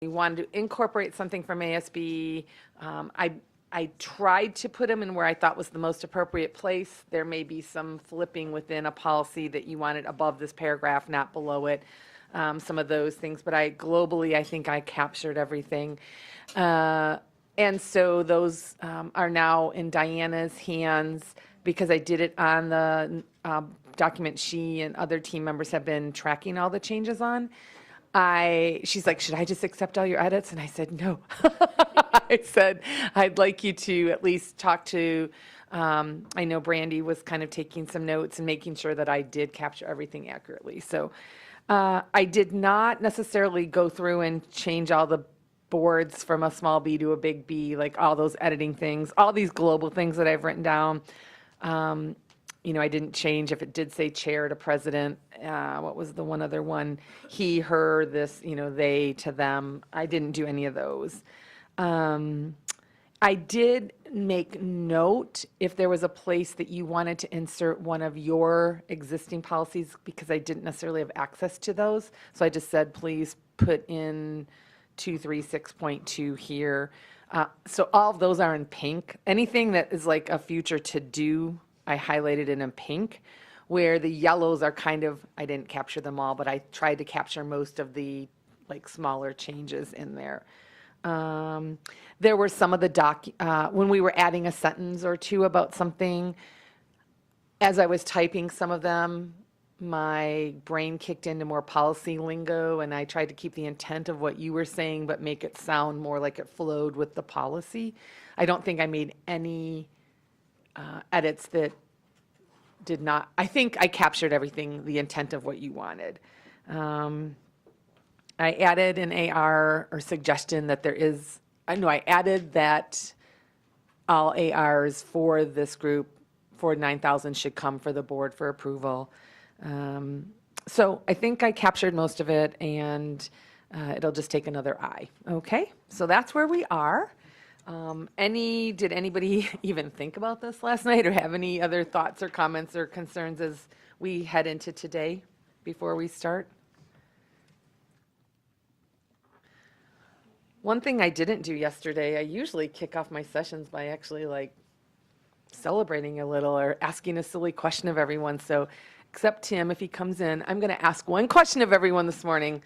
wanted to incorporate something from ASB. I tried to put them in where I thought was the most appropriate place. There may be some flipping within a policy that you wanted above this paragraph, not below it. Some of those things, but globally, I think I captured everything. And so those are now in Diana's hands because I did it on the document she and other team members have been tracking all the changes on. She's like, should I just accept all your edits? And I said, no. I said, I'd like you to at least talk to, I know Brandy was kind of taking some notes and making sure that I did capture everything accurately. So I did not necessarily go through and change all the boards from a small b to a big B, like all those editing things, all these global things that I've written down. I didn't change if it did say chair to president. What was the one other one? He, her, this, they to them. I didn't do any of those. I did make note if there was a place that you wanted to insert one of your existing policies because I didn't necessarily have access to those. So I just said, please put in 236.2 here. So all of those are in pink. Anything that is like a future to do, I highlighted it in pink, where the yellows are kind of, I didn't capture them all, but I tried to capture most of the like smaller changes in there. There were some of the when we were adding a sentence or two about something, as I was typing some of them, my brain kicked into more policy lingo and I tried to keep the intent of what you were saying, but make it sound more like it flowed with the policy. I don't think I made any edits that did not, I think I captured everything, the intent of what you wanted. I added an AR or suggestion that I added that all ARs for this group for 9,000 should come for the board for approval. So I think I captured most of it and it'll just take another eye. Okay, so that's where we are. Did anybody even think about this last night or have any other thoughts or comments or concerns as we head into today before we start? One thing I didn't do yesterday, I usually kick off my sessions by actually like celebrating a little or asking a silly question of everyone. So except Tim, if he comes in, I'm going to ask one question of everyone this morning,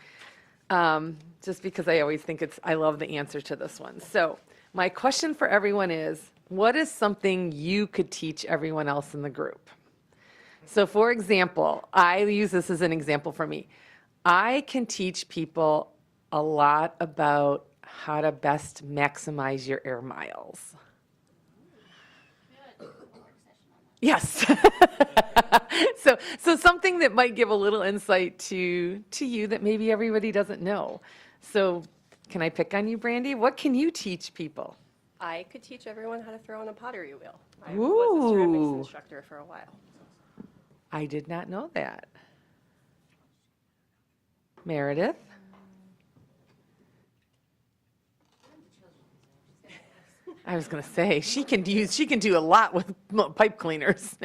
just because I always think I love the answer to this one. So my question for everyone is, what is something you could teach everyone else in the group? So for example, I use this as an example for me. I can teach people a lot about how to best maximize your air miles. Yes. So something that might give a little insight to you that maybe everybody doesn't know. So can I pick on you, Brandy? What can you teach people? I could teach everyone how to throw on a pottery wheel. I Ooh. was a ceramics instructor for a while. I did not know that. Meredith? I was going to say, she can do a lot with pipe cleaners.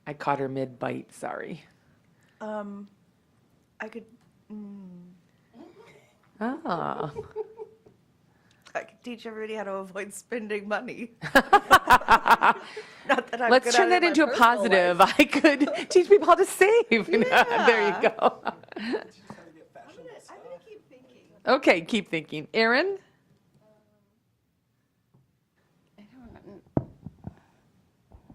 I caught her mid-bite, sorry. I could Ah. I could teach everybody how to avoid spending money. Not that I'm Let's good turn at that it in into a my personal positive. life. I could teach people how to save. Yeah. There you go. I'm gonna keep thinking. Okay, keep thinking. Erin?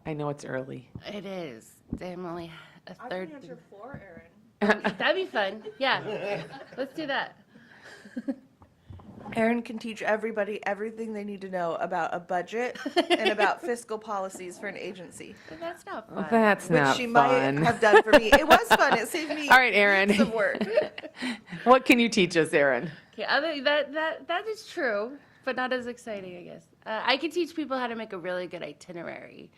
I know it's early. It is. I'm only a I'm third. on your floor, Erin. That'd be fun. Yeah. Let's do that. Erin can teach everybody everything they need to know about a budget and about fiscal policies for an agency, But that's not fun. That's which not she fun. might have done for me. It was fun. It saved me All right, Erin. weeks of work. What can you teach us, Erin? Okay, that is true, but not as exciting, I guess. I can teach people how to make a really good itinerary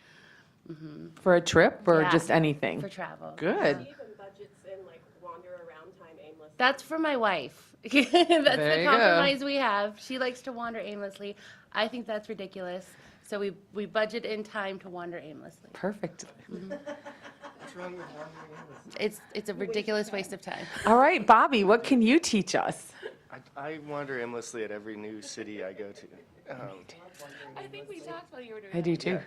For a trip or Yeah. just anything? for travel. Good. Even budgets and like wander around time aimlessly. That's for my wife. That's There the you go. compromise we have. She likes to wander aimlessly. I think that's ridiculous. So we budget in time to wander aimlessly. Perfect. wrong with wandering It's a ridiculous waste of time. All right, Bobby, what can you teach us? I wander endlessly at every new city I go to. I think we talked while you were doing I do too.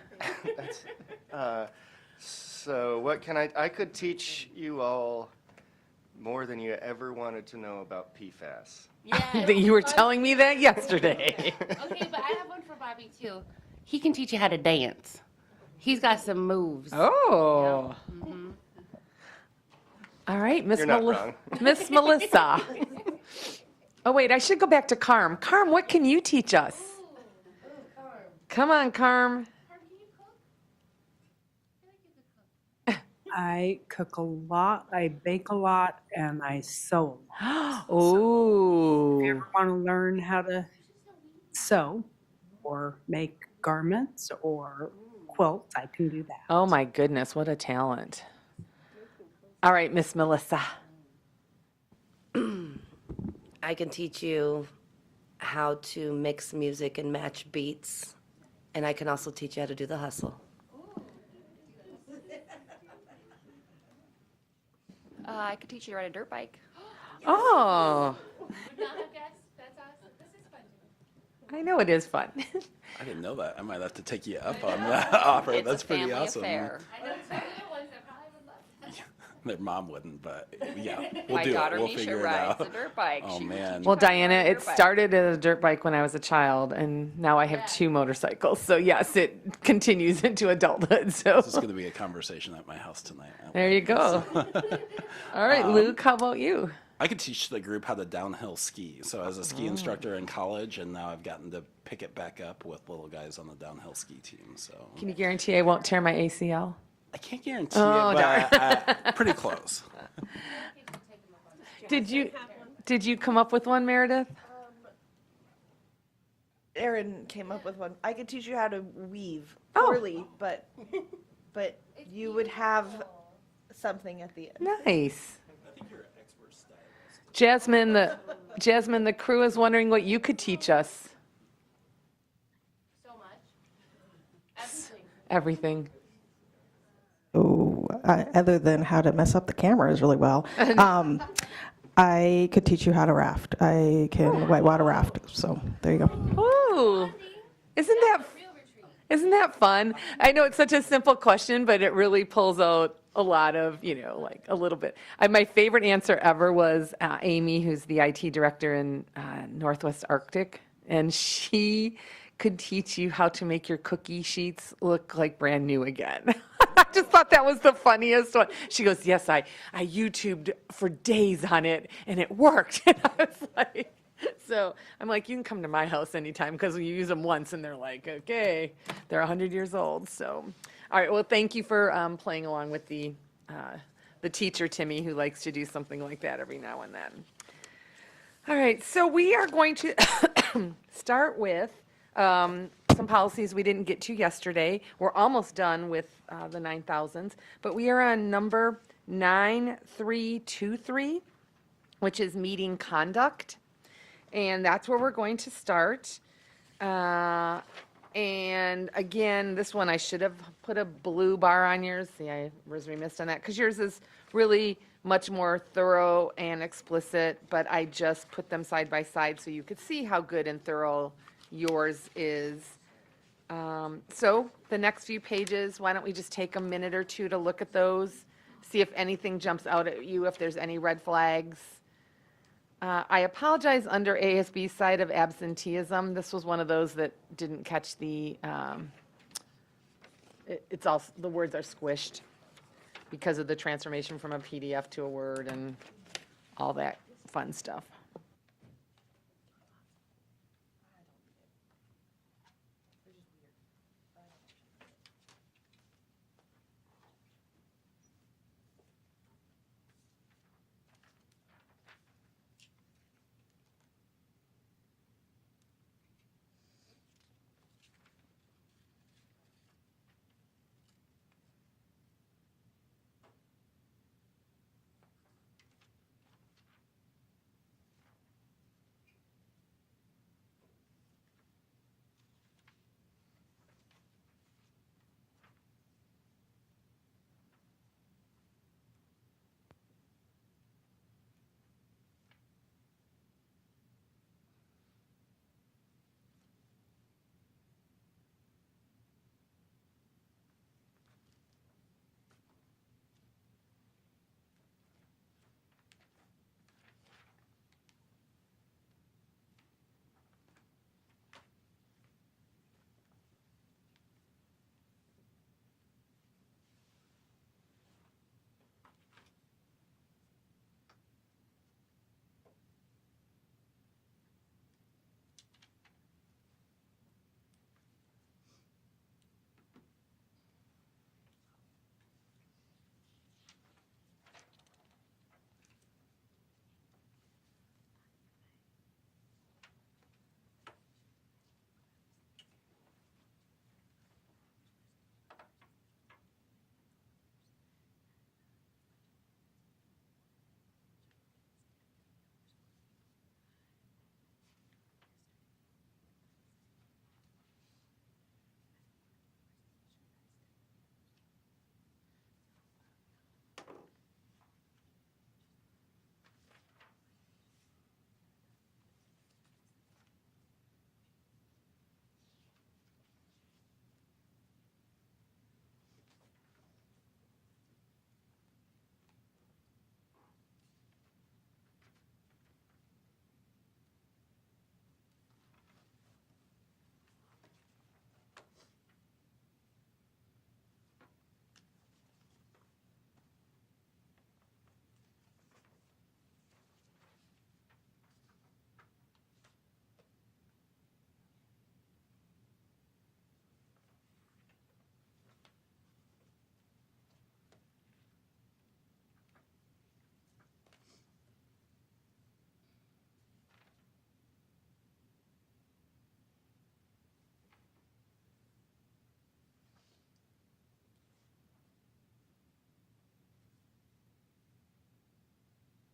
So what can I could teach you all more than you ever wanted to know about PFAS. Yeah. That you were telling me that yesterday. Okay, but I have one for Bobby too. He can teach you how to dance. He's got some moves. Oh. All right, You're not wrong. Miss Melissa. Oh, wait, I should go back to Carm. Carm, what can you teach us? Come on, Carm. I cook a lot, I bake a lot, and I sew. If you Oh. ever want to learn how to sew or make garments or quilt, I can do that. Oh, my goodness, what a talent. All right, Miss Melissa. I can teach you how to mix music and match beats, and I can also teach you how to do the hustle. I could teach you to ride a dirt bike. Oh, Would not have guessed. That's awesome. This is fun. I know it is fun. I didn't know that. I might have to take you up on that offer. It's That's a pretty family awesome. affair. I know two little ones that probably would love that. Their mom wouldn't, but yeah, we'll My do daughter it. We'll Misha figure it rides out. a dirt bike. Oh She- man. Well, Diana, it dirt bike. started as a dirt bike when I was a child, and now I have two motorcycles. So, yes, it continues into adulthood. So, This is going to be a conversation at my house tonight. there you go. All right, Luke, how about you? I could teach the group how to downhill ski. So I was a ski instructor in college, and now I've gotten to pick it back up with little guys on the downhill ski team. So Can you guarantee I won't tear my ACL? I can't guarantee Oh, it, but pretty close. Did you come up with one, Meredith? Erin came up with one. I could teach you how to weave Oh. poorly, but you would have something at the end. Nice. Jasmine, the crew is wondering what you could teach us. So much. Everything. Oh, other than how to mess up the cameras really well, I could teach you how to raft. I can whitewater raft. So there you go. Ooh, isn't that fun? I know it's such a simple question, but it really pulls out a lot of, like a little bit. My favorite answer ever was Amy, who's the IT director in Northwest Arctic, and she could teach you how to make your cookie sheets look like brand new again. I just thought that was the funniest one. She goes, yes, I YouTubed for days on it, and it worked. And I was like, so I'm like, you can come to my house anytime because we use them once, and they're like, okay, they're 100 years old. So, all right, well, thank you for playing along with the teacher, Timmy, who likes to do something like that every now and then. All right, so we are going to start with some policies we didn't get to yesterday. We're almost done with the 9,000s, but we are on number 9323, which is meeting conduct. And that's where we're going to start. And again, this one, I should have put a blue bar on yours. See, I was remiss on that because yours is really much more thorough and explicit, but I just put them side by side so you could see how good and thorough yours is. So the next few pages, why don't we just take a minute or two to look at those, see if anything jumps out at you, if there's any red flags. I apologize under ASB's side of absenteeism. This was one of those that didn't catch the, it's all, the words are squished because of the transformation from a PDF to a Word and all that fun stuff.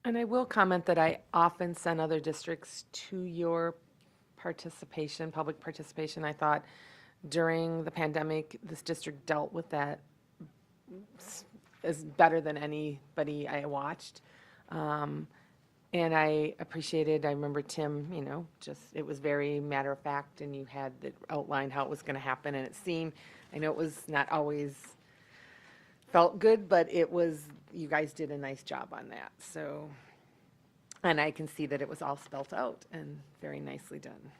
And I will comment that I often send other districts to your participation, public participation. I thought during the pandemic, this district dealt with that is better than anybody I watched. And I appreciated, I remember Tim, just, it was very matter of fact, and you had it outlined how it was going to happen, and it seemed, I know it was not always felt good, but it was, you guys did a nice job on that, so, and I can see that it was all spelt out and very nicely done.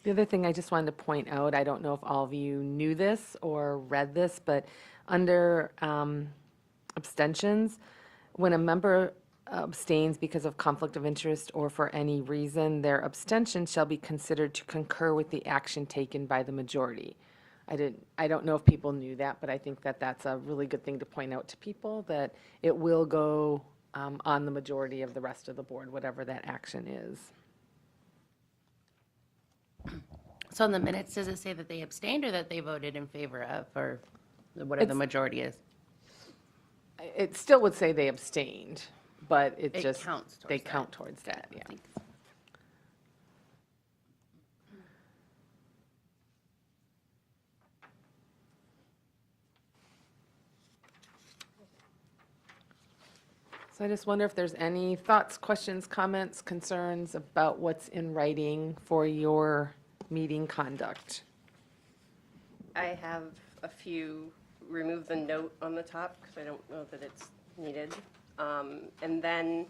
The other thing I just wanted to point out, I don't know if all of you knew this or read this, but under abstentions, when a member abstains because of conflict of interest or for any reason, their abstention shall be considered to concur with the action taken by the majority. I don't know if people knew that, but I think that that's a really good thing to point out to people, that it will go on the majority of the rest of the board, whatever that action is. So in the minutes, does it say that they abstained or that they voted in favor of, or whatever the It's- majority is? It still would say they abstained, but it It just, counts they towards that. count towards that, yeah. Thanks. So I just wonder if there's any thoughts, questions, comments, concerns about what's in writing for your meeting conduct. I have a few, remove the note on the top because I don't know that it's needed. And then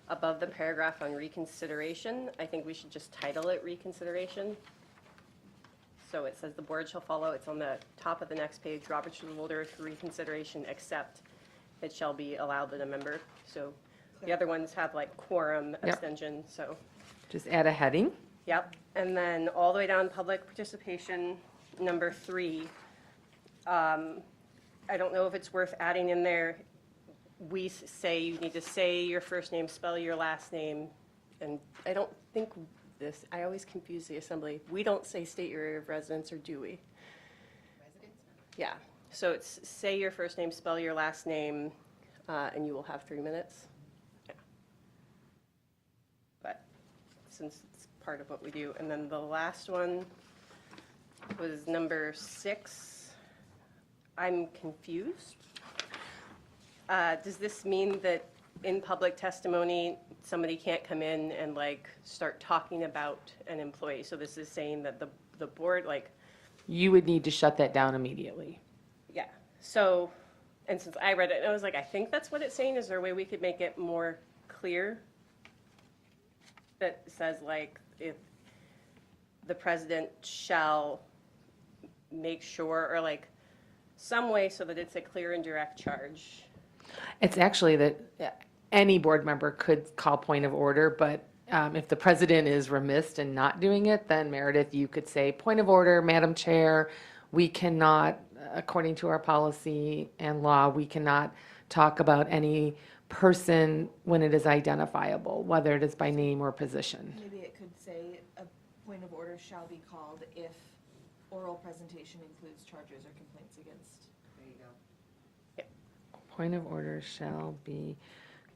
above the paragraph on reconsideration, I think we should just title it reconsideration. So it says the board shall follow, it's on the top of the next page, Robert's Rule of Order for reconsideration, except it shall be allowed that a member. So the other ones have like quorum, Yep. abstention, so. Just add a heading. Yep, and then all the way down, public participation, number 3. I don't know if it's worth adding in there. We say you need to say your first name, spell your last name, and I don't think this, I always confuse the assembly. We don't say state your area of residence, or do we? Yeah, so it's say your first name, spell your last name, and you will have 3 minutes. Yeah. But since it's part of what we do. And then the last one was number 6. I'm confused. Does this mean that in public testimony, somebody can't come in and like start talking about an employee? So this is saying that the board, like, You would need to shut that down immediately. yeah. So, and since I read it, I was like, I think that's what it's saying. Is there a way we could make it more clear? That says like, if the president shall make sure, or like some way so that it's a clear and direct charge. It's actually that any board member could call point of order, but if the president is remiss in not doing it, then Meredith, you could say, point of order, Madam Chair, we cannot, according to our policy and law, we cannot talk about any person when it is identifiable, whether it is by name or position. Maybe it could say a point of order shall be called if oral presentation includes charges or complaints against. There you go. Point of order shall be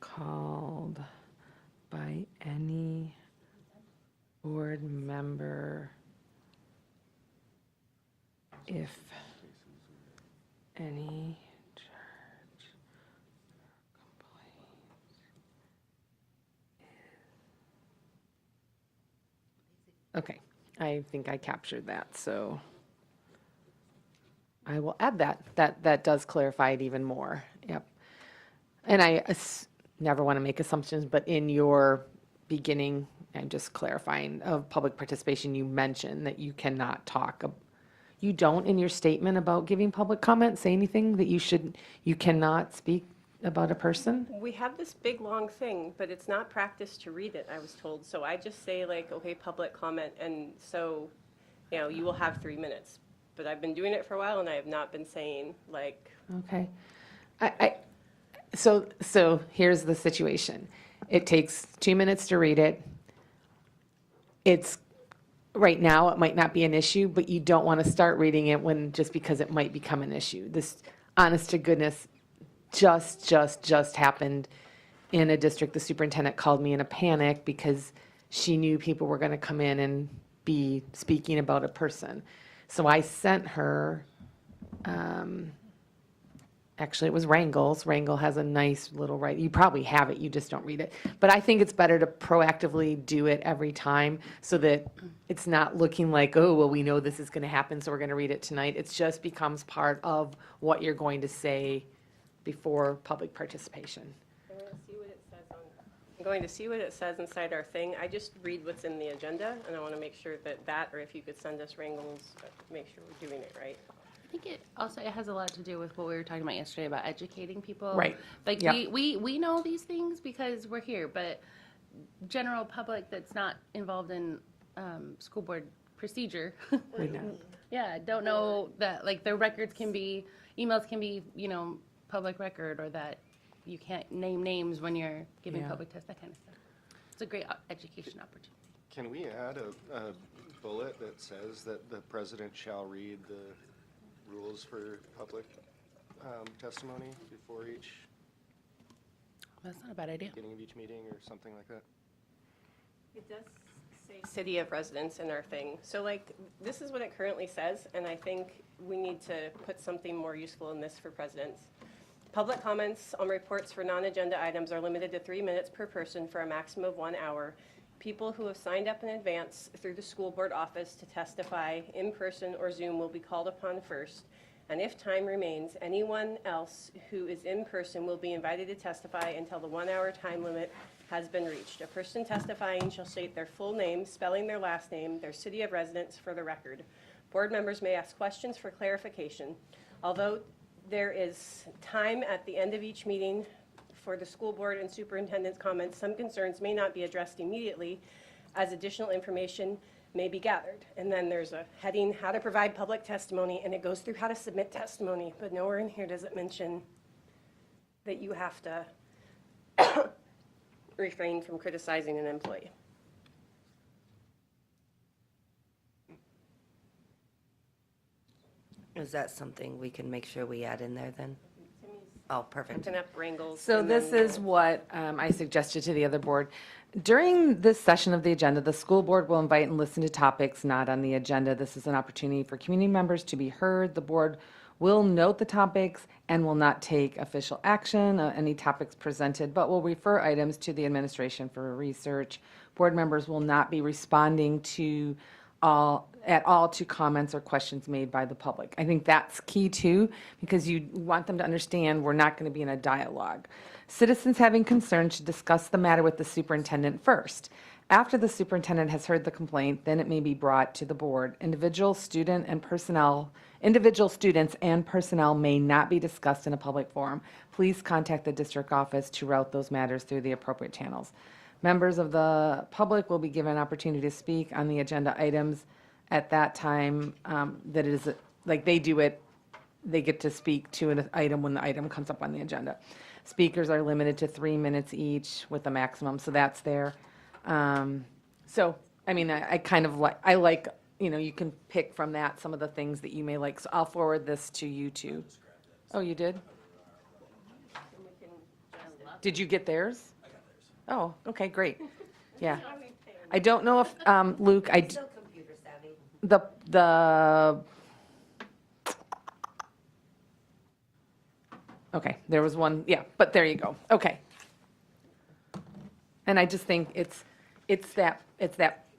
called by any board member if any charge, complaint Okay, I think I captured that, so I will add that. That does clarify it even more. Yep. And never want to make assumptions, but in your beginning, I'm just clarifying, of public participation, you mentioned that you cannot talk. You don't in your statement about giving public comment say anything that you cannot speak about a person? We have this big, long thing, but it's not practice to read it, I was told. So I just say like, okay, public comment, and so, you will have 3 minutes. But I've been doing it for a while, and I have not been saying like, Okay. So here's the situation. It takes 2 minutes to read it. Right now, it might not be an issue, but you don't want to start reading it just because it might become an issue. This, honest to goodness, just happened in a district. The superintendent called me in a panic because she knew people were going to come in and be speaking about a person. So I sent her, actually, it was Wrangell's. Wrangell has a nice little you probably have it, you just don't read it. But I think it's better to proactively do it every time so that it's not looking like, oh, well, we know this is going to happen, so we're going to read it tonight. It just becomes part of what you're going to say before public participation. I'm going to see what it says inside our thing. I just read what's in the agenda, and I want to make sure or if you could send us Wrangell's, make sure we're doing it right. I think it has a lot to do with what we were talking about yesterday about educating people. Right. Like Yep. we know these things because we're here, but general public that's not involved in school board procedure, don't know that like their records can be, emails can be, public record, or that you can't name names when you're giving Yeah. public tests, that kind of stuff. It's a great education opportunity. Can we add a bullet that says that the president shall read the rules for public testimony before each, That's not a bad idea. beginning of each meeting or something like that? It does say city of residence in our thing. So like, this is what it currently says, and I think we need to put something more useful in this for presidents. Public comments on reports for non-agenda items are limited to 3 minutes per person for a maximum of 1 hour. People who have signed up in advance through the school board office to testify in person or Zoom will be called upon first. And if time remains, anyone else who is in person will be invited to testify until the 1 hour time limit has been reached. A person testifying shall state their full name, spelling their last name, their city of residence for the record. Board members may ask questions for clarification. Although there is time at the end of each meeting for the school board and superintendent's comments, some concerns may not be addressed immediately as additional information may be gathered. And then there's a heading, how to provide public testimony, and it goes through how to submit testimony, but nowhere in here does it mention that you have to refrain from criticizing an employee. Is that something we can make sure we add in there then? Oh, perfect. Printing up Wrangell's. So and this then is what I suggested to the other board. During this session of the agenda, the school board will invite and listen to topics not on the agenda. This is an opportunity for community members to be heard. The board will note the topics and will not take official action on any topics presented, but will refer items to the administration for research. Board members will not be responding at all to comments or questions made by the public. I think that's key too, because you want them to understand we're not going to be in a dialogue. Citizens having concerns should discuss the matter with the superintendent first. After the superintendent has heard the complaint, then it may be brought to the board. Individual students and personnel may not be discussed in a public forum. Please contact the district office to route those matters through the appropriate channels. Members of the public will be given an opportunity to speak on the agenda items at that time. That is, like they do it, they get to speak to an item when the item comes up on the agenda. Speakers are limited to 3 minutes each with a maximum, so that's there. So, I mean, I kind of like, you can pick from that some of the things that you may like. So I'll forward this to you too. Oh, you did? Did you get theirs? Oh, okay, great. Yeah. I don't know if, Luke, Still computer savvy. Okay, there was one, yeah, but there you go. Okay. And I just think it's that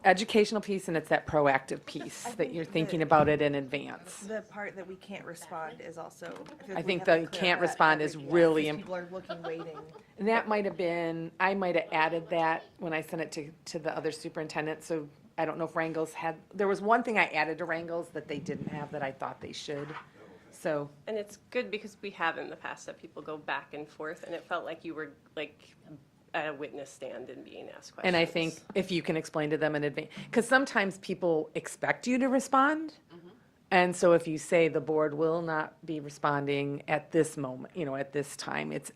educational piece and it's that proactive piece that you're thinking about it in advance. The part that we can't respond is also. feel I like we think have the to clear can't that respond is every- yeah, really 'cause im- People are looking, waiting. And that might have been, I might have added that when I sent it to the other superintendent, so I don't know if Wrangles had, there was one thing I added to Wrangles that they didn't have that I thought they should, so. And it's good because we have in the past that people go back and forth, and it felt like you were like at a witness stand and being asked questions. And I think if you can explain to them in advance, because sometimes people expect you to respond. And so if you say the board will not be responding at this moment, at this time, it's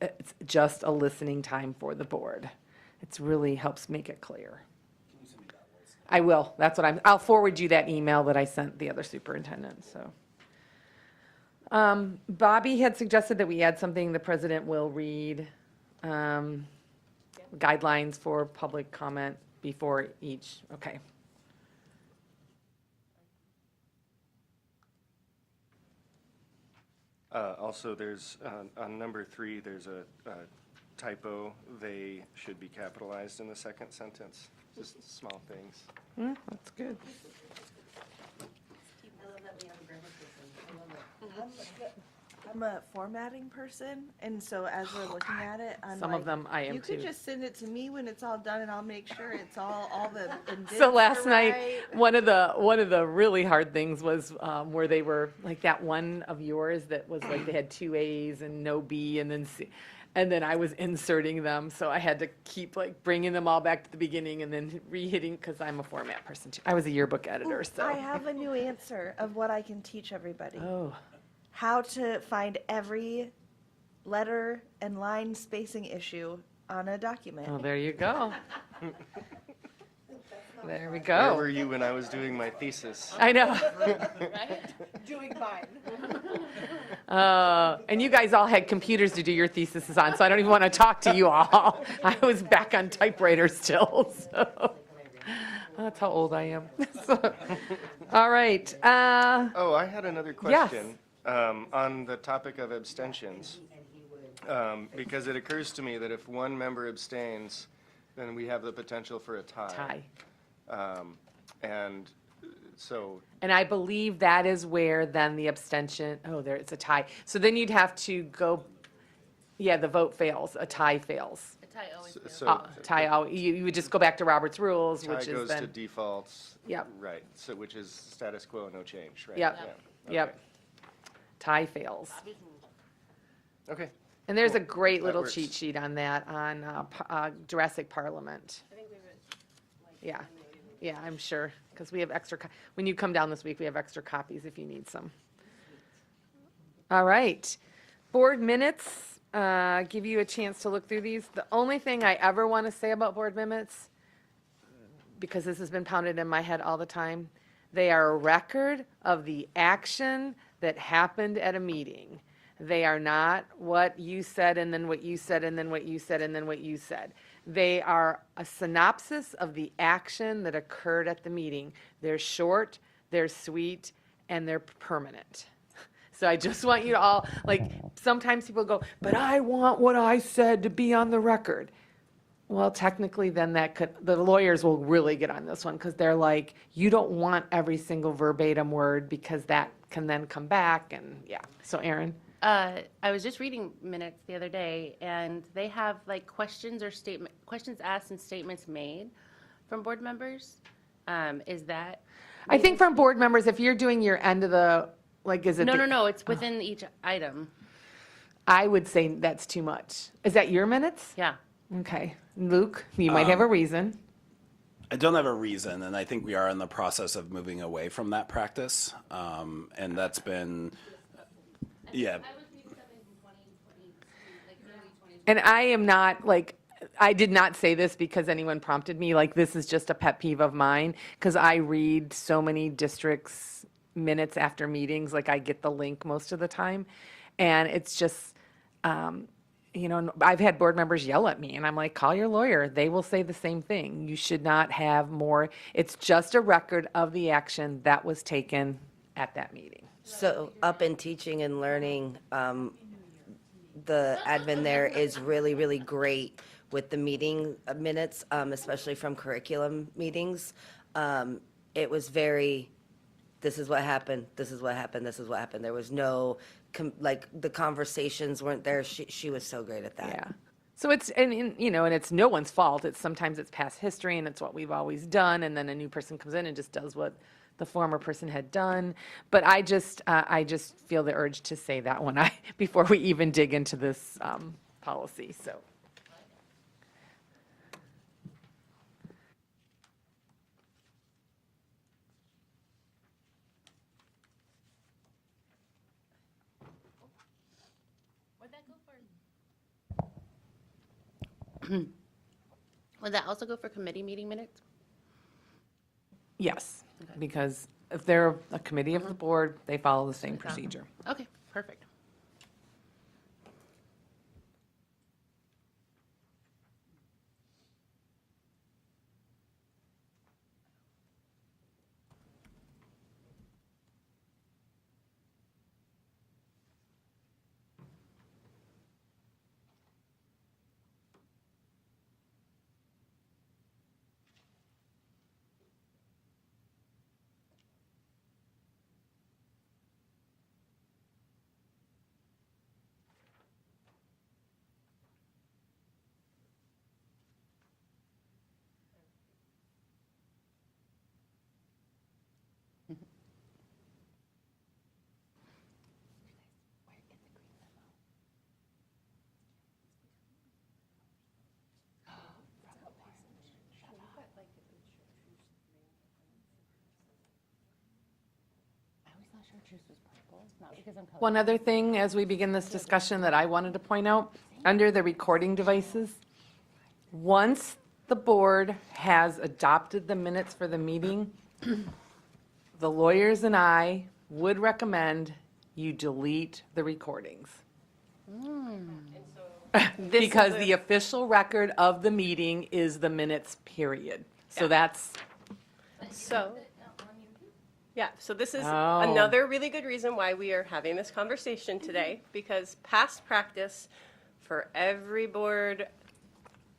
just a listening time for the board. It's really helps make it clear. I will, that's what I'll forward you that email that I sent the other superintendent, so. Bobby had suggested that we add something the president will read, guidelines for public comment before each, okay. Also, there's, on number 3, there's a typo. They should be capitalized in the second sentence. Just small things. That's good. I'm a formatting person, and so as we're looking at it, I'm Some like, of them I am you could too. just send it to me when it's all done, and I'll make sure it's all the indents So last are night, right. one of the really hard things was where they were, like that one of yours that was like they had 2 A's and no B and then C. And then I was inserting them, so I had to keep like bringing them all back to the beginning and then re-hitting, because I'm a format person too. I was a yearbook editor, so. I have a new answer of what I can teach everybody. Oh, How to find every letter and line spacing issue on a document. well, there you go. There we Where were go. you when I was doing my thesis? I know. Doing mine. And you guys all had computers to do your theses on, so I don't even want to talk to you all. I was back on typewriter still, so. That's how old I am. So, all right. Oh, I had another Yes. question on the topic of abstentions. Because it occurs to me that if one member abstains, then we have the potential for a tie. And so, And I believe that is where then the abstention, there, it's a tie. So then you'd have to go, the vote fails, a tie fails. A tie always fails. so You would just go back to Robert's rules, tie which is goes to then, defaults. Yep. Right, so which is status quo, no change, right? Yep. Yeah. Yep. Tie fails. Okay. And there's a Cool. great That little works. cheat sheet on that, on Jurassic Parliament. Yeah, yeah, I'm sure, because we have extra, when you come down this week, we have extra copies if you need some. All right, board minutes, give you a chance to look through these. The only thing I ever want to say about board minutes, because this has been pounded in my head all the time, they are a record of the action that happened at a meeting. They are not what you said and then what you said and then what you said and then what you said. They are a synopsis of the action that occurred at the meeting. They're short, they're sweet, and they're permanent. So I just want you to all, like, sometimes people go, but I want what I said to be on the record. Well, technically, then the lawyers will really get on this one, because they're like, you don't want every single verbatim word, because that can then come back, and yeah. So Erin? I was just reading minutes the other day, and they have like questions asked and statements made from board members. Is that? I think from board members, if you're doing your end of the, like, is it? No, it's within each item. I would say that's too much. Is that your minutes? Yeah. Okay. Luke, you might have a reason. I don't have a reason, and I think we are in the process of moving away from that practice. And that's been, yeah. And I am not, like, I did not say this because anyone prompted me, like, this is just a pet peeve of mine, because I read so many districts' minutes after meetings, like, I get the link most of the time, and it's just, I've had board members yell at me, and I'm like, call your lawyer, they will say the same thing. You should not have more, it's just a record of the action that was taken at that meeting. So up in teaching and learning, the admin there is really, really great with the meeting minutes, especially from curriculum meetings. it was very, this is what happened, this is what happened, this is what happened. There was no, like, the conversations weren't there. She was so great at that. Yeah. So it's, and it's no one's fault. Sometimes it's past history and it's what we've always done. And then a new person comes in and just does what the former person had done. But I just feel the urge to say that before we even dig into this policy, so. Would that also go for committee meeting minutes? Yes, because if they're a committee of the board, they follow the same procedure. Okay, perfect. One other thing, as we begin this discussion, that I wanted to point out, under the recording devices, once the board has adopted the minutes for the meeting, the lawyers and I would recommend you delete the recordings. Because the official record of the meeting is the minutes, period. So that's, So, yeah, so this is Oh. another really good reason why we are having this conversation today, because past practice for every board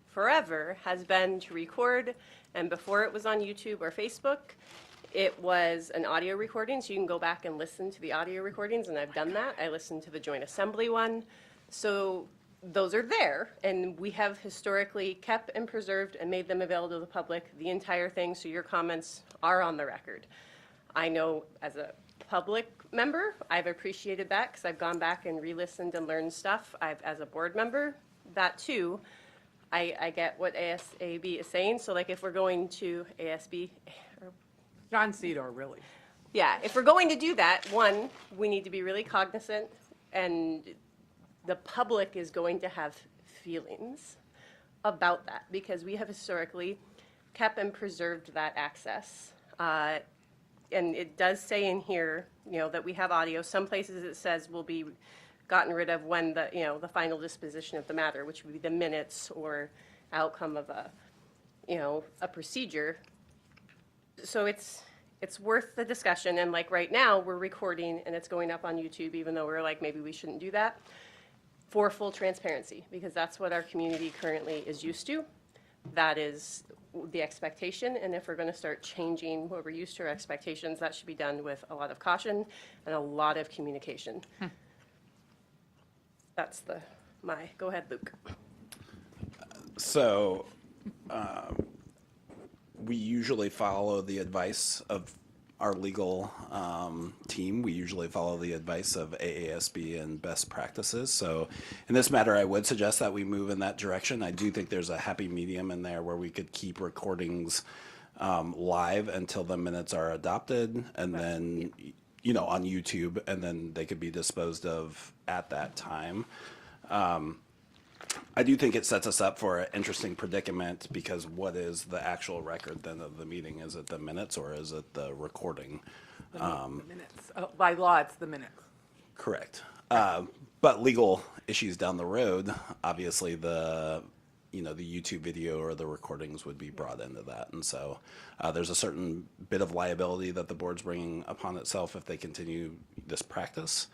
forever has been to record, and before it was on YouTube or Facebook, it was an audio recording, so you can go back and listen to the audio recordings, and I've done that. I listened to the joint assembly one. So those are there, and we have historically kept and preserved and made them available to the public, the entire thing, so your comments are on the record. I know as a public member, I've appreciated that because I've gone back and re-listened and learned stuff. As a board member, that too, I get what ASAB is saying. So like if we're going to ASB, John Cedar, really. yeah, if we're going to do that, one, we need to be really cognizant, and the public is going to have feelings about that because we have historically kept and preserved that access. And it does say in here, that we have audio. Some places it says will be gotten rid of when the final disposition of the matter, which would be the minutes or outcome of a procedure. So it's worth the discussion. And like right now, we're recording and it's going up on YouTube, even though we're like, maybe we shouldn't do that, for full transparency, because that's what our community currently is used to. That is the expectation, and if we're going to start changing what we're used to, our expectations, that should be done with a lot of caution and a lot of communication. That's go ahead, Luke. So, we usually follow the advice of our legal team. We usually follow the advice of AASB and best practices. So in this matter, I would suggest that we move in that direction. I do think there's a happy medium in there where we could keep recordings live until the minutes are adopted, and then, on YouTube, and then they could be disposed of at that time. I do think it sets us up for an interesting predicament, because what is the actual record then of the meeting? Is it the minutes or is it the recording? The minutes. By law, it's the minutes. Correct. But legal issues down the road, obviously the YouTube video or the recordings would be brought into that. And so there's a certain bit of liability that the board's bringing upon itself if they continue this practice.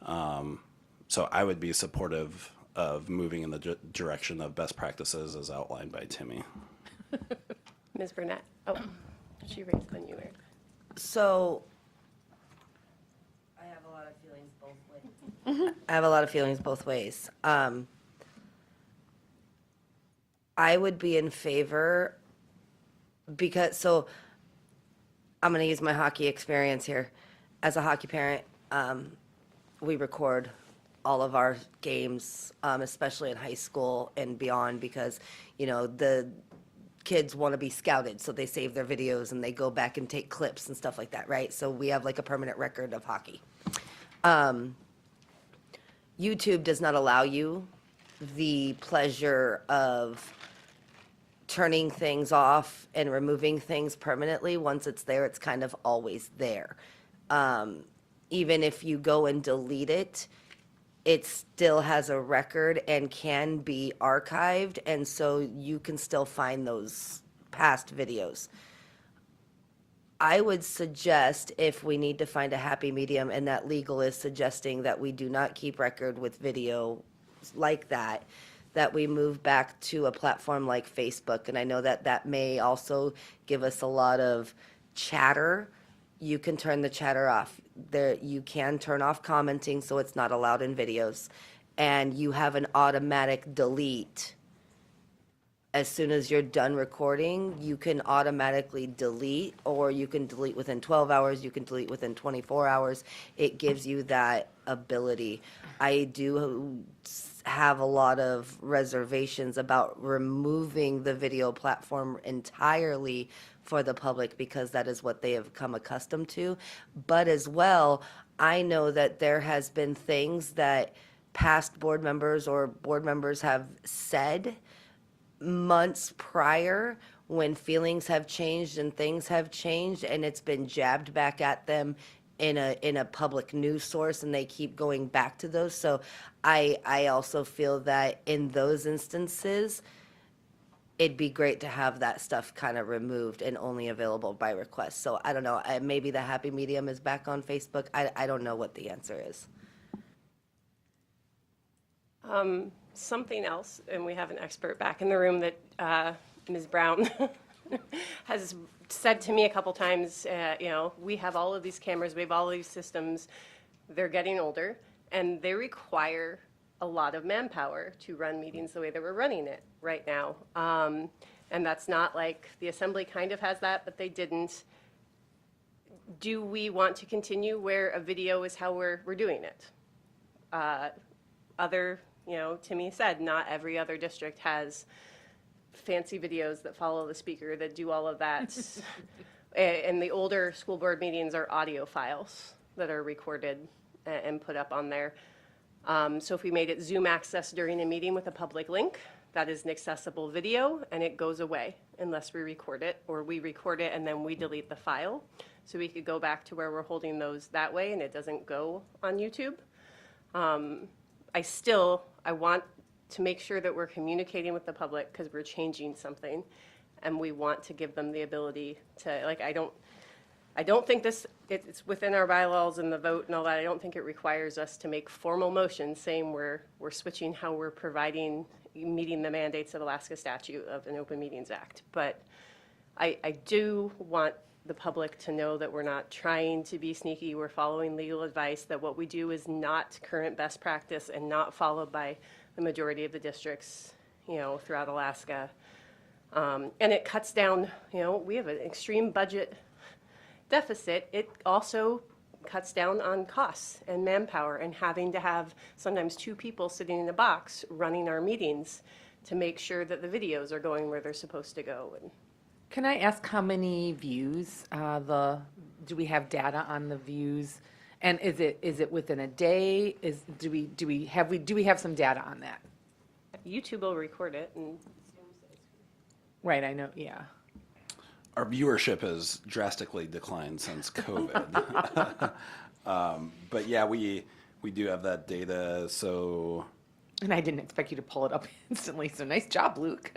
So I would be supportive of moving in the direction of best practices as outlined by Timmy. Ms. Burnett. Oh, She raised on you, Eric. So, I have a lot of feelings both ways. I have a lot of feelings both ways. I would be in favor because, so I'm going to use my hockey experience here. As a hockey parent, we record all of our games, especially in high school and beyond, because, you know, the kids want to be scouted, so they save their videos and they go back and take clips and stuff like that, right? So we have like a permanent record of hockey. YouTube does not allow you the pleasure of turning things off and removing things permanently. Once it's there, it's kind of always there. Even if you go and delete it, it still has a record and can be archived, and so you can still find those past videos. I would suggest, if we need to find a happy medium, and that legal is suggesting that we do not keep record with video like that, that we move back to a platform like Facebook. And I know that that may also give us a lot of chatter. You can turn the chatter off. There, you can turn off commenting, so it's not allowed in videos. And you have an automatic delete. As soon as you're done recording, you can automatically delete, or you can delete within 12 hours, you can delete within 24 hours. It gives you that ability. I do have a lot of reservations about removing the video platform entirely for the public, because that is what they have come accustomed to. But as well, I know that there has been things that past board members or board members have said months prior, when feelings have changed and things have changed, and it's been jabbed back at them in a public news source, and they keep going back to those. So I also feel that in those instances, it'd be great to have that stuff kind of removed and only available by request. So I don't know, maybe the happy medium is back on Facebook. I don't know what the answer is. Something else, and we have an expert back in the room, that Ms. Brown has said to me a couple times, you know, we have all of these cameras, we have all of these systems, they're getting older, and they require a lot of manpower to run meetings the way that we're running it right now. And that's not like, the assembly kind of has that, but they didn't. Do we want to continue where a video is how we're doing it? You know, Timmy said, not every other district has fancy videos that follow the speaker, that do all of that. And the older school board meetings are audio files that are recorded and put up on there. So if we made it Zoom access during a meeting with a public link, that is an accessible video, and it goes away unless we record it, or we record it and then we delete the file. So we could go back to where we're holding those that way, and it doesn't go on YouTube. I want to make sure that we're communicating with the public, because we're changing something, and we want to give them the ability to, like, I don't think it's within our bylaws and the vote and all that. I don't think it requires us to make formal motions saying we're switching how we're meeting the mandates of Alaska statute of an Open Meetings Act. But I do want the public to know that we're not trying to be sneaky. We're following legal advice, that what we do is not current best practice and not followed by the majority of the districts, you know, throughout Alaska. And it cuts down, you know, we have an extreme budget deficit. It also cuts down on costs and manpower, and having to have sometimes 2 people sitting in a box running our meetings to make sure that the videos are going where they're supposed to go. And Can I ask how many views, do we have data on the views? And is it within a day? Do we have some data on that? YouTube will record it, and Right, I know, yeah. Our viewership has drastically declined since COVID. But yeah, we do have that data, so, And I didn't expect you to pull it up instantly, so nice job, Luke.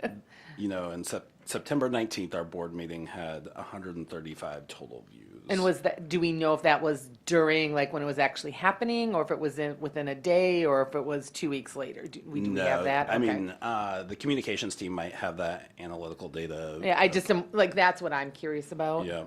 you know, in September 19th, our board meeting had 135 total views. And was that, do we know if that was during, like, when it was actually happening, or if it was within a day, or if it was 2 weeks later? Do we have that? I Okay. mean, the communications team might have that analytical data. Yeah, I just am, like, that's what I'm curious about. Yeah.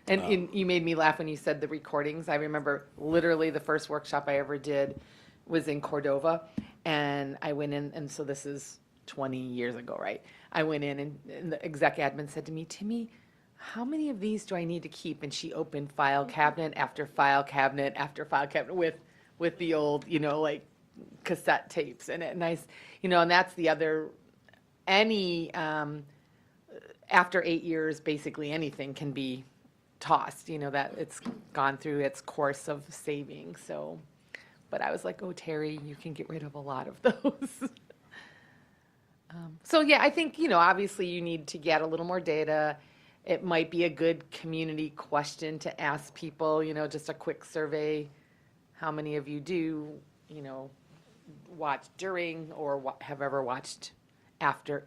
And you made me laugh when you said the recordings. I remember literally the first workshop I ever did was in Cordova, and I went in, and so this is 20 years ago, right? I went in, and the exec admin said to me, Timmy, how many of these do I need to keep? And she opened file cabinet after file cabinet after file cabinet with the old, like cassette tapes in it. And and that's the other, after 8 years, basically anything can be tossed, that it's gone through its course of saving. So, but I was like, oh, Terry, you can get rid of a lot of those. So yeah, I think, obviously you need to get a little more data. It might be a good community question to ask people, just a quick survey. How many of you do, watch during or have ever watched after,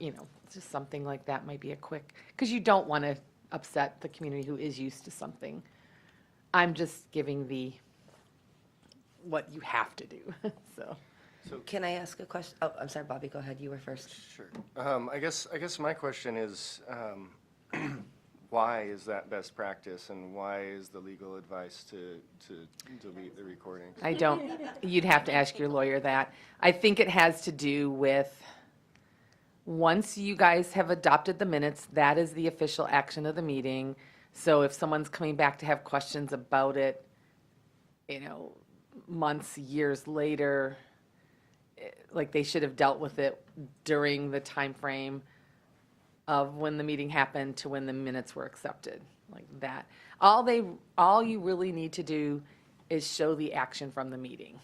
just something like that might be a quick, because you don't want to upset the community who is used to something. I'm just giving what you have to do, so. Can I ask a question? Oh, I'm sorry, Bobby, go ahead. You were first. Sure. I guess my question is, why is that best practice, and why is the legal advice to delete the recordings? You'd have to ask your lawyer that. I think it has to do with, once you guys have adopted the minutes, that is the official action of the meeting. So if someone's coming back to have questions about it, months, years later, like they should have dealt with it during the time frame of when the meeting happened to when the minutes were accepted, like that. All you really need to do is show the action from the meeting.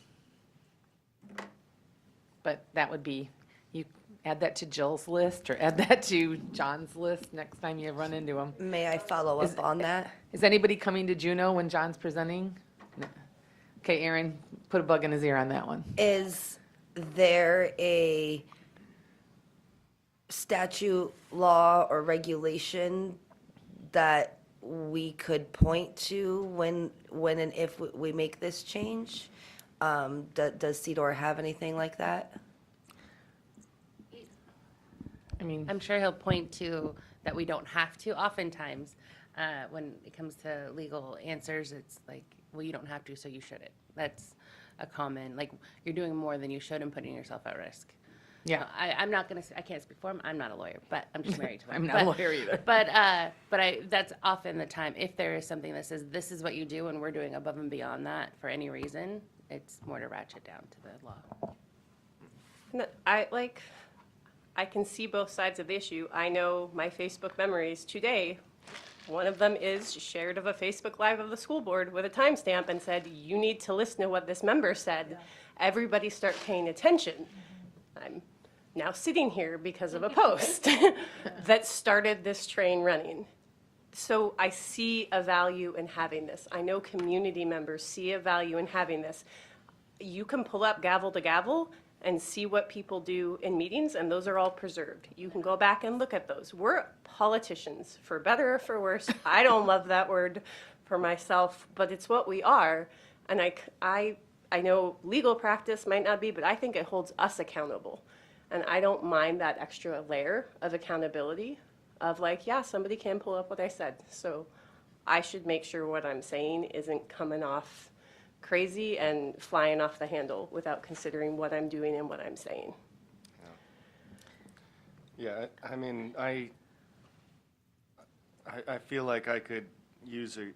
But that would be, you add that to Jill's list or add that to John's list next time you run into them. May I follow up on that? Is anybody coming to Juneau when John's presenting? No. Okay, Aaron, put a bug in his ear on that one. Is there a statute, law, or regulation that we could point to when and if we make this change? Does CDOR have anything like that? I mean, I'm sure he'll point to that we don't have to. Oftentimes, when it comes to legal answers, it's like, well, you don't have to, so you shouldn't. That's a common, like, you're doing more than you should and putting yourself at risk. yeah, I'm not gonna, I can't speak for him. I'm not a lawyer, but I'm just married to one. I'm not a lawyer either. But that's often the time, if there is something that says, this is what you do, and we're doing above and beyond that for any reason, it's more to ratchet down to the law. No, I can see both sides of the issue. I know my Facebook memories today. One of them is shared of a Facebook Live of the school board with a timestamp and said, you need to listen to what this member said. Everybody start paying attention. I'm now sitting here because of a post that started this train running. So I see a value in having this. I know community members see a value in having this. You can pull up gavel to gavel and see what people do in meetings, and those are all preserved. You can go back and look at those. We're politicians, for better or for worse. I don't love that word for myself, but it's what we are. And I know legal practice might not be, but I think it holds us accountable. And I don't mind that extra layer of accountability of like, yeah, somebody can pull up what I said. So I should make sure what I'm saying isn't coming off crazy and flying off the handle without considering what I'm doing and what I'm saying. Yeah, I mean, I feel like I could use a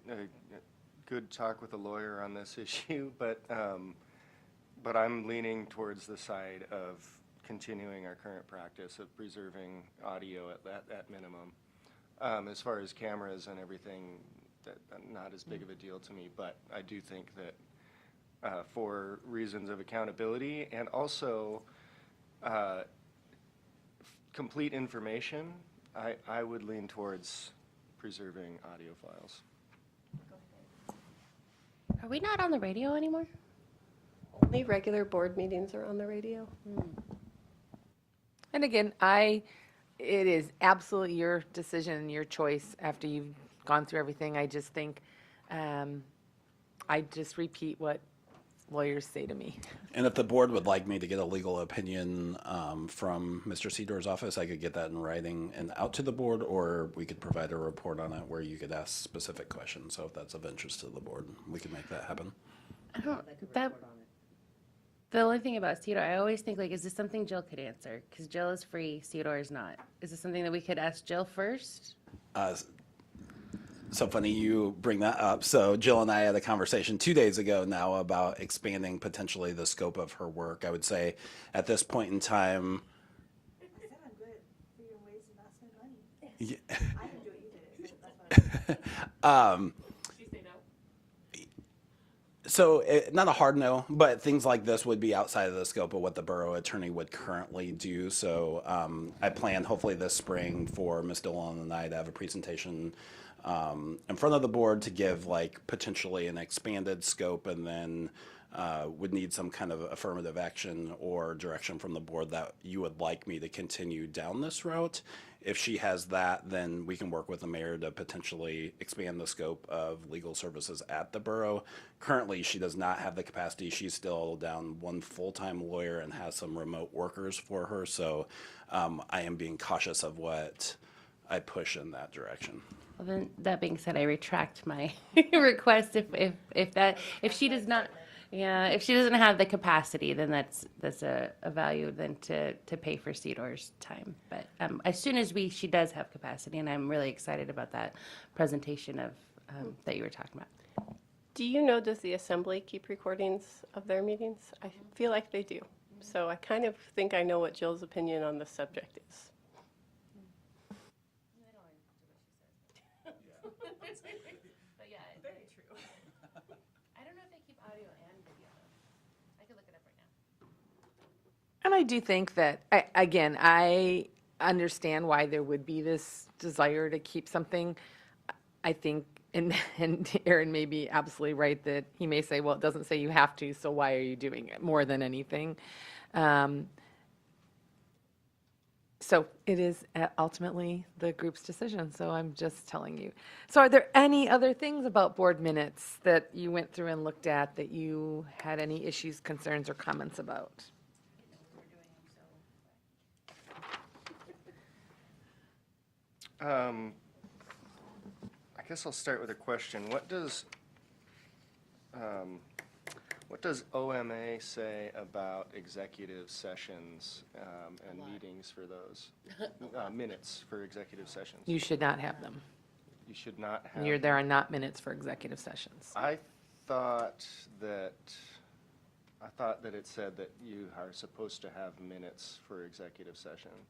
good talk with a lawyer on this issue, but I'm leaning towards the side of continuing our current practice of preserving audio at minimum. As far as cameras and everything, that not as big of a deal to me, but I do think that for reasons of accountability and also complete information, I would lean towards preserving audio files. Are we not on the radio anymore? Only regular board meetings are on the radio. And again, it is absolutely your decision and your choice after you've gone through everything. I just think, I just repeat what lawyers say to me. And if the board would like me to get a legal opinion from Mr. Sedor's office, I could get that in writing and out to the board, or we could provide a report on it where you could ask specific questions. So if that's of interest to the board, we can make that happen. I don't, that, the only thing about Cedar, I always think like, is this something Jill could answer? Because Jill is free, Cedar is not. Is this something that we could ask Jill first? So funny you bring that up. So Jill and I had a conversation 2 days ago now about expanding potentially the scope of her work. I would say at this point in time. I said I'm good at figuring ways to not spend money. Yeah. I didn't do it, you did it. That's what So not a hard no, but things like this would be outside of the scope of what the borough attorney would currently do. So I plan hopefully this spring for Ms. Dillon and I to have a presentation in front of the board to give like potentially an expanded scope, and then would need some kind of affirmative action or direction from the board that you would like me to continue down this route. If she has that, then we can work with the mayor to potentially expand the scope of legal services at the borough. Currently, she does not have the capacity. She's still down one full-time lawyer and has some remote workers for her. So I am being cautious of what I push in that direction. Well, then, that being said, I retract my request if she does not, yeah, if she doesn't have the capacity, then that's a value then to pay for Cedor's time. But as soon as she does have capacity, and I'm really excited about that presentation of, that you were talking about. Do you know, does the assembly keep recordings of their meetings? I feel like they do. So I kind of think I know what Jill's opinion on this subject is. But yeah, very true. I don't know if they keep audio and video. I could look it up right now. And I do think that, I understand why there would be this desire to keep something. I think, and Aaron may be absolutely right that he may say, well, it doesn't say you have to, so why are you doing it, more than anything. So it is ultimately the group's decision, so I'm just telling you. So are there any other things about board minutes that you went through and looked at that you had any issues, concerns, or comments about? I guess I'll start with a question. What does OMA say about executive sessions and meetings for those? Minutes for executive sessions? You should not have them. You should not have. There are not minutes for executive sessions. I thought that it said that you are supposed to have minutes for executive sessions.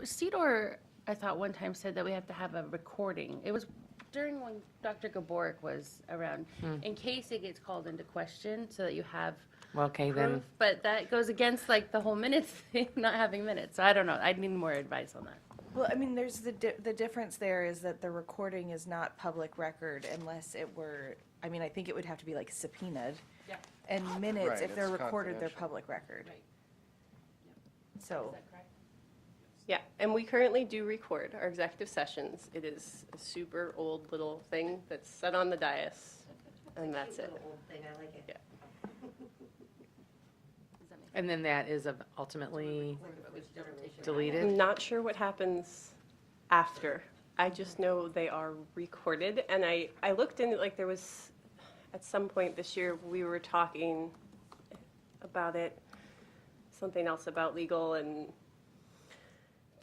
Cedar, I thought one time said that we have to have a recording. It was during when Dr. Gaborik was around, in case it gets called into question, so that you have Well, okay, then, proof. But that goes against like the whole minutes thing, not having minutes. So I don't know. I need more advice on that. Well, I mean, there's the difference there is that the recording is not public record unless it were, I mean, I think it would have to be like subpoenaed. Yeah. And minutes, Right, if they're it's recorded, they're confidential. public record. Right. So, Yeah, and we currently do record our executive sessions. It is a super old little thing that's set on the dais, and that's it. Yeah. and then that is ultimately deleted? I'm not sure what happens after. I just know they are recorded, and I looked into, like, there was, at some point this year, we were talking about it, something else about legal, and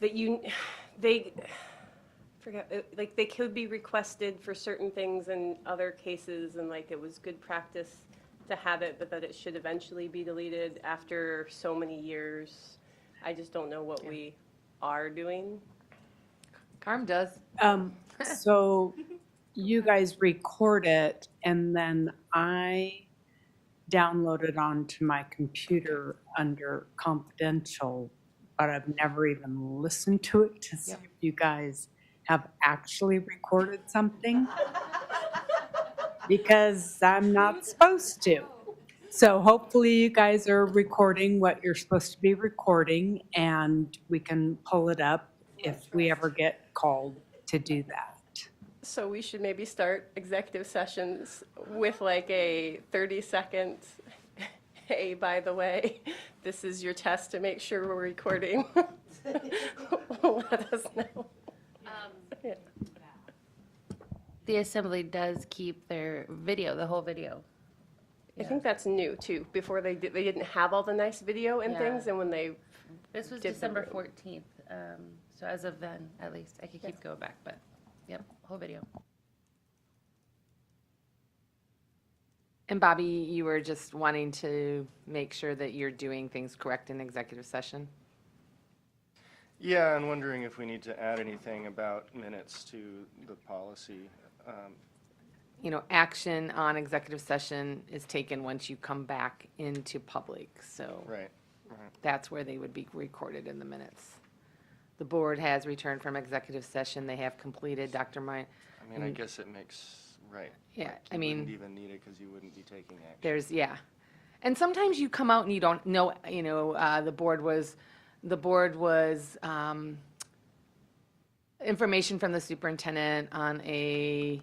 that like, they could be requested for certain things in other cases, and like, it was good practice to have it, but that it should eventually be deleted after so many years. I just don't know what we are doing. Carm does. So you guys record it, and then I download it onto my computer under confidential, but I've never even listened to it to see if you guys have actually recorded something. Because I'm not supposed to. So hopefully you guys are recording what you're supposed to be recording, and we can pull it up if we ever get called to do that. So we should maybe start executive sessions with like a 30-second, hey, by the way, this is your test to make sure we're recording. Let us know. Yeah. The assembly does keep their video, the whole video. I think that's new too. Before they didn't have all the nice video and Yeah. things, and when they, This was Did the December room. 14th, so as of then, at least. I could keep going back, but, yep, whole video. And Bobby, you were just wanting to make sure that you're doing things correct in executive session? Yeah, and wondering if we need to add anything about minutes to the policy. You know, action on executive session is taken once you come back into public, so Right. that's where they would be recorded in the minutes. The board has returned from executive session, they have completed, Dr. Meyer, I mean, I guess it makes, right. Yeah, like I you mean- wouldn't even need it because you wouldn't be taking action. there's, yeah. And sometimes you come out and you don't know, the board was, information from the superintendent on a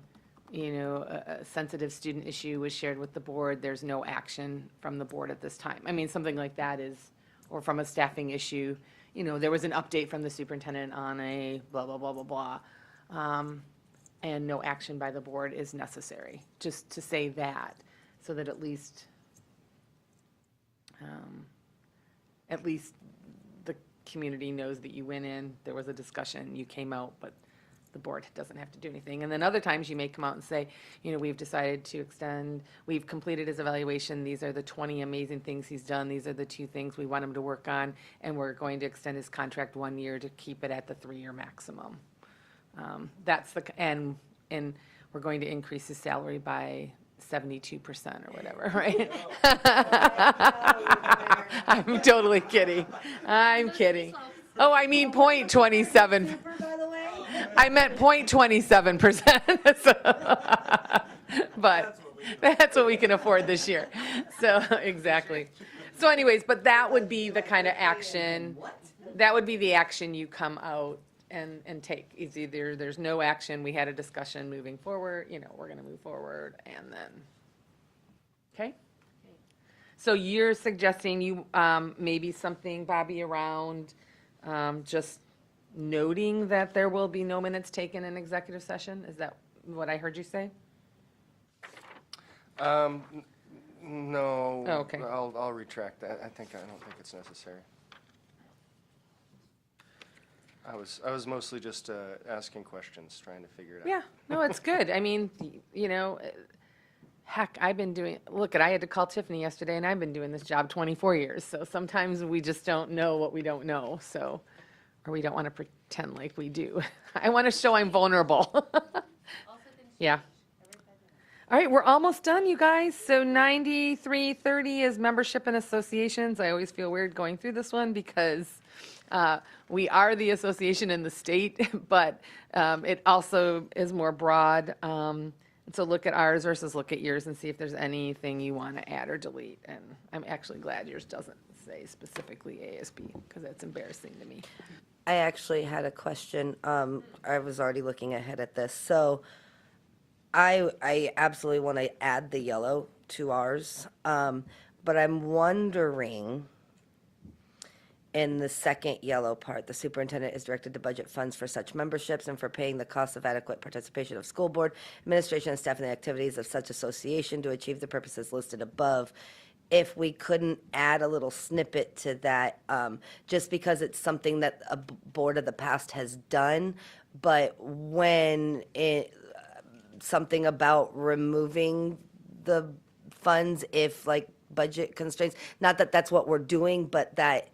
sensitive student issue was shared with the board. There's no action from the board at this time. I mean, something like that is, or from a staffing issue, there was an update from the superintendent on a blah, blah, blah, blah, blah. And no action by the board is necessary, just to say that, so that at least the community knows that you went in, there was a discussion, you came out, but the board doesn't have to do anything. And then other times you may come out and say, we've decided to extend, we've completed his evaluation, these are the 20 amazing things he's done, these are the 2 things we want him to work on, and we're going to extend his contract 1 year to keep it at the 3-year maximum. That's and we're going to increase his salary by 72% or whatever, right? I'm totally kidding. I'm kidding. Oh, I mean 0.27. I meant 0.27%. But that's what we can afford this year. So, exactly. So anyways, but that would be the kind of action, that would be the action you come out and take. It's either there's no action, we had a discussion moving forward, we're going to move forward, and then, okay? So you're suggesting maybe something, Bobby, around just noting that there will be no minutes taken in executive session? Is that what I heard you say? No. Oh, okay. I'll retract that. I don't think it's necessary. I was mostly just asking questions, trying to figure it out. Yeah, no, it's good. I mean, heck, I had to call Tiffany yesterday, and I've been doing this job 24 years, so sometimes we just don't know what we don't know, so, or we don't want to pretend like we do. I want to show I'm vulnerable. Yeah. All right, we're almost done, you guys. So 9330 is membership and associations. I always feel weird going through this one because we are the association in the state, but it also is more broad. So look at ours versus look at yours and see if there's anything you want to add or delete. And I'm actually glad yours doesn't say specifically ASB because that's embarrassing to me. I actually had a question. I was already looking ahead at this. So I absolutely want to add the yellow to ours. But I'm wondering, in the second yellow part, the superintendent is directed to budget funds for such memberships and for paying the cost of adequate participation of school board, administration, and staff in the activities of such association to achieve the purposes listed above. If we couldn't add a little snippet to that, just because it's something that a board of the past has done, but when something about removing the funds if like budget constraints, not that that's what we're doing, but that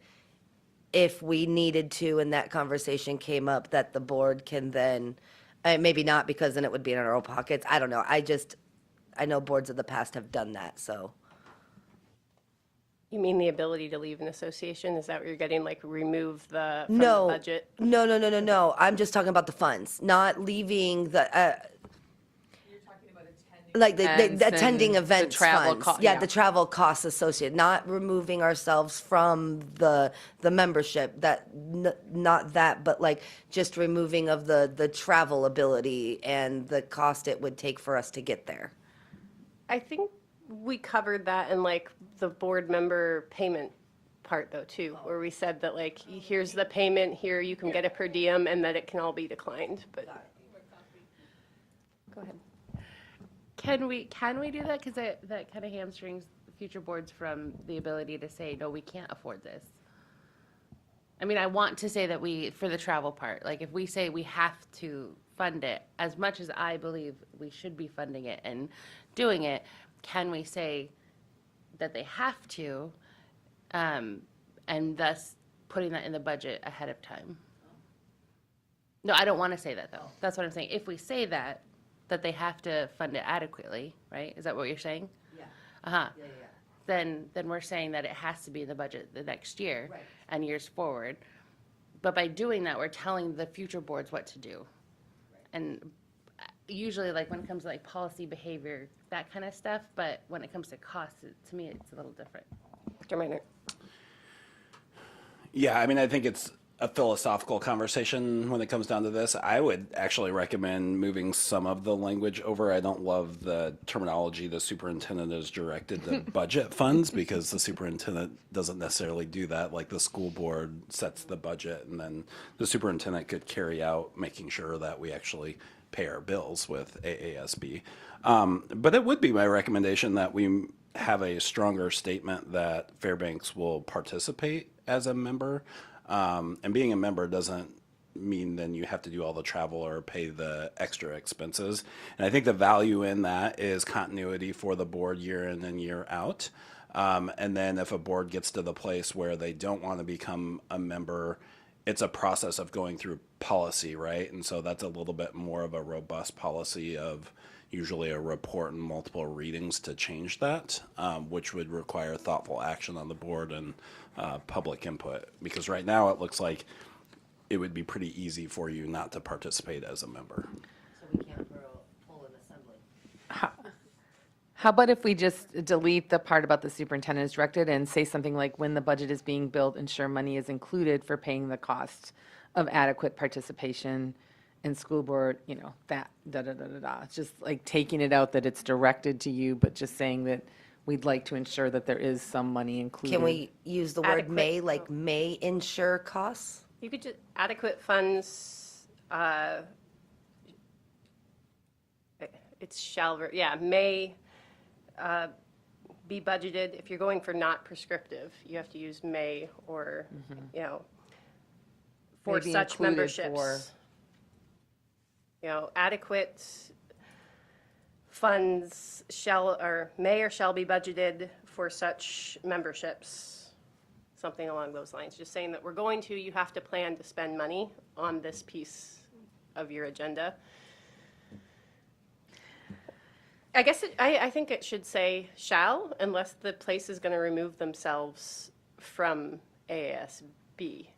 if we needed to and that conversation came up, that the board can then, maybe not because then it would be in our own pockets. I don't know. I know boards of the past have done that, so. you mean the ability to leave an association? Is that what you're getting, like remove from the No, budget? no. I'm just talking about the funds, not leaving the, You're talking about attending Like expense the attending and events the travel funds. co- Yeah, the travel costs associated, not removing ourselves from the membership, not that, but like just removing of the travel ability and the cost it would take for us to get there. I think we covered that in like the board member payment part though too, where we said that like, here's the payment, here you can get a per diem, and that it can all be declined, but. Go ahead. Can we do that? Because that kind of hamstrings future boards from the ability to say, no, we can't afford this. I mean, I want to say that for the travel part, like if we say we have to fund it, as much as I believe we should be funding it and doing it, can we say that they have to, and thus putting that in the budget ahead of time? No, I don't want to say that though. That's what I'm saying. If we say that they have to fund it adequately, right? Is that what you're saying? Yeah. Uh-huh. Then we're saying that it has to be in the budget the next year Right. and years forward. But by doing that, we're telling the future boards what to do. And usually, like, when it comes to, like, policy, behavior, that kind of stuff, but when it comes to costs, to me, it's a little different. Dr. Minor. Yeah, I mean, I think it's a philosophical conversation when it comes down to this. I would actually recommend moving some of the language over. I don't love the terminology, the superintendent is directed to budget funds, because the superintendent doesn't necessarily do that. Like the school board sets the budget, and then the superintendent could carry out making sure that we actually pay our bills with AASB. But it would be my recommendation that we have a stronger statement that Fairbanks will participate as a member. And being a member doesn't mean then you have to do all the travel or pay the extra expenses. And I think the value in that is continuity for the board year in and year out. And then if a board gets to the place where they don't want to become a member, it's a process of going through policy, right? And so that's a little bit more of a robust policy of usually a report and multiple readings to change that, which would require thoughtful action on the board and public input. Because right now it looks like it would be pretty easy for you not to participate as a member. So we can't pull an assembly. How about if we just delete the part about the superintendent is directed and say something like, when the budget is being built, ensure money is included for paying the cost of adequate participation in school board, that, da-da-da-da-da. It's just like taking it out that it's directed to you, but just saying that we'd like to ensure that there is some money included. Can we use the word Adequate. may, like may ensure costs? You could just, adequate funds, it's shall, may be budgeted. If you're going for not prescriptive, you have to use may or, for Maybe such included memberships. for- Adequate funds may or shall be budgeted for such memberships, something along those lines. Just saying that you have to plan to spend money on this piece of your agenda. I guess I think it should say shall, unless the place is going to remove themselves from AASB.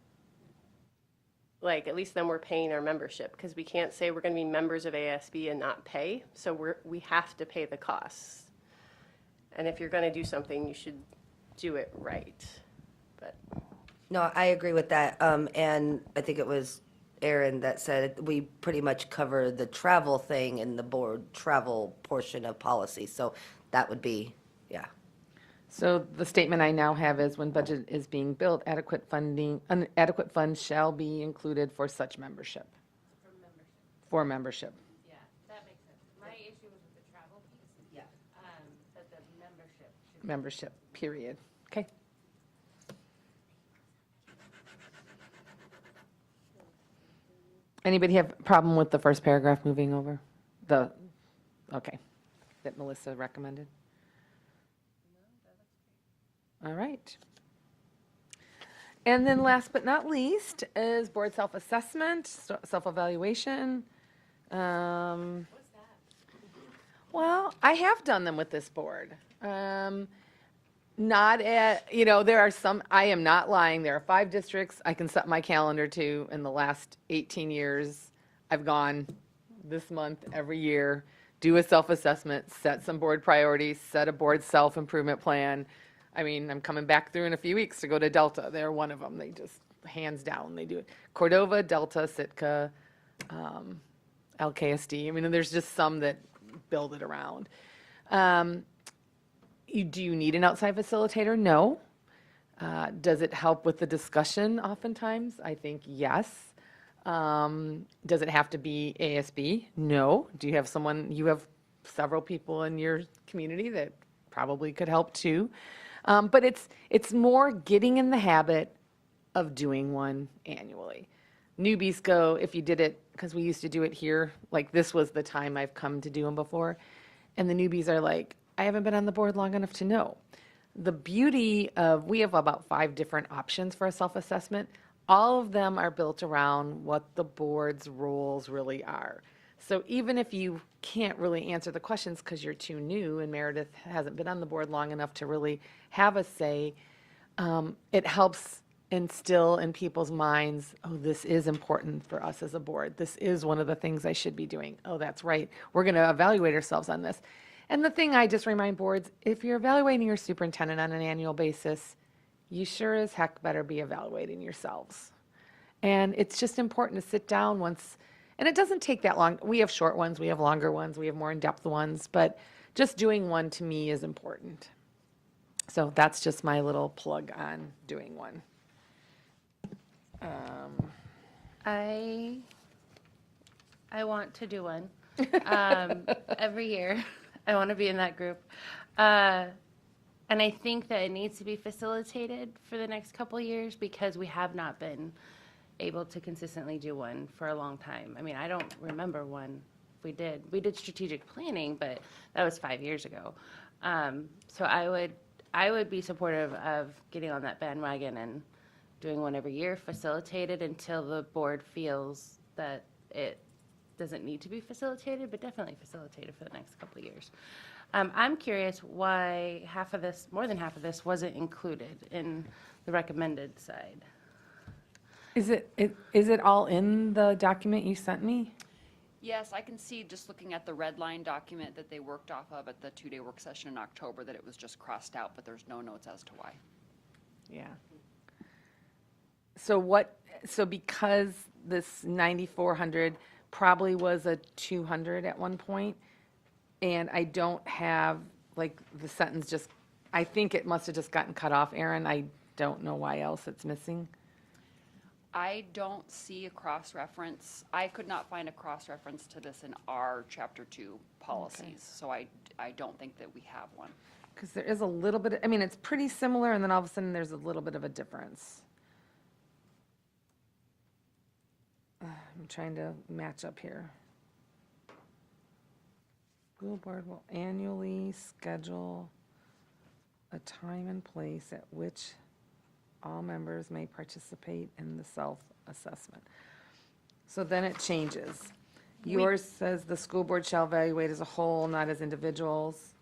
Like, at least then we're paying our membership, because we can't say we're going to be members of AASB and not pay. So we have to pay the costs. And if you're going to do something, you should do it right. But No, I agree with that. And I think it was Aaron that said we pretty much cover the travel thing in the board travel portion of policy. So that would be, yeah. So the statement I now have is, when budget is being built, adequate funds shall be included for such membership. For membership. Yeah, that makes sense. My issue was with the travel piece. Yeah. But the membership should Membership, period. Okay. Anybody have a problem with the first paragraph moving over? Okay, that Melissa recommended? All right. And then last but not least is board self-assessment, self-evaluation. Well, I have done them with this board. Not at, there are some, I am not lying, there are 5 districts I can set my calendar to in the last 18 years. I've gone this month every year do a self-assessment, set some board priorities, set a board self-improvement plan. I mean, I'm coming back through in a few weeks to go to Delta. They're one of them. They just, hands down, they do it. Cordova, Delta, Sitka, LKSD. I mean, there's just some that build it around. Do you need an outside facilitator? No. Does it help with the discussion oftentimes? I think yes. Does it have to be ASB? No. Do you have you have several people in your community that probably could help too. But it's more getting in the habit of doing one annually. Newbies go, if you did it, because we used to do it here, like this was the time I've come to do them before. And the newbies are like, I haven't been on the board long enough to know. The beauty of, we have about 5 different options for a self-assessment. All of them are built around what the board's roles really are. So even if you can't really answer the questions because you're too new and Meredith hasn't been on the board long enough to really have a say, it helps instill in people's minds, oh, this is important for us as a board. This is one of the things I should be doing. Oh, that's right. We're going to evaluate ourselves on this. And the thing I just remind boards, if you're evaluating your superintendent on an annual basis, you sure as heck better be evaluating yourselves. And it's just important to sit down once, and it doesn't take that long. We have short ones, we have longer ones, we have more in-depth ones, but just doing one to me is important. So that's just my little plug on doing one. I want to do one every year. I want to be in that group. And I think that it needs to be facilitated for the next couple of years because we have not been able to consistently do one for a long time. I mean, I don't remember one. We did strategic planning, but that was 5 years ago. So I would be supportive of getting on that bandwagon and doing one every year, facilitated until the board feels that it doesn't need to be facilitated, but definitely facilitated for the next couple of years. I'm curious why more than half of this wasn't included in the recommended side. Is it all in the document you sent me? Yes, I can see just looking at the red line document that they worked off of at the 2-day work session in October that it was just crossed out, but there's no notes as to why. Yeah. So because this 9,400 probably was a 200 at one point, and I don't have, like, the sentence just, I think it must have just gotten cut off, Erin. I don't know why else it's missing. I don't see a cross-reference. I could not find a cross-reference to this in our Chapter 2 policies, so I don't think that we have one. Because there is a little bit, I mean, it's pretty similar, and then all of a sudden, there's a little bit of a difference. I'm trying to match up here. School board will annually schedule a time and place at which all members may participate in the self-assessment. So then it changes. Yours says the school board shall evaluate as a whole, not as individuals.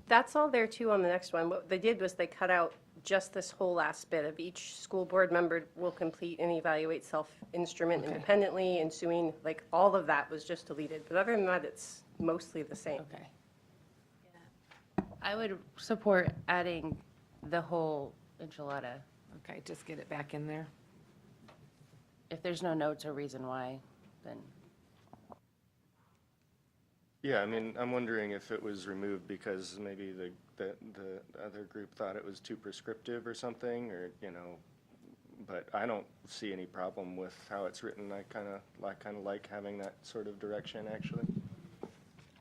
That's all there too on the next one. What they did was they cut out just this whole last bit of each school board member will complete and evaluate self-instrument independently, ensuing, like, all of that was just deleted. But other than that, it's mostly the same. Okay. I would support adding the whole enchilada. Okay, just get it back in there. If there's no notes or reason why, then. Yeah, I mean, I'm wondering if it was removed because maybe the other group thought it was too prescriptive or something, or, you know, but I don't see any problem with how it's written. I kind of like having that sort of direction, actually.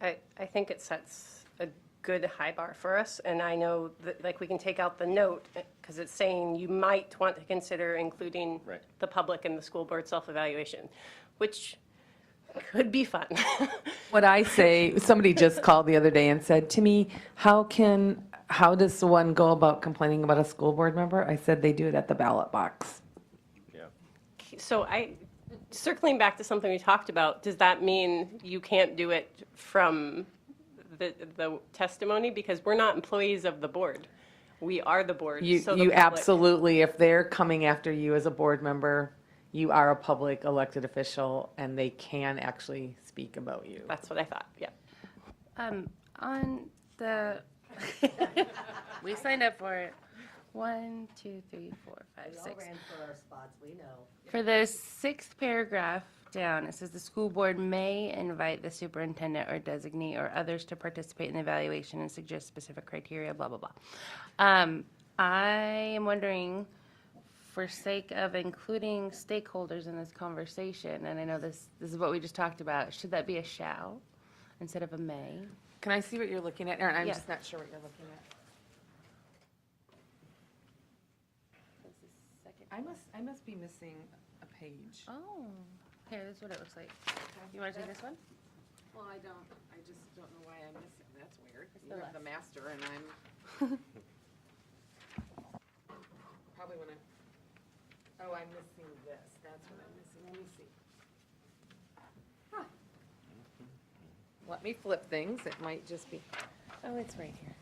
I think it sets a good high bar for us, and I know that, like, we can take out the note because it's saying you might want to consider including Right. the public in the school board self-evaluation, which could be fun. What I say, somebody just called the other day and said to me, how does one go about complaining about a school board member? I said they do it at the ballot box. Yeah. So circling back to something we talked about, does that mean you can't do it from the testimony? Because we're not employees of the board. We are the board. You so the public- absolutely, if they're coming after you as a board member, you are a public elected official and they can actually speak about you. That's what I thought, yeah. On the, we signed up for it. 1, 2, 3, 4, 5, 6. for our spots, we know. For the 6th paragraph down, it says the school board may invite the superintendent or designee or others to participate in the evaluation and suggest specific criteria, blah, blah, blah. I am wondering, for sake of including stakeholders in this conversation, and I know this is what we just talked about, should that be a shall instead of a may? Can I see what you're looking at, Erin? I'm Yeah. just not sure what you're looking at. I must be missing a page. Oh, here, this is what it looks like. You want to take this one? Well, I just don't know why I'm missing, that's weird. the You have the left. master and I'm. Probably when oh, I'm missing this, that's what I'm missing, let me see. Huh. Let me flip things, it might just be, Oh, it's right here.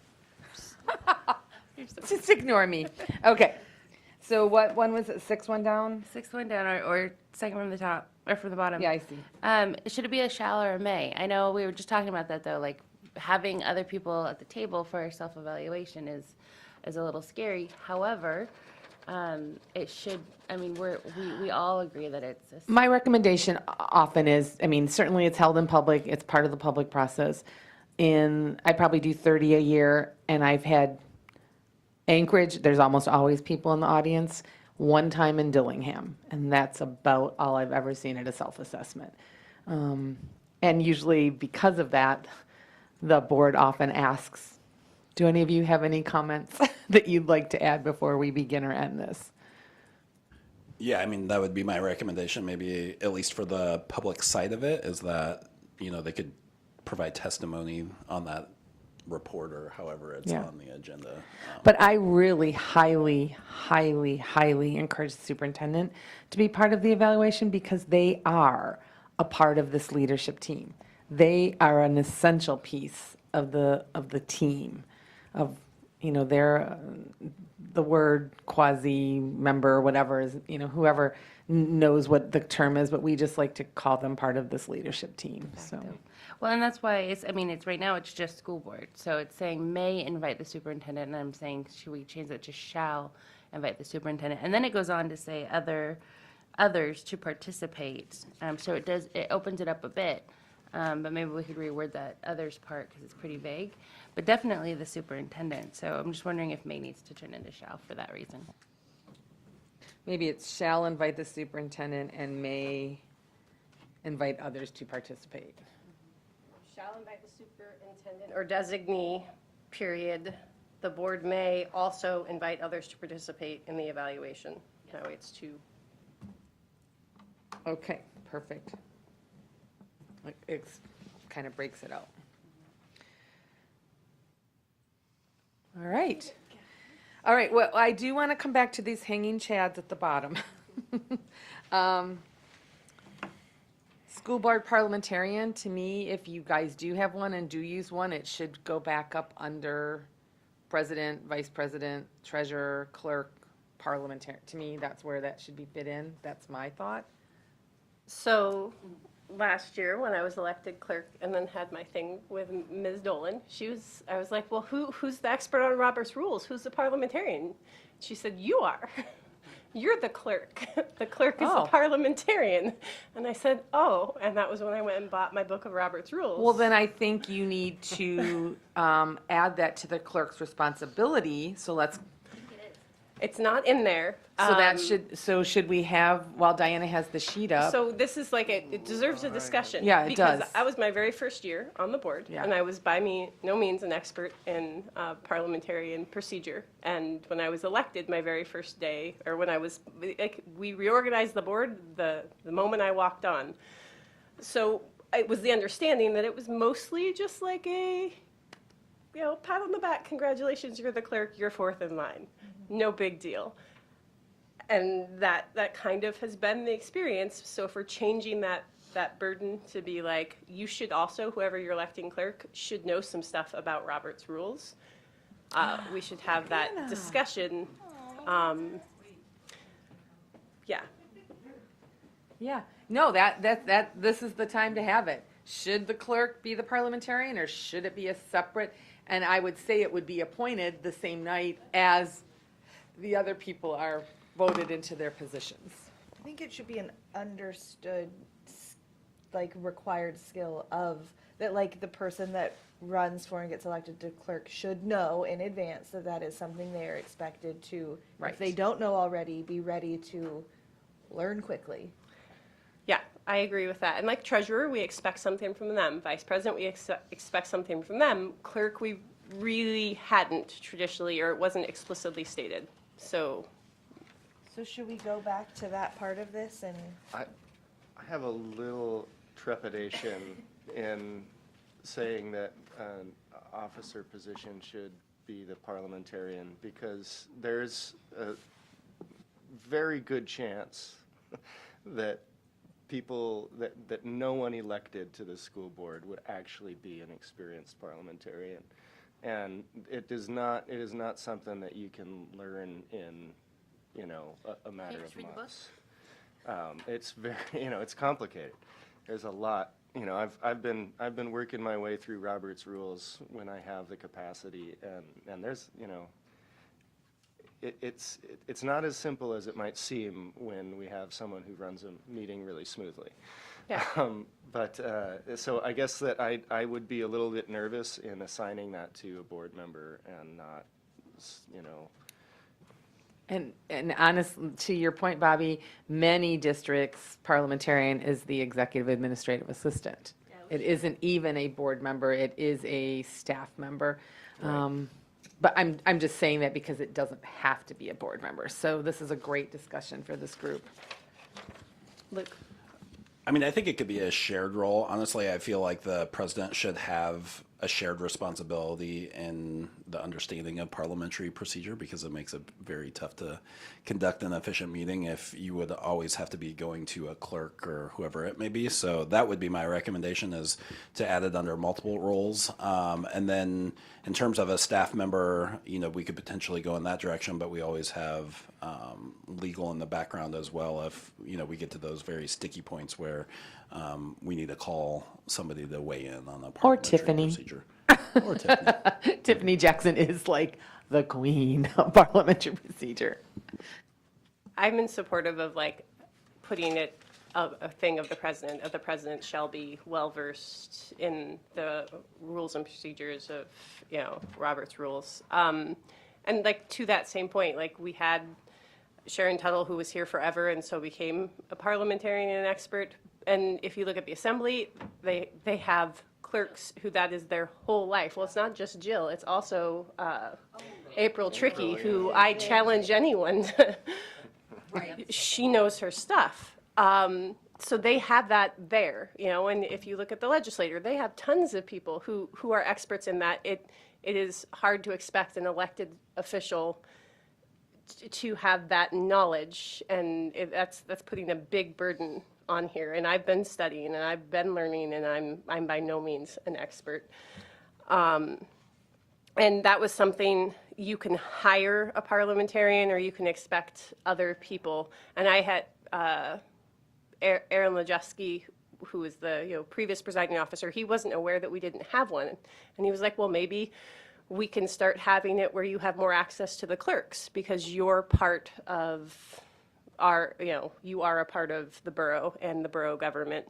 just ignore me. Okay, so what one was it, 6th one down? 6th one down, or second from the top, or from the bottom. Yeah, I see. Should it be a shall or a may? I know we were just talking about that, though, like, having other people at the table for self-evaluation is a little scary. However, it should, I mean, we all agree that it's a My recommendation often is, I mean, certainly it's held in public, it's part of the public process. I probably do 30 a year, and I've had Anchorage, there's almost always people in the audience, one time in Dillingham, and that's about all I've ever seen at a self-assessment. And usually because of that, the board often asks, do any of you have any comments that you'd like to add before we begin or end this? Yeah, I mean, that would be my recommendation, maybe at least for the public side of it, is that, they could provide testimony on that report or however it's Yeah. on the agenda. But I really highly, highly, highly encourage the superintendent to be part of the evaluation because they are a part of this leadership team. They are an essential piece of the team, they're the word quasi-member, whatever is, whoever knows what the term is, but we just like to call them part of this leadership team, so. Well, and that's why it's right now it's just school board. So it's saying may invite the superintendent, and I'm saying, should we change that to shall invite the superintendent? And then it goes on to say others to participate. So it opens it up a bit. But maybe we could reword that others part because it's pretty vague. But definitely the superintendent. So I'm just wondering if may needs to turn into shall for that reason. Maybe it's shall invite the superintendent and may invite others to participate. Shall invite the superintendent or designee, period. The board may also invite others to participate in the evaluation. That way it's two. Okay, perfect. It kind of breaks it out. All right. All right, well, I do want to come back to these hanging chads at the bottom. School board parliamentarian, to me, if you guys do have one and do use one, it should go back up under president, vice president, treasurer, clerk, parliamentarian. To me, that's where that should be fit in. That's my thought. So last year, when I was elected clerk and then had my thing with Ms. Dolan, I was like, well, who's the expert on Robert's rules? Who's the parliamentarian? She said, you are. You're the clerk. The clerk is Oh. a parliamentarian. And I said, oh, and that was when I went and bought my book of Robert's rules. Well, then I think you need to add that to the clerk's responsibility. So let's, It's not in there. should we have, while Diana has the sheet up? So this is like, it deserves a discussion. Yeah, it does. Because I was my very first year on the board, Yeah. and I was by no means an expert in parliamentarian procedure. And when I was elected, my very first day, or when we reorganized the board the moment I walked on. So it was the understanding that it was mostly just like a, pat on the back, congratulations, you're the clerk, you're fourth in line. No big deal. And that kind of has been the experience. So if we're changing that burden to be like, you should also, whoever you're electing clerk, should know some stuff about Robert's rules. We should have that discussion. Yeah. Yeah, no, this is the time to have it. should the clerk be the parliamentarian or should it be a separate? And I would say it would be appointed the same night as the other people are voted into their positions. I think it should be an understood, like, required skill of, that, like, the person that runs for and gets elected to clerk should know in advance that that is something they are expected to, Right. if they don't know already, be ready to learn quickly. Yeah, I agree with that. And like treasurer, we expect something from them. Vice president, we expect something from them. Clerk, we really hadn't traditionally, or it wasn't explicitly stated. So So should we go back to that part of this and? I have a little trepidation in saying that an officer position should be the parliamentarian, because there's a very good chance that people, that no one elected to the school board would actually be an experienced parliamentarian. And it is not something that you can learn in, you know, a matter of months. It's very, you know, it's complicated. There's a lot, you know, I've been working my way through Robert's rules when I have the capacity, and there's, you know, it's not as simple as it might seem when we have someone who runs a meeting really smoothly. Yeah. So I guess that I would be a little bit nervous in assigning that to a board member and not, you know. And honestly, to your point, Bobby, many districts, parliamentarian is the executive administrative assistant. It isn't even a board member, it is a staff member. But I'm just saying that because it doesn't have to be a board member. So this is a great discussion for this group. Luke. I mean, I think it could be a shared role. Honestly, I feel like the president should have a shared responsibility in the understanding of parliamentary procedure, because it makes it very tough to conduct an efficient meeting if you would always have to be going to a clerk or whoever it may be. So that would be my recommendation, is to add it under multiple roles. And then in terms of a staff member, you know, we could potentially go in that direction, but we always have legal in the background as well if, you know, we get to those very sticky points where we need to call somebody to weigh in on a parliamentary Tiffany. procedure. Or Tiffany. Tiffany Jackson is like the queen of parliamentary procedure. I'm in supportive of like putting it a thing of the president. Of the president shall be well versed in the rules and procedures of, you know, Robert's rules. And like to that same point, like we had Sharon Tuttle, who was here forever and so became a parliamentarian and an expert. And if you look at the assembly, they have clerks who that is their whole life. Well, it's not just Jill, it's also April Tricky, who I challenge anyone to. She knows her stuff. So they have that there, you know, and if you look at the legislature, they have tons of people who are experts in that. It is hard to expect an elected official to have that knowledge, and that's putting a big burden on here. And I've been studying and I've been learning, and I'm by no means an expert. And that was something, you can hire a parliamentarian or you can expect other people. And I had Aaron Lajewski, who was the previous presiding officer, he wasn't aware that we didn't have one. And he was like, well, maybe we can start having it where you have more access to the clerks because you're part of you are a part of the borough and the borough government.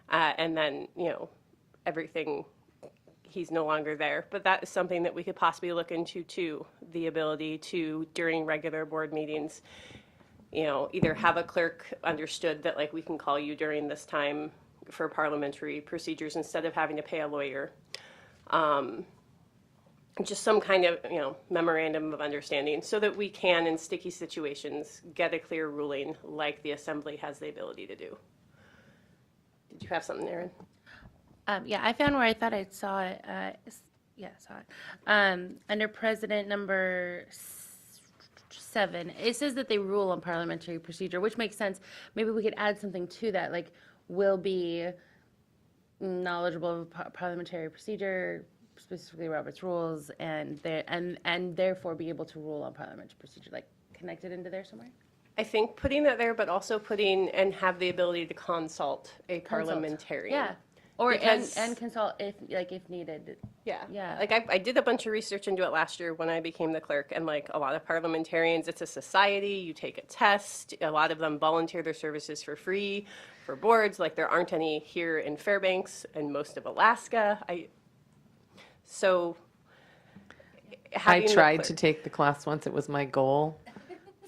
And then, everything, he's no longer there. But that is something that we could possibly look into too, the ability to, during regular board meetings, either have a clerk understood that like we can call you during this time for parliamentary procedures instead of having to pay a lawyer. Just some kind of, memorandum of understanding so that we can, in sticky situations, get a clear ruling like the assembly has the ability to do. Did you have something, Erin? Yeah, I found where I thought I saw it. Saw it. Under President number 7, it says that they rule on parliamentary procedure, which makes sense. Maybe we could add something to that, like will be knowledgeable of parliamentary procedure, specifically Robert's rules, and therefore be able to rule on parliamentary procedure, like connected into there somewhere? I think putting that there, but also putting and have the ability to consult a parliamentarian. Yeah. Or, Because- and consult if needed. Yeah. Yeah. Like I did a bunch of research into it last year when I became the clerk, and like a lot of parliamentarians, it's a society, you take a test. A lot of them volunteer their services for free for boards. Like there aren't any here in Fairbanks and most of Alaska. So I having the tried clerk- to take the class once. It was my goal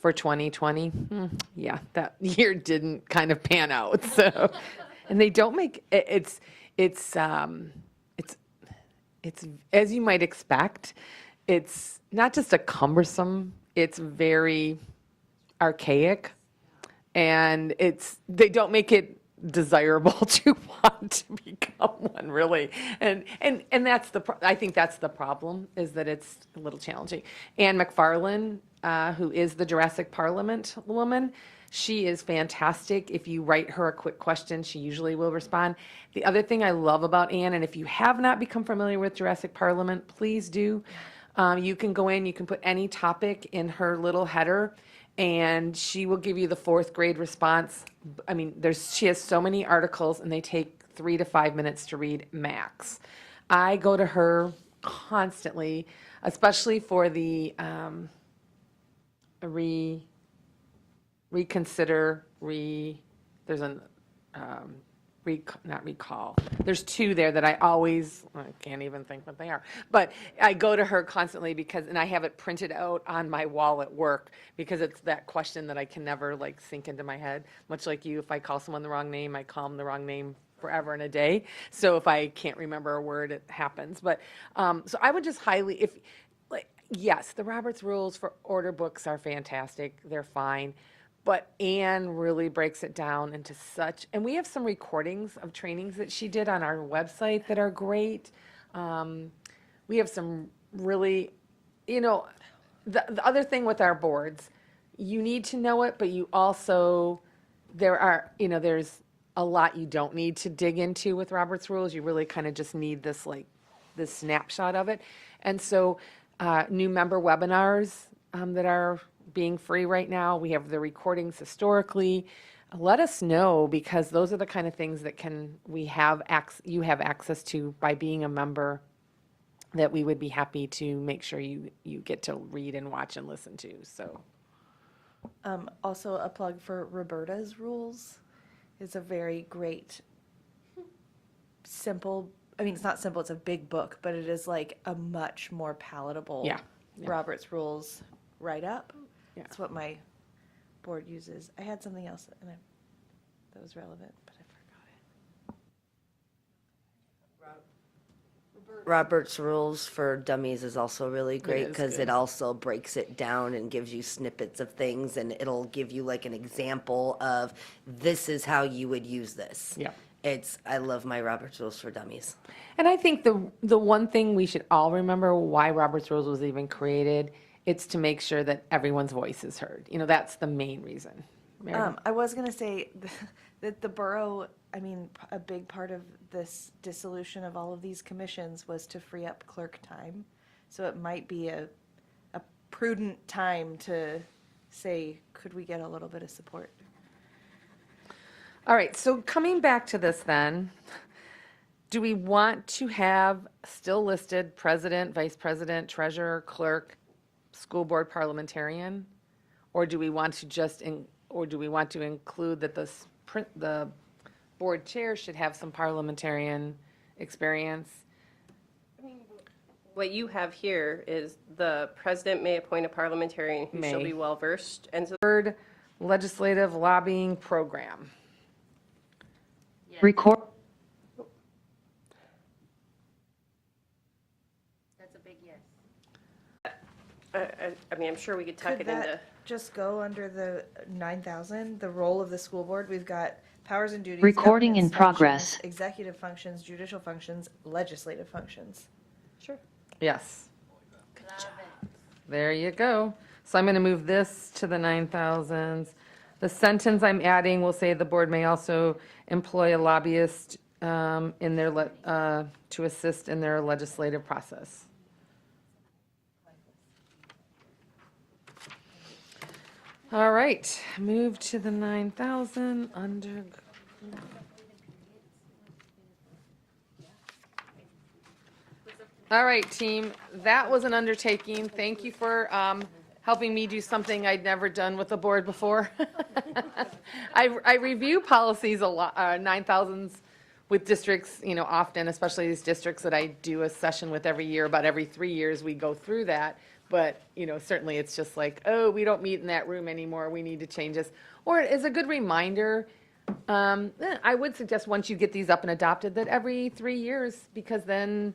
for 2020. Yeah, that year didn't kind of pan out. So, and they don't make it's as you might expect. It's not just a cumbersome. It's very archaic, and they don't make it desirable to want to become one, really. And that's I think that's the problem, is that it's a little challenging. Anne McFarlane, who is the Jurassic Parliament woman, she is fantastic. If you write her a quick question, she usually will respond. The other thing I love about Anne, and if you have not become familiar with Jurassic Parliament, please do. You can go in, you can put any topic in her little header, and she will give you the 4th grade response. I mean, she has so many articles, and they take 3 to 5 minutes to read max. I go to her constantly, especially for the not recall. There's 2 there that I can't even think what they are. But I go to her constantly and I have it printed out on my wall at work, because it's that question that I can never sink into my head. Much like you, if I call someone the wrong name, I call them the wrong name forever and a day. So if I can't remember a word, it happens. But so I would just yes, the Roberts Rules for Order books are fantastic. They're fine. But Anne really breaks it down into and we have some recordings of trainings that she did on our website that are great. We have some really, the other thing with our boards, you need to know it, but you also, there's a lot you don't need to dig into with Robert's Rules. You really kind of just need this snapshot of it. And so new member webinars that are being free right now. We have the recordings historically. Let us know, because those are the kind of things that you have access to by being a member, that we would be happy to make sure you get to read and watch and listen to. So Also a plug for Roberta's Rules. It's a very great, simple, it's not simple, it's a big book, but it is like a much more palatable Yeah. Robert's Rules write-up. Yeah. That's what my board uses. I had something else that was relevant, but I forgot it. Robert's Rules for Dummies is also really great, is because good. it also breaks it down and gives you snippets of things, and it'll give you an example of, this is how you would use this. Yeah. I love my Robert's Rules for Dummies. And I think the one thing we should all remember, why Robert's Rules was even created, it's to make sure that everyone's voice is heard. That's the main reason. Mary? I was going to say that the borough, a big part of this dissolution of all of these commissions was to free up clerk time. So it might be a prudent time to say, could we get a little bit of support? All right, so coming back to this then, do we want to have still listed president, vice president, treasurer, clerk, school board parliamentarian? Or do we want to include that the board chair should have some parliamentarian experience? What you have here is the president may appoint a parliamentarian who shall May. be well-versed, and so Third, legislative lobbying program. Record. That's a big yes. I'm sure we could tuck Could it into. that just go under the 9,000, the role of the school board? We've got powers and duties. Recording in governance progress. functions, Executive functions, judicial functions, legislative functions. Sure. Yes. There you go. So I'm going to move this to the 9,000s. The sentence I'm adding will say the board may also employ a lobbyist to assist in their legislative process. All right, move to the 9,000 under. All right, team, that was an undertaking. Thank you for helping me do something I'd never done with the board before. I review policies a lot, 9,000s with districts, often, especially these districts that I do a session with every year. About every 3 years, we go through that. But, certainly it's just like, oh, we don't meet in that room anymore. We need to change this. Or as a good reminder, I would suggest once you get these up and adopted, that every 3 years, because then,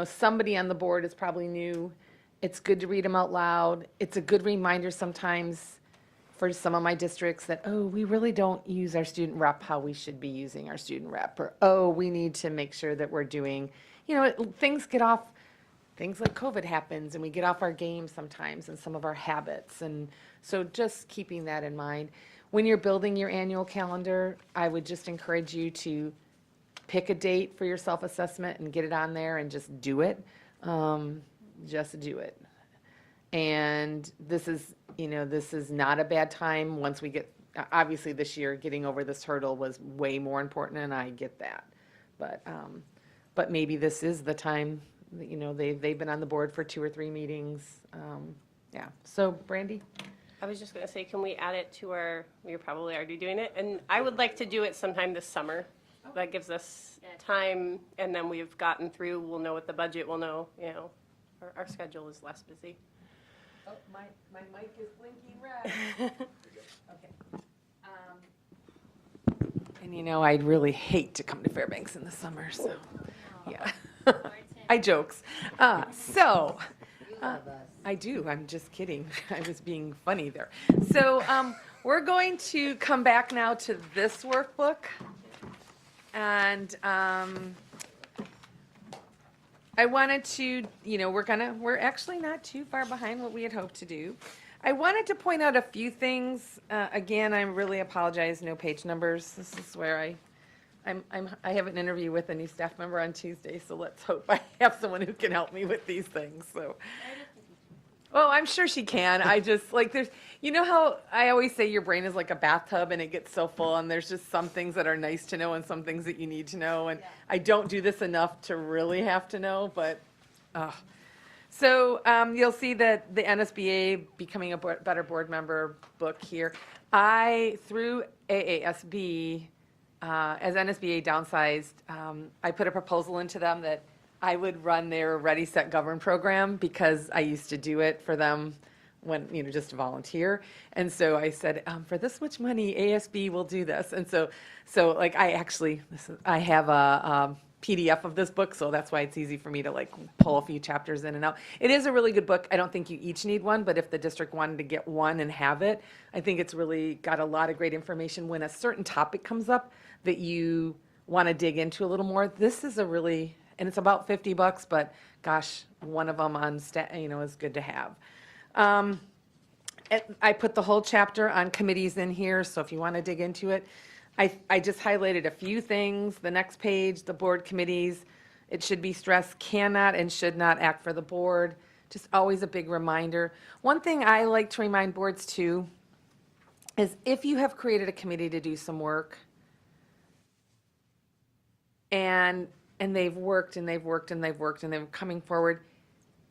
somebody on the board is probably new. It's good to read them out loud. It's a good reminder sometimes for some of my districts that, oh, we really don't use our student rep how we should be using our student rep. Or, oh, we need to make sure that we're doing, things get off, things like COVID happens and we get off our game sometimes and some of our habits. And so just keeping that in mind. When you're building your annual calendar, I would just encourage you to pick a date for your self-assessment and get it on there and just do it. Just do it. And this is not a bad time once we get, obviously this year, getting over this hurdle was way more important, and I get that. But maybe this is the time, they've been on the board for 2 or 3 meetings. Yeah, so Brandy? I was just going to say, can we add it to we're probably already doing it, and I would like to do it sometime this summer. That gives us time, and then we've gotten through, we'll know what the budget, we'll know, our schedule is less busy. Oh, my mic is blinking red. Okay. And I'd really hate to come to Fairbanks in the summer, so, yeah. I jokes. I do, I'm just kidding. I was being funny there. So we're going to come back now to this workbook. And I wanted to, we're actually not too far behind what we had hoped to do. I wanted to point out a few things. Again, I really apologize, no page numbers. This is where I have an interview with a new staff member on Tuesday, so let's hope I have someone who can help me with these things. So, well, I'm sure she can. I just there's, how I always say your brain is like a bathtub and it gets so full, and there's just some things that are nice to know and some things that you need to know. And I don't do this enough to really have to know, but. So you'll see that the NSBA Becoming a Better Board Member book here. Through AASB, as NSBA downsized, I put a proposal into them that I would run their Ready, Set, Govern program because I used to do it for them when, just to volunteer. And so I said, for this much money, ASB will do this. And so I have a PDF of this book, so that's why it's easy for me to pull a few chapters in and out. It is a really good book. I don't think you each need one, but if the district wanted to get one and have it, I think it's really got a lot of great information. When a certain topic comes up that you want to dig into a little more, this is and it's about $50, but gosh, one of them on is good to have. I put the whole chapter on committees in here, so if you want to dig into it, I just highlighted a few things. The next page, the board committees, it should be stressed, cannot and should not act for the board. Just always a big reminder. One thing I like to remind boards too is if you have created a committee to do some work and they've worked and they've worked and they've worked and they're coming forward,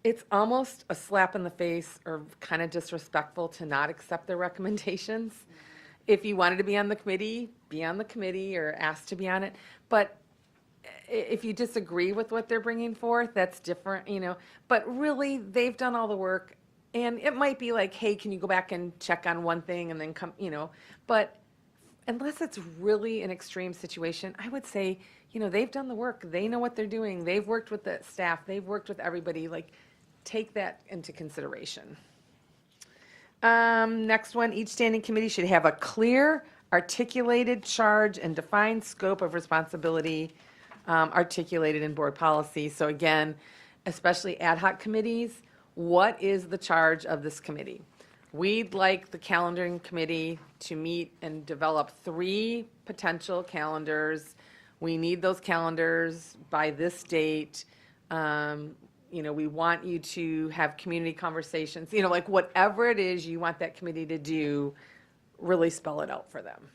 it's almost a slap in the face or kind of disrespectful to not accept their recommendations. If you wanted to be on the committee, be on the committee or ask to be on it. But if you disagree with what they're bringing forth, that's different, But really, they've done all the work. And it might be like, hey, can you go back and check on one thing and then come, But unless it's really an extreme situation, I would say, they've done the work. They know what they're doing. They've worked with the staff. They've worked with everybody. Take that into consideration. Next one, each standing committee should have a clear, articulated charge and defined scope of responsibility articulated in board policy. So again, especially ad hoc committees, what is the charge of this committee? We'd like the calendaring committee to meet and develop 3 potential calendars. We need those calendars by this date. We want you to have community conversations, whatever it is you want that committee to do, really spell it out for them.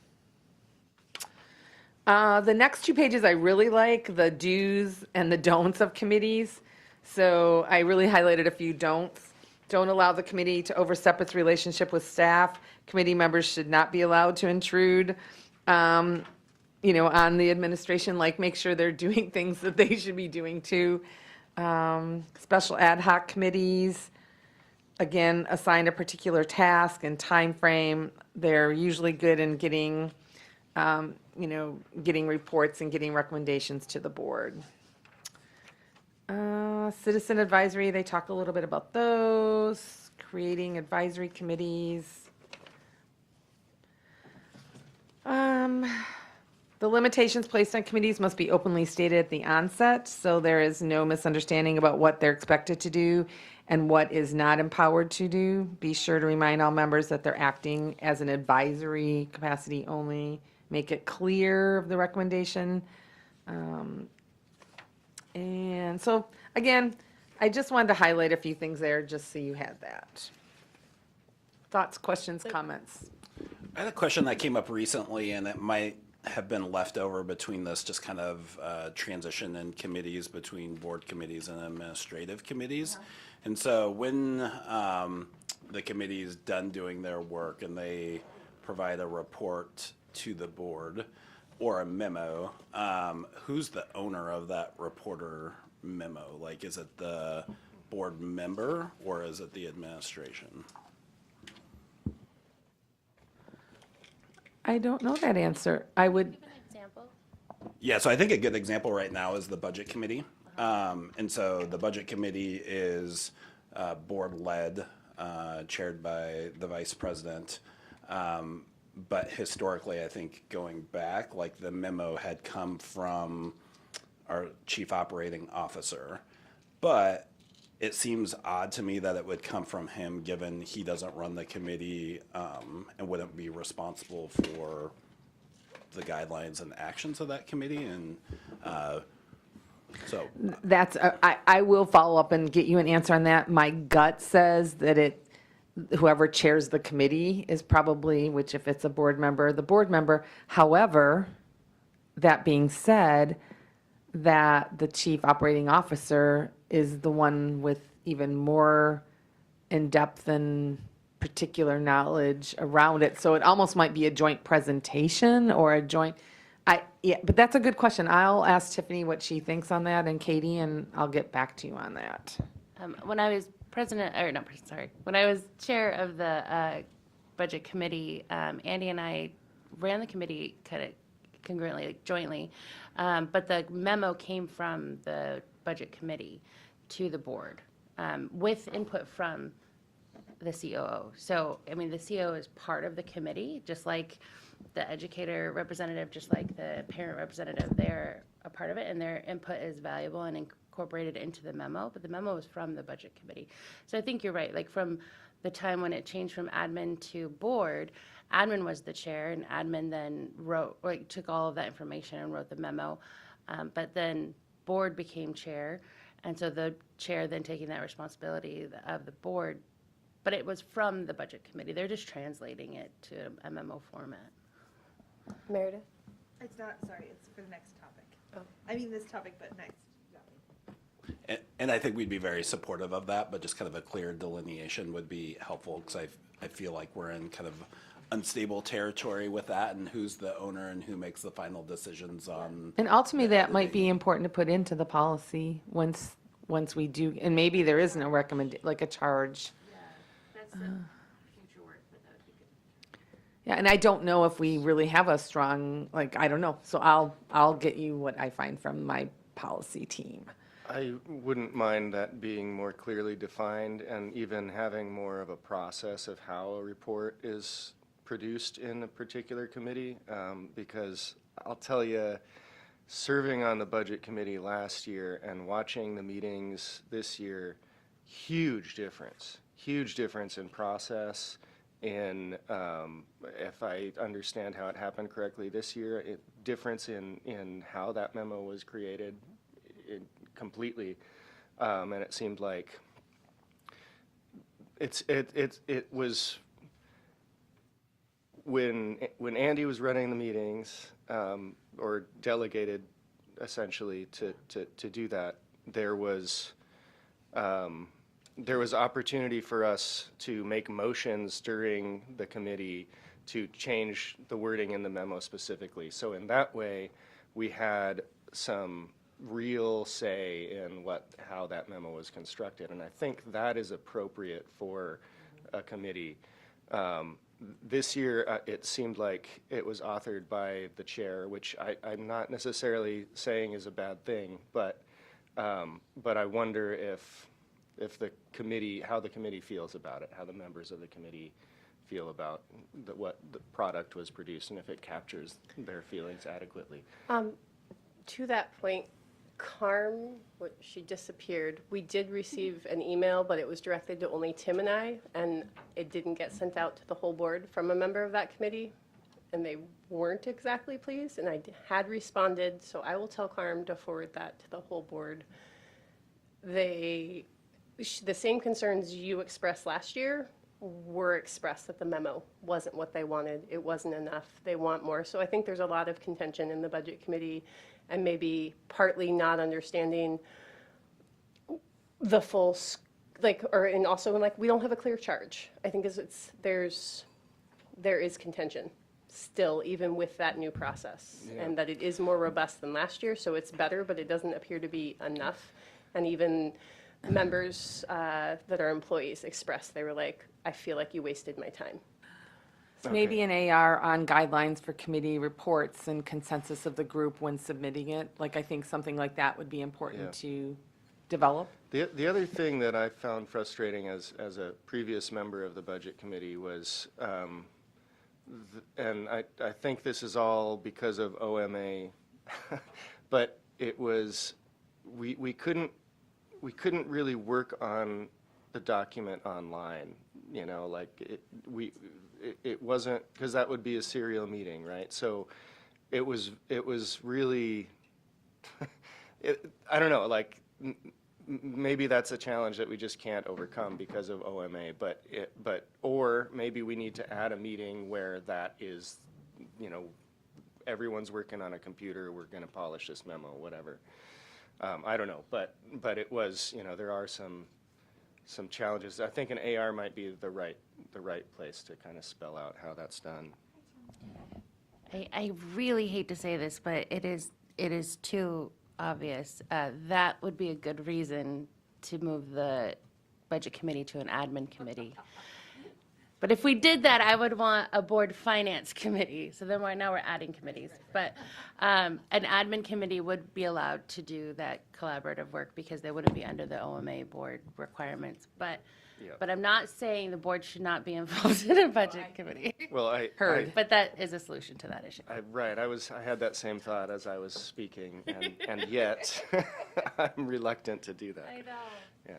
The next 2 pages I really like, the do's and the don'ts of committees. So I really highlighted a few don'ts. Don't allow the committee to overstep its relationship with staff. Committee members should not be allowed to intrude, on the administration, like make sure they're doing things that they should be doing too. Special ad hoc committees, again, assign a particular task and time frame. They're usually good in getting, getting reports and getting recommendations to the board. Citizen advisory, they talk a little bit about those, creating advisory committees. The limitations placed on committees must be openly stated at the onset, so there is no misunderstanding about what they're expected to do and what is not empowered to do. Be sure to remind all members that they're acting as an advisory capacity only. Make it clear of the recommendation. And so, again, I just wanted to highlight a few things there, just so you had that. Thoughts, questions, comments? I had a question that came up recently, and it might have been left over between this just kind of transition in committees between board committees and administrative committees. And so when the committee's done doing their work and they provide a report to the board or a memo, who's the owner of that report or memo? Like, is it the board member or is it the administration? I don't know that answer. I would, Give an example. Yeah, so I think a good example right now is the budget committee. And so the budget committee is board-led, chaired by the vice president. But historically, I think going back, like the memo had come from our chief operating officer. But it seems odd to me that it would come from him, given he doesn't run the committee and wouldn't be responsible for the guidelines and actions of that committee. And so that's, I will follow up and get you an answer on that. My gut says that whoever chairs the committee is probably, which if it's a board member, the board member. However, that being said, that the chief operating officer is the one with even more in-depth and particular knowledge around it. So it almost might be a joint presentation or a joint, yeah, but that's a good question. I'll ask Tiffany what she thinks on that and Katie, and I'll get back to you on that. When I was when I was chair of the budget committee, Andy and I ran the committee kind of congruently, like jointly, but the memo came from the budget committee to the board with input from the COO. So, I mean, the COO is part of the committee, just like the educator representative, just like the parent representative. They're a part of it, and their input is valuable and incorporated into the memo, but the memo was from the budget committee. So I think you're right, like from the time when it changed from admin to board, admin was the chair, and admin then took all of that information and wrote the memo. But then board became chair, and so the chair then taking that responsibility of the board, but it was from the budget committee. They're just translating it to a memo format. Meredith? It's not, sorry, it's for the next topic. Oh. I mean this topic, but next. And I think we'd be very supportive of that, but just kind of a clear delineation would be helpful, because I feel like we're in kind of unstable territory with that, and who's the owner and who makes the final decisions on. And ultimately, that might be important to put into the policy once we do, and maybe there is no like a charge. That's the future work, but that would be good. Yeah, and I don't know if we really have a strong, I don't know. So I'll get you what I find from my policy team. I wouldn't mind that being more clearly defined and even having more of a process of how a report is produced in a particular committee, because I'll tell you, serving on the budget committee last year and watching the meetings this year, huge difference in process. In if I understand how it happened correctly this year, difference in how that memo was created completely, and it seemed like it was when Andy was running the meetings, or delegated essentially to do that, there was there was opportunity for us to make motions during the committee to change the wording in the memo specifically. So in that way, we had some real say in how that memo was constructed. And I think that is appropriate for a committee. This year, it seemed like it was authored by the chair, which I'm not necessarily saying is a bad thing, but I wonder if the committee, how the committee feels about it, how the members of the committee feel about what the product was produced, and if it captures their feelings adequately. To that point, Carm, she disappeared. We did receive an email, but it was directed to only Tim and I, and it didn't get sent out to the whole board from a member of that committee, and they weren't exactly pleased, and I had responded, so I will tell Carm to forward that to the whole board. The same concerns you expressed last year were expressed that the memo wasn't what they wanted. It wasn't enough. They want more. So I think there's a lot of contention in the budget committee, and maybe partly not understanding the full, and also we don't have a clear charge. I think there is contention still, even with that new process, and that it is more robust than last year, so it's better, but it doesn't appear to be enough. And even members that are employees expressed, they were like, I feel like you wasted my time. So maybe an AR on guidelines for committee reports and consensus of the group when submitting it. Like, I think something like that would be important to develop. The other thing that I found frustrating as a previous member of the Budget Committee was, and I think this is all because of OMA, but it was, we couldn't really work on the document online, it wasn't, because that would be a serial meeting, right? So it was really, I don't know, maybe that's a challenge that we just can't overcome because of OMA, or maybe we need to add a meeting where that is, everyone's working on a computer, we're going to polish this memo, whatever. I don't know, but it was, there are some challenges. I think an AR might be the right place to kind of spell out how that's done. I really hate to say this, but it is too obvious. That would be a good reason to move the budget committee to an admin committee. But if we did that, I would want a board finance committee. So then now we're adding committees. But an admin committee would be allowed to do that collaborative work because they wouldn't be under the OMA board requirements. But I'm not saying the board should not be involved in a budget committee. Well, But that is a solution to that issue. I had that same thought as I was speaking, and yet I'm reluctant to do that. I know. Yeah.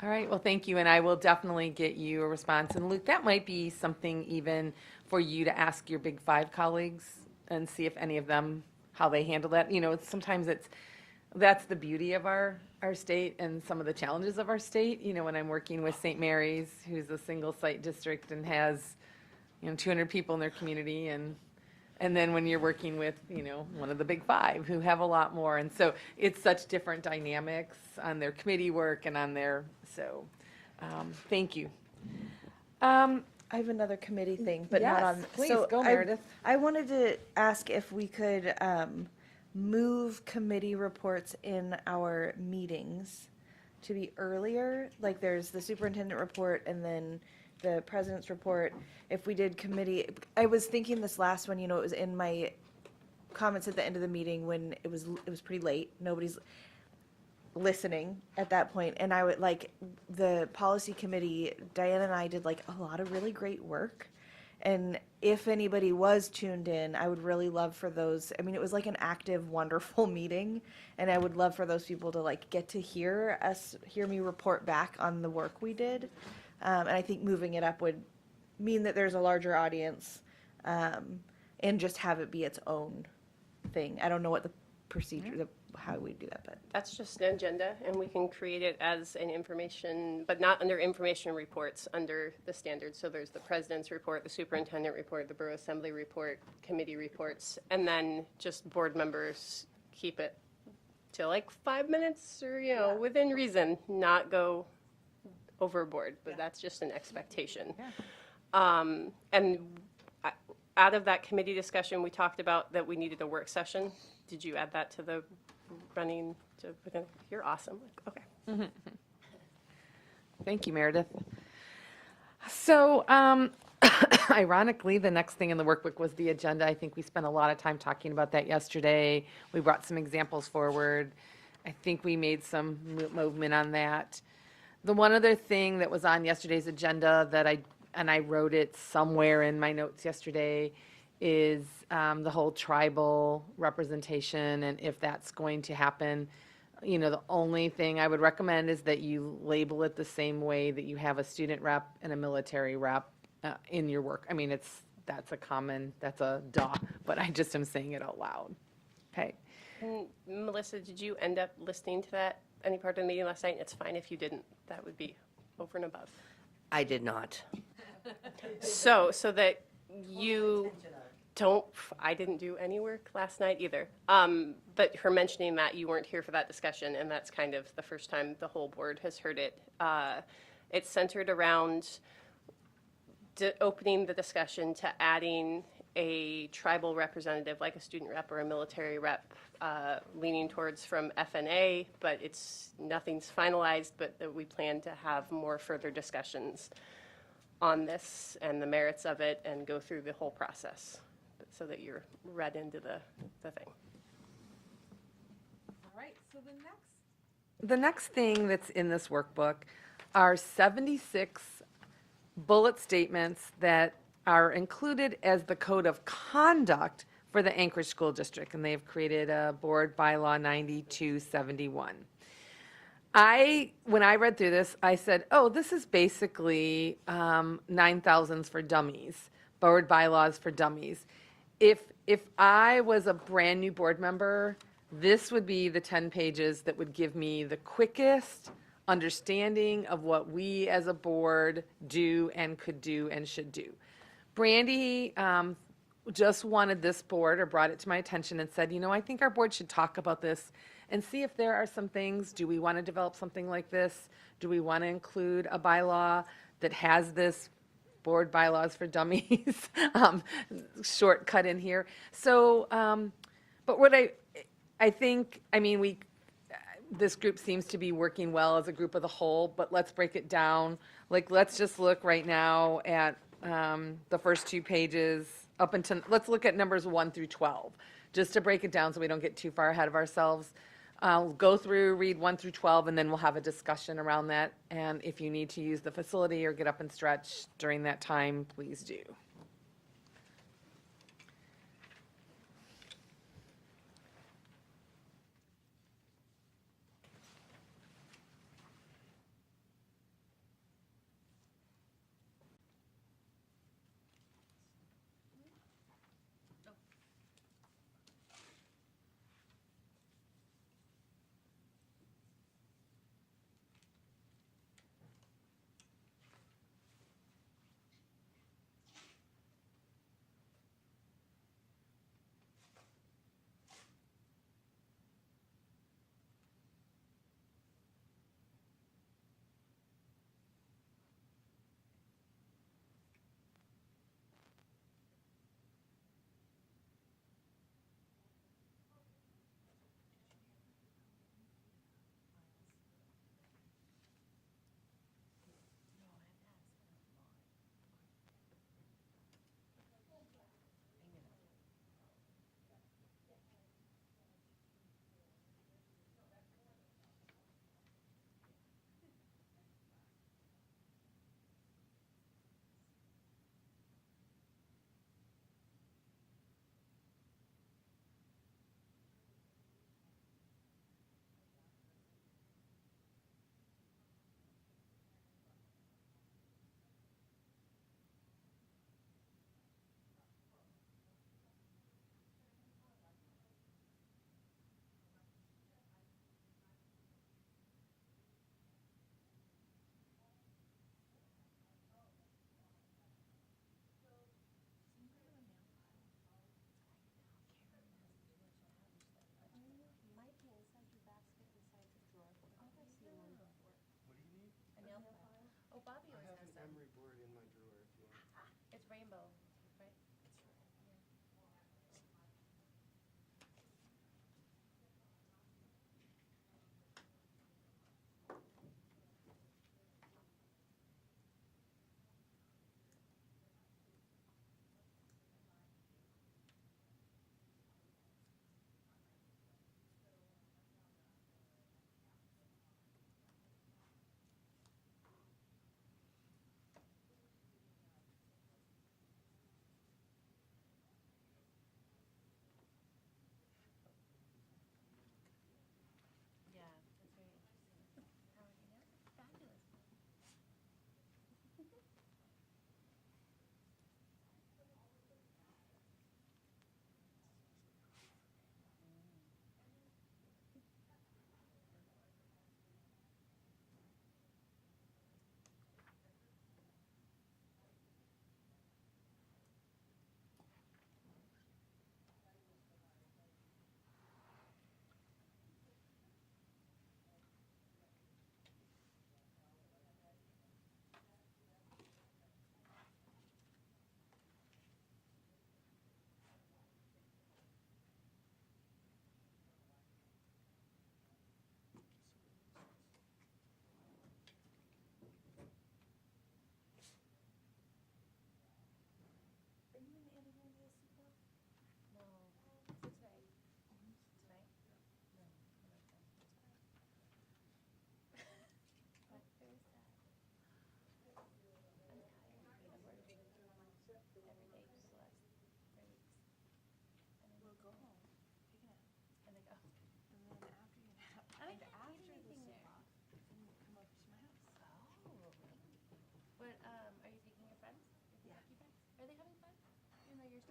All right, well, thank you, and I will definitely get you a response. And Luke, that might be something even for you to ask your Big Five colleagues and see if any of them, how they handle that. Sometimes that's the beauty of our state and some of the challenges of our state. When I'm working with St. Mary's, who's a single site district and has, 200 people in their community, and then when you're working with, one of the Big Five who have a lot more. And so it's such different dynamics on their committee work and on their, thank you. I have another committee thing, but not on. Yes, please, so go, Meredith. I wanted to ask if we could move committee reports in our meetings to be earlier. Like there's the superintendent report and then the president's report. If we did committee, I was thinking this last one, it was in my comments at the end of the meeting when it was pretty late. Nobody's listening at that point. And I would the policy committee, Diana and I did a lot of really great work. And if anybody was tuned in, I would really love for those, it was an active, wonderful meeting. And I would love for those people to get to hear me report back on the work we did. And I think moving it up would mean that there's a larger audience, and just have it be its own thing. I don't know what the procedure, how we do that, but. That's just an agenda, and we can create it as an information, but not under information reports, under the standards. So there's the president's report, the superintendent report, the borough assembly report, committee reports, and then just board members keep it to like 5 minutes or, you know, within reason, not go overboard, but that's just an expectation. And out of that committee discussion, we talked about that we needed a work session. Did you add that to the running? You're awesome. Okay. Thank you, Meredith. So, ironically, the next thing in the workbook was the agenda. I think we spent a lot of time talking about that yesterday. We brought some examples forward. I think we made some movement on that. The one other thing that was on yesterday's agenda that I wrote it somewhere in my notes yesterday, is the whole tribal representation, and if that's going to happen. You know, the only thing I would recommend is that you label it the same way that you have a student rep and a military rep in your work. I mean, that's a duh, but I just am saying it out loud. Okay. And Melissa, did you end up listening to that, any part of the meeting last night? It's fine if you didn't. That would be over and above. I did not. So that you don't, I didn't do any work last night either. But her mentioning that you weren't here for that discussion, and that's kind of the first time the whole board has heard it. It's centered around opening the discussion to adding a tribal representative, like a student rep or a military rep, leaning towards from FNA, but nothing's finalized, but that we plan to have more further discussions on this and the merits of it and go through the whole process so that you're read into the thing. All right, so the next thing that's in this workbook are 76 bullet statements that are included as the code of conduct for the Anchorage School District, and they have created a board bylaw 9271. When I read through this, I said, oh, this is basically 9,000s for dummies, board bylaws for dummies. If I was a brand new board member, this would be the 10 pages that would give me the quickest understanding of what we as a board do and could do and should do. Brandy just wanted this board, or brought it to my attention and said, you know, I think our board should talk about this and see if there are some things. Do we want to develop something like this? Do we want to include a bylaw that has this board bylaws for dummies shortcut in here? So, but what I think, I mean, this group seems to be working well as a group of the whole, but let's break it down. Like, let's just look right now at the first 2 pages up until, let's look at numbers 1 through 12, just to break it down so we don't get too far ahead of ourselves. I'll go through, read 1 through 12, and then we'll have a discussion around that. And if you need to use the facility or get up and stretch during that time, please do.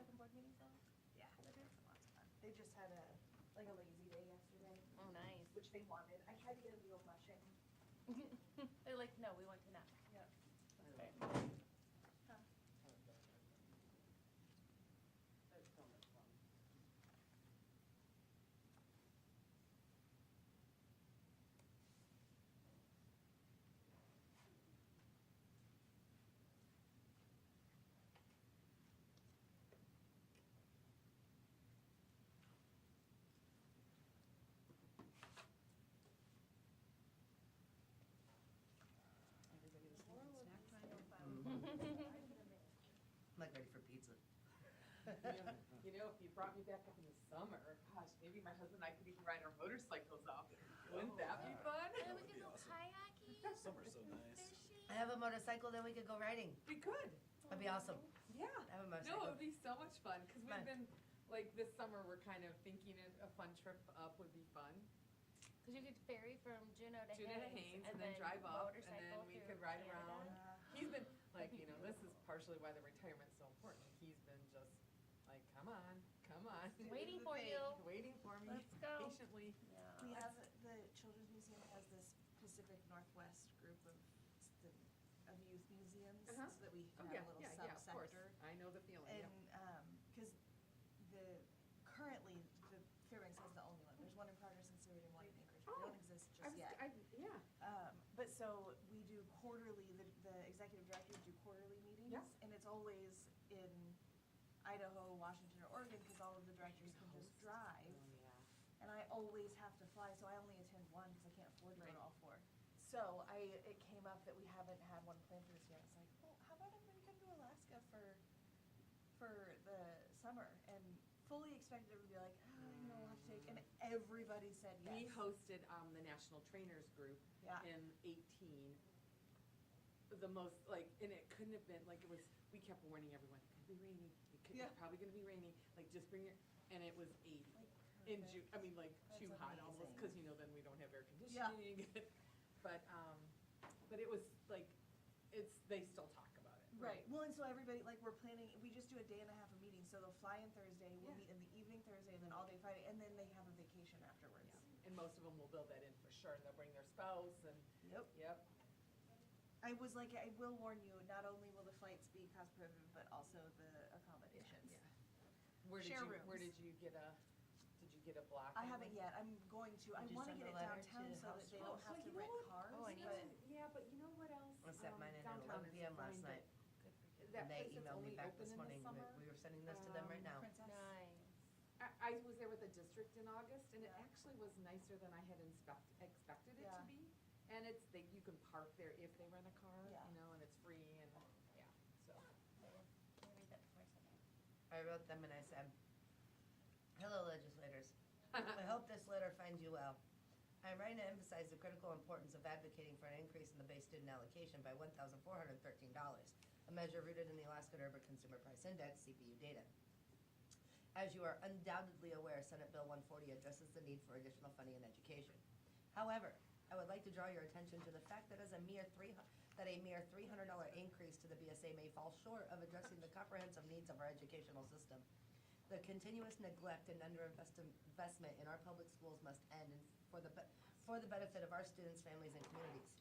second board meeting though? Yeah, they're doing lots of fun. They just had a lazy day yesterday, Oh, nice. which they wanted. I tried to get them to go mushing. They're like, no, we want to nap. Yep. That's fair. I'm like ready for pizza. You know, if you brought me back up in the summer, gosh, maybe my husband and I could even ride our motorcycles up. Wouldn't that be fun? And we could go kayaking, Summer's so nice. fishing. I have a motorcycle, then we could go riding. We could, That'd be awesome. yeah. I have a No, motorcycle. it would be so much fun, because we've Fun. been, like, this summer, we're kind of thinking a fun trip up would be fun. Cause you could ferry from Juneau to Juneau to Haynes, and then drive up, and then we could ride around. He's been, like, you know, this is partially why the retirement's so important. He's been just like, come on, Waiting for you. waiting for me Let's go. patiently. We have, the Children's Museum has this Pacific Northwest group of youth museums, Uh-huh. so that we Oh, can yeah, have a little yeah, of course. subsector. I know the feeling, yeah. And, cause currently, the Fairbanks has the only one. There's one in Progress and Seward and one in Anchorage, but they don't exist just yet. Yeah. But so we do quarterly, the executive directors do quarterly meetings. Yeah. And it's always in Idaho, Washington, or Oregon, because all of the directors can just drive. And I always have to fly, so I only attend one, because I can't afford to go to all four. So it came up that we haven't had one planned for this year. It's like, well, how about everybody come to Alaska for the summer? And fully expected it would be like, we'll have to take, and everybody said yes. We hosted, the National Trainers Group Yeah. in 18. The most, like, and it couldn't have been, like, it was, we kept warning everyone, it could be raining, Yeah. it's probably gonna be raining, like, just bring your, and it was 80. In June, I mean, like, That's too hot almost, amazing. because, you know, then we don't have air Yeah. conditioning. But it was, like, they still talk about it. Right, well, and so everybody, like, we're planning, we just do a day and a half of meetings, so they'll fly in Thursday, we'll Yeah. meet in the evening Thursday, and then all day Friday, and then they have a vacation afterwards. Yeah. And most of them will build that in for sure, and they'll bring their spouse, and, yep. I was like, I will warn you, not only will the flights be cost prohibitive, but also the accommodations. Yeah. Where did Share you rooms. did you get a block? I on haven't one? yet, I'm going to, I Did you wanna send get a it letter downtown to so that they don't Household? have to you know rent what? cars. Oh, I need but- to. Yeah, but you know what else? I sent mine in at Downtown 11 is PM fine, last but night. that And they place that's emailed me only back open this in the morning, summer, we were sending this to them right now. Princess. Nice. I was there with the district in August, and it Yeah. actually was nicer than I had expected it to Yeah. be. And you can park there if they rent a car, Yeah. you know, and it's free, and, yeah, so. Can I read that before I send it? I wrote them and I said, "Hello, legislators. I hope this letter finds you well. I'm writing to emphasize the critical importance of advocating for an increase in the base student allocation by $1,413, a measure rooted in the Alaska Urban Consumer Price Index, CPU data. As you are undoubtedly aware, Senate Bill 140 addresses the need for additional funding in education. However, I would like to draw your attention to the fact that a mere $300 increase to the BSA may fall short of addressing the comprehensive needs of our educational system. The continuous neglect and underinvestment in our public schools must end and for the benefit of our students, families, and communities.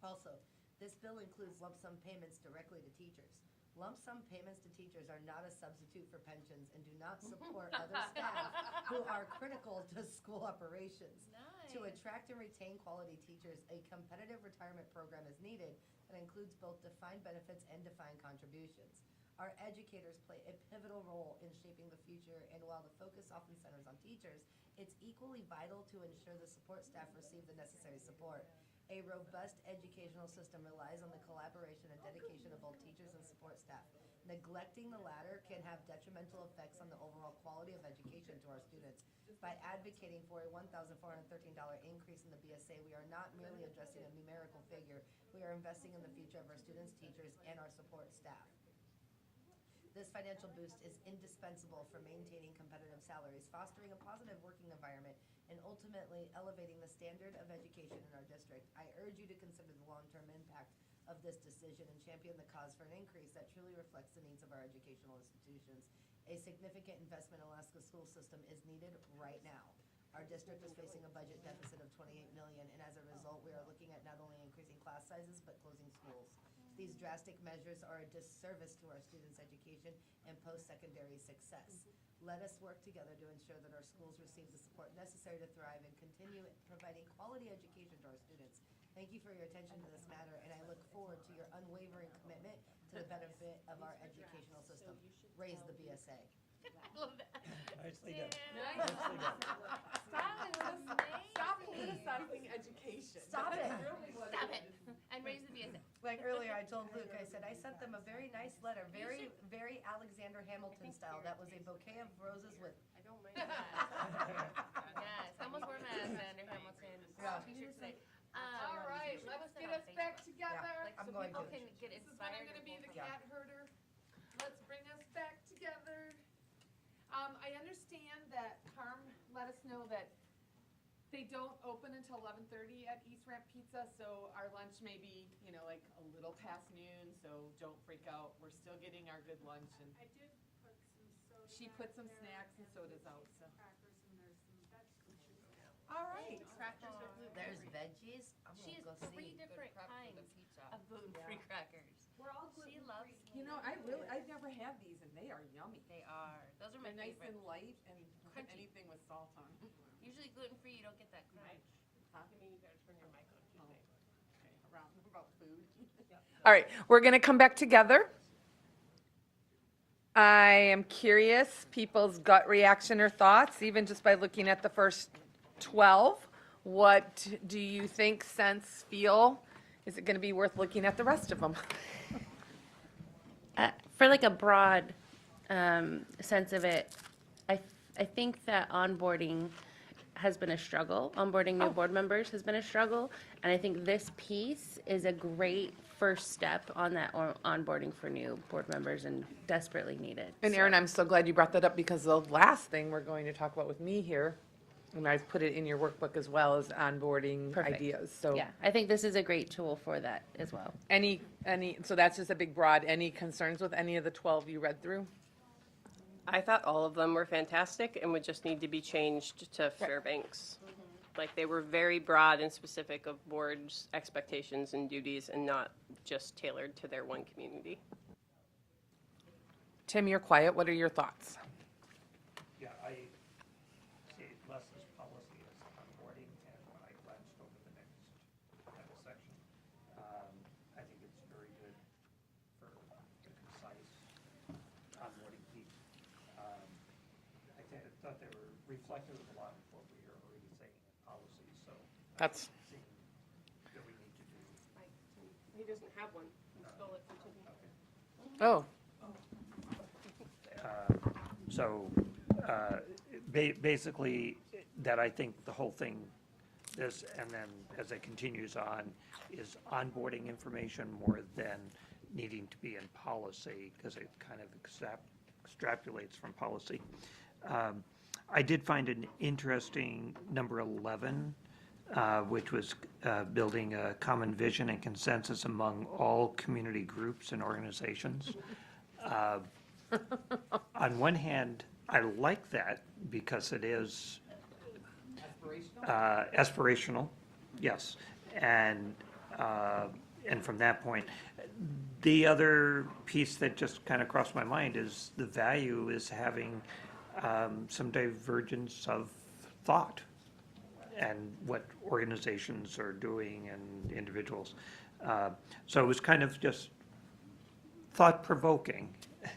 Also, this bill includes lump sum payments directly to teachers. Lump sum payments to teachers are not a substitute for pensions and do not support other staff who are critical to school operations. To Nice. attract and retain quality teachers, a competitive retirement program is needed that includes both defined benefits and defined contributions. Our educators play a pivotal role in shaping the future, and while the focus often centers on teachers, it's equally vital to ensure the support staff receive the necessary support. A robust educational system relies on the collaboration and dedication of both teachers and support staff. Neglecting the latter can have detrimental effects on the overall quality of education to our students. By advocating for a $1,413 increase in the BSA, we are not merely addressing a numerical figure, we are investing in the future of our students, teachers, and our support staff. This financial boost is indispensable for maintaining competitive salaries, fostering a positive working environment, and ultimately elevating the standard of education in our district. I urge you to consider the long-term impact of this decision and champion the cause for an increase that truly reflects the needs of our educational institutions. A significant investment in Alaska's school system is needed right now. Our district is facing a budget deficit of 28 million, and as a result, we are looking at not only increasing class sizes, but closing schools. These drastic measures are a disservice to our students' education and post-secondary success. Let us work together to ensure that our schools receive the support necessary to thrive and continue providing quality education to our students. Thank you for your attention to this matter, and I look forward to your unwavering commitment to the benefit of our educational system. Raise the BSA. Nicely done. Stop politicizing education. Stop it. Stop it. And raise the BSA. Like earlier, I told Luke, I said, I sent them a very nice letter, very Alexander Hamilton style. That was a bouquet of roses with. I don't mind. Yes, almost wore my Alexander Hamilton Yeah. t-shirt today. All right, let's get us back together. Yeah, I'm So going people to. can get This is when I'm inspired. gonna be the Yeah. cat herder. Let's bring us back together. I understand that Harm let us know that they don't open until 11:30 at East Ramp Pizza, so our lunch may be, like a little past noon, so don't freak out. We're still getting our good lunch, and I did put some soda. she put some snacks and sodas out, so. Crackers and there's some vegetables. All right. Crackers are gluten. There's veggies. I'm She gonna has go 3 see. different kinds of gluten-free crackers. We're all She gluten-free. loves. I've never had these, and they are yummy. They are. Those are my They're nice favorite. and light and Crunchy. anything with salt on. Usually gluten-free, you don't get that crunch. About food. All right, we're going to come back together. I am curious, people's gut reaction or thoughts, even just by looking at the first 12. What do you think, sense, feel? Is it going to be worth looking at the rest of them? For like a broad sense of it, I think that onboarding has been a struggle. Onboarding new board members has been a struggle. And I think this piece is a great first step on that onboarding for new board members and desperately needed. And Erin, I'm so glad you brought that up because the last thing we're going to talk about with me here, and I've put it in your workbook as well, is onboarding Perfect. ideas. So Yeah, I think this is a great tool for that as well. so that's just a big broad, any concerns with any of the 12 you read through? I thought all of them were fantastic and would just need to be changed to Fairbanks. Like, they were very broad and specific of board's expectations and duties and not just tailored to their one community. Tim, you're quiet. What are your thoughts? Yeah, I see Leslie's policy as onboarding, and when I glanced over the next section, I think it's very good for the concise onboarding piece. I thought they were reflective of a lot of what we are already saying in policy, so That's seeing that we need to do. He doesn't have one. He stole it from Tiffany. oh. So, basically, that I think the whole thing, this, and then as it continues on, is onboarding information more than needing to be in policy, because it kind of extrapolates from policy. I did find an interesting number 11, which was building a common vision and consensus among all community groups and organizations. On one hand, I like that because it is aspirational, yes, and from that point, the other piece that just kind of crossed my mind is the value is having some divergence of thought and what organizations are doing and individuals. So it was kind of just thought-provoking,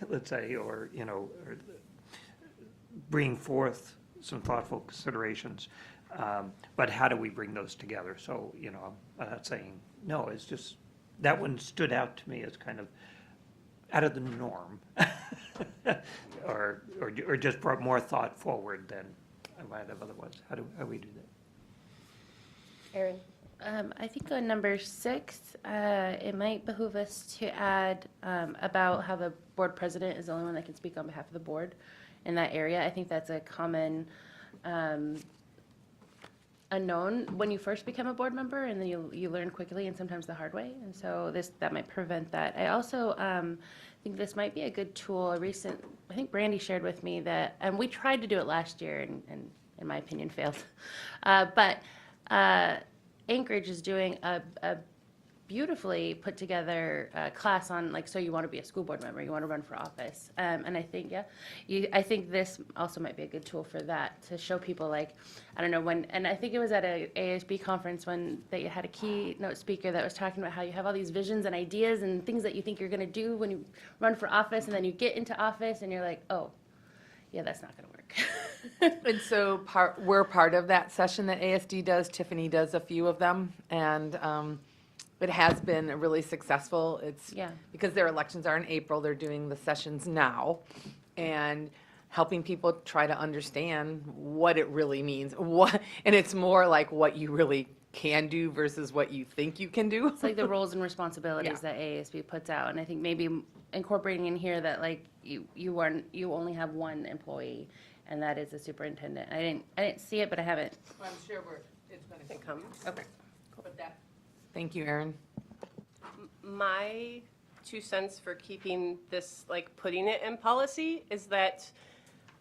let's say, or bring forth some thoughtful considerations. But how do we bring those together? So, I'm not saying, no, it's just, that one stood out to me as kind of out of the norm. Or just brought more thought forward than I might have otherwise. How do we do that? Erin? I think on number 6, it might behoove us to add about how the board president is the only one that can speak on behalf of the board in that area. I think that's a common unknown when you first become a board member, and then you learn quickly and sometimes the hard way. And so that might prevent that. I also think this might be a good tool. I think Brandy shared with me that, and we tried to do it last year, and in my opinion failed. But Anchorage is doing a beautifully put together class on, like, so you want to be a school board member, you want to run for office. And I think, I think this also might be a good tool for that, to show people, like, I don't know when, and I think it was at a ASB conference when they had a keynote speaker that was talking about how you have all these visions and ideas and things that you think you're going to do when you run for office, and then you get into office and you're like, oh, yeah, that's not going to work. And so we're part of that session that ASD does. Tiffany does a few of them, and it has been really successful. It's Yeah. because their elections are in April, they're doing the sessions now, and helping people try to understand what it really means. And it's more like what you really can do versus what you think you can do. It's like the roles and responsibilities Yeah. that AASB puts out, and I think maybe incorporating in here that, like, you only have one employee, and that is the superintendent. I didn't see it, but I haven't. I'm sure it's going It comes. Okay. Thank you, Erin. My 2 cents for keeping this, like, putting it in policy is that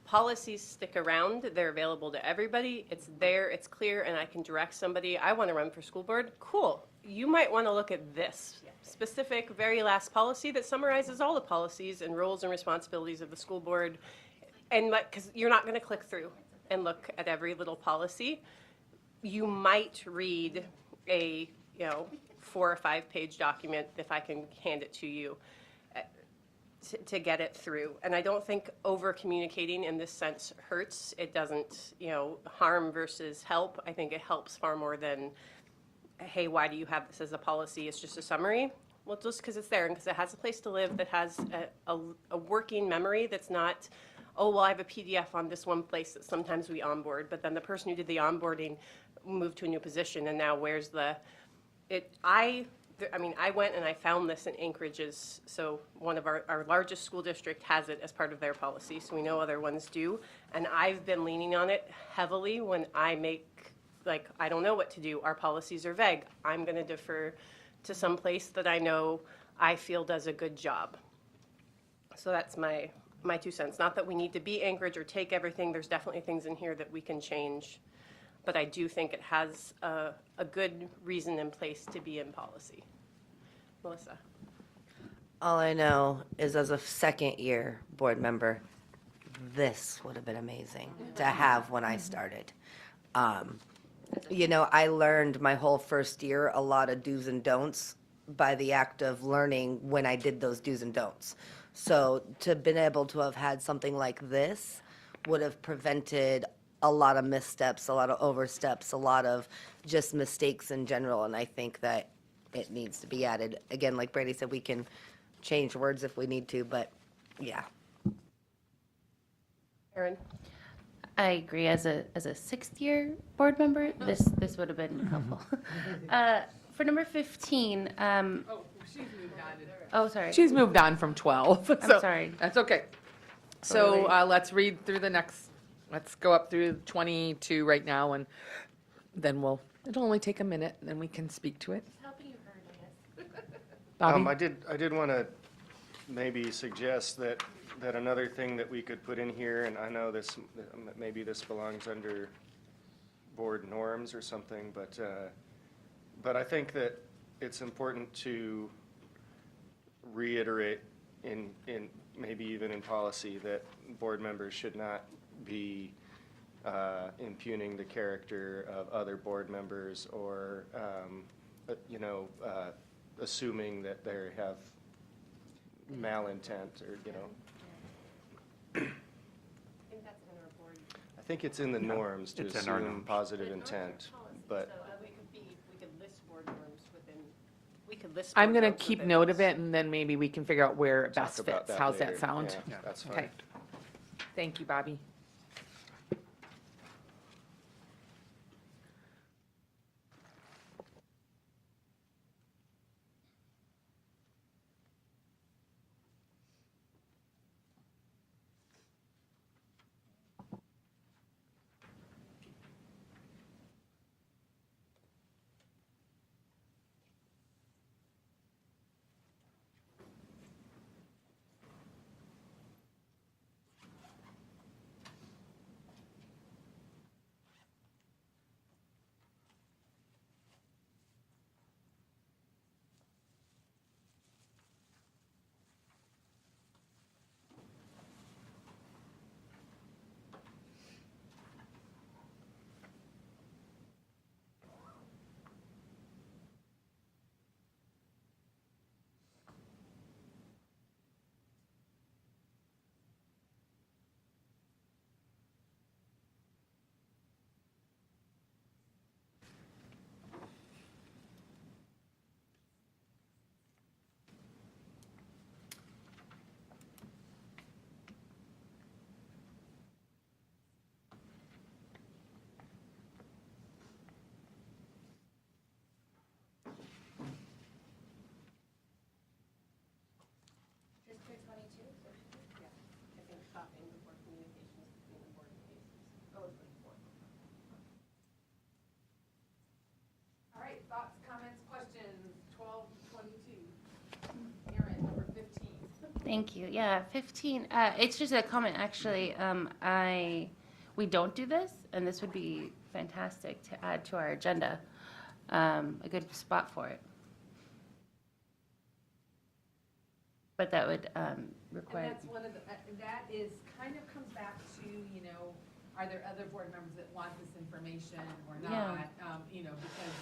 policies stick around. They're available to everybody. It's there, it's clear, and I can direct somebody. I want to run for school board. Cool. You might want to look at this specific, very last policy that summarizes all the policies and roles and responsibilities of the school board. And because you're not going to click through and look at every little policy. You might read a 4 or 5 page document, if I can hand it to you, to get it through. And I don't think over communicating in this sense hurts. It doesn't, harm versus help. I think it helps far more than, hey, why do you have this as a policy? It's just a summary. Well, just because it's there and because it has a place to live, that has a working memory that's not, oh, well, I have a PDF on this one place that sometimes we onboard, but then the person who did the onboarding moved to a new position, and now where's I went and I found this in Anchorage's, so one of our largest school district has it as part of their policy, so we know other ones do, and I've been leaning on it heavily when I make, like, I don't know what to do, our policies are vague, I'm going to defer to some place that I know I feel does a good job. So that's my 2 cents. Not that we need to be Anchorage or take everything, there's definitely things in here that we can change. But I do think it has a good reason in place to be in policy. Melissa? All I know is, as a second-year board member, this would have been amazing to have when I started. I learned my whole first year a lot of do's and don'ts by the act of learning when I did those do's and don'ts. So to have been able to have had something like this would have prevented a lot of missteps, a lot of oversteps, a lot of just mistakes in general, and I think that it needs to be added. Again, like Brady said, we can change words if we need to, but yeah. Erin? I agree. As a 6th year board member, this would have been helpful. For number 15, oh, sorry. She's moved on from 12. so sorry. That's okay. So let's read through let's go up through 22 right now, and then it'll only take a minute, and then we can speak to it. Bobby? I did want to maybe suggest that another thing that we could put in here, and I know maybe this belongs under board norms or something, but I think that it's important to reiterate in maybe even in policy that board members should not be impugning the character of other board members or assuming that they have malintent or I think it's in the norms to It's in our assume norms. positive intent, but We could list board norms within, we could list. I'm board going to norms keep within note of this. it, and then maybe we can figure out where it talk best about fits. that How's later. that sound? Yeah, that's fine. Okay. Thank you, Bobby. Thank you. Yeah, 15, it's just a comment, actually. We don't do this, and this would be fantastic to add to our agenda. A good spot for it. But that would And require, that's one of the, that is, kind of comes back to, you know, are there other board members that want this information or Yeah. not? You know, because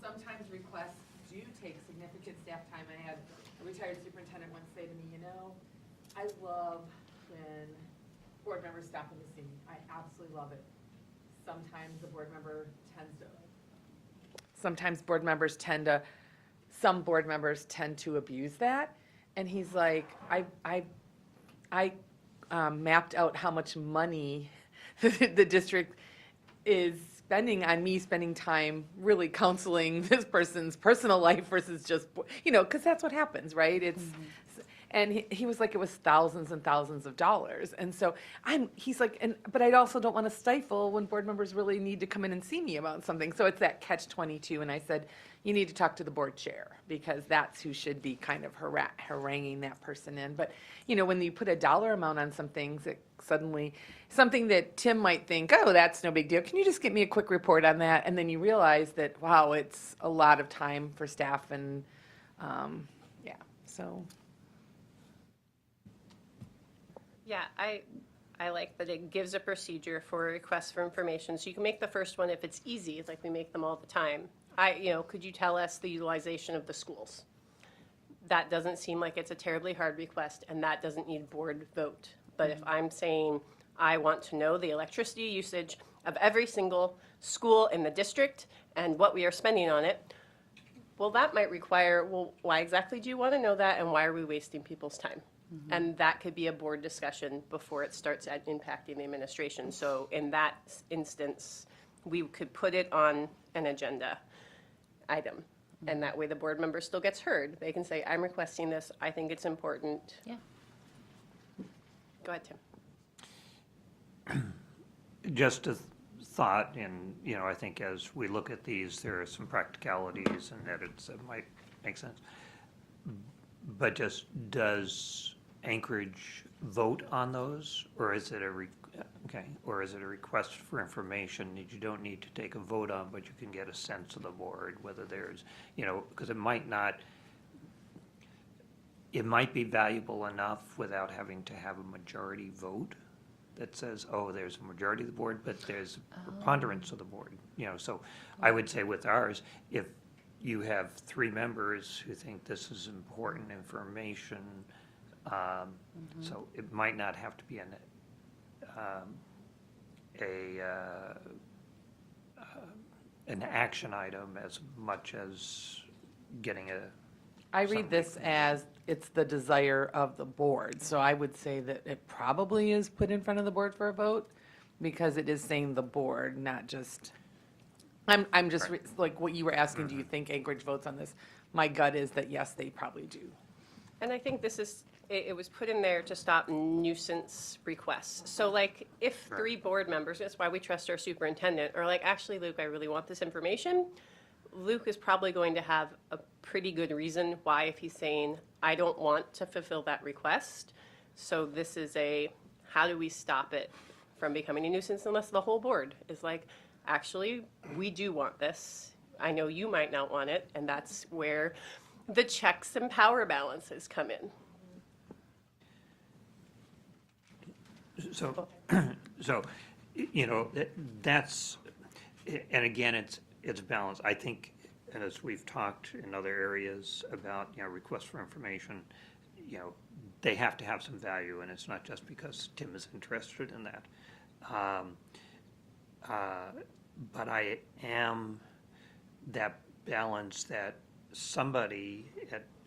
sometimes requests do take significant staff time. I had a retired superintendent once say to me, you know, I love when board members stop in to see me. I absolutely love it. Sometimes the board member tends to, some board members tend to abuse that. And he's like, I mapped out how much money the district is spending on me spending time really counseling this person's personal life versus just, you know, because that's what happens, right? It's, and he was like, it was thousands and thousands of dollars. And so he's like, but I also don't want to stifle when board members really need to come in and see me about something. So it's that catch-22. And I said, you need to talk to the board chair because that's who should be kind of haranguing that person in. But, you know, when you put a dollar amount on some things, it suddenly, something that Tim might think, oh, that's no big deal. Can you just get me a quick report on that? And then you realize that, wow, it's a lot of time for staff and, yeah, so. Yeah, I like that it gives a procedure for a request for information. So you can make the first one if it's easy, like we make them all the time. Could you tell us the utilization of the schools? That doesn't seem like it's a terribly hard request, and that doesn't need board vote. But if I'm saying I want to know the electricity usage of every single school in the district and what we are spending on it, well, that might require, well, why exactly do you want to know that, and why are we wasting people's time? And that could be a board discussion before it starts impacting the administration. So in that instance, we could put it on an agenda item. And that way the board member still gets heard. They can say, I'm requesting this, I think it's important. yeah. Go ahead, Tim. Just a thought, and, you know, I think as we look at these, there are some practicalities and edits that might make sense. But just, does Anchorage vote on those, or is it a request for information that you don't need to take a vote on, but you can get a sense of the board, whether there's, you know, because it might be valuable enough without having to have a majority vote that says, oh, there's a majority of the board, but there's a preponderance of the board, you know. So I would say with ours, if you have 3 members who think this is important information, so it might not have to be an action item as much as getting I read this as it's the desire of the board. So I would say that it probably is put in front of the board for a vote because it is saying the board, not just, I'm just, like what you were asking, do you think Anchorage votes on this? My gut is that yes, they probably do. And I think it was put in there to stop nuisance requests. So like, if 3 board members, that's why we trust our superintendent, are like, actually, Luke, I really want this information, Luke is probably going to have a pretty good reason why, if he's saying, I don't want to fulfill that request. So this is how do we stop it from becoming a nuisance unless the whole board is like, actually, we do want this. I know you might not want it, and that's where the checks and power balances come in. So, you know, that's, and again, it's balanced. I think, and as we've talked in other areas about, you know, requests for information, you know, they have to have some value, and it's not just because Tim is interested in that. But I am that balance that somebody,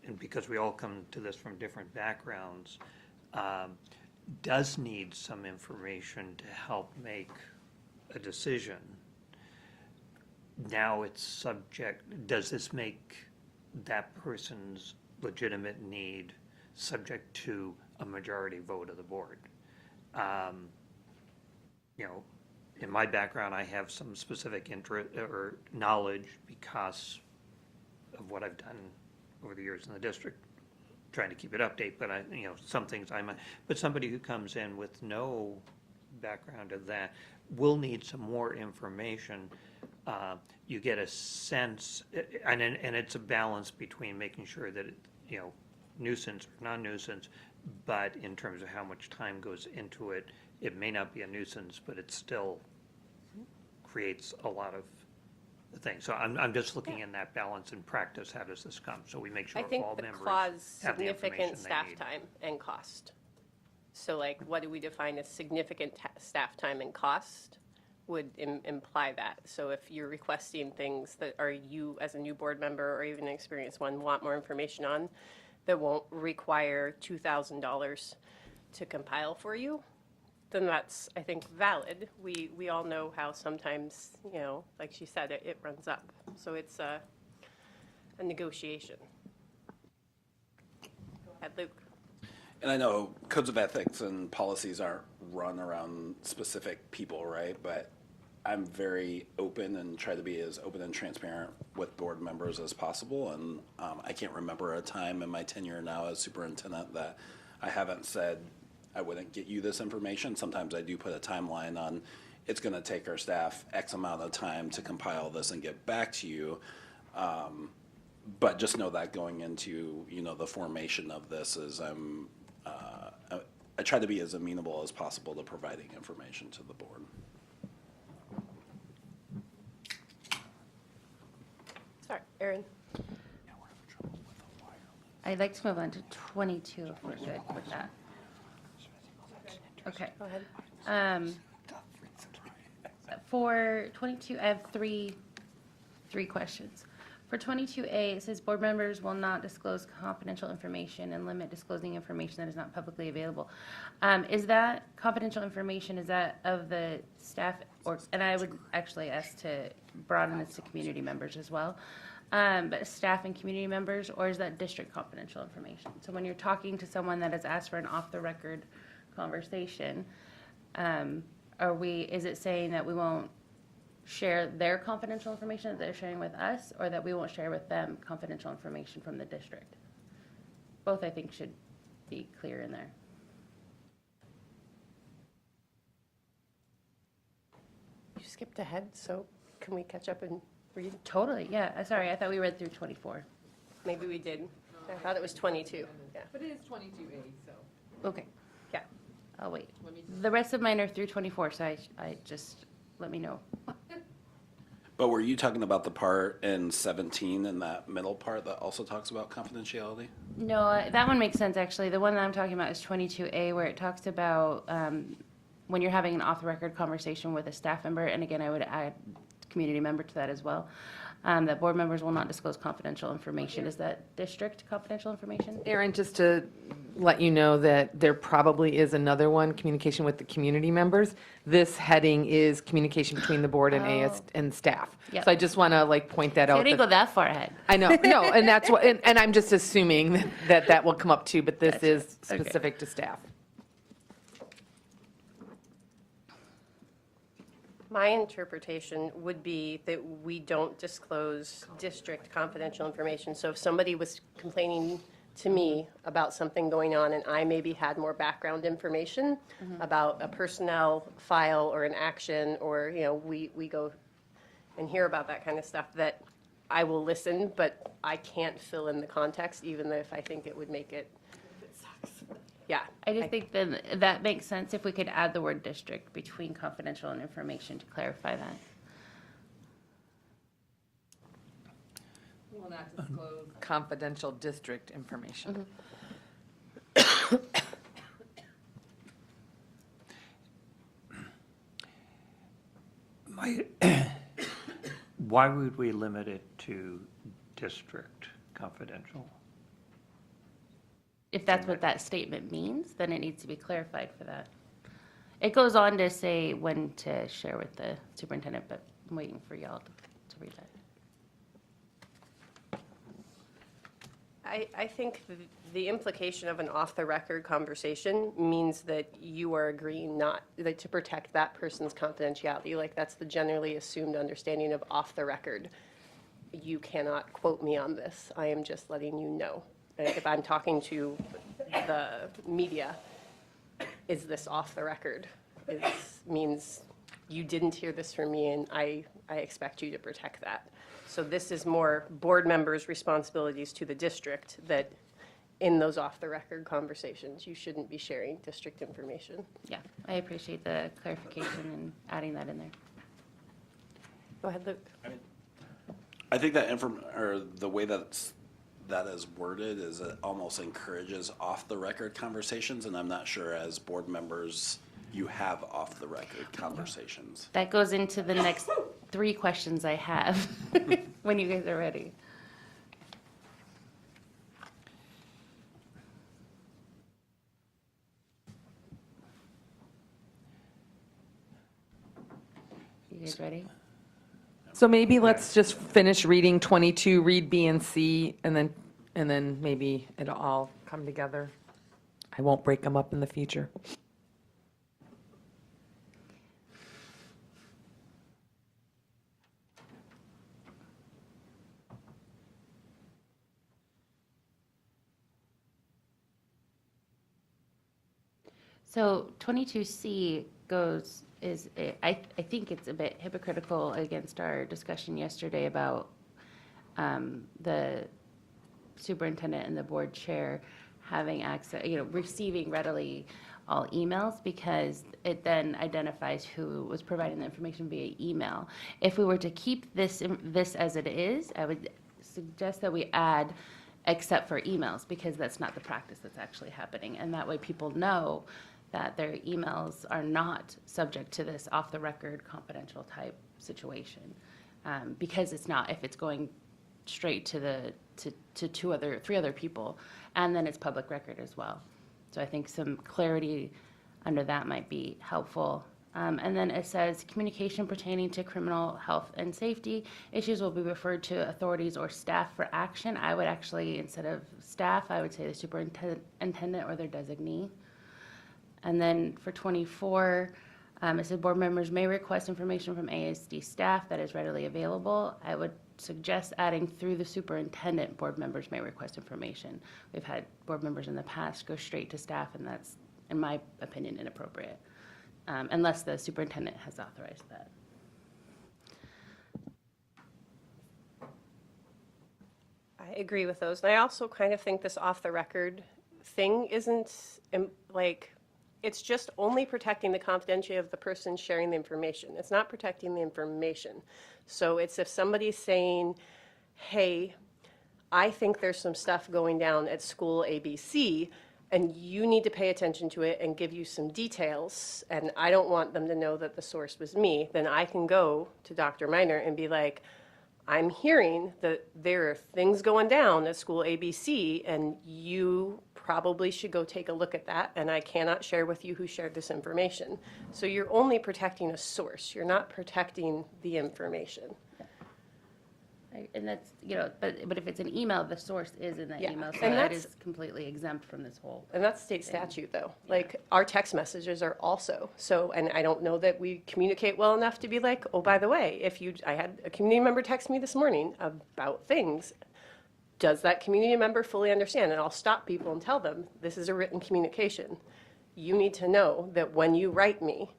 and because we all come to this from different backgrounds, does need some information to help make a decision. Now it's subject, does this make that person's legitimate need subject to a majority vote of the board? You know, in my background, I have some specific interest or knowledge because of what I've done over the years in the district, trying to keep it update, but some things but somebody who comes in with no background of that will need some more information. You get a sense, and it's a balance between making sure that, nuisance or non-nuisance, but in terms of how much time goes into it, it may not be a nuisance, but it still creates a lot of things. So I'm just looking in that balance in practice, how does this come? So we make sure I think all the members clause have the information significant they staff need. time and cost. So like, what do we define as significant staff time and cost would imply that. So if you're requesting things that are you as a new board member or even an experienced one want more information on, that won't require $2,000 to compile for you, then that's, I think, valid. We all know how sometimes, like she said, it runs up. So it's a negotiation. Luke. And I know codes of ethics and policies aren't run around specific people, right? But I'm very open and try to be as open and transparent with board members as possible. And I can't remember a time in my tenure now as superintendent that I haven't said I wouldn't get you this information. Sometimes I do put a timeline on, it's going to take our staff X amount of time to compile this and get back to you. But just know that going into, the formation of this is I try to be as amenable as possible to providing information to the board. Sorry, Erin. I'd like to move on to 22 if we're good with that. Okay. Go ahead. For 22, I have three questions. For 22A, it says board members will not disclose confidential information and limit disclosing information that is not publicly available. Is that confidential information, is that of the staff, and I would actually ask to broaden this to community members as well, but staff and community members, or is that district confidential information? So when you're talking to someone that has asked for an off-the-record conversation, is it saying that we won't share their confidential information that they're sharing with us, or that we won't share with them confidential information from the district? Both, I think, should be clear in there. You skipped ahead, so can we catch up and read? Totally, yeah. Sorry, I thought we read through 24. Maybe we did. I thought it was 22. Yeah. But it is 22A, so. Okay, Yeah. I'll wait. The rest of mine are through 24, so I just, let me know. But were you talking about the part in 17 in that middle part that also talks about confidentiality? No, that one makes sense, actually. The one that I'm talking about is 22A, where it talks about when you're having an off-the-record conversation with a staff member, and again, I would add community member to that as well, that board members will not disclose confidential information. Is that district confidential information? Aaron, just to let you know that there probably is another one, communication with the community members. This heading is communication between the board and AS and staff. Yep. So I just want to point that I out. didn't go that far ahead. I know, no, and that's what, and I'm just assuming that will come up too, but this Gotcha. is Okay. specific to staff. My interpretation would be that we don't disclose district confidential information. So if somebody was complaining to me about something going on and I maybe had more background information about a personnel file or an action, or, we go and hear about that kind of stuff, that I will listen, but I can't fill in the context, even if I think it would make it. Yeah. I just think that makes sense if we could add the word district between confidential and information to clarify that. Will not disclose confidential district information. Why would we limit it to district confidential? If that's what that statement means, then it needs to be clarified for that. It goes on to say when to share with the superintendent, but I'm waiting for y'all to read that. I think the implication of an off-the-record conversation means that you are agreeing to protect that person's confidentiality. Like, that's the generally assumed understanding of off-the-record. You cannot quote me on this. I am just letting you know. if I'm talking to the media, is this off the record? It means you didn't hear this from me, and I expect you to protect that. So this is more board members' responsibilities to the district, that in those off-the-record conversations, you shouldn't be sharing district information. Yeah, I appreciate the clarification and adding that in there. Go ahead, Luke. I think that or the way that is worded is it almost encourages off-the-record conversations, and I'm not sure as board members you have off-the-record conversations. That goes into the next 3 questions I have when you guys are ready. You guys ready? So maybe let's just finish reading 22, read B and C, and then maybe it'll all come together. I won't break them up in the future. So 22C I think it's a bit hypocritical against our discussion yesterday about the superintendent and the board chair having access, receiving readily all emails, because it then identifies who was providing the information via email. If we were to keep this as it is, I would suggest that we add except for emails, because that's not the practice that's actually happening. And that way people know that their emails are not subject to this off-the-record confidential type situation. Because it's not, if it's going straight to three other people, and then it's public record as well. So I think some clarity under that might be helpful. And then it says, communication pertaining to criminal health and safety issues will be referred to authorities or staff for action. I would actually, instead of staff, I would say the superintendent or their designee. And then for 24, it said board members may request information from ASD staff that is readily available. I would suggest adding through the superintendent, board members may request information. We've had board members in the past go straight to staff, and that's, in my opinion, inappropriate, unless the superintendent has authorized that. I agree with those. And I also kind of think this off-the-record thing isn't, it's just only protecting the confidentiality of the person sharing the information. It's not protecting the information. So it's if somebody's saying, hey, I think there's some stuff going down at school ABC, and you need to pay attention to it and give you some details, and I don't want them to know that the source was me, then I can go to Dr. Miner and be like, I'm hearing that there are things going down at school ABC, and you probably should go take a look at that, and I cannot share with you who shared this information. So you're only protecting a source. You're not protecting the information. And that's, but if it's an email, the source is in that Yeah, email, so and that that's- is completely exempt from this whole. And that's state statute, though. Like, our text messages are also, so, and I don't know that we communicate well enough to be like, oh, by the way, I had a community member text me this morning about things. Does that community member fully understand? And I'll stop people and tell them, this is a written communication. You need to know that when you write me,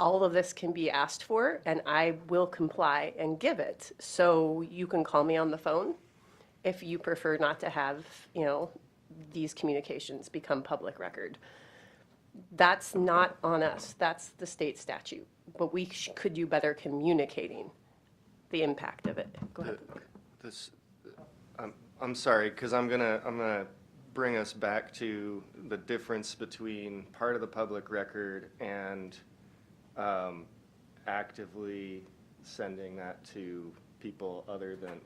all of this can be asked for, and I will comply and give it. So you can call me on the phone if you prefer not to have, these communications become public record. That's not on us. That's the state statute. But we could do better communicating the impact of it. Go ahead. I'm sorry, because I'm gonna bring us back to the difference between part of the public record and actively sending that to people other than,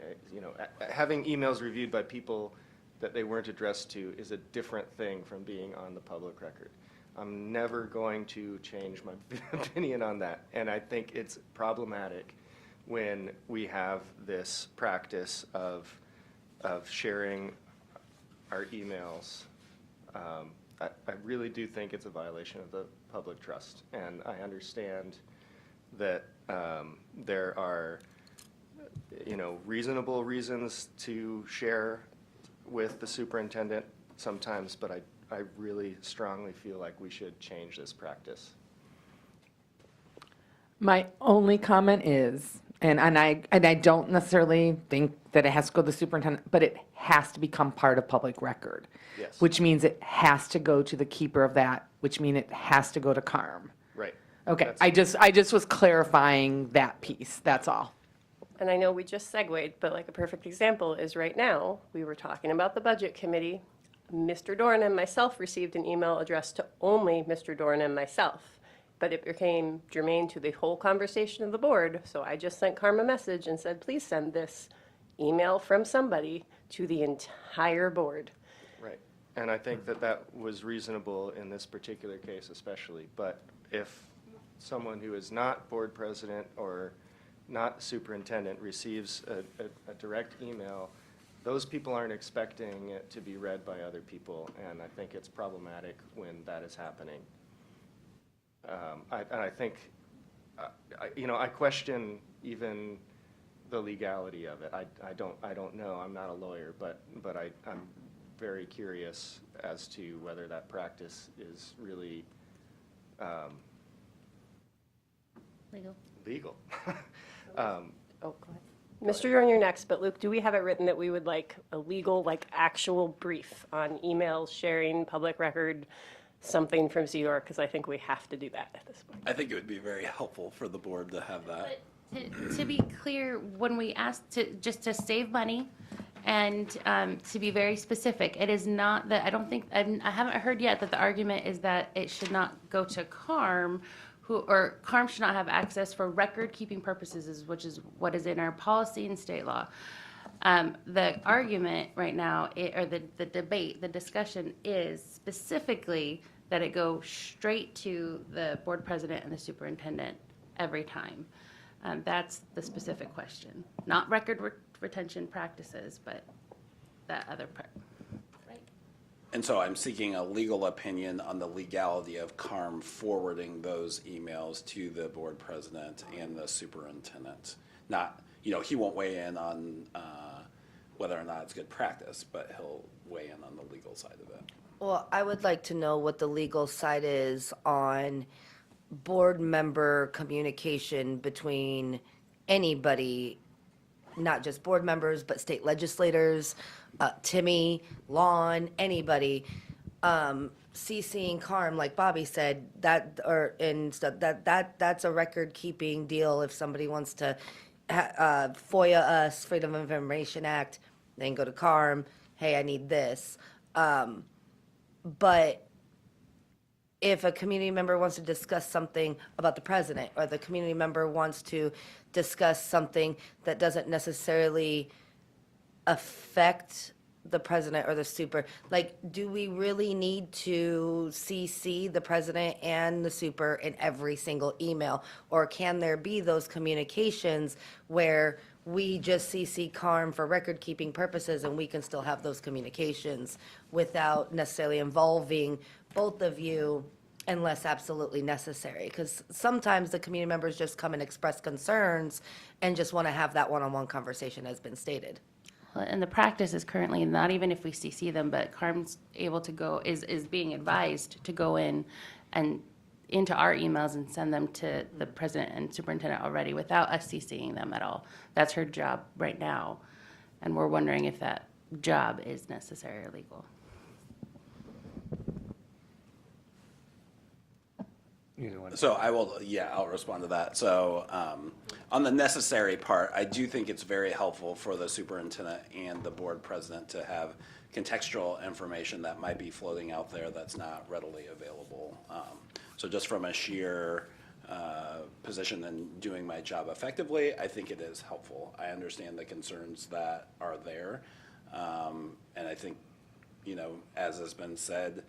having emails reviewed by people that they weren't addressed to is a different thing from being on the public record. I'm never going to change my opinion on that, and I think it's problematic when we have this practice of sharing our emails. I really do think it's a violation of the public trust, and I understand that there are, reasonable reasons to share with the superintendent sometimes, but I really strongly feel like we should change this practice. My only comment is, and I don't necessarily think that it has to go to the superintendent, but it has to become part of public record. Yes. Which means it has to go to the keeper of that, which means it has to go to CARM. Right. Okay, That's- I just was clarifying that piece, that's all. And I know we just segued, but like a perfect example is right now, we were talking about the budget committee. Mr. Doran and myself received an email addressed to only Mr. Doran and myself, but it became germane to the whole conversation of the board. So I just sent Carm a message and said, please send this email from somebody to the entire board. Right. And I think that that was reasonable in this particular case especially. But if someone who is not board president or not superintendent receives a direct email, those people aren't expecting it to be read by other people, and I think it's problematic when that is happening. I think, I question even the legality of it. I don't know. I'm not a lawyer, but I'm very curious as to whether that practice is really legal. Oh, go ahead. Mr. Doran, you're next, but Luke, do we have it written that we would like a legal, like actual brief on emails, sharing, public record, something from CDOR? Because I think we have to do that at this point. I think it would be very helpful for the board to have that. To be clear, when we asked just to save money and to be very specific, it is not that, I haven't heard yet that the argument is that it should not go to CARM, or CARM should not have access for record-keeping purposes, which is what is in our policy and state law. The argument right now, or the debate, the discussion is specifically that it go straight to the board president and the superintendent every time. That's the specific question, not record retention practices, but that other part. And so I'm seeking a legal opinion on the legality of CARM forwarding those emails to the board president and the superintendent. Not, he won't weigh in on whether or not it's good practice, but he'll weigh in on the legal side of it. Well, I would like to know what the legal side is on board member communication between anybody, not just board members, but state legislators, Timmy, Lon, anybody, CCing CARM, like Bobby said, that's a record-keeping deal. If somebody wants to FOIA us, Freedom of Information Act, then go to CARM, hey, I need this. But if a community member wants to discuss something about the president, or the community member wants to discuss something that doesn't necessarily affect the president or the super, like, do we really need to CC the president and the super in every single email? Or can there be those communications where we just CC CARM for record-keeping purposes and we can still have those communications without necessarily involving both of you unless absolutely necessary? Because sometimes the community members just come and express concerns and just want to have that one-on-one conversation, as been stated. And the practice is currently, not even if we CC them, but CARM's able to go, is being advised to go in and into our emails and send them to the president and superintendent already without us CCing them at all. That's her job right now. And we're wondering if that job is necessary or legal. Either one. So I'll respond to that. So on the necessary part, I do think it's very helpful for the superintendent and the board president to have contextual information that might be floating out there that's not readily available. So just from a sheer position and doing my job effectively, I think it is helpful. I understand the concerns that are there. And I think, as has been said,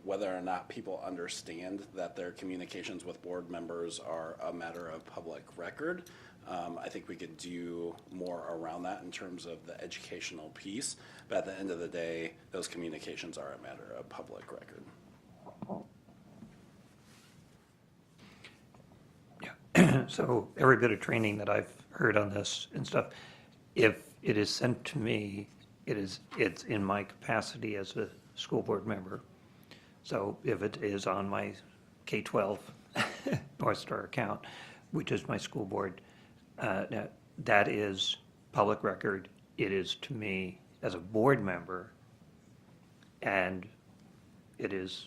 whether or not people understand that their communications with board members are a matter of public record, I think we could do more around that in terms of the educational piece. But at the end of the day, those communications are a matter of public record. Yeah. So every bit of training that I've heard on this and stuff, if it is sent to me it's in my capacity as a school board member. So if it is on my K-12 North Star account, which is my school board, that is public record. It is to me as a board member, and it is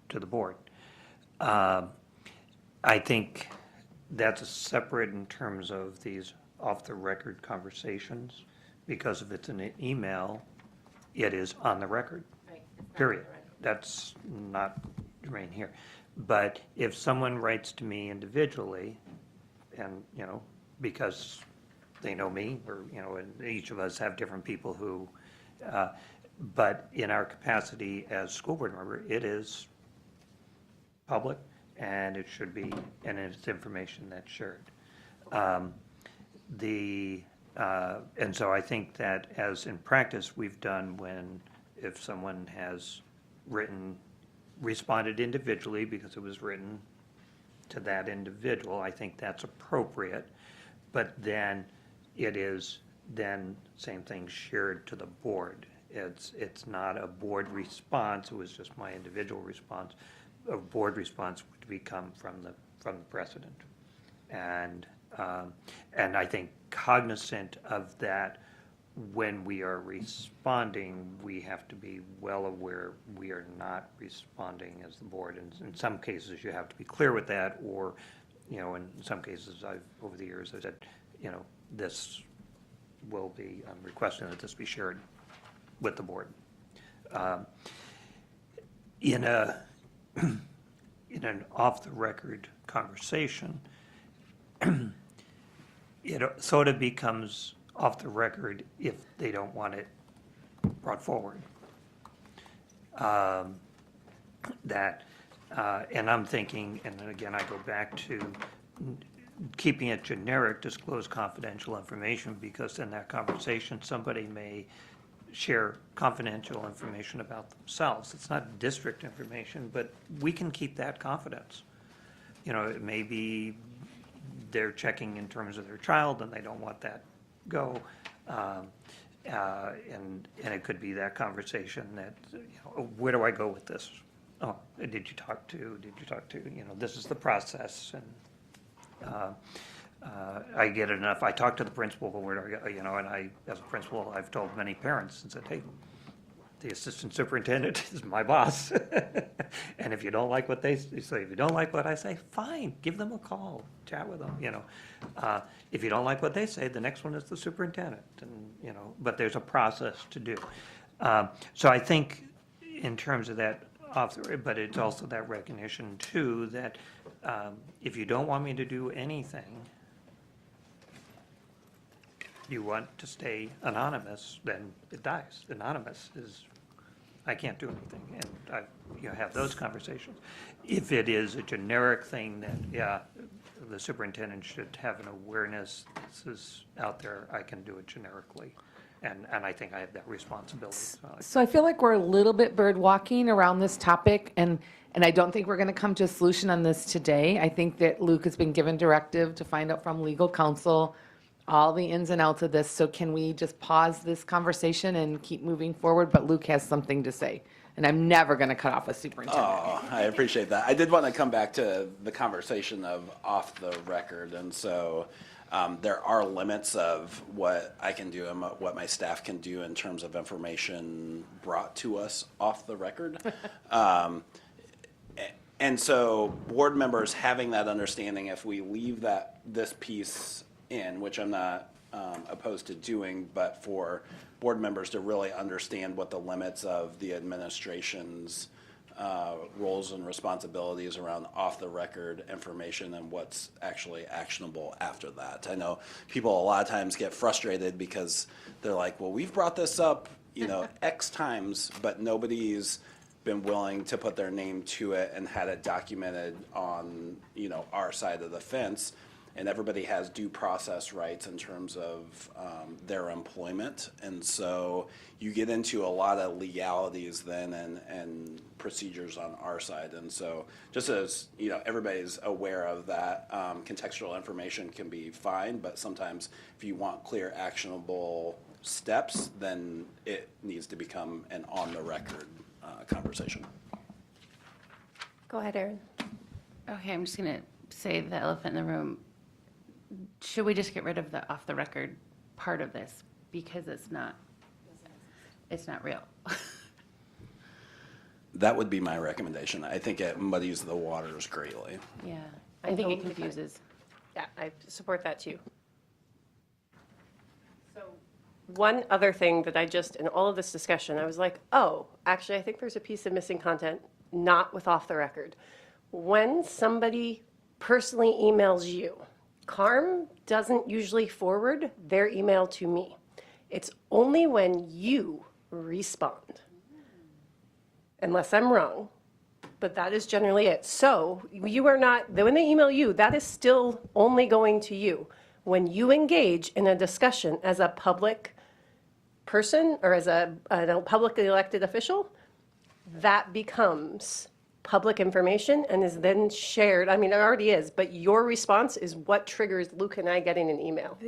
to the board. I think that's a separate in terms of these off-the-record conversations, because if it's in an email, it is on the record. Period. That's not germane here. But if someone writes to me individually, and, because they know me, or, and each of us have different people who, but in our capacity as school board member, it is public, and it should be, and it's information that's shared. And so I think that as in practice, we've done if someone has responded individually because it was written to that individual, I think that's appropriate. But then it is same thing, shared to the board. It's not a board response, it was just my individual response. A board response would come from the president. And I think cognizant of that, when we are responding, we have to be well aware we are not responding as the board. And in some cases, you have to be clear with that, or, in some cases, over the years, I've said, this will be, I'm requesting that this be shared with the board. In an off-the-record conversation, it sort of becomes off the record if they don't want it brought forward. And I'm thinking, and then again, I go back to keeping it generic, disclose confidential information, because in that conversation, somebody may share confidential information about themselves. It's not district information, but we can keep that confidence. It may be they're checking in terms of their child and they don't want that go. And it could be that conversation that, where do I go with this? Oh, did you talk to, this is the process. And I get it enough. I talk to the principal, but where do I go? And as a principal, I've told many parents and said, hey, the assistant superintendent is my boss. And if you don't like what they say, if you don't like what I say, fine, give them a call, chat with them, If you don't like what they say, the next one is the superintendent, and, but there's a process to do. So I think in terms of that but it's also that recognition too, that if you don't want me to do anything, you want to stay anonymous, then it dies. Anonymous is, I can't do anything, and I have those conversations. If it is a generic thing that, the superintendent should have an awareness, this is out there, I can do it generically. And I think I have that responsibility. So I feel like we're a little bit bird walking around this topic, and I don't think we're going to come to a solution on this today. I think that Luke has been given directive to find out from legal counsel all the ins and outs of this. So can we just pause this conversation and keep moving forward? But Luke has something to say, and I'm never going to cut off a superintendent. Oh, I appreciate that. I did want to come back to the conversation of off the record, and so there are limits of what I can do and what my staff can do in terms of information brought to us off the record. And so board members having that understanding, if we leave this piece in, which I'm not opposed to doing, but for board members to really understand what the limits of the administration's roles and responsibilities around off-the-record information and what's actually actionable after that. I know people a lot of times get frustrated because they're like, well, we've brought this up, X times, but nobody's been willing to put their name to it and had it documented on, our side of the fence. And everybody has due process rights in terms of their employment. And so you get into a lot of legalities then and procedures on our side. And so just as, everybody's aware of that, contextual information can be fine, but sometimes if you want clear, actionable steps, then it needs to become an on-the-record conversation. Go ahead, Erin. Okay, I'm just gonna say the elephant in the room. Should we just get rid of the off-the-record part of this? Because it's not real. That would be my recommendation. I think it muddies the waters greatly. Yeah, I I think it don't think I- confuses. Yeah, I support that too. So one other thing that I just, in all of this discussion, I was like, oh, actually, I think there's a piece of missing content, not with off the record. When somebody personally emails you, CARM doesn't usually forward their email to me. It's only when you respond, unless I'm wrong. But that is generally it. So you are not, when they email you, that is still only going to you. When you engage in a discussion as a public person or as a publicly elected official, that becomes public information and is then shared. I mean, it already is, but your response is what triggers Luke and I getting an email.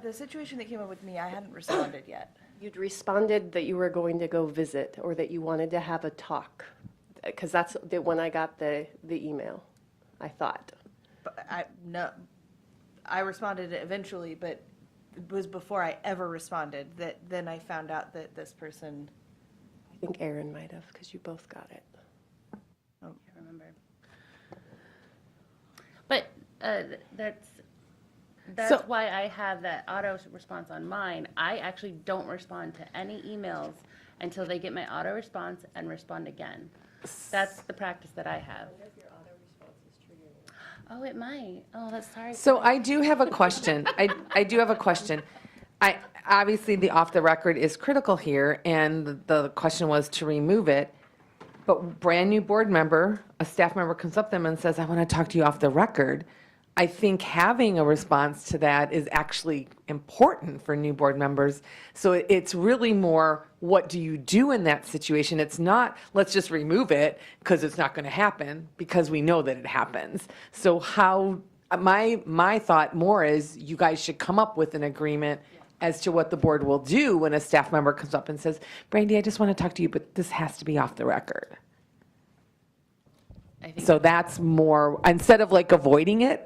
The situation that came up with me, I hadn't responded yet. You'd responded that you were going to go visit or that you wanted to have a talk. Because that's when I got the email, I thought. But I responded eventually, but it was before I ever responded that then I found out that this person. I think Erin might have, because you both got it. I remember. But that's So- why I have that auto response on mine. I actually don't respond to any emails until they get my auto response and respond again. That's the practice that I have. Oh, it might. Oh, that's sorry. So I do have a question. I do have a question. Obviously, the off-the-record is critical here, and the question was to remove it. But brand-new board member, a staff member comes up to them and says, I want to talk to you off the record. I think having a response to that is actually important for new board members. So it's really more, what do you do in that situation? It's not, let's just remove it because it's not going to happen, because we know that it happens. So my thought more is you guys should come up with an agreement as to what the board will do when a staff member comes up and says, Brandy, I just want to talk to you, but this has to be off the record. I think So that's more, instead of like avoiding it,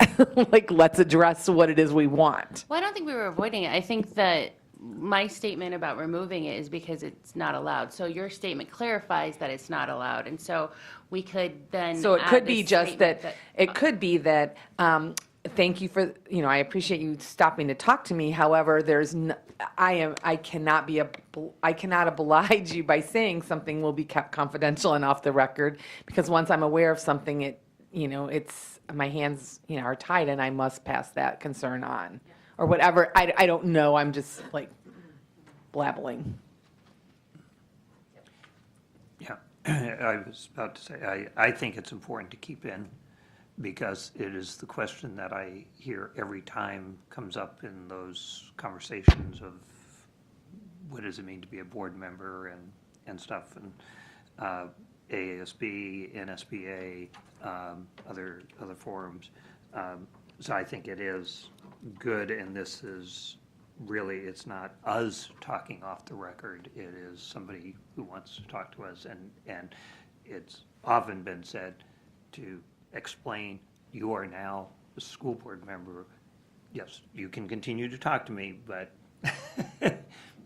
like let's address what it is we want. Well, I don't think we were avoiding it. I think that my statement about removing it is because it's not allowed. So your statement clarifies that it's not allowed. And so we could then So it add could this be just statement that, it could be that, thank you for, I appreciate you stopping to talk to me. However, I cannot oblige you by saying something will be kept confidential and off the record, because once I'm aware of something, it's, my hands, are tied and I must pass that concern on. Or whatever, I don't know, I'm just like blabbling. Yeah, I was about to say, I think it's important to keep in, because it is the question that I hear every time comes up in those conversations of what does it mean to be a board member and stuff, and AASB, NSBA, other forums. So I think it is good, and this is really, it's not us talking off the record, it is somebody who wants to talk to us, and it's often been said to explain, you are now a school board member. Yes, you can continue to talk to me, but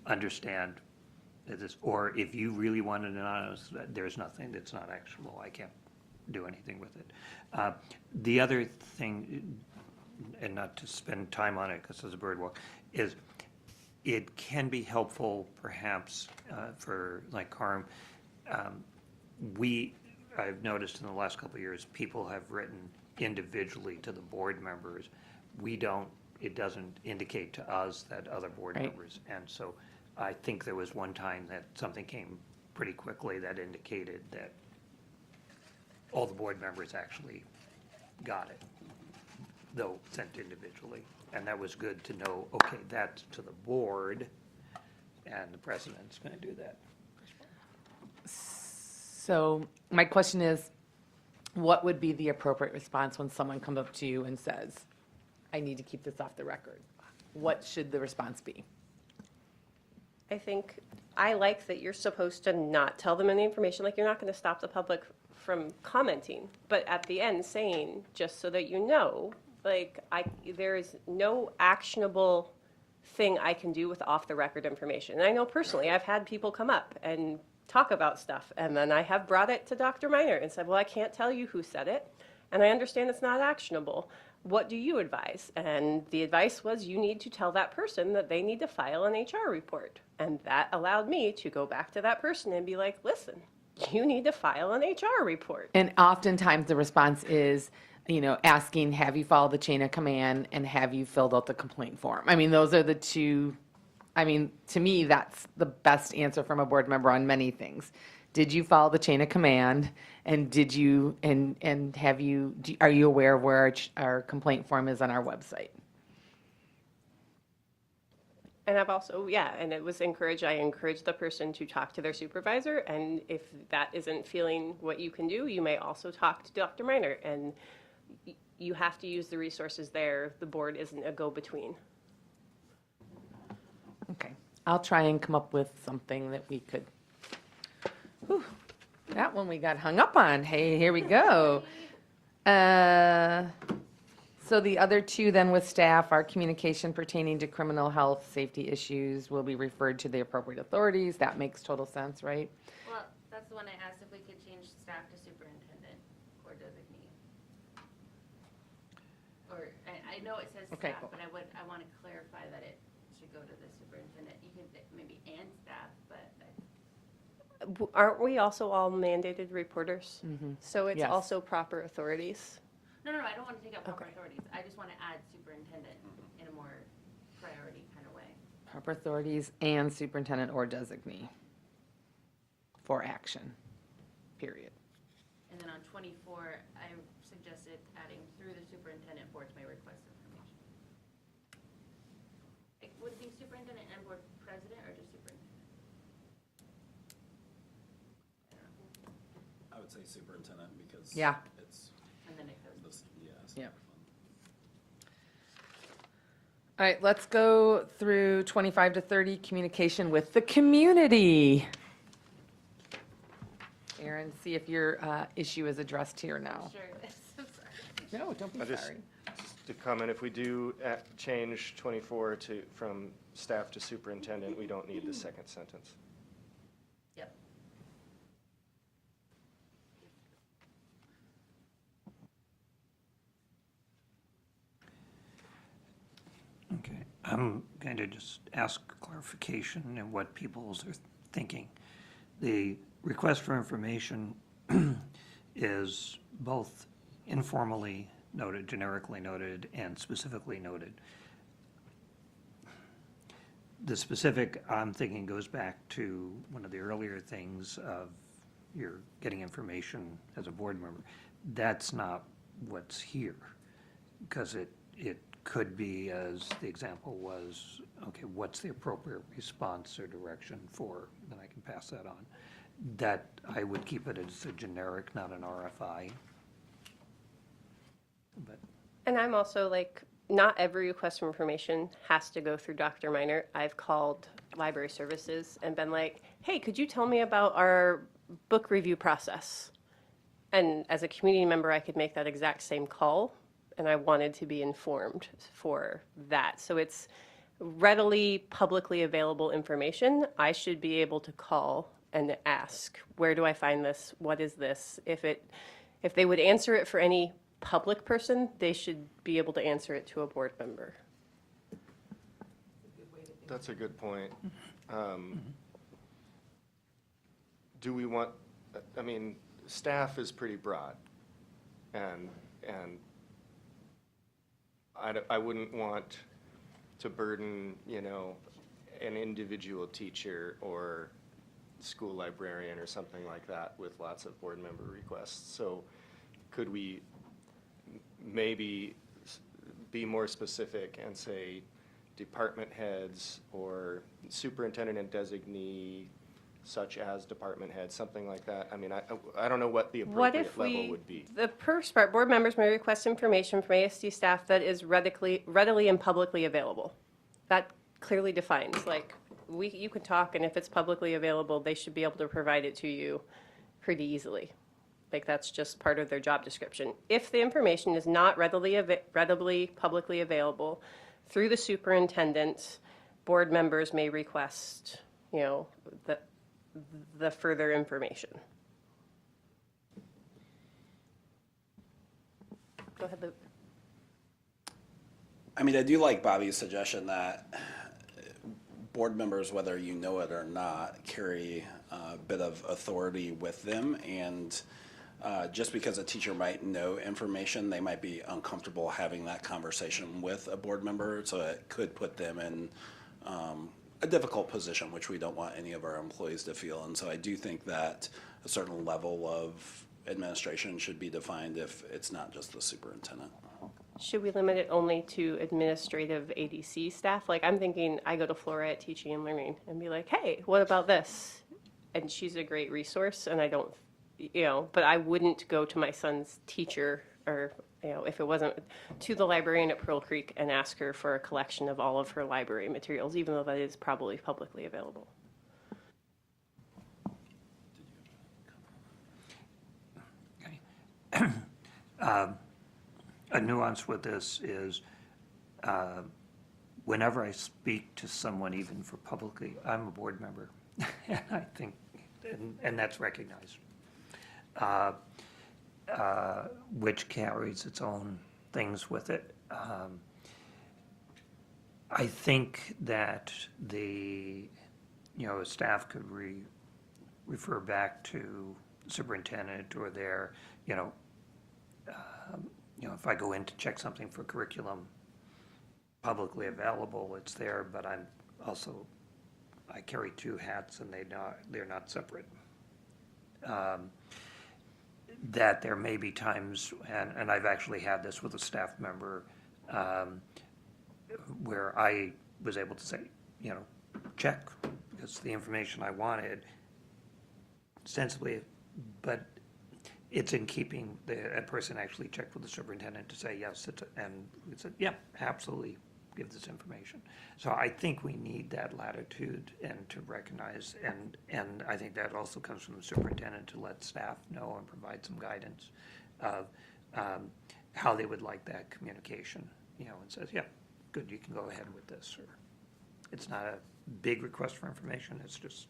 understand that this, or if you really wanted to know, there's nothing that's not actionable, I can't do anything with it. The other thing, and not to spend time on it because it's a bird walk, is it can be helpful perhaps for like CARM. I've noticed in the last couple of years, people have written individually to the board members. It doesn't indicate to us that other board Right. members. And so I think there was one time that something came pretty quickly that indicated that all the board members actually got it, though sent individually. And that was good to know, okay, that's to the board, and the president's going to do that. So my question is, what would be the appropriate response when someone comes up to you and says, I need to keep this off the record? What should the response be? I think I like that you're supposed to not tell them any information, like you're not going to stop the public from commenting, but at the end saying, just so that you know, like, there is no actionable thing I can do with off-the-record information. And I know personally, I've had people come up and talk about stuff, and then I have brought it to Dr. Miner and said, well, I can't tell you who said it, and I understand it's not actionable. What do you advise? And the advice was, you need to tell that person that they need to file an HR report. And that allowed me to go back to that person and be like, listen, you need to file an HR report. And oftentimes the response is, asking, have you followed the chain of command and have you filled out the complaint form? I mean, those are the two, to me, that's the best answer from a board member on many things. Did you follow the chain of command? And did you, and have you, are you aware of where our complaint form is on our website? And I've also, and it was I encouraged the person to talk to their supervisor, and if that isn't feeling what you can do, you may also talk to Dr. Miner, and you have to use the resources there. The board isn't a go-between. Okay, I'll try and come up with something that we could, whew, that one we got hung up on. Hey, here we go. So the other two then with staff, our communication pertaining to criminal health safety issues will be referred to the appropriate authorities. That makes total sense, right? Well, that's the one I asked if we could change staff to superintendent or designee. Or, I know it says Okay, staff, cool. but I want to clarify that it should go to the superintendent. You can maybe and staff, but Aren't we also all mandated reporters? So it's Yes. also proper authorities. no, I don't want to take out proper authorities. I just want to add superintendent in a more priority kind of way. Proper authorities and superintendent or designee for action, period. And then on 24, I suggested adding through the superintendent, boards may request information. Would it be superintendent and board president or just superintendent? I would say superintendent because Yeah. it's And then it goes. this, Yeah. All right, let's go through 25 to 30, communication with the community. Aaron, see if your issue is addressed here now. Sure. I'm sorry. No, don't be Just sorry. to comment, if we do change 24 from staff to superintendent, we don't need the second sentence. Yep. Okay, I'm going to just ask clarification in what people are thinking. The request for information is both informally noted, generically noted, and specifically noted. The specific, I'm thinking, goes back to one of the earlier things of you're getting information as a board member. That's not what's here, because it could be, as the example was, okay, what's the appropriate response or direction for, then I can pass that on. That, I would keep it as a generic, not an RFI. But And I'm also like, not every request for information has to go through Dr. Miner. I've called library services and been like, hey, could you tell me about our book review process? And as a community member, I could make that exact same call, and I wanted to be informed for that. So it's readily publicly available information. I should be able to call and ask, where do I find this? What is this? If they would answer it for any public person, they should be able to answer it to a board member. That's a good point. Do we want, staff is pretty broad, and I wouldn't want to burden, an individual teacher or school librarian or something like that with lots of board member requests. So could we maybe be more specific and say department heads or superintendent and designee, such as department head, something like that? I don't know what the What appropriate if level would be. the first part, board members may request information from ASD staff that is readily and publicly available. That clearly defines, like, you could talk, and if it's publicly available, they should be able to provide it to you pretty easily. Like, that's just part of their job description. If the information is not readily publicly available, through the superintendent, board members may request, the further information. Go ahead, Luke. I mean, I do like Bobby's suggestion that board members, whether you know it or not, carry a bit of authority with them. And just because a teacher might know information, they might be uncomfortable having that conversation with a board member. So it could put them in a difficult position, which we don't want any of our employees to feel. And so I do think that a certain level of administration should be defined if it's not just the superintendent. Should we limit it only to administrative ADC staff? Like, I'm thinking, I go to Flora at Teaching and Learning and be like, hey, what about this? And she's a great resource, and I don't, but I wouldn't go to my son's teacher or, if it wasn't to the librarian at Pearl Creek and ask her for a collection of all of her library materials, even though that is probably publicly available. A nuance with this is whenever I speak to someone, even for publicly, I'm a board member, and I think, and that's recognized, which carries its own things with it. I think that the, staff could refer back to the superintendent or their, if I go in to check something for curriculum publicly available, it's there, but I carry two hats and they're not separate. That there may be times, and I've actually had this with a staff member, where I was able to say, check, because the information I wanted sensibly, but it's in keeping, a person actually checked with the superintendent to say, yes, and it said, yeah, absolutely, give this information. So I think we need that latitude and to recognize, and I think that also comes from the superintendent to let staff know and provide some guidance of how they would like that communication, and says, yeah, good, you can go ahead with this. Or it's not a big request for information, it's just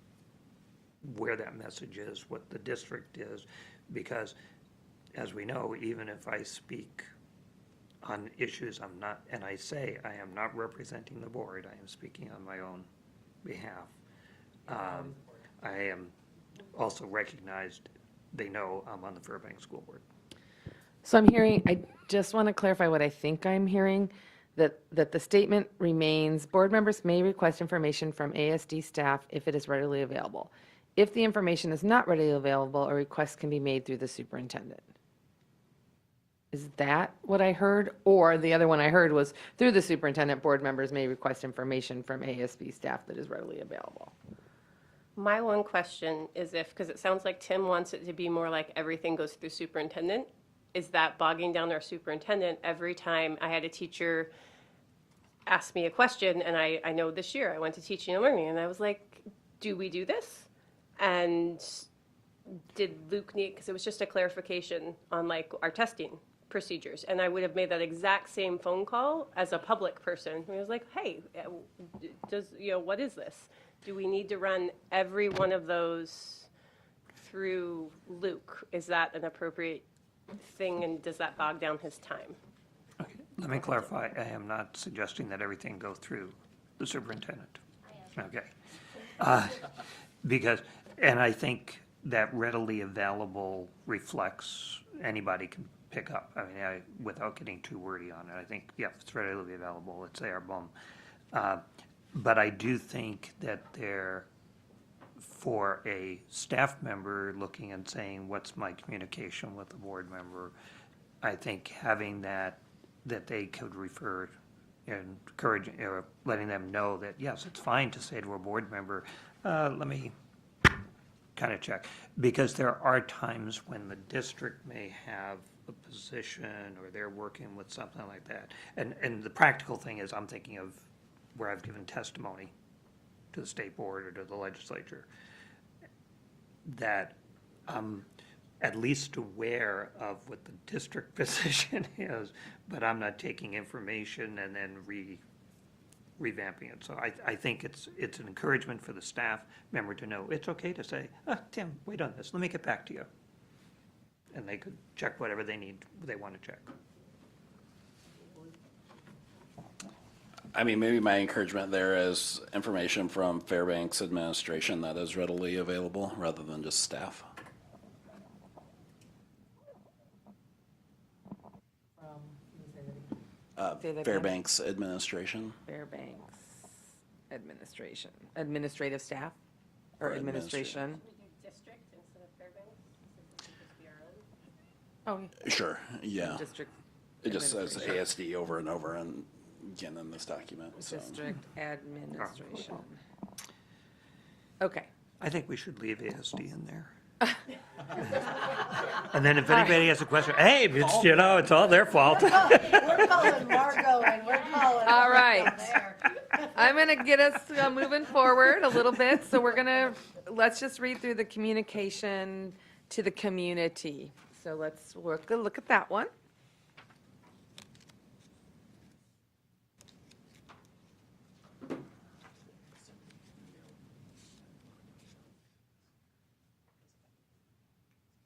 where that message is, what the district is, because as we know, even if I speak on issues I'm not, and I say I am not representing the board, I am speaking on my own behalf. I am also recognized, they know I'm on the Fairbanks School Board. So I'm hearing, I just want to clarify what I think I'm hearing, that the statement remains, board members may request information from ASD staff if it is readily available. If the information is not readily available, a request can be made through the superintendent. Is that what I heard? Or the other one I heard was, through the superintendent, board members may request information from ASB staff that is readily available. My one question is because it sounds like Tim wants it to be more like everything goes through superintendent. Is that bogging down our superintendent every time I had a teacher ask me a question? And I know this year I went to Teaching and Learning and I was like, do we do this? And did Luke need, because it was just a clarification on like our testing procedures. And I would have made that exact same phone call as a public person. I was like, hey, what is this? Do we need to run every one of those through Luke? Is that an appropriate thing, and does that bog down his time? Okay, let me clarify. I am not suggesting that everything go through the superintendent. Okay. Because, and I think that readily available reflects anybody can pick up. I mean, without getting too wordy on it, I think, yeah, it's readily available, it's there, boom. But I do think that for a staff member looking and saying, what's my communication with the board member, I think having that they could refer and encouraging, or letting them know that, yes, it's fine to say to a board member, let me kind of check. Because there are times when the district may have a position or they're working with something like that. And the practical thing is, I'm thinking of where I've given testimony to the state board or to the legislature, that I'm at least aware of what the district position is, but I'm not taking information and then revamping it. So I think it's an encouragement for the staff member to know it's okay to say, Tim, wait on this, let me get back to you. And they could check whatever they want to check. I mean, maybe my encouragement there is information from Fairbanks administration that is readily available rather than just staff. Say that again. Fairbanks administration. Fairbanks administration, administrative staff or Or administration? District instead of Fairbanks, since it should just be our own. Oh, Sure, yeah. district. It just says administration. ASD over and over and again in this document, so. District administration. Okay. I think we should leave ASD in there. And then if anybody has a question, hey, it's, it's all their fault. We're calling Margot and we're calling. All right. there. I'm going to get us moving forward a little bit. So let's just read through the communication to the community. So let's look at that one.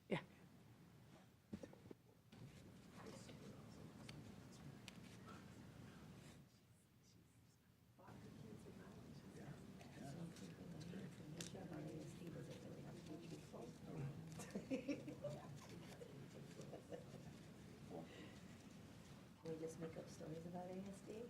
Yeah. Can we just make up stories about ASD?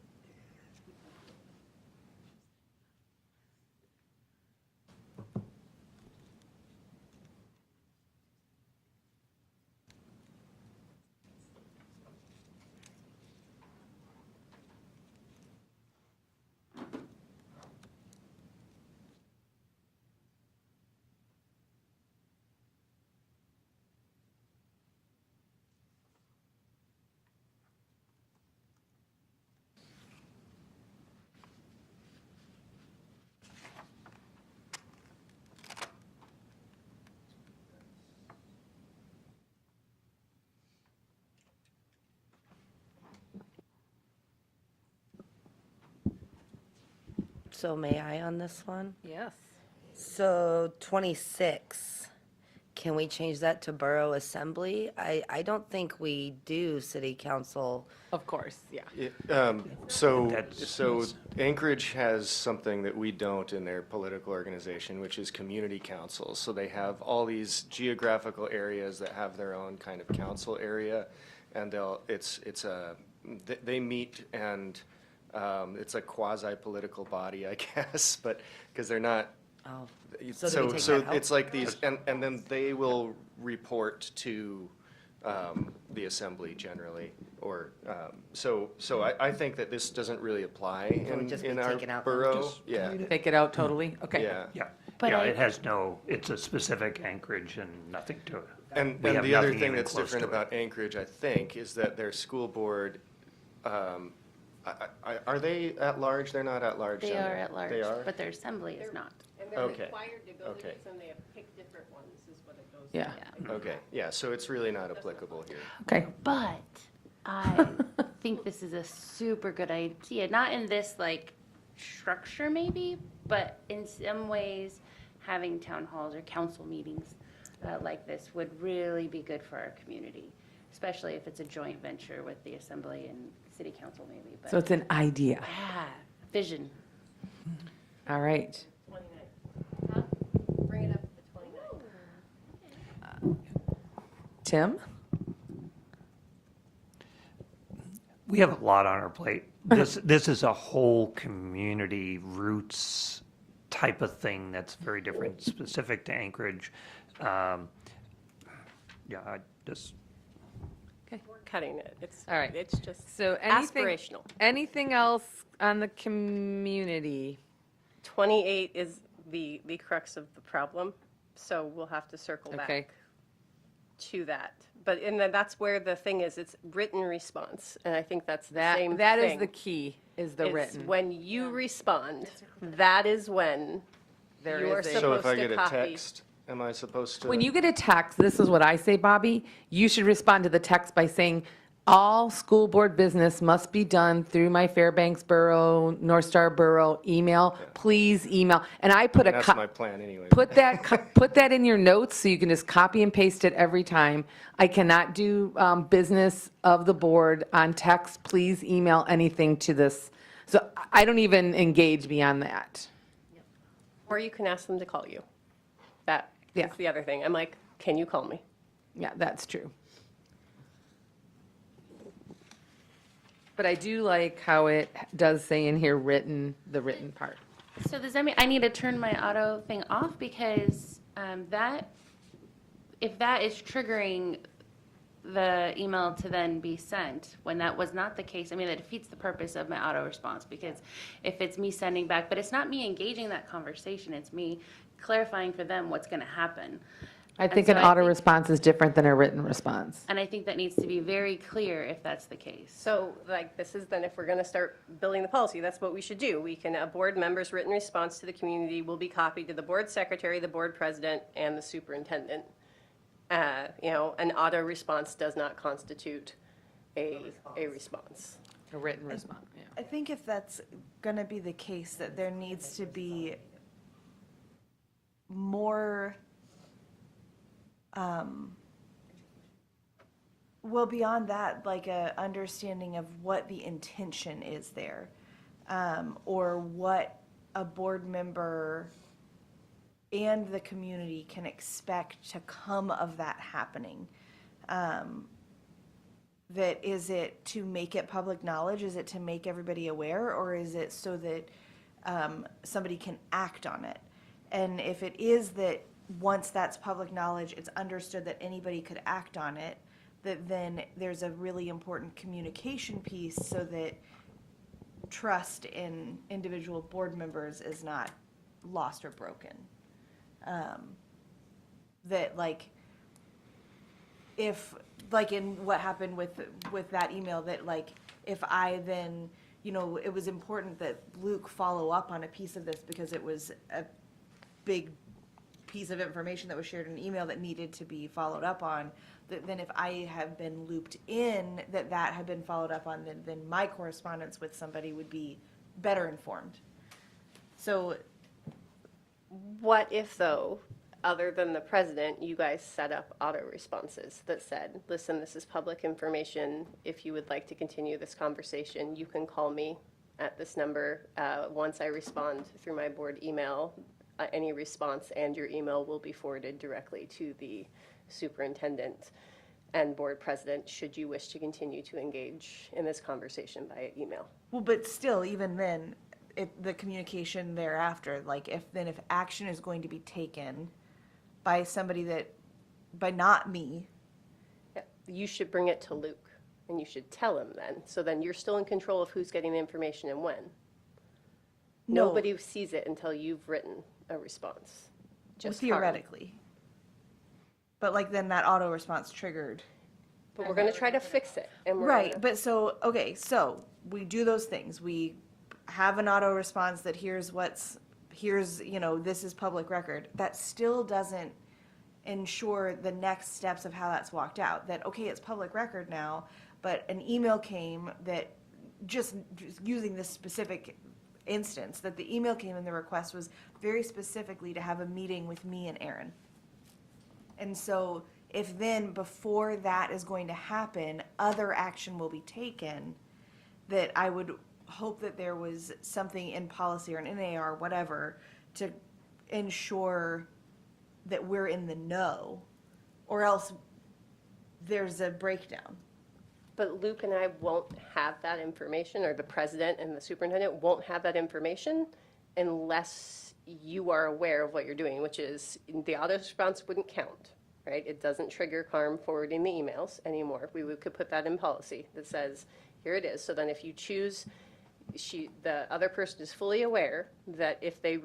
So may I on this one? Yes. So 26, can we change that to Borough Assembly? I don't think we do City Council. Of course, yeah. So Anchorage has something that we don't in their political organization, which is community councils. So they have all these geographical areas that have their own kind of council area, and they meet and it's a quasi-political body, I guess, but because they're not. Oh, so do we take that out? It's like these, and then they will report to the assembly generally, or, so I think that this doesn't really apply So it would just be in our taken out then? borough. Yeah, Take it out totally? Okay. yeah. Yeah, But I- it has it's a specific Anchorage and nothing to it. And We have the other nothing thing even that's close different to it. about Anchorage, I think, is that their school board, are they at large? They're not at large. They then. are at large, They are? but their assembly is not. And they're Okay. required to go to Okay. this, and they have picked different ones, is what it goes. Yeah. Okay, yeah, so it's really not applicable here. Okay. But I think this is a super good idea, not in this like structure maybe, but in some ways, having town halls or council meetings like this would really be good for our community, especially if it's a joint venture with the assembly and city council maybe. So But it's an idea. yeah, vision. All right. 29. Huh? Bring it up to 29. Tim? We have a lot on our plate. This is a whole community roots type of thing that's very different, specific to Anchorage. Yeah, I just, We're cutting it. It's, All right. it's just So aspirational. anything else on the community? 28 is the crux of the problem, so we'll have to circle Okay. back to that. But, and then that's where the thing is, it's written response, and I think that's the same thing. That is the key, is the It's written. when you respond, that is when There you are is a- So supposed if I to get a copy. text, am I supposed to? When you get a text, this is what I say, Bobby, you should respond to the text by saying, all school board business must be done through my Fairbanks Borough, North Star Borough email. Please email. And I put a. That's co- my plan anyway. Put that in your notes so you can just copy and paste it every time. I cannot do business of the board on text. Please email anything to this. So I don't even engage beyond that. Or you can ask them to call you. That Yeah. is the other thing. I'm like, can you call me? Yeah, that's true. But I do like how it does say in here written, the written part. So does that mean I need to turn my auto thing off because if that is triggering the email to then be sent, when that was not the case, I mean, that defeats the purpose of my auto response because if it's me sending back, but it's not me engaging that conversation, it's me clarifying for them what's going to happen. I And think so an I auto think- response is different than a written response. And I think that needs to be very clear if that's the case. So like, this is then if we're going to start building the policy, that's what we should do. We can, a board member's written response to the community will be copied to the board secretary, the board president, and the superintendent. An auto response does not constitute a response. A written response, yeah. I think if that's gonna be the case, that there needs to be more, well, beyond that, like a understanding of what the intention is there, or what a board member and the community can expect to come of that happening. That, is it to make it public knowledge? Is it to make everybody aware? Or is it so that somebody can act on it? And if it is that once that's public knowledge, it's understood that anybody could act on it, that then there's a really important communication piece so that trust in individual board members is not lost or broken. That like, if, like in what happened with that email, that like, if I then, it was important that Luke follow up on a piece of this because it was a big piece of information that was shared in an email that needed to be followed up on, that then if I have been looped in, that had been followed up on, then my correspondence with somebody would be better informed. So What if, though, other than the president, you guys set up auto responses that said, listen, this is public information. If you would like to continue this conversation, you can call me at this number. Once I respond through my board email, any response and your email will be forwarded directly to the superintendent and board president, should you wish to continue to engage in this conversation via email. well, but still, even then, the communication thereafter, like if action is going to be taken by somebody by not me, Yeah, you should bring it to Luke, and you should tell him then. So then you're still in control of who's getting the information and when. No. Nobody sees it until you've written a response. well, Just Carmen. theoretically. But like then that auto response triggered. But we're gonna try to fix it, and we're Right, gonna- but so, okay, so we do those things. We have an auto response that here's, this is public record. That still doesn't ensure the next steps of how that's walked out. That, okay, it's public record now, but an email came that, just using this specific instance, that the email came and the request was very specifically to have a meeting with me and Aaron. And so if then, before that is going to happen, other action will be taken, that I would hope that there was something in policy or an NAR, whatever, to ensure that we're in the know, or else there's a breakdown. But Luke and I won't have that information, or the president and the superintendent won't have that information unless you are aware of what you're doing, which is the auto response wouldn't count, right? It doesn't trigger Carm forwarding the emails anymore. We could put that in policy that says, here it is. So then if you choose, the other person is fully aware that if they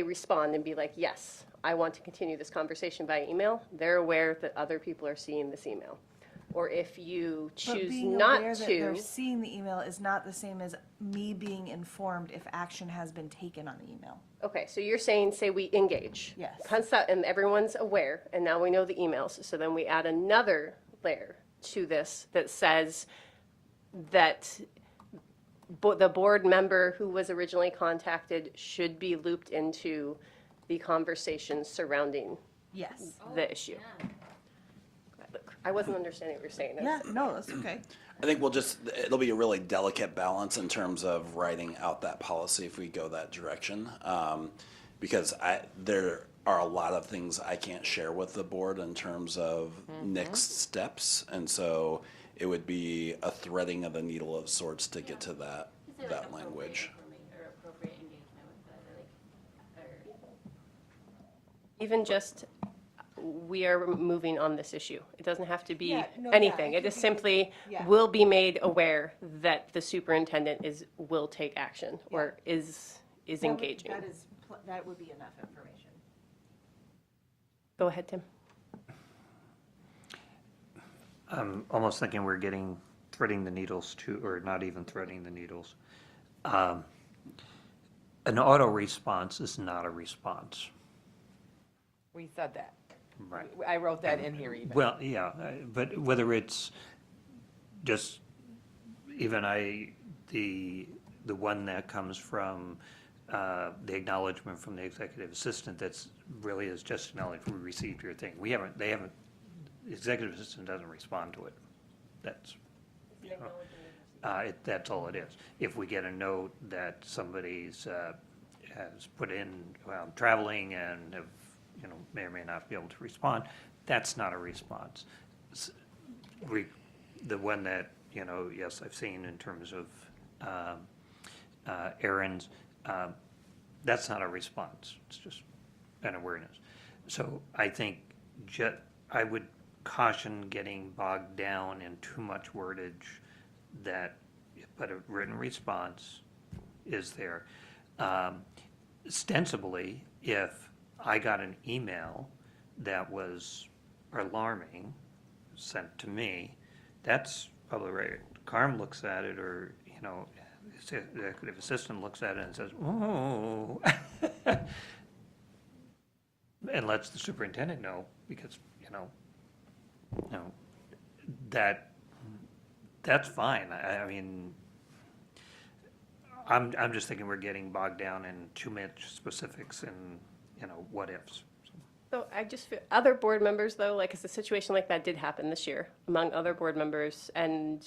respond and be like, yes, I want to continue this conversation by email, they're aware that other people are seeing this email. Or if you But choose being not aware that they're to, seeing the email is not the same as me being informed if action has been taken on the email. okay, so you're saying, say we engage. Yes. And everyone's aware, and now we know the emails, so then we add another layer to this that says that the board member who was originally contacted should be looped into the conversation surrounding Yes. the issue. I wasn't understanding what you're saying. Yeah, no, that's okay. I think it'll be a really delicate balance in terms of writing out that policy if we go that direction. Because there are a lot of things I can't share with the board in terms of next steps. And so it would be a threading of the needle of sorts to get to that language. Even just, we are moving on this issue. It doesn't have to be Yeah, no, anything. yeah, It is simply, yeah. will be made aware that the superintendent will take action or is engaging. That would be enough information. Go ahead, Tim. I'm almost thinking we're threading the needles too, or not even threading the needles. An auto response is not a response. We said that. Right. I wrote that in here even. Well, yeah, but whether it's just even the one that comes from the acknowledgement from the executive assistant, that's really is just acknowledged, we received your thing. The executive assistant doesn't respond to it. That's, you know, that's all it is. If we get a note that somebody's has put in, well, I'm traveling and have, you know, may or may not be able to respond, that's not a response. The one that, you know, yes, I've seen in terms of errands, that's not a response. It's just an awareness. So I think I would caution getting bogged down in too much wordage but a written response is there. Ostensibly, if I got an email that was alarming, sent to me, that's probably right. Carm looks at it, or, you know, the executive assistant looks at it and says, oh, and lets the superintendent know, because, you know, that's fine. I mean, I'm just thinking we're getting bogged down in too much specifics and, you know, what ifs. So I just feel, other board members though, like, as a situation like that did happen this year among other board members, and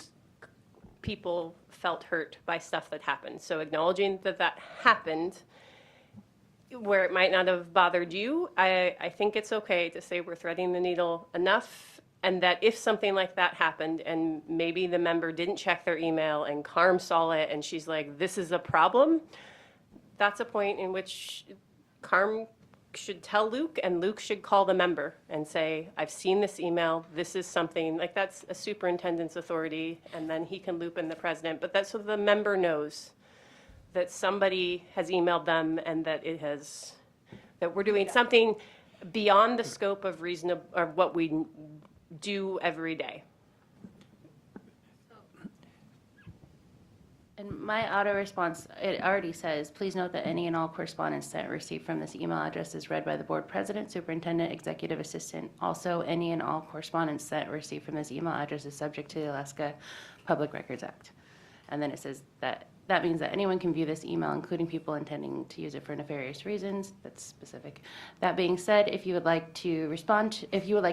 people felt hurt by stuff that happened. So acknowledging that happened where it might not have bothered you, I think it's okay to say we're threading the needle enough, and that if something like that happened and maybe the member didn't check their email and Carm saw it and she's like, this is a problem, that's a point in which Carm should tell Luke, and Luke should call the member and say, I've seen this email, this is something, like, that's a superintendent's authority, and then he can loop in the president, but that's so the member knows that somebody has emailed them and that that we're doing something beyond the scope of reasonable, or what we do every day. And my auto response, it already says, please note that any and all correspondence sent or received from this email address is read by the board president, superintendent, executive assistant. Also, any and all correspondence sent or received from this email address is subject to the Alaska Public Records Act. And then it says that means that anyone can view this email, including people intending to use it for nefarious reasons. That's specific. That being said, if you would like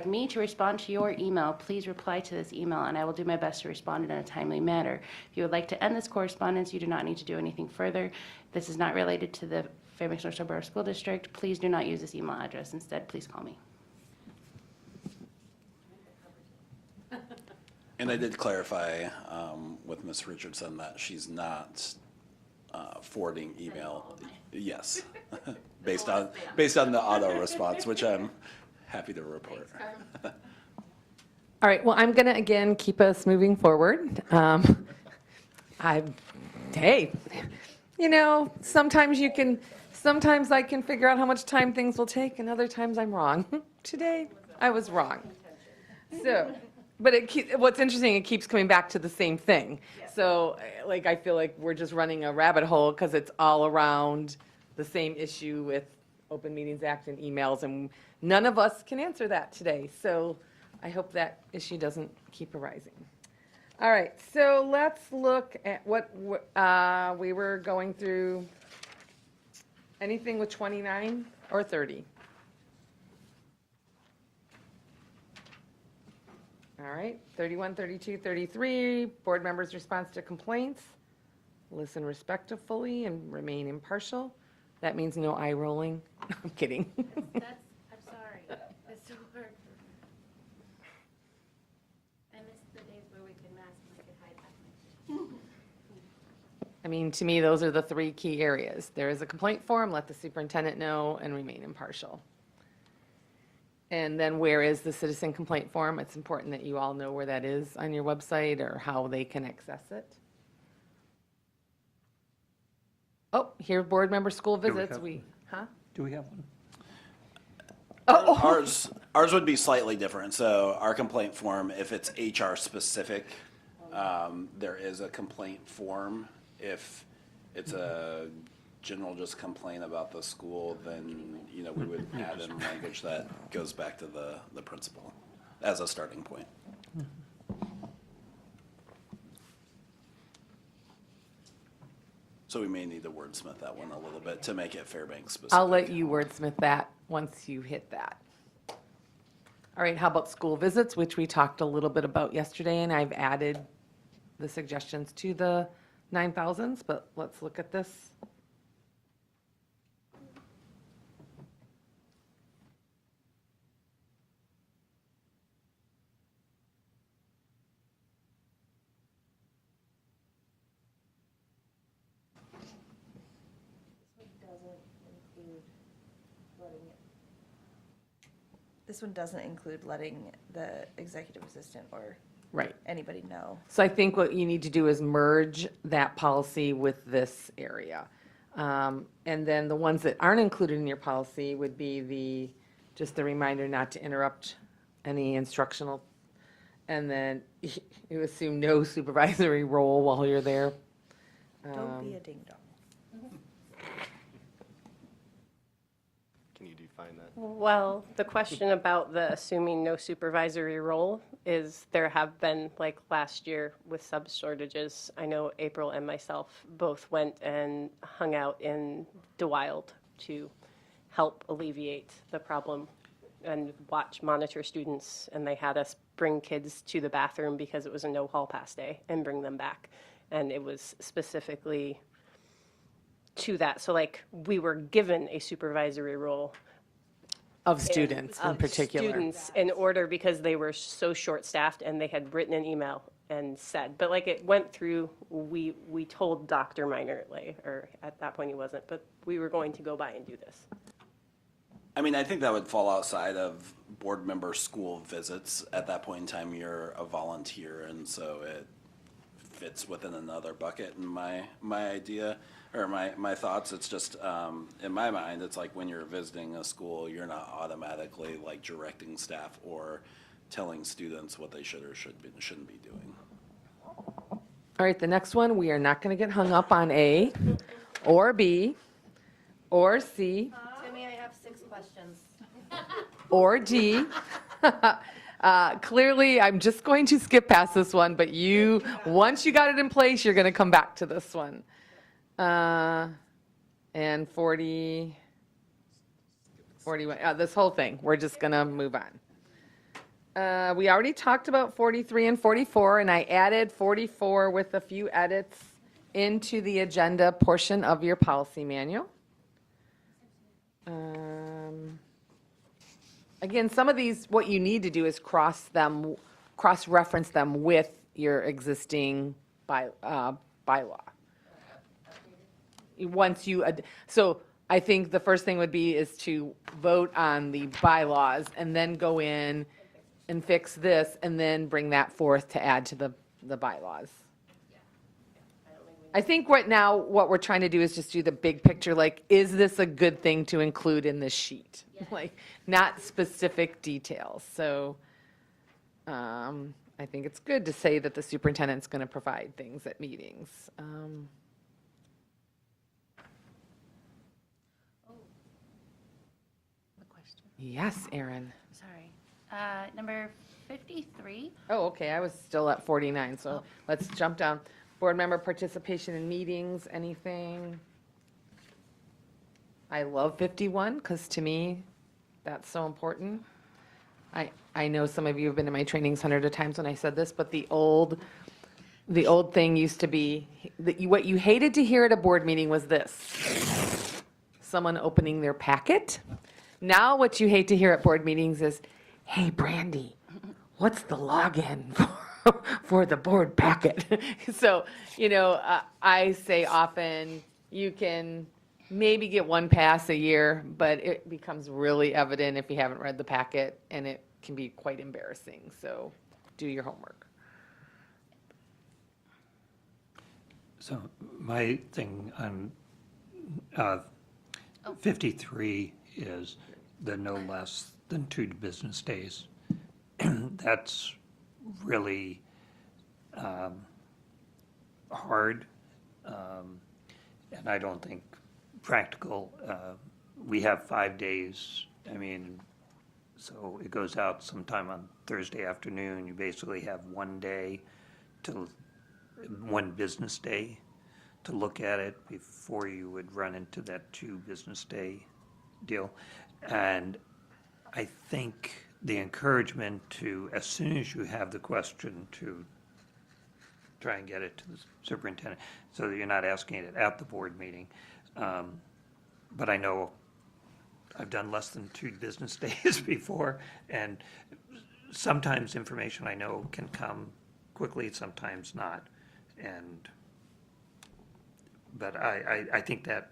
me to respond to your email, please reply to this email, and I will do my best to respond in a timely manner. If you would like to end this correspondence, you do not need to do anything further. This is not related to the Fairbanks North Shore Borough School District. Please do not use this email address. Instead, please call me. And I did clarify with Ms. Richardson that she's not forwarding email. Yes, based on the auto response, which I'm happy to report. All right, well, I'm going to, again, keep us moving forward. Hey, you know, sometimes Sometimes I can figure out how much time things will take, and other times I'm wrong. Today, I was wrong. So, but what's interesting, it keeps coming back to the same thing. So, like, I feel like we're just running a rabbit hole because it's all around the same issue with Open Meetings Act and emails, and none of us can answer that today. So I hope that issue doesn't keep arising. All right, so let's look at what we were going through. Anything with 29 or 30? All right, 31, 32, 33, board members' response to complaints. Listen respectfully and remain impartial. That means no eye rolling. I'm kidding. I'm sorry. It's so hard. I miss the days where we could mask and I could hide behind. I mean, to me, those are the three key areas. There is a complaint form, let the superintendent know, and remain impartial. And then where is the citizen complaint form? It's important that you all know where that is on your website or how they can access it. Oh, here, board member school we visits. have- Do we have one? Ours would be slightly different. So our complaint form, if it's HR specific, there is a complaint form. If it's a general just complaint about the school, then, you know, we would add in language that goes back to the principal as a starting point. So we may need to wordsmith that one a little bit to make it Fairbanks specific. I'll let you wordsmith that once you hit that. All right, how about school visits, which we talked a little bit about yesterday, and I've added the suggestions to the 9,000s, but let's look at this. This one doesn't include letting the executive assistant or Right. anybody know. So I think what you need to do is merge that policy with this area. And then the ones that aren't included in your policy would be just the reminder not to interrupt any instructional. And then you assume no supervisory role while you're there. Don't be a ding dong. Can you define that? Well, the question about the assuming no supervisory role is there have been, like last year with sub shortages, I know April and myself both went and hung out in DeWild to help alleviate the problem and monitor students. And they had us bring kids to the bathroom because it was a no hall pass day and bring them back. And it was specifically to that. So like we were given a supervisory role Of students in of particular. students in order because they were so short-staffed and they had written an email and said, but like it went through, we told Dr. Meinertley, or at that point he wasn't, but we were going to go by and do this. I mean, I think that would fall outside of board member school visits. At that point in time, you're a volunteer, and so it fits within another bucket in my idea, or my thoughts. It's just, in my mind, it's like when you're visiting a school, you're not automatically like directing staff or telling students what they should or shouldn't be doing. All right, the next one, we are not going to get hung up on A or B or C Timmy, I have 6 questions. or D. Clearly, I'm just going to skip past this one, but once you got it in place, you're going to come back to this one. And 41, this whole thing, we're just going to move on. We already talked about 43 and 44, and I added 44 with a few edits into the agenda portion of your policy manual. Again, some of these, what you need to do is cross-reference them with your existing bylaw. So I think the first thing would be is to vote on the bylaws and then go in and fix this and then bring that forth to add to the bylaws. I think what we're trying to do is just do the big picture, like, is this a good thing to include in this sheet? Like, not specific details. So I think it's good to say that the superintendent's going to provide things at meetings. Yes, Erin. Sorry. Number 53. Oh, okay, I was still at 49, so let's jump down. Board member participation in meetings, anything? I love 51, because to me, that's so important. I know some of you have been in my trainings hundreds of times when I said this, but the old thing used to be, that what you hated to hear at a board meeting was this: someone opening their packet. Now what you hate to hear at board meetings is, hey, Brandy, what's the login for the board packet? So, I say often, you can maybe get one pass a year, but it becomes really evident if you haven't read the packet, and it can be quite embarrassing. So do your homework. So my thing on 53 is the no less than 2 business days. That's really hard, and I don't think practical. We have 5 days. I mean, so it goes out sometime on Thursday afternoon. You basically have 1 day to 1 business day to look at it before you would run into that 2 business day deal. And I think the encouragement to, as soon as you have the question, to try and get it to the superintendent so that you're not asking it at the board meeting. But I know I've done less than 2 business days before, and sometimes information I know can come quickly, sometimes not. But I think that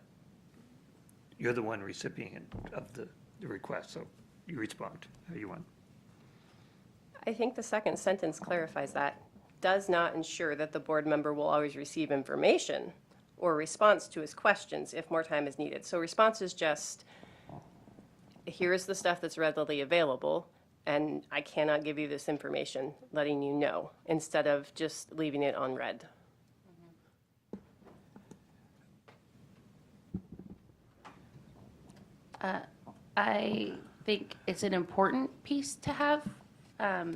you're the one recipient of the request, so you respond how you want. I think the second sentence clarifies that. Does not ensure that the board member will always receive information or response to his questions if more time is needed. So response is just, here's the stuff that's readily available, and I cannot give you this information, letting you know, instead of just leaving it unread. I think it's an important piece to have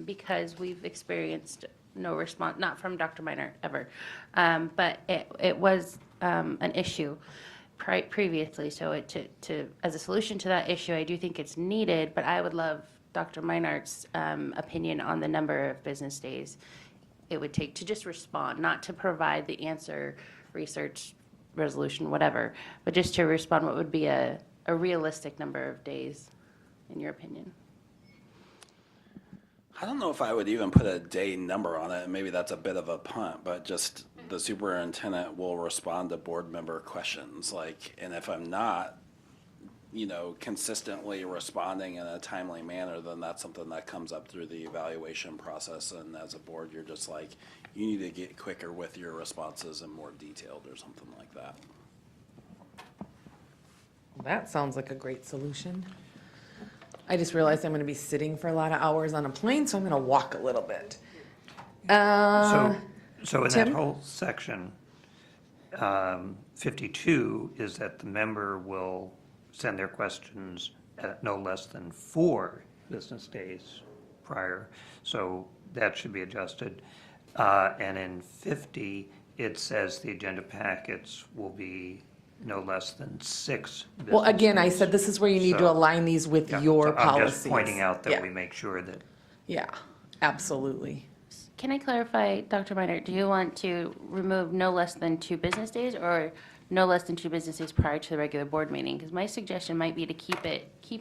because we've experienced no response, not from Dr. Minor ever, but it was an issue previously. So as a solution to that issue, I do think it's needed, but I would love Dr. Meinard's opinion on the number of business days it would take to just respond, not to provide the answer, research, resolution, whatever, but just to respond. What would be a realistic number of days, in your opinion? I don't know if I would even put a day number on it. Maybe that's a bit of a punt, but just the superintendent will respond to board member questions. And if I'm not, consistently responding in a timely manner, then that's something that comes up through the evaluation process. And as a board, you're just like, you need to get quicker with your responses and more detailed or something like that. That sounds like a great solution. I just realized I'm going to be sitting for a lot of hours on a plane, so I'm going to walk a little bit. So in that Tim? whole section, 52 is that the member will send their questions at no less than 4 business days prior. So that should be adjusted. And in 50, it says the agenda packets will be no less than 6 business Well, again, I days. said this is where you need to So- align these with Yeah, your so policies. I'm just pointing out Yeah. that we make sure that Yeah, absolutely. Can I clarify, Dr. Minor, do you want to remove no less than 2 business days or no less than 2 business days prior to the regular board meeting? Because my suggestion might be to keep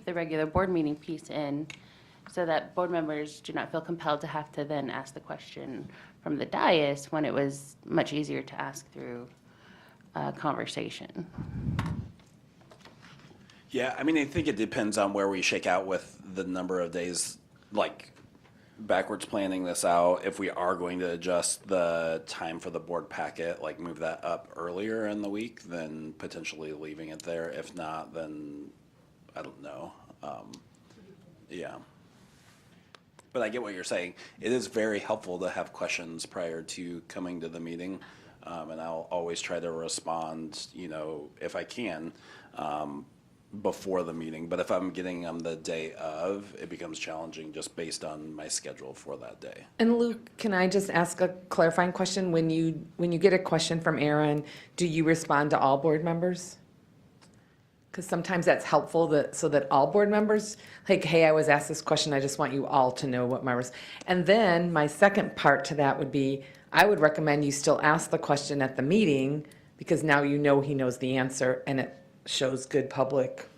the regular board meeting piece in so that board members do not feel compelled to have to then ask the question from the dais when it was much easier to ask through conversation. Yeah, I think it depends on where we shake out with the number of days, backwards planning this out, if we are going to adjust the time for the board packet, like move that up earlier in the week, then potentially leaving it there. If not, then I don't know. Yeah. But I get what you're saying. It is very helpful to have questions prior to coming to the meeting. And I'll always try to respond, if I can, before the meeting. But if I'm getting them the day of, it becomes challenging just based on my schedule for that day. And Luke, can I just ask a clarifying question? When you get a question from Aaron, do you respond to all board members? Because sometimes that's helpful so that all board members, like, hey, I was asked this question, I just want you all to know what my and then my second part to that would be, I would recommend you still ask the question at the meeting, because now you know he knows the answer, and it shows good public.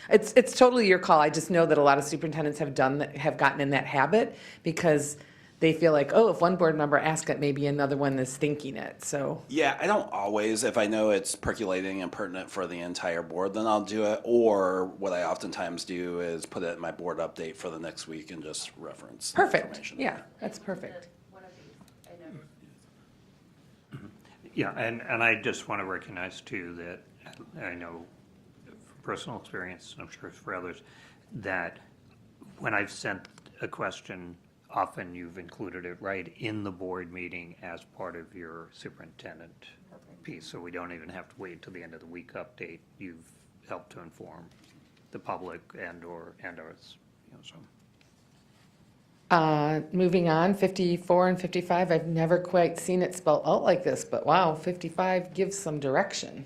It's totally your call. I just know that a lot of superintendents have gotten in that habit, because they feel like, oh, if one board member asks it, maybe another one is thinking it, so. Yeah, I don't always. If I know it's percolating and pertinent for the entire board, then I'll do it. Or what I oftentimes do is put it in my board update for the next week and just reference the Perfect, information. yeah, that's perfect. Yeah, and I just want to recognize too that I know from personal experience, and I'm sure for others, that when I've sent a question, often you've included it right in the board meeting as part of your superintendent piece, so we don't even have to wait till the end of the week update. You've helped to inform the public and/or us, so. Moving on, 54 and 55, I've never quite seen it spelled out like this, but wow, 55 gives some direction.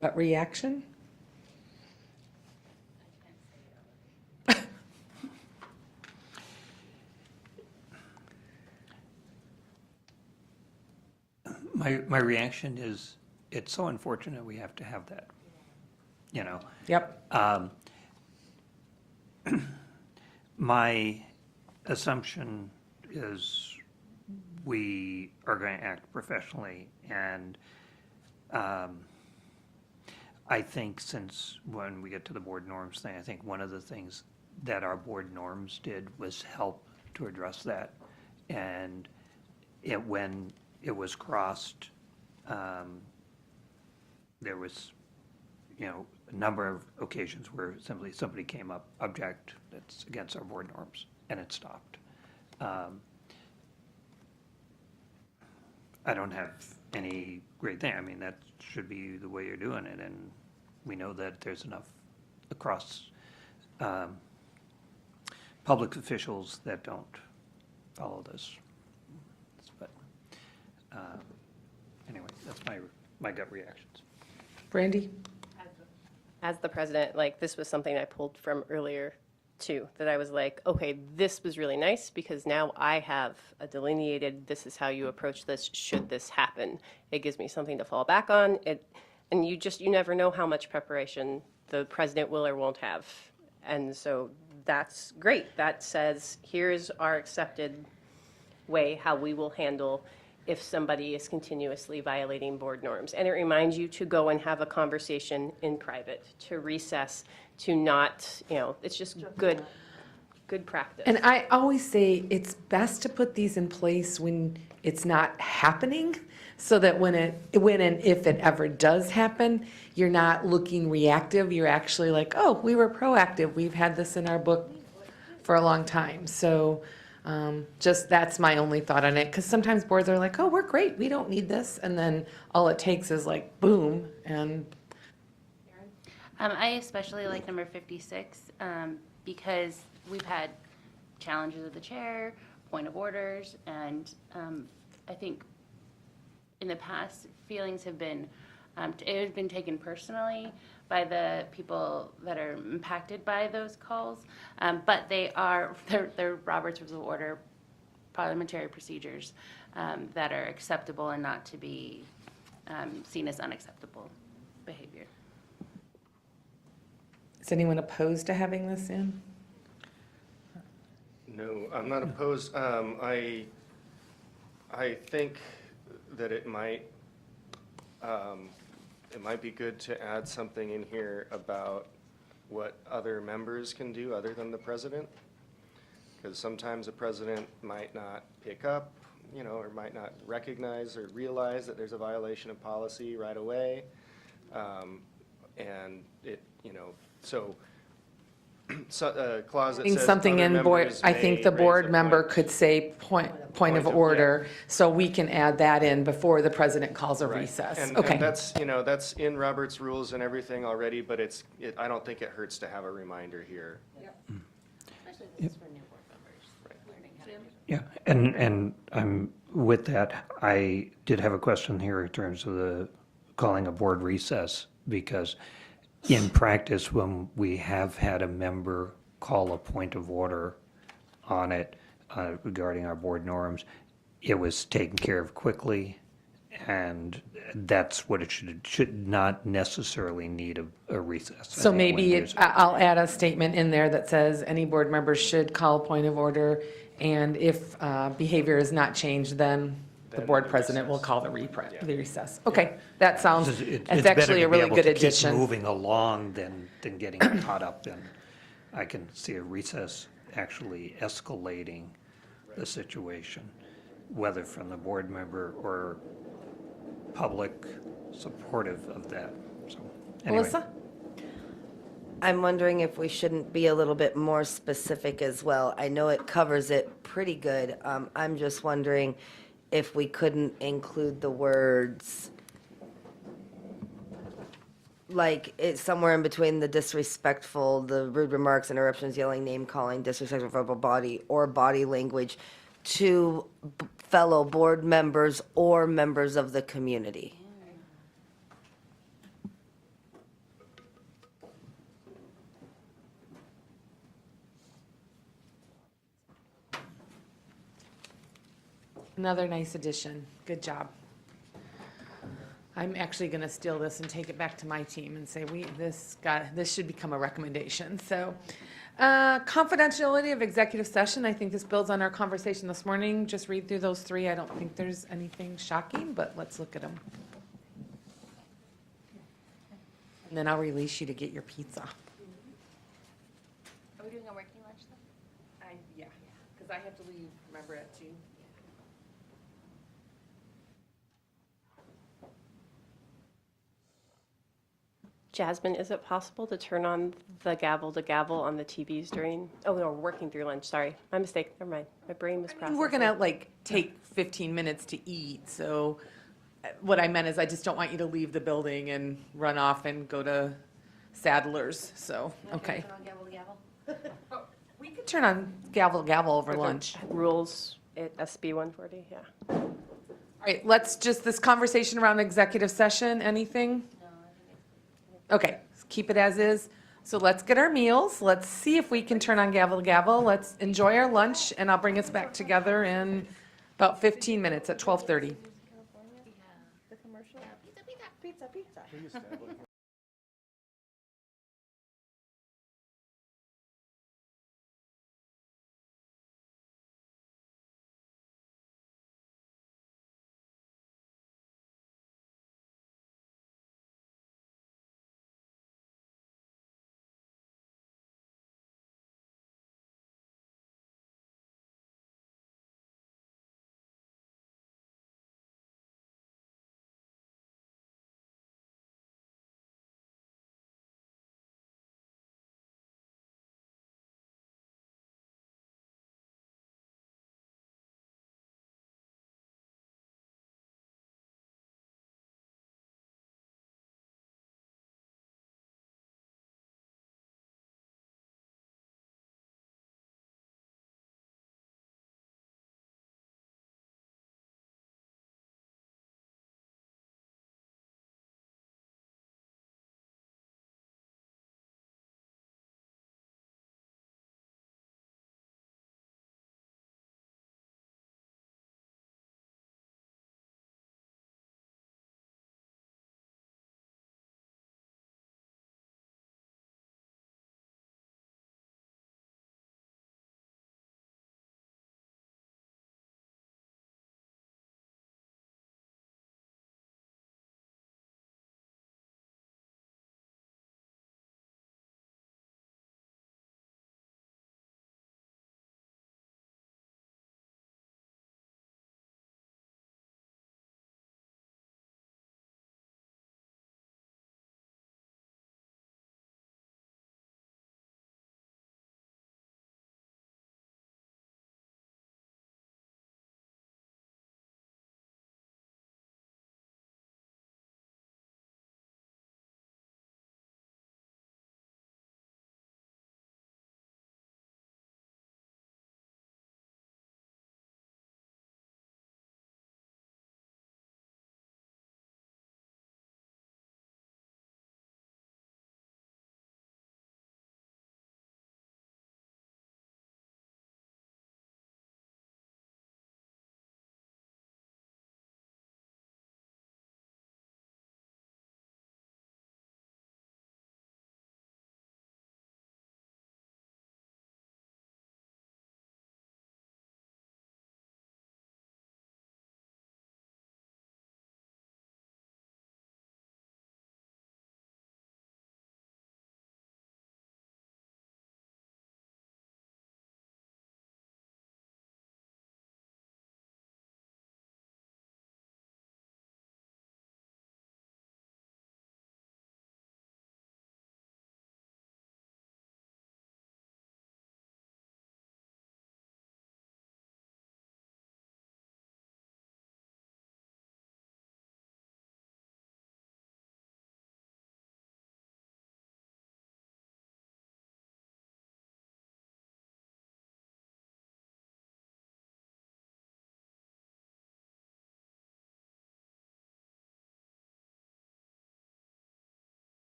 But reaction? My reaction is, it's so unfortunate we have to have that, Yep. My assumption is we are going to act professionally, and I think since when we get to the board norms thing, I think one of the things that our board norms did was help to address that. And when it was crossed, there was, a number of occasions where simply somebody came up, object, that's against our board norms, and it stopped. I don't have any great thing. I mean, that should be the way you're doing it, and we know that there's enough across public officials that don't follow this. But anyway, that's my gut reactions. Brandy? As the president, this was something I pulled from earlier too, that I was like, okay, this was really nice because now I have a delineated, this is how you approach this, should this happen. It gives me something to fall back on. And you never know how much preparation the president will or won't have. And so that's great. That says, here's our accepted way how we will handle if somebody is continuously violating board norms. And it reminds you to go and have a conversation in private, to recess, to not, it's just good practice. And I always say it's best to put these in place when it's not happening, so that when and if it ever does happen, you're not looking reactive. You're actually like, oh, we were proactive. We've had this in our book for a long time. So just that's my only thought on it, because sometimes boards are like, oh, we're great. We don't need this. And then all it takes is like, boom, and I especially like number 56 because we've had challenges of the chair, point of orders, and I think in the past, feelings have been, it has been taken personally by the people that are impacted by those calls, but they're Robert's Rules of Order parliamentary procedures that are acceptable and not to be seen as unacceptable behavior. Is anyone opposed to having this in? No, I'm not opposed. I think that it might be good to add something in here about what other members can do other than the president. Because sometimes the president might not pick up, or might not recognize or realize that there's a violation of policy right away. And it, so a clause that Putting says something other in board, members I may think the raise board a member point. could say point of of- order, so we can add that in before the president calls a Right. recess. And Okay. that's in Robert's rules and everything already, but I don't think it hurts to have a reminder here. Especially this is for new board members, learning how to do Yeah, and I'm with that. I did have a question here in terms of the calling a board recess, because in practice, when we have had a member call a point of order on it regarding our board norms, it was taken care of quickly, and that's what it should not necessarily need a recess. I So think, maybe when there's- I'll add a statement in there that says any board member should call a point of order, and if behavior is not changed, then the Then board the president will recess. call the recess. Okay, that sounds, It's it's better actually to a be really able good to keep addition. moving along than getting caught up in. I can see a recess actually escalating the situation, whether from the board member or public supportive of that, so. anyway. Melissa? I'm wondering if we shouldn't be a little bit more specific as well. I know it covers it pretty good. I'm just wondering if we couldn't include the words, like, it's somewhere in between the disrespectful, the rude remarks, interruptions, yelling, name calling, disrespectful verbal body or body language to fellow board members or members of the community. Another nice addition. Good job. I'm actually going to steal this and take it back to my team and say, this should become a recommendation. So, confidentiality of executive session, I think this builds on our conversation this morning. Just read through those three. I don't think there's anything shocking, but let's look at them. And then I'll release you to get your pizza. Are we doing a working lunch then? Yeah, because I have to leave, remember, at 2. Jasmine, is it possible to turn on the gavel to gavel on the TVs during, oh, no, we're working through lunch, sorry. My mistake, never mind. My brain was processing. We're gonna take 15 minutes to eat, so what I meant is I just don't want you to leave the building and run off and go to Sadler's, so, okay. We could turn on gavel over For the lunch. Rules at SB 140, yeah. All right, let's just, this conversation around executive session, anything? Okay, keep it as is. So let's get our meals. Let's see if we can turn on gavel. Let's enjoy our lunch, and I'll bring us back together in about 15 minutes at 12:30. The commercial? Pizza.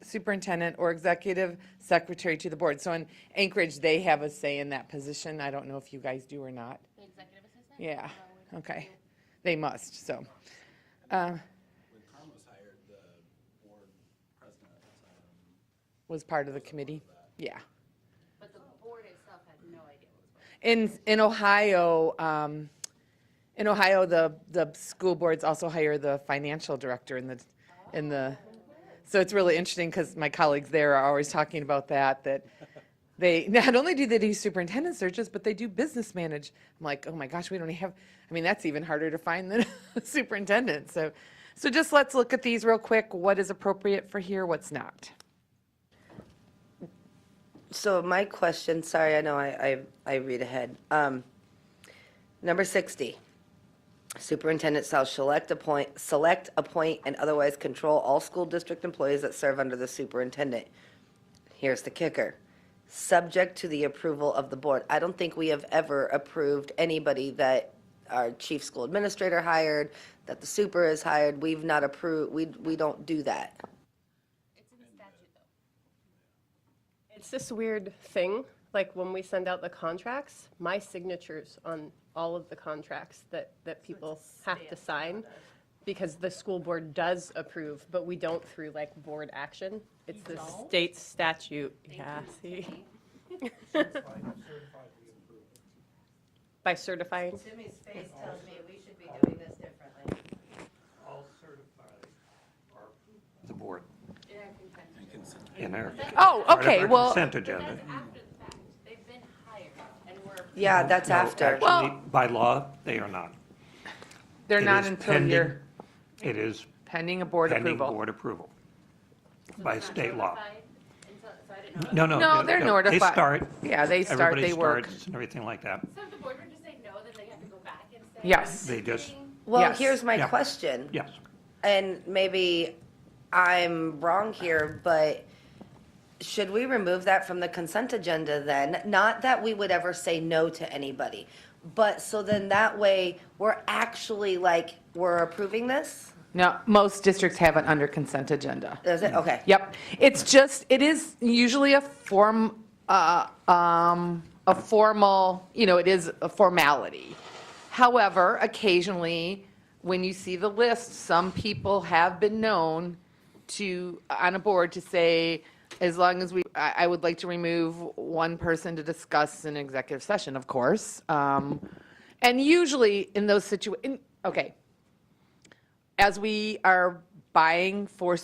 superintendent or executive secretary to the board. So in Anchorage, they have a say in that position. I don't know if you guys do or not. The executive assistant? Yeah, okay. They must, so. When Carm was hired, the board president, Was part of the committee? Yeah. But the board itself had no idea what was going on. In Ohio, the school boards also hire the financial director in the, so it's really interesting because my colleagues there are always talking about that they, not only do they do superintendent searches, but they do business manage. I'm like, oh my gosh, we don't have, I mean, that's even harder to find than a superintendent. So just let's look at these real quick. What is appropriate for here, what's not? So my question, sorry, I know I read ahead. Number 60, superintendent shall select, appoint, and otherwise control all school district employees that serve under the superintendent. Here's the kicker. Subject to the approval of the board. I don't think we have ever approved anybody that our chief school administrator hired, that the super is hired. We've not approved, we don't do that. It's in the statute, though. It's this weird thing, like when we send out the contracts, my signature's on all of the contracts that people have to sign, because the school board does approve, but we don't through like board action. It's the state statute. Yeah, see? By certifying. Timmy's face tells me we should be doing this differently. All certified are the board. In Oh, part of okay, our well, consent agenda. After the fact, they've been hired and we're. Yeah, that's No, after. Actually, by law, they are not. they're It not is until pending- you're It is pending a board pending approval. board approval by state law. So I didn't know. No, No, they're They notified. start. Yeah, they start, Everybody they work. starts and everything like that. So if the board were to say no, then they have to go back and say. Yes. They just, Well, Yes. here's my Yeah. question. yes. And maybe I'm wrong here, but should we remove that from the consent agenda then? Not that we would ever say no to anybody, but so then that way we're actually like, we're approving this? No, most districts have it under consent agenda. Does it? Okay. Yep. It's just, it is usually a formal, it is a formality. However, occasionally, when you see the list, some people have been known to, on a board, to say, as long as I would like to remove one person to discuss an executive session, of course. And usually in those situations, okay, as we are buying for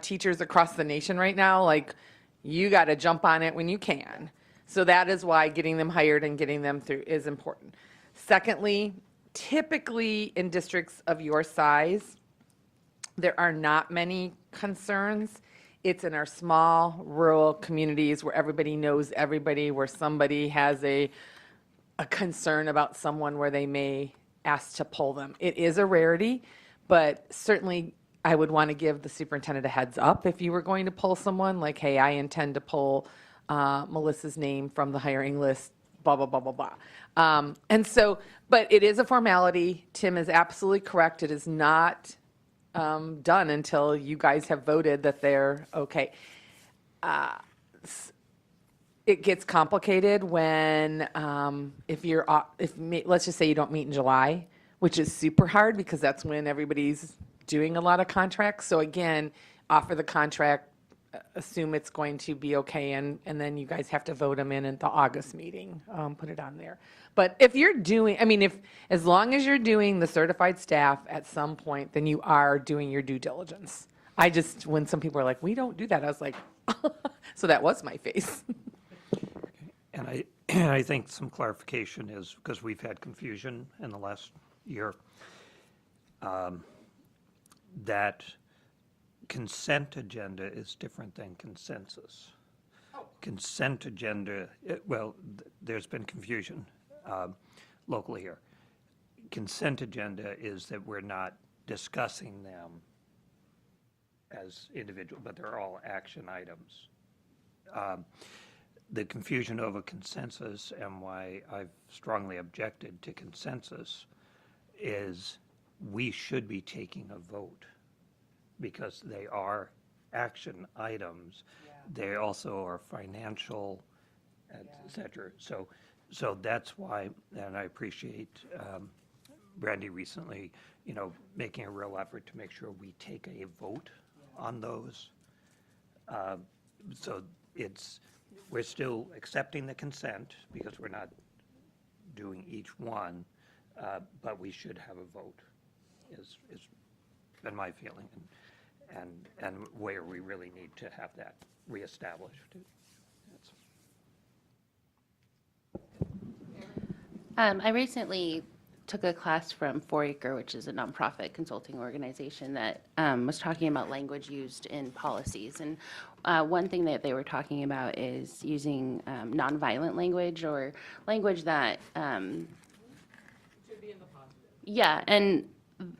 teachers across the nation right now, like, you got to jump on it when you can. So that is why getting them hired and getting them through is important. Secondly, typically in districts of your size, there are not many concerns. It's in our small rural communities where everybody knows everybody, where somebody has a concern about someone where they may ask to pull them. It is a rarity, but certainly I would want to give the superintendent a heads up if you were going to pull someone, like, hey, I intend to pull Melissa's name from the hiring list, blah, blah, blah, blah, blah. And so, but it is a formality. Tim is absolutely correct. It is not done until you guys have voted that they're okay. It gets complicated when, let's just say you don't meet in July, which is super hard because that's when everybody's doing a lot of contracts. So again, offer the contract, assume it's going to be okay, and then you guys have to vote them in at the August meeting, put it on there. But if you're doing, as long as you're doing the certified staff at some point, then you are doing your due diligence. When some people are like, we don't do that, I was like, so that was my face. And I think some clarification is, because we've had confusion in the last year, that consent agenda is different than consensus. Consent agenda, there's been confusion locally here. Consent agenda is that we're not discussing them as individual, but they're all action items. The confusion over consensus and why I've strongly objected to consensus is we should be taking a vote because they are action items, they also are financial, et cetera. So that's why, and I appreciate Brandy recently, making a real effort to make sure we take a vote on those. So we're still accepting the consent because we're not doing each one, but we should have a vote, is been my feeling, and where we really need to have that reestablished. I recently took a class from 4Acre, which is a nonprofit consulting organization that was talking about language used in policies. And one thing that they were talking about is using nonviolent language or language that. Should be in the positive. Yeah, and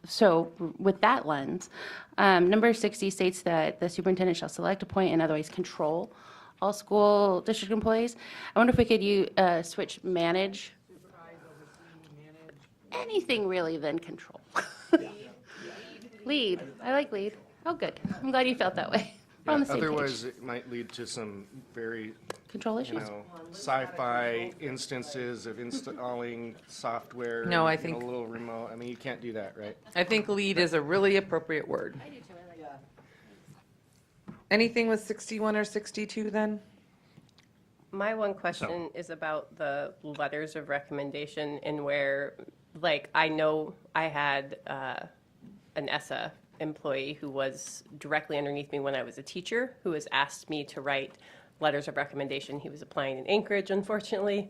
so with that lens, number 60 states that the superintendent shall select, appoint, and otherwise control all school district employees. I wonder if we could switch manage. Anything really than control. Lead. I like lead. Oh, good. I'm glad you felt that way. We're on the same Otherwise, page. it might lead to some very, Control issues? sci-fi instances of installing software. No, I in think- a little remote, I mean, you can't do that, right? I think lead is a really appropriate word. I do too. I like that. Anything with 61 or 62 then? My one question is about the letters of recommendation and where, like, I know I had an ESSA employee who was directly underneath me when I was a teacher, who has asked me to write letters of recommendation. He was applying in Anchorage, unfortunately,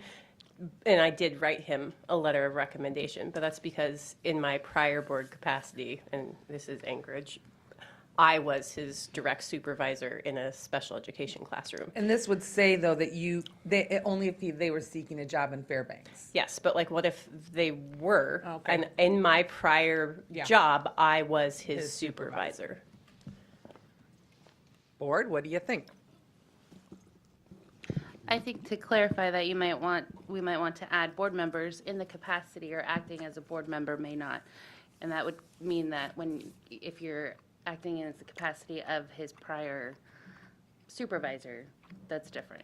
and I did write him a letter of recommendation, but that's because in my prior board capacity, and this is Anchorage, I was his direct supervisor in a special education classroom. And this would say, though, that only if they were seeking a job in Fairbanks. Yes, but like, what if they were? Okay. And in my prior Yeah. job, I was his His supervisor. Board, what do you think? I think to clarify that, we might want to add board members in the capacity or acting as a board member may not. And that would mean that if you're acting in the capacity of his prior supervisor, that's different.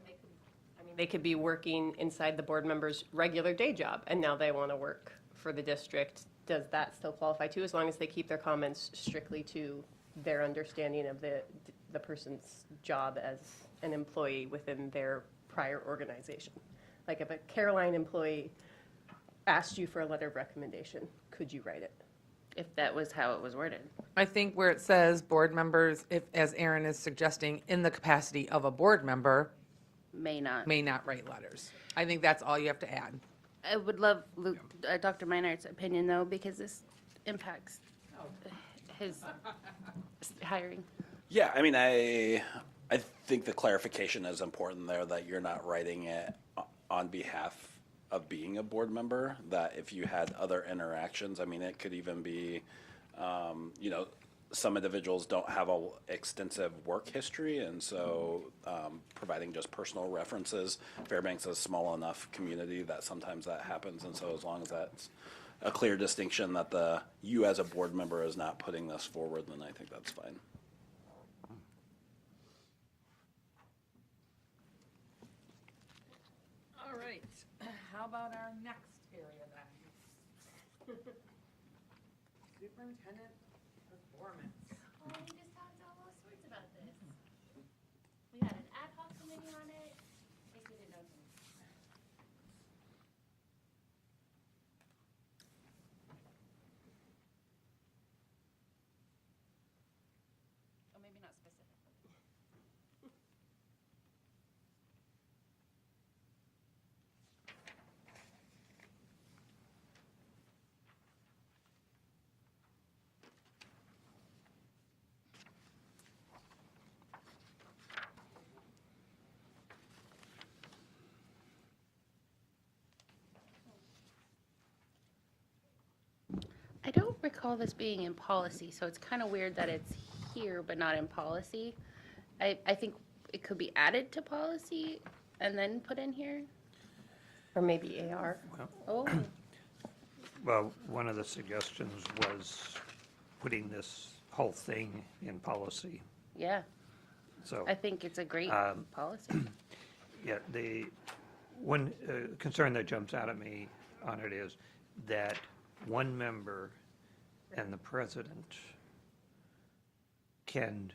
I mean, they could be working inside the board member's regular day job, and now they want to work for the district. Does that still qualify too, as long as they keep their comments strictly to their understanding of the person's job as an employee within their prior organization? Like, if a Caroline employee asked you for a letter of recommendation, could you write it? If that was how it was worded. I think where it says board members, if, as Aaron is suggesting, in the capacity of a board member, May not. may not write letters. I think that's all you have to add. I would love Dr. Meinert's opinion, though, because this impacts his hiring. Yeah, I mean, I think the clarification is important there, that you're not writing it on behalf of being a board member, that if you had other interactions, I mean, it could even be, some individuals don't have a extensive work history, and so providing just personal references. Fairbanks is a small enough community that sometimes that happens, and so as long as that's a clear distinction that you as a board member is not putting this forward, then I think that's fine. All right, how about our next area then? Superintendent performance. Well, we just talked all sorts about this. We had an ad hoc committee on it. I think we did nothing. Oh, maybe not specifically. I don't recall this being in policy, so it's kind of weird that it's here but not in policy. I think it could be added to policy and then put in here. Or maybe AR? Oh, Well, one of the suggestions was putting this whole thing in policy, Yeah, so. I think it's a great policy. Yeah, the one concern that jumps out at me on it is that one member and the president can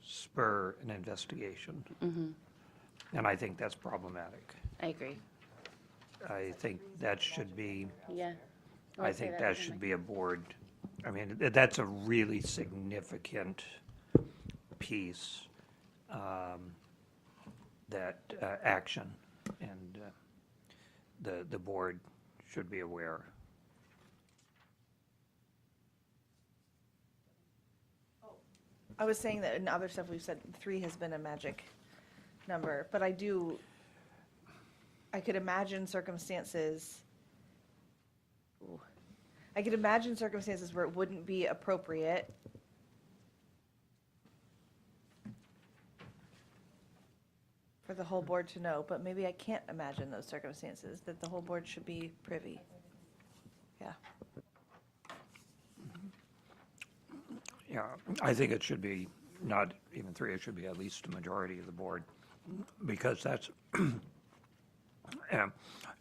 spur an investigation. And I think that's problematic. I agree. I think that should be, Yeah. I think that should be a board, I mean, that's a really significant piece, that action, and the board should be aware. I was saying that in other stuff we've said 3 has been a magic number, but I could imagine circumstances. I could imagine circumstances where it wouldn't be appropriate for the whole board to know, but maybe I can't imagine those circumstances, that the whole board should be privy. Yeah. Yeah, I think it should be not even 3, it should be at least a majority of the board, because that's,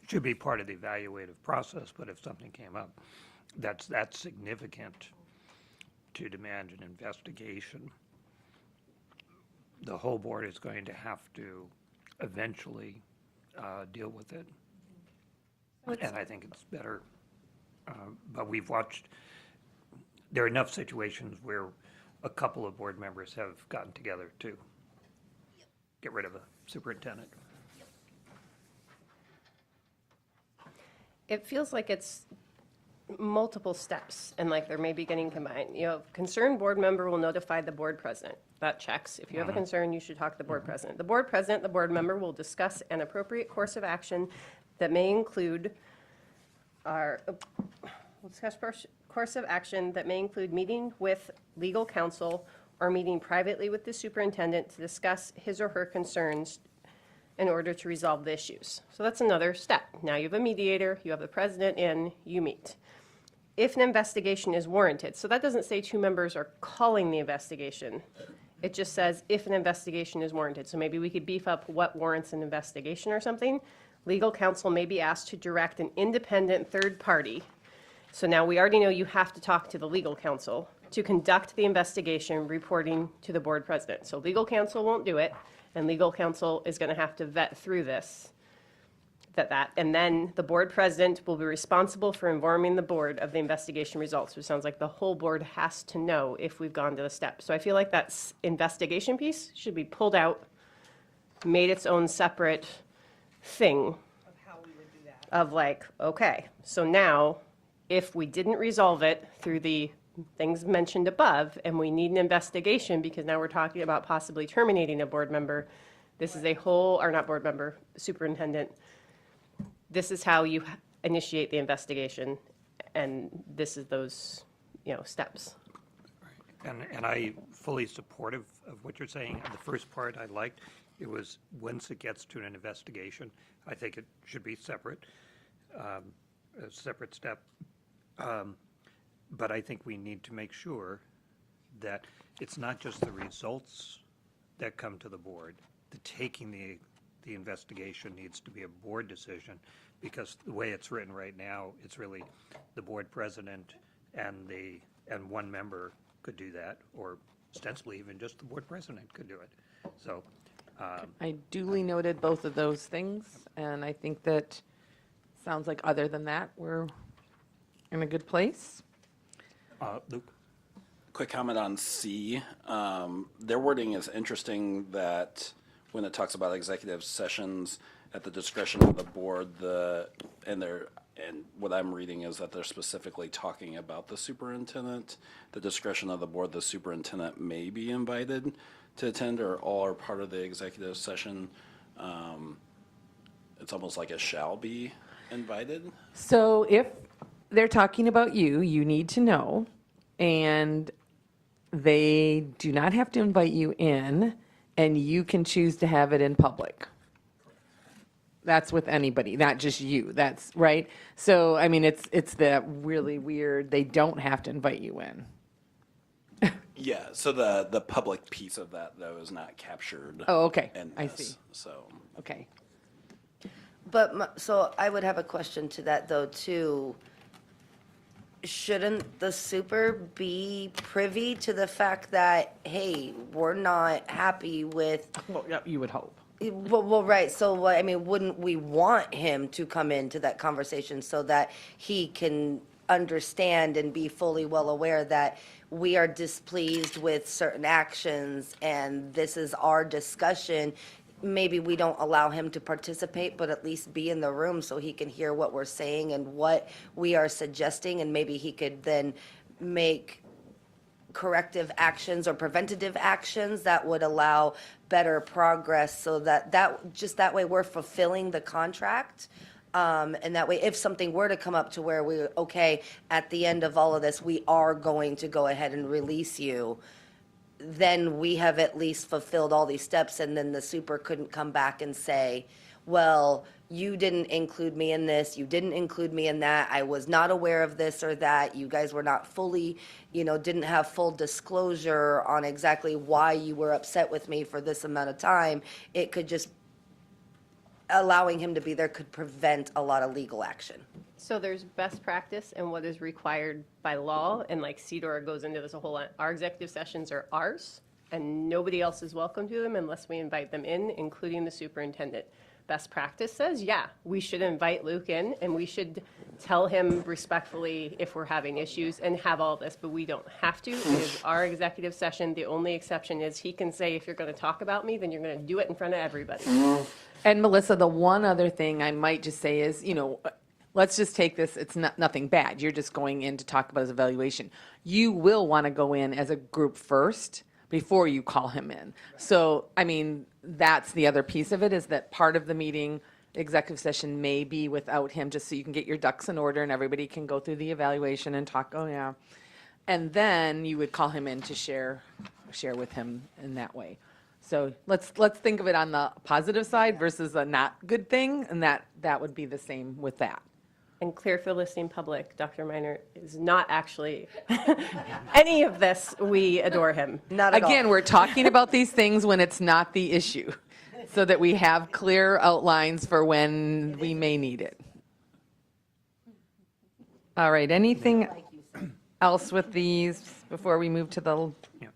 should be part of the evaluative process, but if something came up, that's significant to demand an investigation. The whole board is going to have to eventually deal with it. And I think it's better, but we've watched, there are enough situations where a couple of board members have gotten together to get rid of a superintendent. It feels like it's multiple steps, and like they're maybe getting combined. You know, concerned board member will notify the board president. That checks. If you have a concern, you should talk to the board president. The board president, the board member will discuss an appropriate course of action that may include course of action that may include meeting with legal counsel or meeting privately with the superintendent to discuss his or her concerns in order to resolve the issues. So that's another step. Now you have a mediator, you have the president in, you meet. If an investigation is warranted, so that doesn't say 2 members are calling the investigation. It just says if an investigation is warranted. So maybe we could beef up what warrants an investigation or something. Legal counsel may be asked to direct an independent third party. So now we already know you have to talk to the legal counsel to conduct the investigation, reporting to the board president. So legal counsel won't do it, and legal counsel is going to have to vet through this, and then the board president will be responsible for informing the board of the investigation results, which sounds like the whole board has to know if we've gone to the step. So I feel like that investigation piece should be pulled out, made its own separate thing. Of how we would do that. Of like, okay, so now, if we didn't resolve it through the things mentioned above, and we need an investigation because now we're talking about possibly terminating a board member, this is a whole, or not board member, superintendent, this is how you initiate the investigation, and this is those, steps. And I fully supportive of what you're saying. The first part I liked, it was once it gets to an investigation, I think it should be separate, a separate step. But I think we need to make sure that it's not just the results that come to the board. The taking the investigation needs to be a board decision, because the way it's written right now, it's really the board president and one member could do that, or ostensibly even just the board president could do it. So I duly noted both of those things, and I think that sounds like other than that, we're in a good place. Luke? Quick comment on C. Their wording is interesting, that when it talks about executive sessions at the discretion of the board, and what I'm reading is that they're specifically talking about the superintendent. The discretion of the board, the superintendent may be invited to attend, or all are part of the executive session. It's almost like a shall be invited. So if they're talking about you, you need to know, and they do not have to invite you in, and you can choose to have it in public. That's with anybody, not just you. That's right. So, I mean, it's the really weird, they don't have to invite you in. Yeah, so the public piece of that, though, is not captured. Oh, okay. in I this, see. So, Okay. But, so I would have a question to that though, too. Shouldn't the super be privy to the fact that, hey, we're not happy with, Well, yeah, you would hope. well, right, so, I mean, wouldn't we want him to come into that conversation so that he can understand and be fully well aware that we are displeased with certain actions and this is our discussion? Maybe we don't allow him to participate, but at least be in the room so he can hear what we're saying and what we are suggesting, and maybe he could then make corrective actions or preventative actions that would allow better progress, so that just that way we're fulfilling the contract. And that way, if something were to come up to where we, okay, at the end of all of this, we are going to go ahead and release you, then we have at least fulfilled all these steps, and then the super couldn't come back and say, well, you didn't include me in this, you didn't include me in that, I was not aware of this or that, you guys were not fully, didn't have full disclosure on exactly why you were upset with me for this amount of time. It could just, allowing him to be there could prevent a lot of legal action. So there's best practice and what is required by law, and like CDOR goes into this a whole lot. Our executive sessions are ours, and nobody else is welcome to them unless we invite them in, including the superintendent. Best practice says, yeah, we should invite Luke in, and we should tell him respectfully if we're having issues and have all this, but we don't have to. It is our executive session. The only exception is he can say, if you're going to talk about me, then you're going to do it in front of everybody. And Melissa, the one other thing I might just say is, let's just take this, it's nothing bad. You're just going in to talk about his evaluation. You will want to go in as a group first before you call him in. So, I mean, that's the other piece of it, is that part of the meeting, executive session may be without him, just so you can get your ducks in order and everybody can go through the evaluation and talk, oh yeah. And then you would call him in to share with him in that way. So let's think of it on the positive side versus a not good thing, and that would be the same with that. And Clearfield listening public, Dr. Miner is not actually any of this. We adore him. Not at all. Again, we're talking about these things when it's not the issue, so that we have clear outlines for when we may need it. All right, anything else with these before we move to the, Yeah,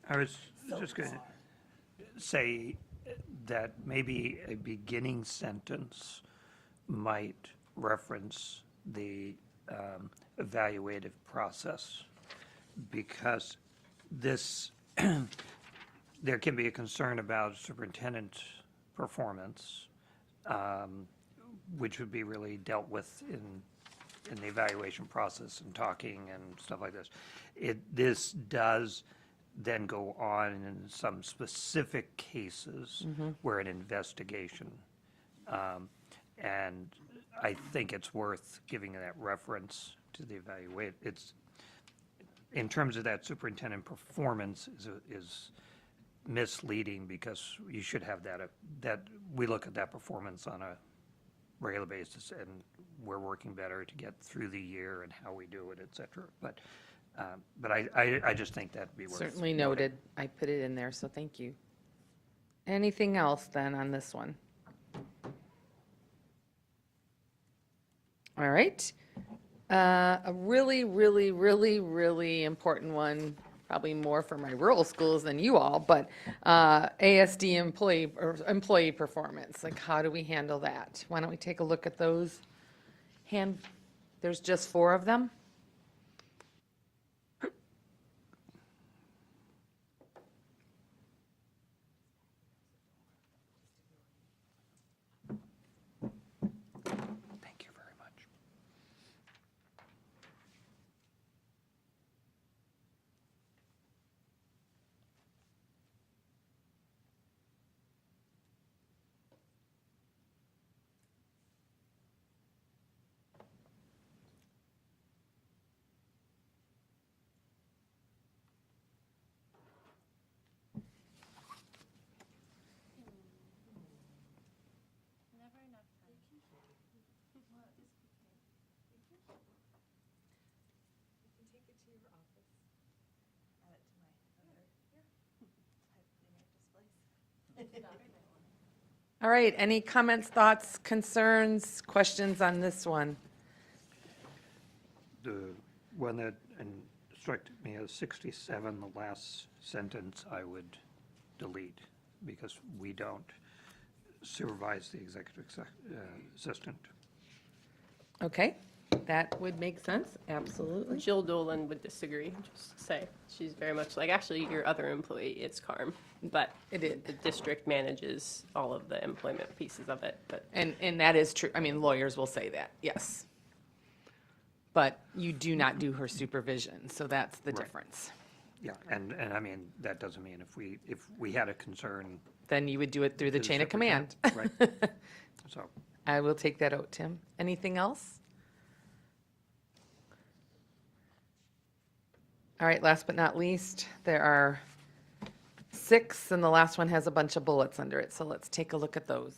I was just going to say that maybe a beginning sentence might reference the evaluative process, because this, there can be a concern about superintendent performance, which would be really dealt with in the evaluation process and talking and stuff like this. This does then go on in some specific cases where an investigation, and I think it's worth giving that reference to the evaluate. It's, in terms of that superintendent performance is misleading, because you should have that we look at that performance on a regular basis, and we're working better to get through the year and how we do it, et cetera. But I just think that'd be worth certainly noting. noted. I put it in there, so thank you. Anything else then on this one? All right. A really, really, really, really important one, probably more for my rural schools than you all, but ASD employee performance. Like, how do we handle that? Why don't we take a look at those? There's just 4 of them. Thank you very much. All right, any comments, thoughts, concerns, questions on this one? The one that struck me as 67, the last sentence, I would delete because we don't supervise the executive assistant. Okay, that would make sense, absolutely. Jill Dolan would disagree, just to say. She's very much like, actually, your other employee, it's Carm. But It is. the district manages all of the employment pieces of it, but And that is true, I mean, lawyers will say that, yes. But you do not do her supervision, so that's the Right. difference. Yeah, and I mean, that doesn't mean if we had a concern. Then you would do it through the to chain of command. superintendent, Right. So, I will take that out, Tim. Anything else? All right, last but not least, there are 6, and the last one has a bunch of bullets under it, so let's take a look at those.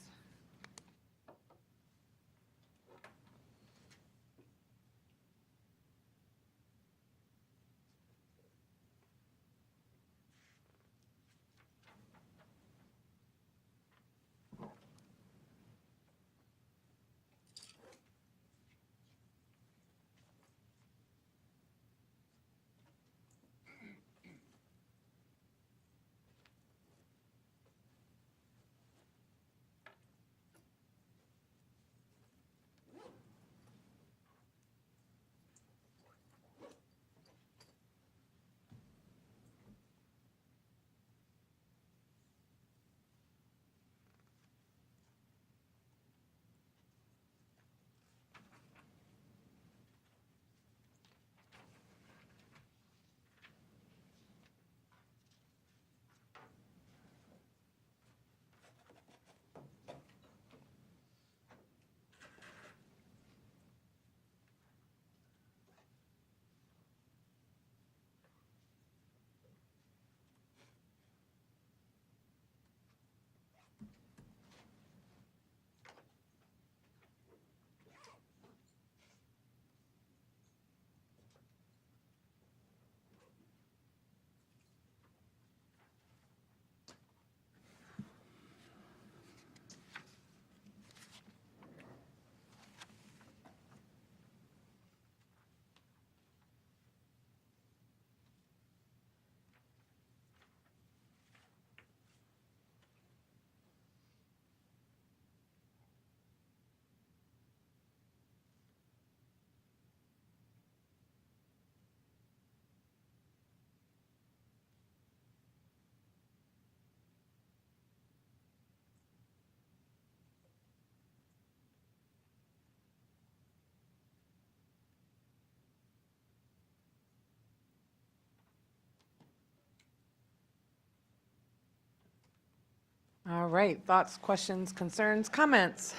All right, thoughts, questions, concerns, comments?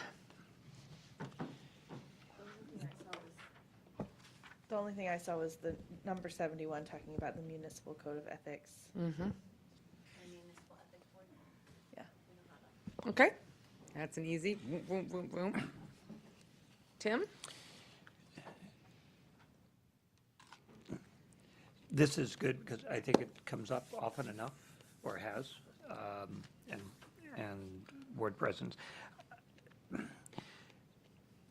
The only thing I saw was the number 71 talking about the municipal code of ethics. Mm-hmm. Yeah. Okay, that's an easy, boom, boom, boom, boom. Tim? this is good because I think it comes up often enough, or has, and board presidents.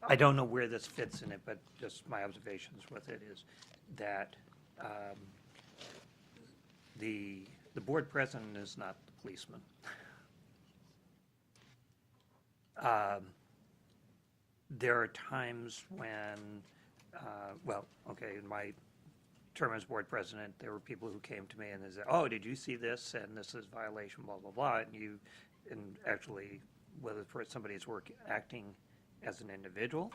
I don't know where this fits in it, but just my observations with it is that the board president is not the policeman. There are times when, well, okay, in my term as board president, there were people who came to me and they said, oh, did you see this? And this is violation, blah, blah, blah. And actually, whether for somebody's work acting as an individual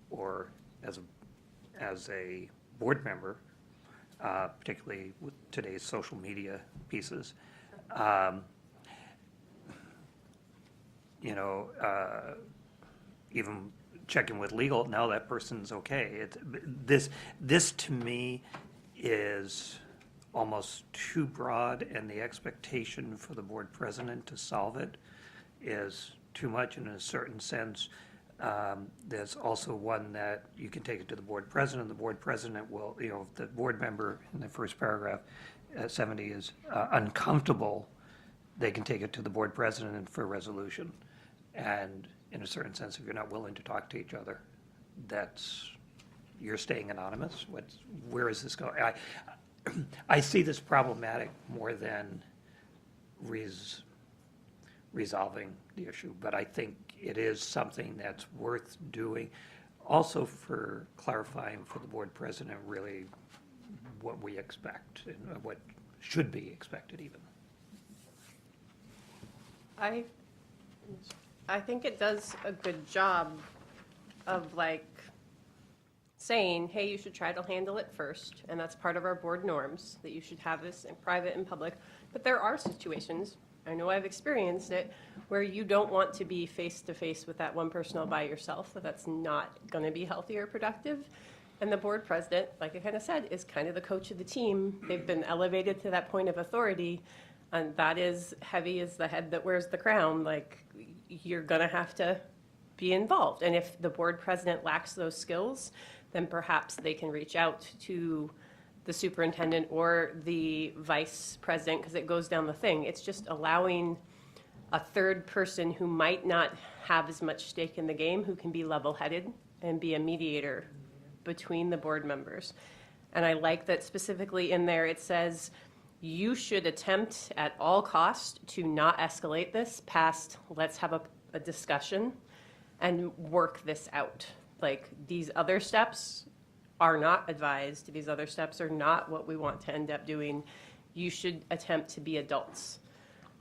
or as a board member, particularly with today's social media pieces, even checking with legal, now that person's okay. This to me is almost too broad, and the expectation for the board president to solve it is too much in a certain sense. There's also one that you can take it to the board president. The board president will, if the board member in the first paragraph, 70 is uncomfortable they can take it to the board president for resolution. And in a certain sense, if you're not willing to talk to each other, you're staying anonymous. Where is this going? I see this problematic more than resolving the issue, but I think it is something that's worth doing. Also for clarifying for the board president really what we expect and what should be expected even. I think it does a good job of like saying, hey, you should try to handle it first, and that's part of our board norms, that you should have this in private and public. But there are situations, I know I've experienced it, where you don't want to be face-to-face with that one person all by yourself, that's not going to be healthy or productive. And the board president, like I kind of said, is kind of the coach of the team. They've been elevated to that point of authority, and that is heavy as the head that wears the crown. Like, you're going to have to be involved. And if the board president lacks those skills, then perhaps they can reach out to the superintendent or the vice president, because it goes down the thing. It's just allowing a third person who might not have as much stake in the game, who can be level-headed and be a mediator between the board members. And I like that specifically in there it says, you should attempt at all costs to not escalate this past, let's have a discussion and work this out. Like, these other steps are not advised. These other steps are not what we want to end up doing. You should attempt to be adults.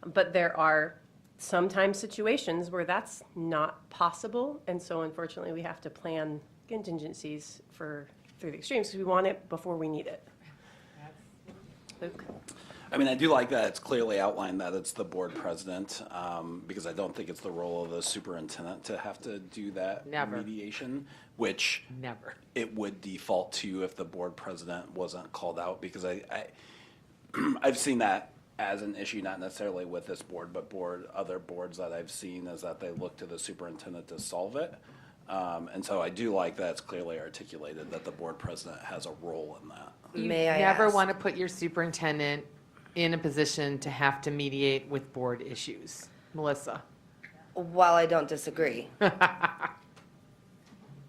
But there are sometimes situations where that's not possible. And so unfortunately, we have to plan contingencies through the extremes, because we want it before we need it. Luke? I mean, I do like that it's clearly outlined that it's the board president, because I don't think it's the role of the superintendent to have to do that Never. mediation, which Never. it would default to if the board president wasn't called out, because I've seen that as an issue, not necessarily with this board, but other boards that I've seen, is that they look to the superintendent to solve it. And so I do like that it's clearly articulated that the board president has a role in that. May I Never ask? want to put your superintendent in a position to have to mediate with board issues. Melissa? While I don't disagree,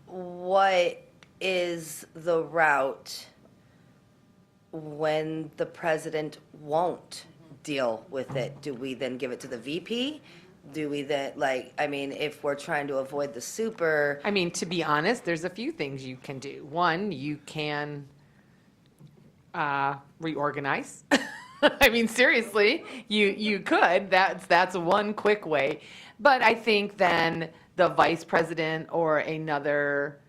what is the route when the president won't deal with it? Do we then give it to the VP? Do we then, if we're trying to avoid the super, I mean, to be honest, there's a few things you can do. One, you can reorganize. I mean, seriously, you could. That's one quick way. But I think then the vice president or another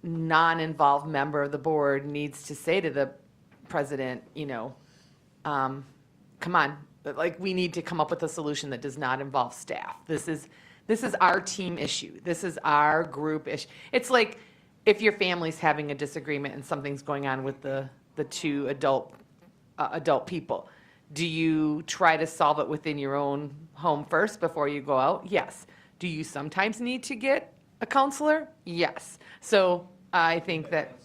non-involved member of the board needs to say to the president, come on, like, we need to come up with a solution that does not involve staff. This is our team issue. This is our group issue. It's like if your family's having a disagreement and something's going on with the two adult people. Do you try to solve it within your own home first before you go out? Yes. Do you sometimes need to get a counselor? Yes. So I think that.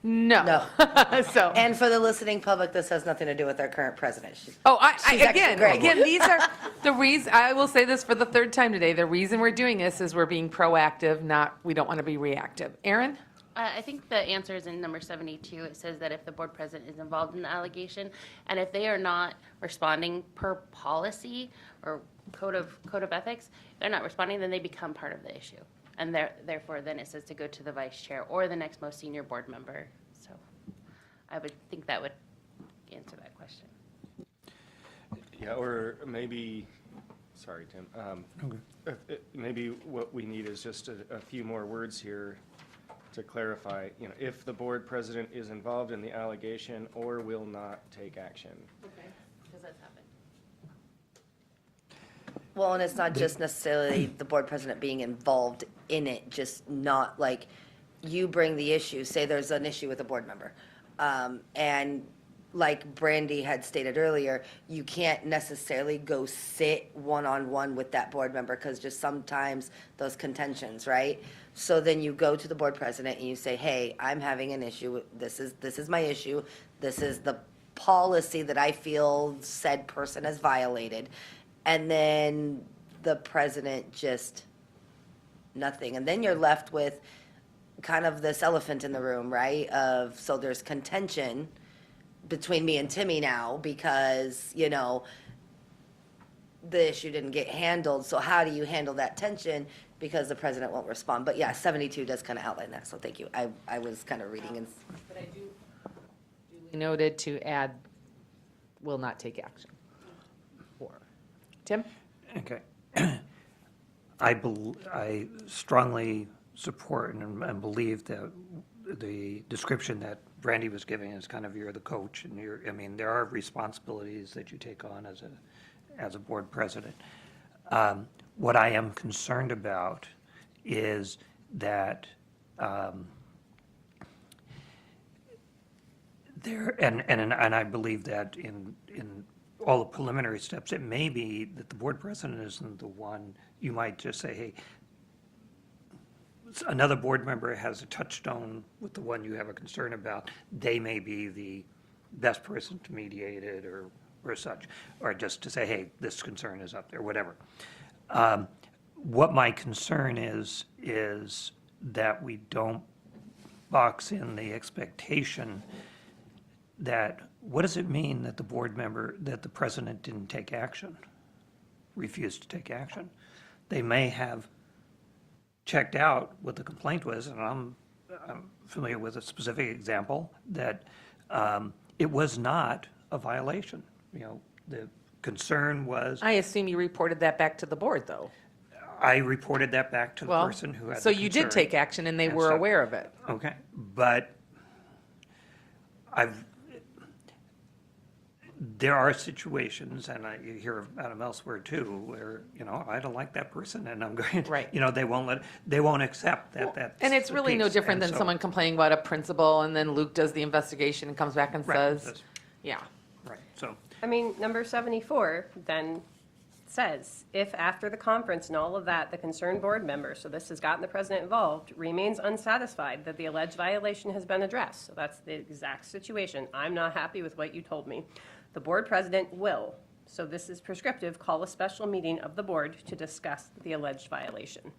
No. So. and for the listening public, this has nothing to do with our current president. She's actually Again, these are the reason, I will say this for the third time today, the reason we're doing this is we're being proactive, we don't want to be reactive. Aaron? I think the answer is in number 72. It says that if the board president is involved in the allegation, and if they are not responding per policy or code of ethics, they're not responding, then they become part of the issue. And therefore, then it says to go to the vice chair or the next most senior board member. So I would think that would answer that question. Yeah, or maybe, sorry, Tim. Maybe what we need is just a few more words here to clarify, if the board president is involved in the allegation or will not take action. Okay. Because that's happened. Well, and it's not just necessarily the board president being involved in it, just not like you bring the issue, say there's an issue with a board member. And like Brandy had stated earlier, you can't necessarily go sit one-on-one with that board member because just sometimes those contentions, right? So then you go to the board president and you say, hey, I'm having an issue. This is my issue. This is the policy that I feel said person has violated. And then the president just nothing. And then you're left with kind of this elephant in the room, right? So there's contention between me and Timmy now because, you know, the issue didn't get handled. So how do you handle that tension? Because the president won't respond. But yeah, 72 does kind of outline that. So thank you. I was kind of reading and. But I do duly noted to add, will not take action. Tim? Okay. I strongly support and believe that the description that Brandy was giving is kind of you're the coach and I mean, there are responsibilities that you take on as a board president. What I am concerned about is that and I believe that in all the preliminary steps, it may be that the board president isn't the one, you might just say, hey, another board member has a touchstone with the one you have a concern about, they may be the best person to mediate it or such, or just to say, hey, this concern is up there, whatever. What my concern is that we don't box in the expectation that, what does it mean that the board member, that the president didn't take action, refused to take action? They may have checked out what the complaint was, and I'm familiar with a specific example, that it was not a violation. You know, the concern was. I assume you reported that back to the board, though. I reported that back to the Well, person who had the so you did concern. take action and they And were so- aware of it. Okay, but there are situations, and you hear about them elsewhere too, where, you know, I don't like that person and I'm going, Right. you know, they won't accept that that's And it's the really no case. different And than so- someone complaining about a principal and then Luke does the investigation and comes back and Right, says, that's- yeah. Right, so, I mean, number 74 then says, if after the conference and all of that, the concerned board member, so this has gotten the president involved, remains unsatisfied that the alleged violation has been addressed. So that's the exact situation. I'm not happy with what you told me. The board president will, so this is prescriptive, call a special meeting of the board to discuss the alleged violation.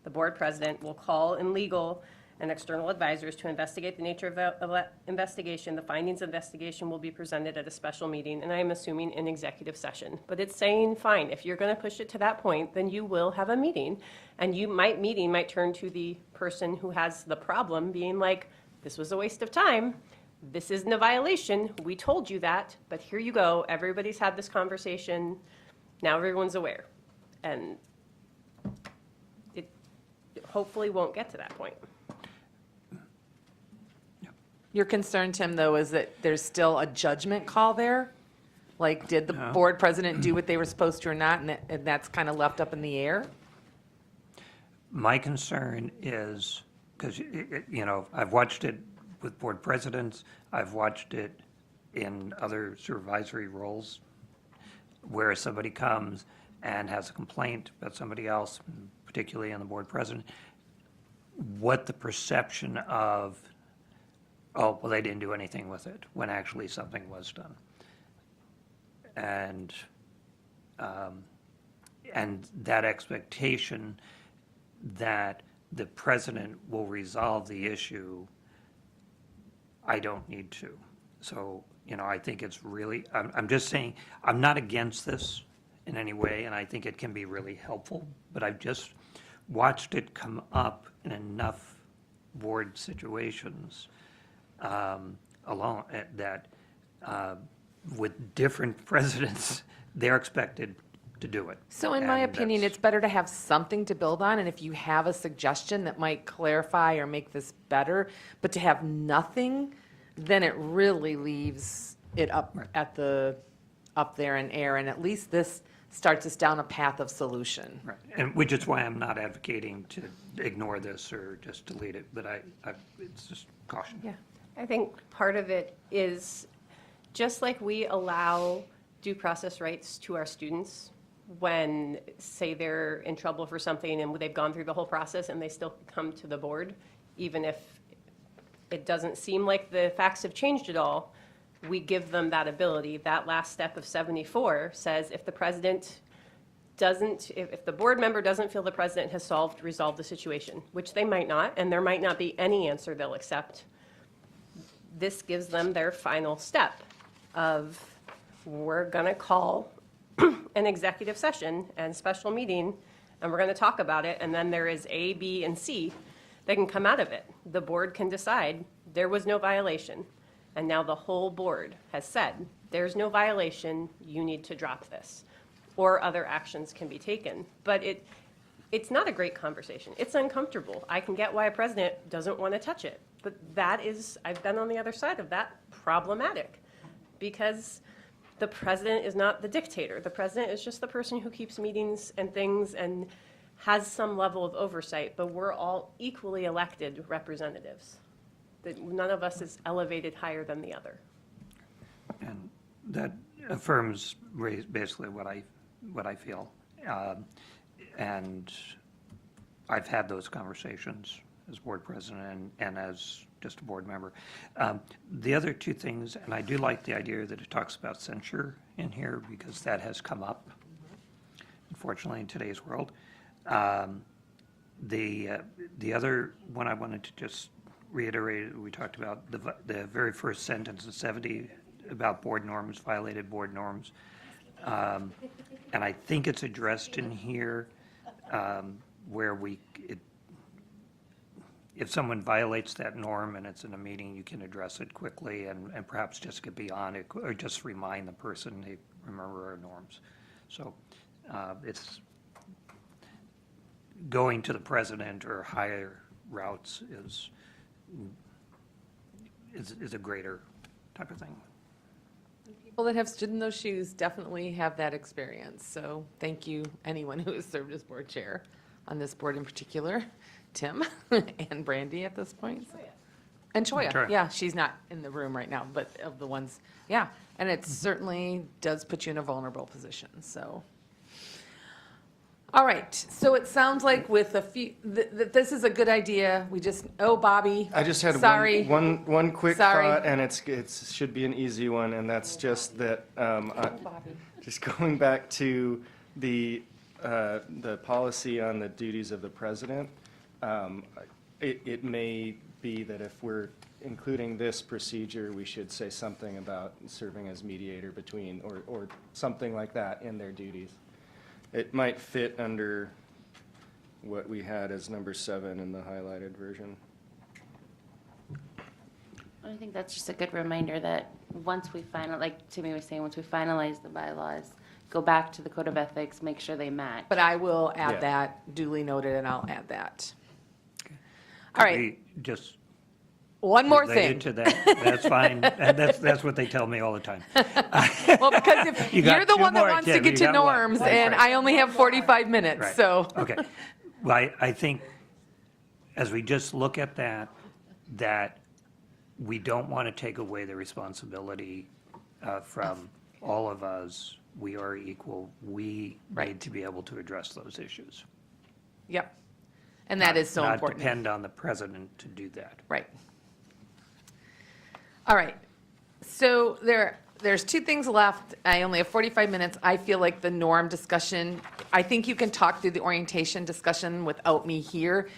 The board president will call in legal and external advisors to investigate the nature of the investigation. The findings of investigation will be presented at a special meeting, and I am assuming in executive session. But it's saying, fine, if you're going to push it to that point, then you will have a meeting, and meeting might turn to the person who has the problem being like, this was a waste of time. This isn't a violation. We told you that, but here you go. Everybody's had this conversation. Now everyone's aware. And it hopefully won't get to that point. Your concern, Tim, though, is that there's still a judgment call there? Like, did the board president do what they were supposed to or not, and that's kind of left up in the air? my concern is, because, you know, I've watched it with board presidents, I've watched it in other supervisory roles, where somebody comes and has a complaint about somebody else, particularly on the board president, what the perception of, oh, well, they didn't do anything with it, when actually something was done. And that expectation that the president will resolve the issue, I don't need to. So, you know, I think it's really, I'm just saying, I'm not against this in any way, and I think it can be really helpful, but I've just watched it come up in enough board situations alone that with different presidents, they're expected to do it. So in my And opinion, that's- it's better to have something to build on, and if you have a suggestion that might clarify or make this better, but to have nothing, then it really leaves it up at the, up there in air, and at least this starts us down a path of solution. Right, and which is why I'm not advocating to ignore this or just delete it, but it's just caution. Yeah. I think part of it is, just like we allow due process rights to our students when, say, they're in trouble for something and they've gone through the whole process and they still come to the board, even if it doesn't seem like the facts have changed at all, we give them that ability. That last step of 74 says if the president doesn't, if the board member doesn't feel the president has resolved the situation, which they might not, and there might not be any answer they'll accept, this gives them their final step of, we're going to call an executive session and special meeting, and we're going to talk about it, and then there is A, B, and C that can come out of it. The board can decide there was no violation, and now the whole board has said, there's no violation, you need to drop this, or other actions can be taken. But it's not a great conversation. It's uncomfortable. I can get why a president doesn't want to touch it, but that is, I've been on the other side of that, problematic, because the president is not the dictator. The president is just the person who keeps meetings and things and has some level of oversight, but we're all equally elected representatives. That none of us is elevated higher than the other. And that affirms basically what I feel. And I've had those conversations as board president and as just a board member. The other two things, and I do like the idea that it talks about censure in here because that has come up, unfortunately, in today's world. The other one I wanted to just reiterate, we talked about the very first sentence of 70 about board norms, violated board norms. And I think it's addressed in here where if someone violates that norm and it's in a meeting, you can address it quickly and perhaps just get beyond it or just remind the person, hey, remember our norms. So it's going to the president or higher routes is a greater type of thing. People that have stood in those shoes definitely have that experience. So thank you, anyone who has served as board chair on this board in particular, Tim and Brandy at this point. And Choya. Choya. Yeah, she's not in the room right now, but of the ones, yeah. And it certainly does put you in a vulnerable position, so. All right, so it sounds like with a few, that this is a good idea. We just, Bobby. I just had Sorry. one quick Sorry. thought, and it should be an easy one, and that's just that, just going back to the policy on the duties of the president, it may be that if we're including this procedure, we should say something about serving as mediator between, or something like that in their duties. It might fit under what we had as number 7 in the highlighted version. I think that's just a good reminder that once we like Timmy was saying, once we finalize the bylaws, go back to the code of ethics, make sure they match. But I will add Yeah. that, duly noted, and I'll add that. All right, We just one more thing. related to that, that's fine. And that's what they tell me all the time. Well, because if You got you're the two one that more, wants to Tim. get You to got one. norms, That's and right. I only have 45 minutes, Right. so. Okay. Well, I think as we just look at that we don't want to take away the responsibility from all of us. We are equal. We need to be able to address those issues. Yep. And that is so Not important. depend on the president to do that. Right. All right. So there's two things left. I only have 45 minutes. I feel like the norm discussion, I think you can talk through the orientation discussion without me here.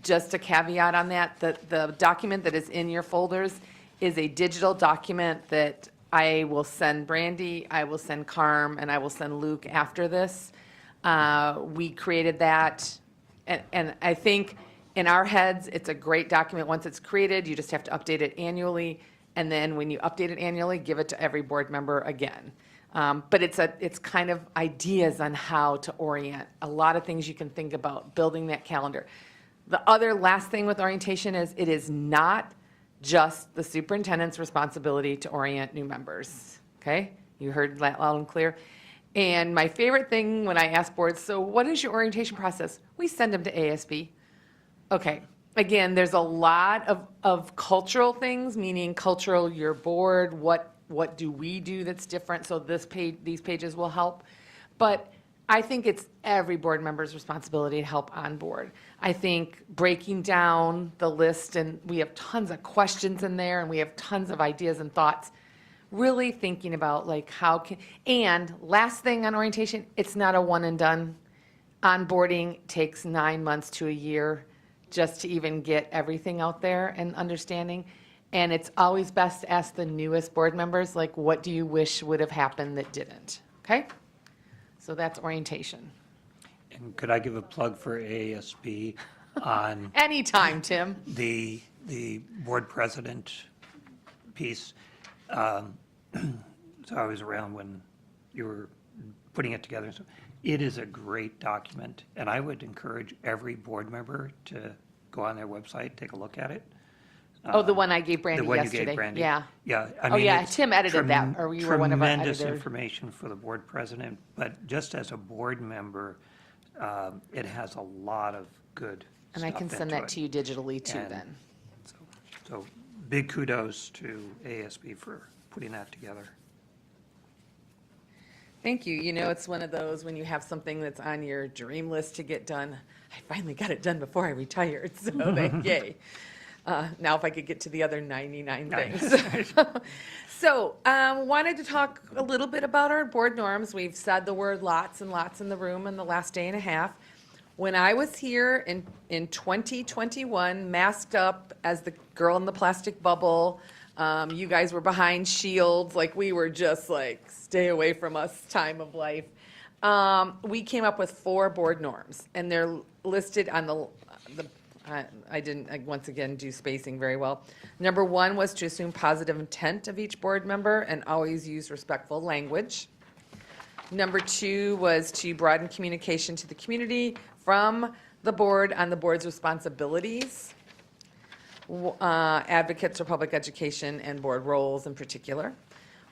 Just a caveat on that, the document that is in your folders is a digital document that I will send Brandy, I will send Carm, and I will send Luke after this. We created that, and I think in our heads, it's a great document. Once it's created, you just have to update it annually, and then when you update it annually, give it to every board member again. But it's kind of ideas on how to orient, a lot of things you can think about, building that calendar. The other last thing with orientation is it is not just the superintendent's responsibility to orient new members, okay? You heard that loud and clear. And my favorite thing when I ask boards, so what is your orientation process? We send them to ASB. Okay, again, there's a lot of cultural things, meaning cultural, your board, what do we do that's different, so these pages will help. But I think it's every board member's responsibility to help on board. I think breaking down the list, and we have tons of questions in there, and we have tons of ideas and thoughts. really thinking about like how can, and last thing on orientation, it's not a one and done. Onboarding takes 9 months to a year just to even get everything out there and understanding. And it's always best to ask the newest board members, like, what do you wish would have happened that didn't? Okay? So that's orientation. And could I give a plug for AASB on Anytime, Tim. the board president piece? So I was around when you were putting it together. So it is a great document, and I would encourage every board member to go on their website, take a look at it. Oh, the one I gave Brandy The one you yesterday. gave Brandy. Yeah. Yeah. I Oh, mean, yeah, it's Tim edited that, or you were one of our Tremendous editors. information for the board president, but just as a board member, it has a lot of good And I stuff can send into that it. to you digitally too And then. So big kudos to ASB for putting that together. Thank you. You know, it's one of those when you have something that's on your dream list to get done. I finally got it done before I retired, so yay. Now if I could get to the other 99 things. So, wanted to talk a little bit about our board norms. We've said the word lots and lots in the room in the last day and a half. When I was here in 2021, masked up as the girl in the plastic bubble, you guys were behind shields, like we were just like, stay away from us time of life. We came up with 4 board norms, and they're listed on the I didn't, once again, do spacing very well. Number 1 was to assume positive intent of each board member and always use respectful language. Number 2 was to broaden communication to the community from the board on the board's responsibilities, advocates for public education and board roles in particular.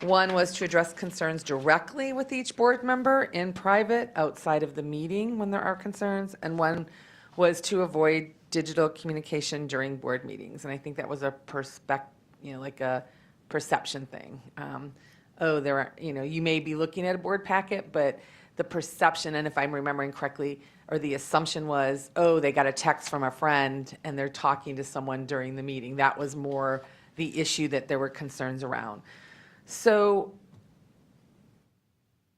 1 was to address concerns directly with each board member in private, outside of the meeting when there are concerns. And 1 was to avoid digital communication during board meetings. And I think that was a like a perception thing. There are, you may be looking at a board packet, but the perception, and if I'm remembering correctly, or the assumption was, they got a text from a friend and they're talking to someone during the meeting. That was more the issue that there were concerns around. So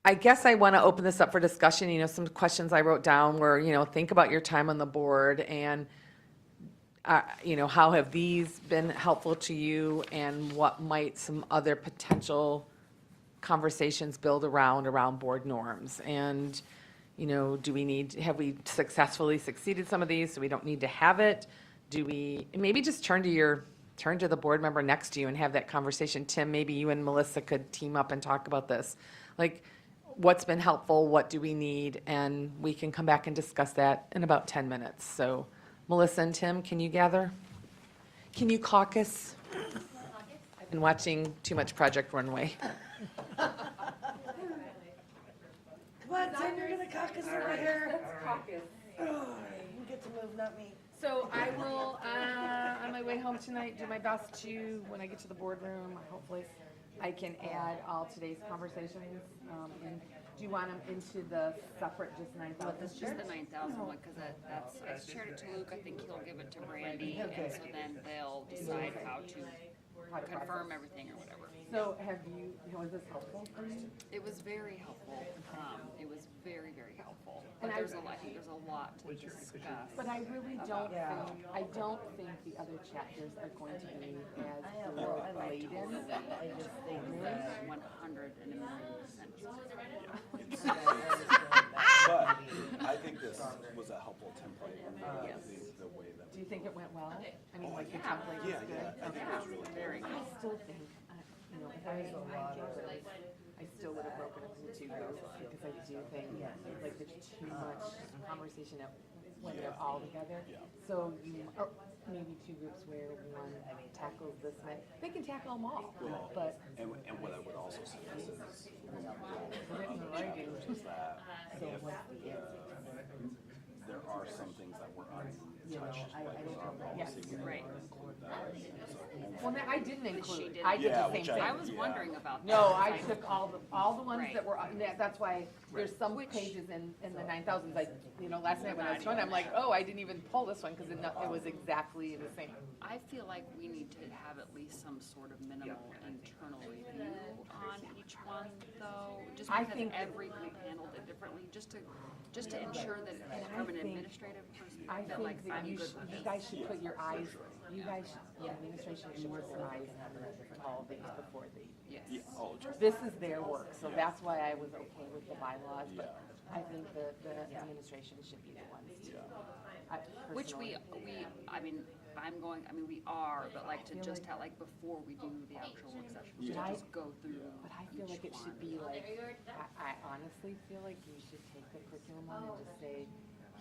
I guess I want to open this up for discussion. Some questions I wrote down were, think about your time on the board and, how have these been helpful to you and what might some other potential conversations build around board norms? And, have we successfully succeeded some of these so we don't need to have it? Do we, maybe just turn to the board member next to you and have that conversation. Tim, maybe you and Melissa could team up and talk about this. Like, what's been helpful, what do we need, and we can come back and discuss that in about 10 minutes. So Melissa and Tim, can you gather? Can you caucus? I've been watching too much Project Runway. Come on, Tim, you're gonna caucus over here. Let's caucus. You get to move, not me. So I will, on my way home tonight, do my best to, when I get to the boardroom, hopefully I can add all today's conversations. And do you want them into the separate, just 9,000? Just the 9,000 one, because that's, I shared it to Luke, I think he'll give it to Brandy, and so then they'll decide how to confirm everything or whatever. So was this helpful for you? It was very helpful. It was very, very helpful. But And I think there's a lot to discuss. But I really don't think the other chapters are going to be as laden. 100%. But I think this was a helpful template. The way that. Do you think it went well? I mean, like the template was good? I think it was really good. I still think, if I was I still would have broken it into 2 groups because I do think like there's too much conversation when they're all together. So or maybe 2 groups where one tackles this way. They can tackle them all, but. And what I would also suggest is Written writing. is that there are some things that were untouched, like our policy. Right. Include that. So only Well, no, I didn't include, didn't. I did Yeah, the same which thing. I was wondering about that. No, I Like, took all the ones Right. that were, that's why there's some pages in the 9,000s, like, last night when I was going, I'm like, oh, I didn't even pull this one, because it was exactly the same. I feel like we need to have at least some sort of minimal internal review on each one, though, just I because think- every group handled it differently, just to ensure that from an administrative I perspective, that think like, that I'm you good with you this. guys should put your eyes, the administration should put their eyes on all of these before they. Yes. This is their work, so that's why I was okay with the bylaws, but I think the administration should be the ones to. Which we, I mean, we are, but like to feel just like- have, like, before we do the actual work session, to Yeah. just go through But I feel like it each should one. be like, I honestly feel like you should take the curriculum one and just say,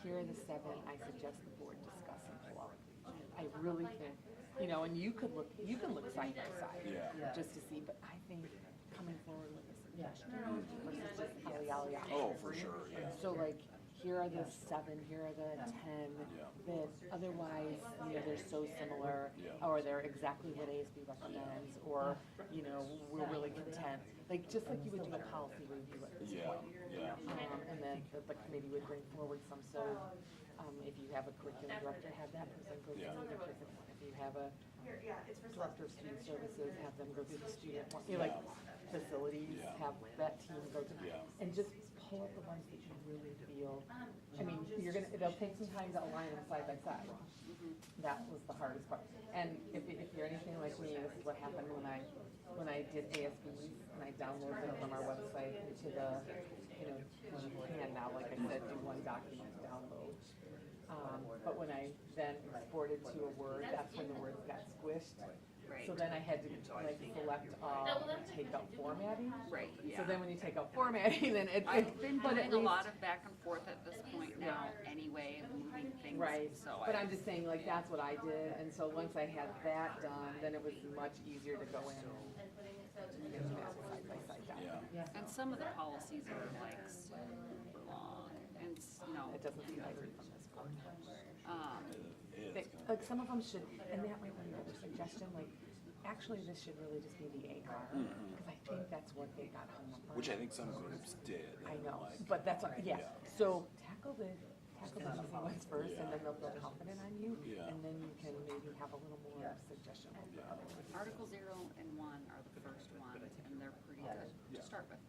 here are the 7 I suggest the board discuss and pull out. I really think, and you can look side by side, just to see, but I think coming forward with a suggestion versus just ollie. Oh, for sure, yeah. So like, here are the 7, here are the 10, that otherwise, they're so similar, or they're exactly what ASB recommends, or, we're really content. Like, just like you would do a policy review at this point. And then the committee would bring forward some, so, if you have a curriculum director, have that person go through the curriculum. If you have a director of student services, have them go through the student one, like facilities, have that team go through. And just pull up the ones that you really feel, it'll take some time to align them side by side. That was the hardest part. And if you're anything like me, this is what happened when I did ASBs and I downloaded them from our website into the, because you can now, like I said, do one document to download. But when I then exported to a Word, that's when the words got squished. So then I had to like select all, take out formatting. Right, So yeah. then when you take out formatting, then I've been but at doing a least- lot of back and forth at this point now anyway, and moving things. Right, So but I'm just saying, like, that's what I did, and so once I had that done, then it was much easier to go in and get that side by side down. And some of the policies are like super long, and It doesn't seem like it from this point. um, Like, some of them should, and that might be another suggestion, like, actually, this should really just be the AR, because I think that's what they got hung up on. Which I think some groups did. I know, but that's, so tackle the easy ones first, and then they'll feel confident on you, and then you can maybe have a little more suggestion on the other ones. Article 0 and 1 are the first ones, and they're pretty good to start with.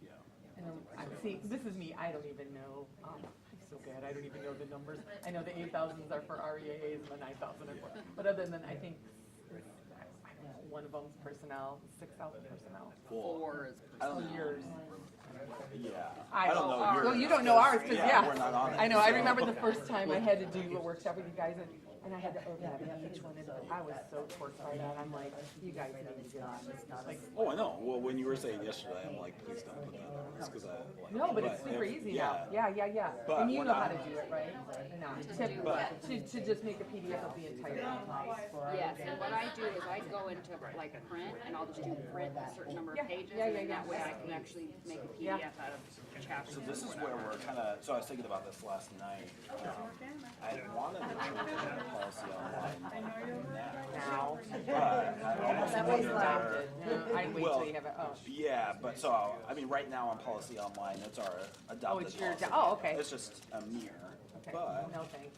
And see, this is me, I don't even know, I'm so bad, I don't even know the numbers. I know the 8,000s are for REAs and the 9,000 are for, but other than, I think, I don't know, one of them's personnel, 6,000 personnel. 4 is Oh, yours. Yeah. I don't know Well, yours, you don't know ours, because, we're not on it. I know, I so- remember the first time I had to do a workshop with you guys, and I had to overlap each one, and I was so torqued by that, I'm like, you guys need to get on this, like, Oh, I know. Well, when you were saying yesterday, I'm like, please don't put that on this because I. Like, no, but it's super easy now, yeah. But And you we're know how not- to do it, right? To just make a PDF of the entire. Yes, and what I do is I go into like print, and I'll just do print a certain number of pages, and then that way I can actually make a PDF out of chapters. So this is where we're kind of. So I was thinking about this last night. I wanted to change the policy online now, but I almost wonder. I'd wait till you have it, oh. Yeah, but so I mean, right now on policy online, it's our adopted it's your policy. okay. It's just a mirror, Okay, but no thanks.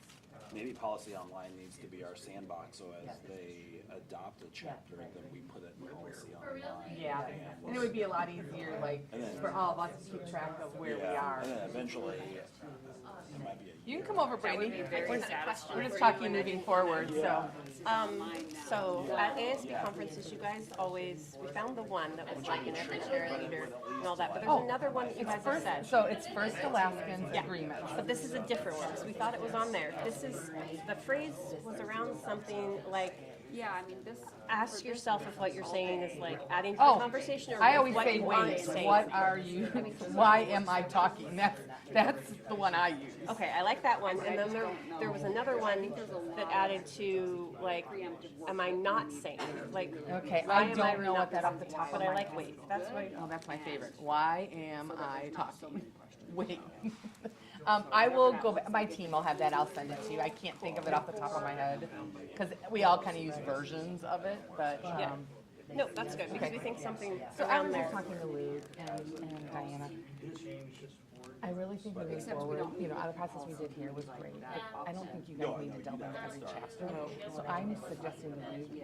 maybe policy online needs to be our sandbox. So as they adopt a chapter, then we put it in policy online. Yeah, and it would be a lot easier, like, for all of us to keep track of where we Yeah, are. and then eventually it might be a You can come over, Brandy. Very satisfying. We're just talking moving forward, so. So at ASB conferences, you guys always, we found the one that was like an every cheerleader and all that, but there's another one that you guys have said. So it's First Alaskans Yeah. Agreement. But this is a different one, so we thought it was on there. This is, the phrase was around something like, Yeah, I mean, this. ask yourself if what you're saying is like adding to Oh, the conversation or I if always what say, you want wait, to say. what are you, why am I talking? That's the one I use. Okay, I like that one, and then there was another one that added to, like, am I not saying? Like, Okay, why I am don't know what that off not the saying? top of But my I like head. wait, that's why, Oh, that's my favorite. Why am I talking? Wait. I will go, my team will have that, I'll send it to you. I can't think of it off the top of my head, because we all kind of use versions of it, but, No, that's good, because we think something So I around was there. just talking to Luke and Diana. I really think moving forward, you know, out of the process we did here was great. I don't think you guys need to delve into every chapter. So I'm suggesting that you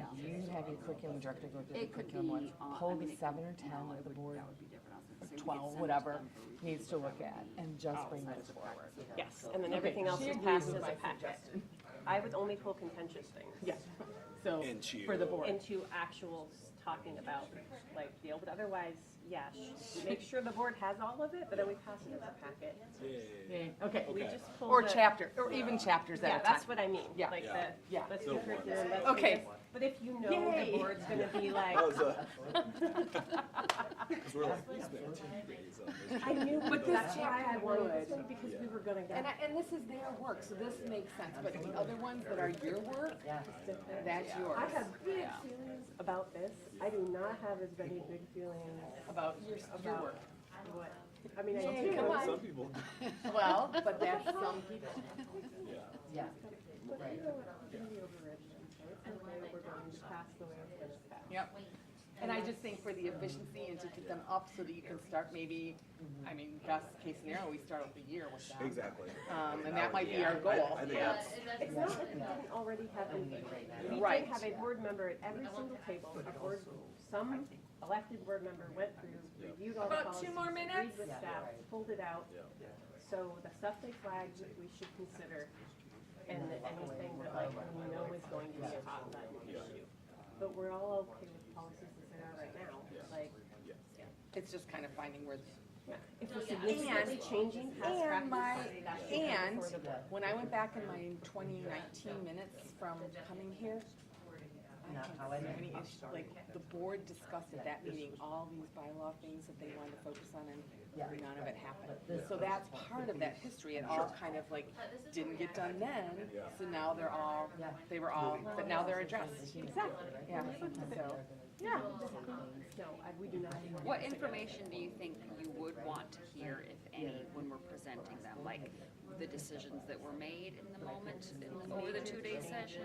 have your curriculum director go through the curriculum once, pull the 7 or 10 that the board, 12, whatever, needs to look at, and just bring those forward. Yes, and then everything else is passed as a packet. I would only pull contentious things. Yes. So, Into- for the board. Into actual talking about like deal, but otherwise, yes, make sure the board has all of it, but then we pass it as a packet. Okay. We just pull Or the- chapter, or even chapters at a Yeah, time. that's what I mean. Yeah. Like Yeah. Yeah. let's do curriculum, let's Okay. do this. But if you know Yay. the board's gonna be like, I knew, but that's why I wanted to, because we were gonna get. And this is their work, so this makes sense, but the other ones that are your work, that's yours. I have big feelings about this. I do not have as many big feelings About your work. what, I mean, I Yay, do. come on. Some people. Well, but that's some people. Yeah. But you know what, I'm gonna be overridden, so it's okay that we're going to pass the way it's gonna pass. Yep. And I just think for the efficiency and to get them up so that you can start maybe, I mean, best case scenario, we start off the year with them. Exactly. And that might be our goal. I think that's, It's not like we didn't already have we Right. did have a board member at every single table, a board, some elected board member went through, reviewed all the About 2 policies, more agreed minutes? with staff, pulled it out. So the stuff they flagged, we should consider, and anything that like we know is going to be a hot button issue. But we're all okay with policies as they are right now, like, It's just kind of finding where, if we're significantly changing past and my, practice, that's and for the board. when I went back in my 2019 minutes from coming here, I had so many issues, like, the board discussed at that meeting all these bylaw things that they wanted to focus on, and none of it happened. So that's part of that history, it all kind of like, didn't get done then, so now they were all, but now they're addressed. Exactly. Yeah, so, yeah. No, we do not. What information do you think you would want to hear, if any, when we're presenting them? Like the decisions that were made in the moment, over the 2-day session,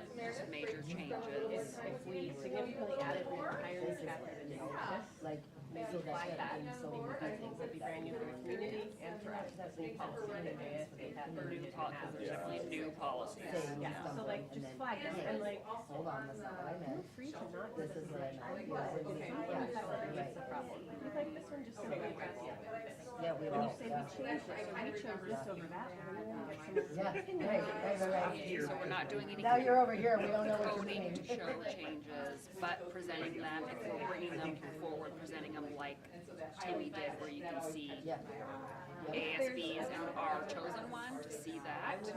major changes? If we significantly added an entire chapter that didn't exist, like, maybe flag that. I think would be brand new for the community and for us as new policy in ASB had For new policies, there's definitely new policies. Yeah, so like, just flag this and like, feel free to not use this as a problem. You'd like this one just so that we Yeah, we when you say we changed it, so we chose this over that, well, then we'll get some. So we're not doing any. Now you're over here, we don't know what you Coding mean. to show changes, but presenting them, if we're bringing them forward, presenting them like Timmy did, where you can see ASBs and our chosen one, to see I that. would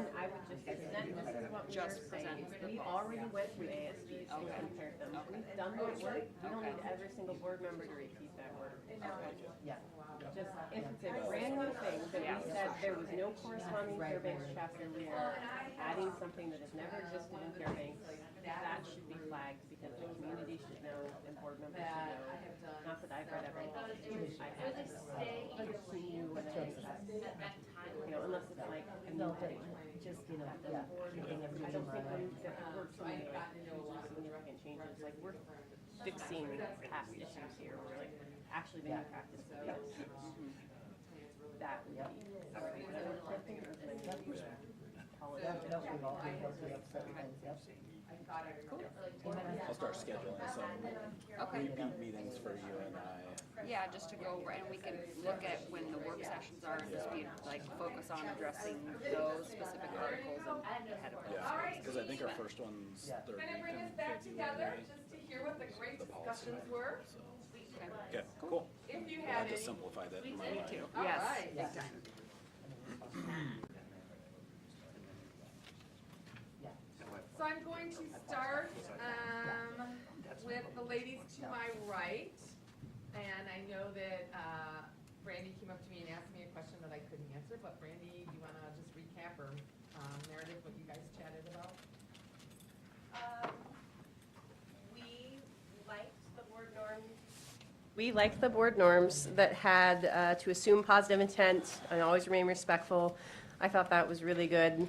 just present, this is what we Just were saying, present. we already went through ASBs and compared them. We've done that work, we don't need every single board member to repeat that work. Yeah. Just, if it's a brand new thing that we said there was no corresponding Fairbanks chapter, we are adding something that has never existed in Fairbanks, that should be flagged, because the community should know and board members should know. Not that I've read every policy, I haven't. But if we knew what it is, you know, unless it's like a new thing. Just, you know, I don't think when that we're making significant changes, like we're fixing past issues here, we're like actually making practice for this. That would be, I think there's many policies. I'll start scheduling some repeat meetings for you and I. Yeah, just to go over, and we can look at when the work sessions are, and just be, like, focus on addressing those specific articles and ahead of those. Yeah, because I think our first one's third week in February. just to hear what the great The policy. were. Okay, cool. If you I just simplified it in my mind. Yes. So I'm going to start with the ladies to my right. And I know that Brandy came up to me and asked me a question that I couldn't answer, but Brandy, do you want to just recap or narrative what you guys chatted about? We liked the board norm We liked the board norms that had to assume positive intent and always remain respectful. I thought that was really good.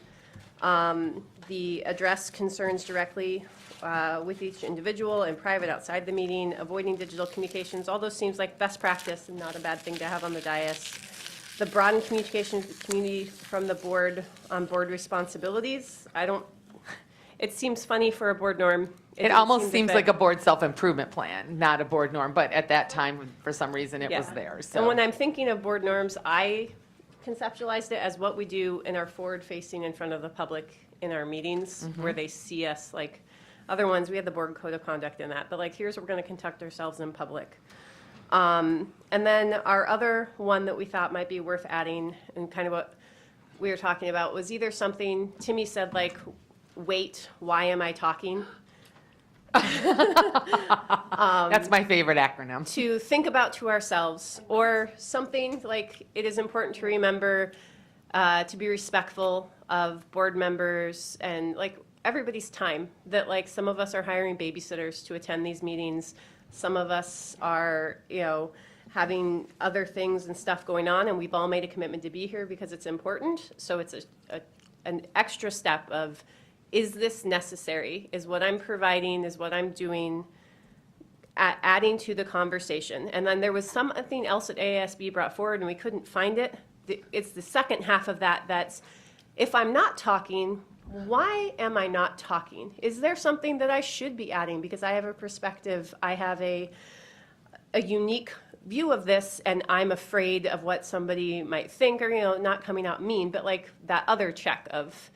The address concerns directly with each individual and private outside the meeting, avoiding digital communications, all those seems like best practice and not a bad thing to have on the dais. The broadened communication with the community from the board on board responsibilities, it seems funny for a board norm. It almost seems like a board self-improvement plan, not a board norm, but at that time, for some reason, it was Yeah. there, And so. when I'm thinking of board norms, I conceptualized it as what we do in our forward-facing in front of the public in our meetings, where they see us, like, other ones, we had the board code of conduct in that, but like, here's what we're gonna conduct ourselves in public. And then our other one that we thought might be worth adding, and kind of what we were talking about, was either something, Timmy said like, wait, why am I talking? That's my favorite acronym. To think about to ourselves, or something like it is important to remember to be respectful of board members and like everybody's time, that like some of us are hiring babysitters to attend these meetings, some of us are, having other things and stuff going on, and we've all made a commitment to be here because it's important. So it's an extra step of, is this necessary? Is what I'm providing, is what I'm doing, adding to the conversation? And then there was something else that AASB brought forward and we couldn't find it. It's the second half of that, that's, if I'm not talking, why am I not talking? Is there something that I should be adding? Because I have a perspective, I have a unique view of this, and I'm afraid of what somebody might think, or, not coming out mean, but like that other check of,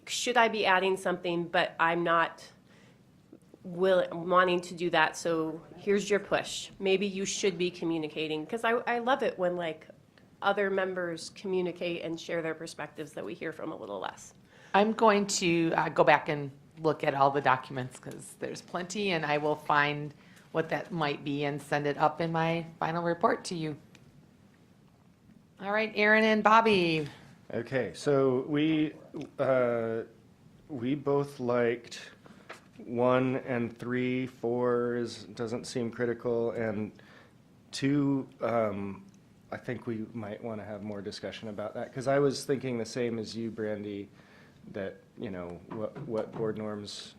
should I be adding something, but I'm not wanting to do that, so here's your push. Maybe you should be communicating, because I love it when like other members communicate and share their perspectives that we hear from a little less. I'm going to go back and look at all the documents, because there's plenty, and I will find what that might be and send it up in my final report to you. All right, Aaron and Bobby. Okay, so we both liked 1 and 3, 4 doesn't seem critical, and 2, I think we might want to have more discussion about that, because I was thinking the same as you, Brandy, that, what board norms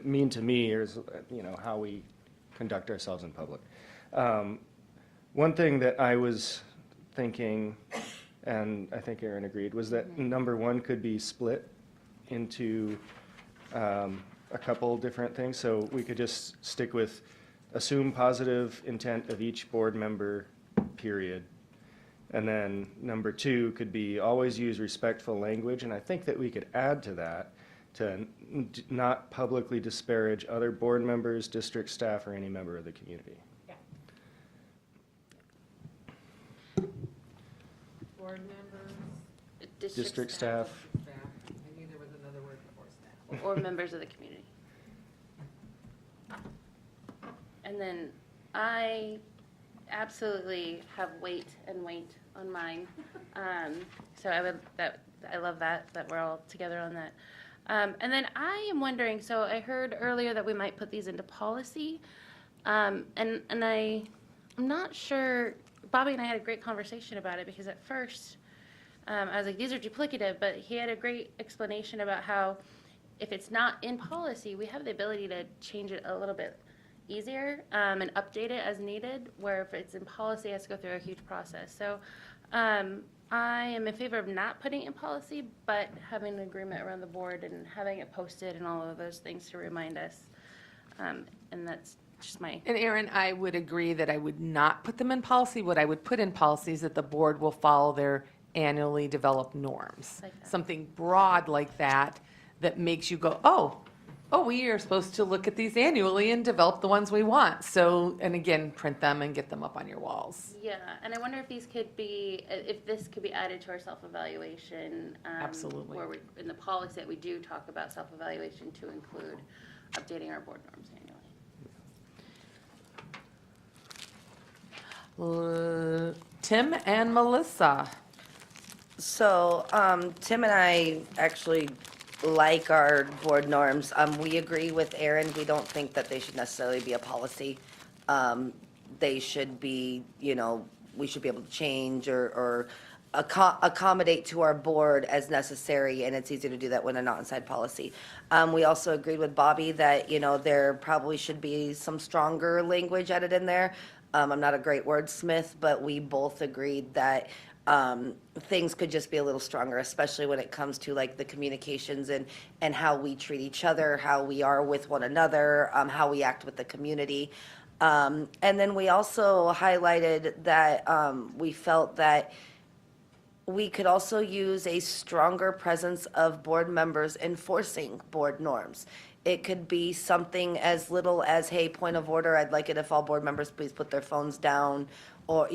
mean to me, or how we conduct ourselves in public. One thing that I was thinking, and I think Aaron agreed, was that number 1 could be split into a couple different things. So we could just stick with assume positive intent of each board member, period. And then number 2 could be always use respectful language. And I think that we could add to that to not publicly disparage other board members, district staff, or any member of the community. Board members. District staff. I knew there was another word before staff. Or members of the community. And then I absolutely have weight on mine. So I love that we're all together on that. And then I am wondering, so I heard earlier that we might put these into policy. And I'm not sure, Bobby and I had a great conversation about it, because at first, I was like, these are duplicative, but he had a great explanation about how if it's not in policy, we have the ability to change it a little bit easier and update it as needed, where if it's in policy, it has to go through a huge process. So I am in favor of not putting it in policy, but having an agreement around the board and having it posted and all of those things to remind us. And that's just my. And Aaron, I would agree that I would not put them in policy. What I would put in policy is that the board will follow their annually developed norms. Like that. Something broad like that, that makes you go, oh, we are supposed to look at these annually and develop the ones we want. So, and again, print them and get them up on your walls. Yeah, and I wonder if these could be, if this could be added to our self-evaluation. Absolutely. Where we, in the policy that we do talk about self-evaluation, to include updating our board norms annually. Tim and Melissa. So, Tim and I actually like our board norms. We agree with Aaron. We don't think that they should necessarily be a policy. they should be, we should be able to change or accommodate to our board as necessary, and it's easy to do that when they're not inside policy. We also agreed with Bobby that, there probably should be some stronger language added in there. I'm not a great wordsmith, but we both agreed that things could just be a little stronger, especially when it comes to like the communications and how we treat each other, how we are with one another, how we act with the community. And then we also highlighted that we felt that we could also use a stronger presence of board members enforcing board norms. It could be something as little as, hey, point of order, I'd like it if all board members please put their phones down. Or,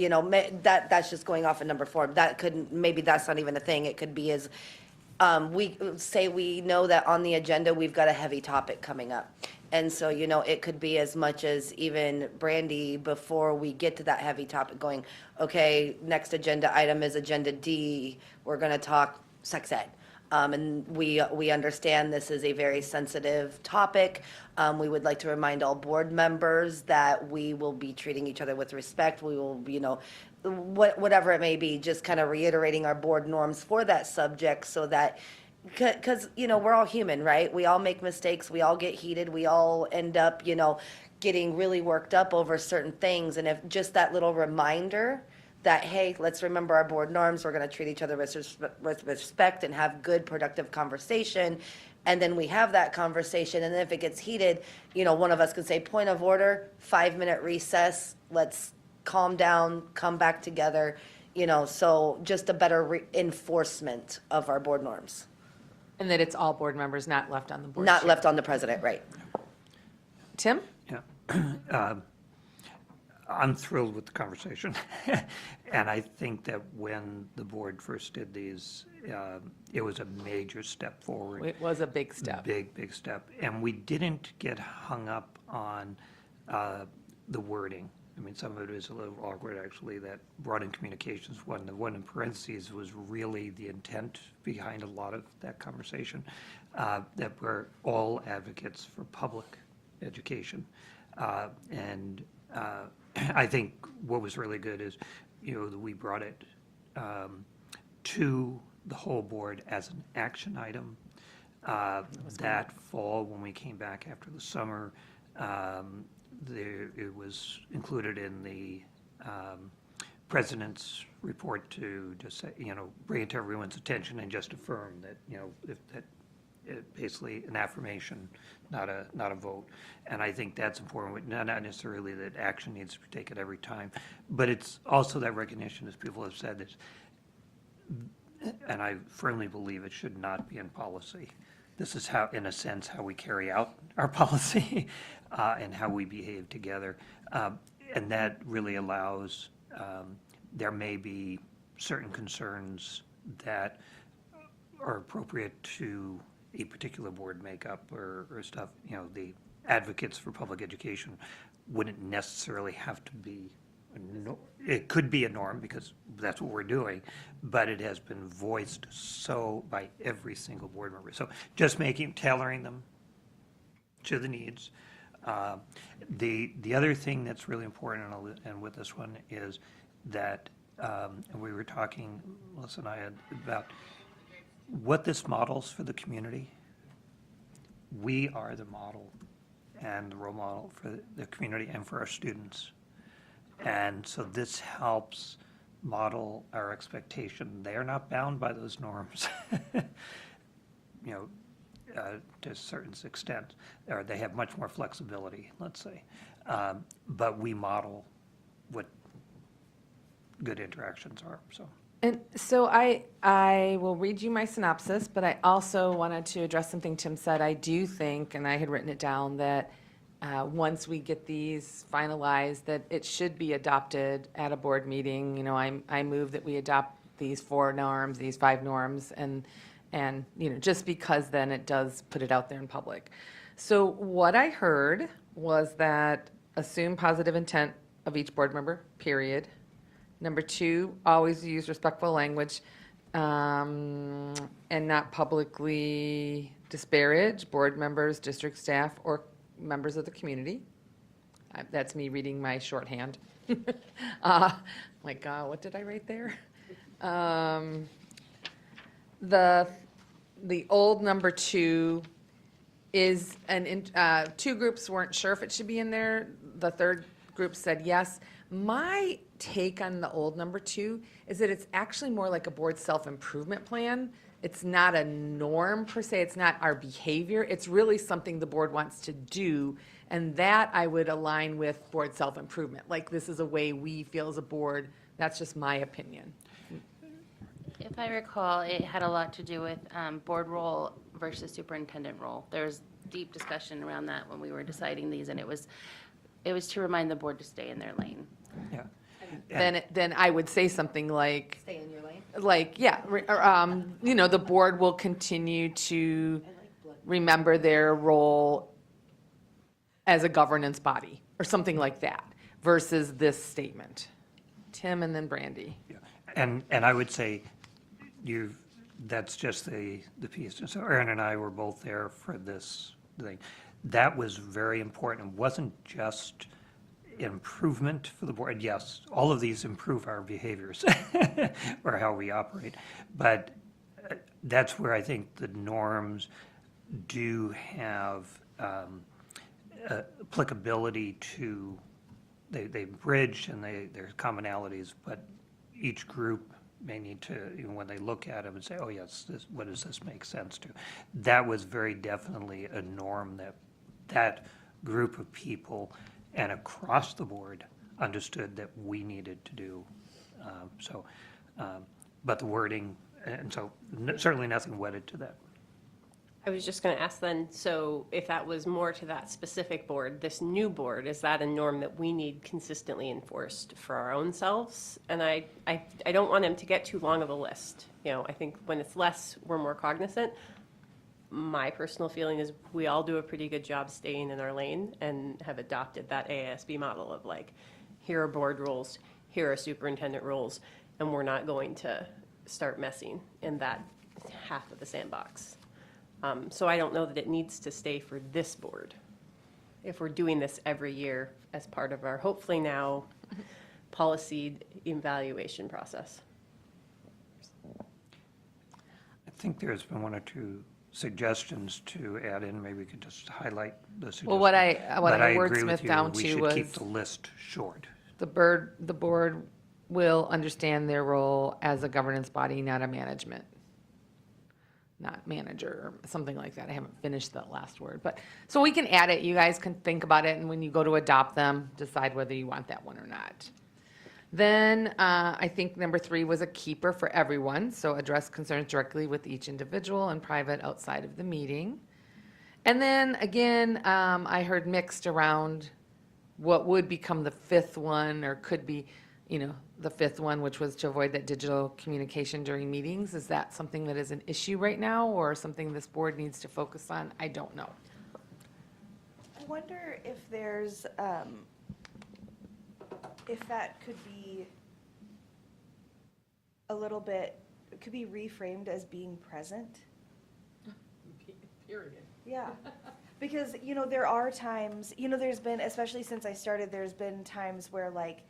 that's just going off in number 4. That could, maybe that's not even a thing. It could be as, we know that on the agenda, we've got a heavy topic coming up. And so, it could be as much as even Brandy, before we get to that heavy topic, going, okay, next agenda item is Agenda D. We're going to talk sex ed. And we understand this is a very sensitive topic. We would like to remind all board members that we will be treating each other with respect. We will, whatever it may be, just kind of reiterating our board norms for that subject so that, because, we're all human, right? We all make mistakes. We all get heated. We all end up, getting really worked up over certain things. And if just that little reminder that, hey, let's remember our board norms, we're going to treat each other with respect and have good, productive conversation. And then we have that conversation, and then if it gets heated, one of us can say, point of order, 5-minute recess, let's calm down, come back together, so just a better enforcement of our board norms. And that it's all board members, not left on the board. Not chair. left on the president, right? Tim? Yeah. I'm thrilled with the conversation. And I think that when the board first did these, it was a major step forward. It was a big step. Big step. And we didn't get hung up on the wording. I mean, some of it is a little awkward, actually, that broadened communications one, the one in parentheses was really the intent behind a lot of that conversation, that we're all advocates for public education. And I think what was really good is, that we brought it to the whole board as an action item. That fall, when we came back after the summer, it was included in the president's report to just say, bring it to everyone's attention and just affirm that, basically an affirmation, not a vote. And I think that's important, not necessarily that action needs to be taken every time, but it's also that recognition, as people have said, and I firmly believe it should not be in policy. This is how, in a sense, how we carry out our policy and how we behave together. And that really allows, there may be certain concerns that are appropriate to a particular board makeup or stuff. The advocates for public education wouldn't necessarily have to be, it could be a norm because that's what we're doing, but it has been voiced so by every single board member. So just tailoring them to the needs. The other thing that's really important, and with this one, is that, and we were talking, Melissa and I, about what this models for the community. We are the model and the role model for the community and for our students. And so this helps model our expectation. They are not bound by those norms, to a certain extent, or they have much more flexibility, let's say. But we model what good interactions are, so. And so I will read you my synopsis, but I also wanted to address something Tim said. I do think, and I had written it down, that once we get these finalized, that it should be adopted at a board meeting. I move that we adopt these 4 norms, these 5 norms, and just because then it does put it out there in public. So what I heard was that assume positive intent of each board member, period. Number 2, always use respectful language and not publicly disparage board members, district staff, or members of the community. That's me reading my shorthand. Like, what did I write there? The old number 2 is two groups weren't sure if it should be in there. The third group said yes. My take on the old number 2 is that it's actually more like a board self-improvement plan. It's not a norm per se. It's not our behavior. It's really something the board wants to do. And that I would align with board self-improvement. Like, this is a way we feel as a board. That's just my opinion. If I recall, it had a lot to do with board role versus superintendent role. There was deep discussion around that when we were deciding these, and it was to remind the board to stay in their lane. Yeah. Then I would say something like, Stay in your lane. like, yeah, the board will continue to remember their role as a governance body, or something like that, versus this statement. Tim and then Brandy. Yeah. And I would say that's just the piece. So Erin and I were both there for this thing. That was very important. It wasn't just improvement for the board. Yes, all of these improve our behaviors or how we operate. But that's where I think the norms do have applicability to, they bridge and there's commonalities, but each group may need to, when they look at them and say, oh yes, what does this make sense to? That was very definitely a norm that group of people and across the board understood that we needed to do. But the wording, and so certainly nothing wedded to that. I was just going to ask then, so if that was more to that specific board, this new board, is that a norm that we need consistently enforced for our own selves? And I don't want them to get too long of a list. I think when it's less, we're more cognizant. My personal feeling is we all do a pretty good job staying in our lane and have adopted that AASB model of like, here are board rules, here are superintendent rules, and we're not going to start messing in that half of the sandbox. So I don't know that it needs to stay for this board if we're doing this every year as part of our, hopefully now, policy evaluation process. I think there's been one or two suggestions to add in. Maybe we could just highlight the suggestions. Well, what I agree with wordsmithed you. down We to should keep was the list short. the board will understand their role as a governance body, not a management, not manager, or something like that. I haven't finished that last word, but, so we can add it. You guys can think about it, and when you go to adopt them, decide whether you want that one or not. Then I think number 3 was a keeper for everyone, so address concerns directly with each individual and private outside of the meeting. And then again, I heard mixed around what would become the 5th one, or could be, the 5th one, which was to avoid that digital communication during meetings. Is that something that is an issue right now, or something this board needs to focus on? I don't know. I wonder if there's, if that could be a little bit, it could be reframed as being present. Period. Yeah, because, there are times, there's been, especially since I started, there's been times where like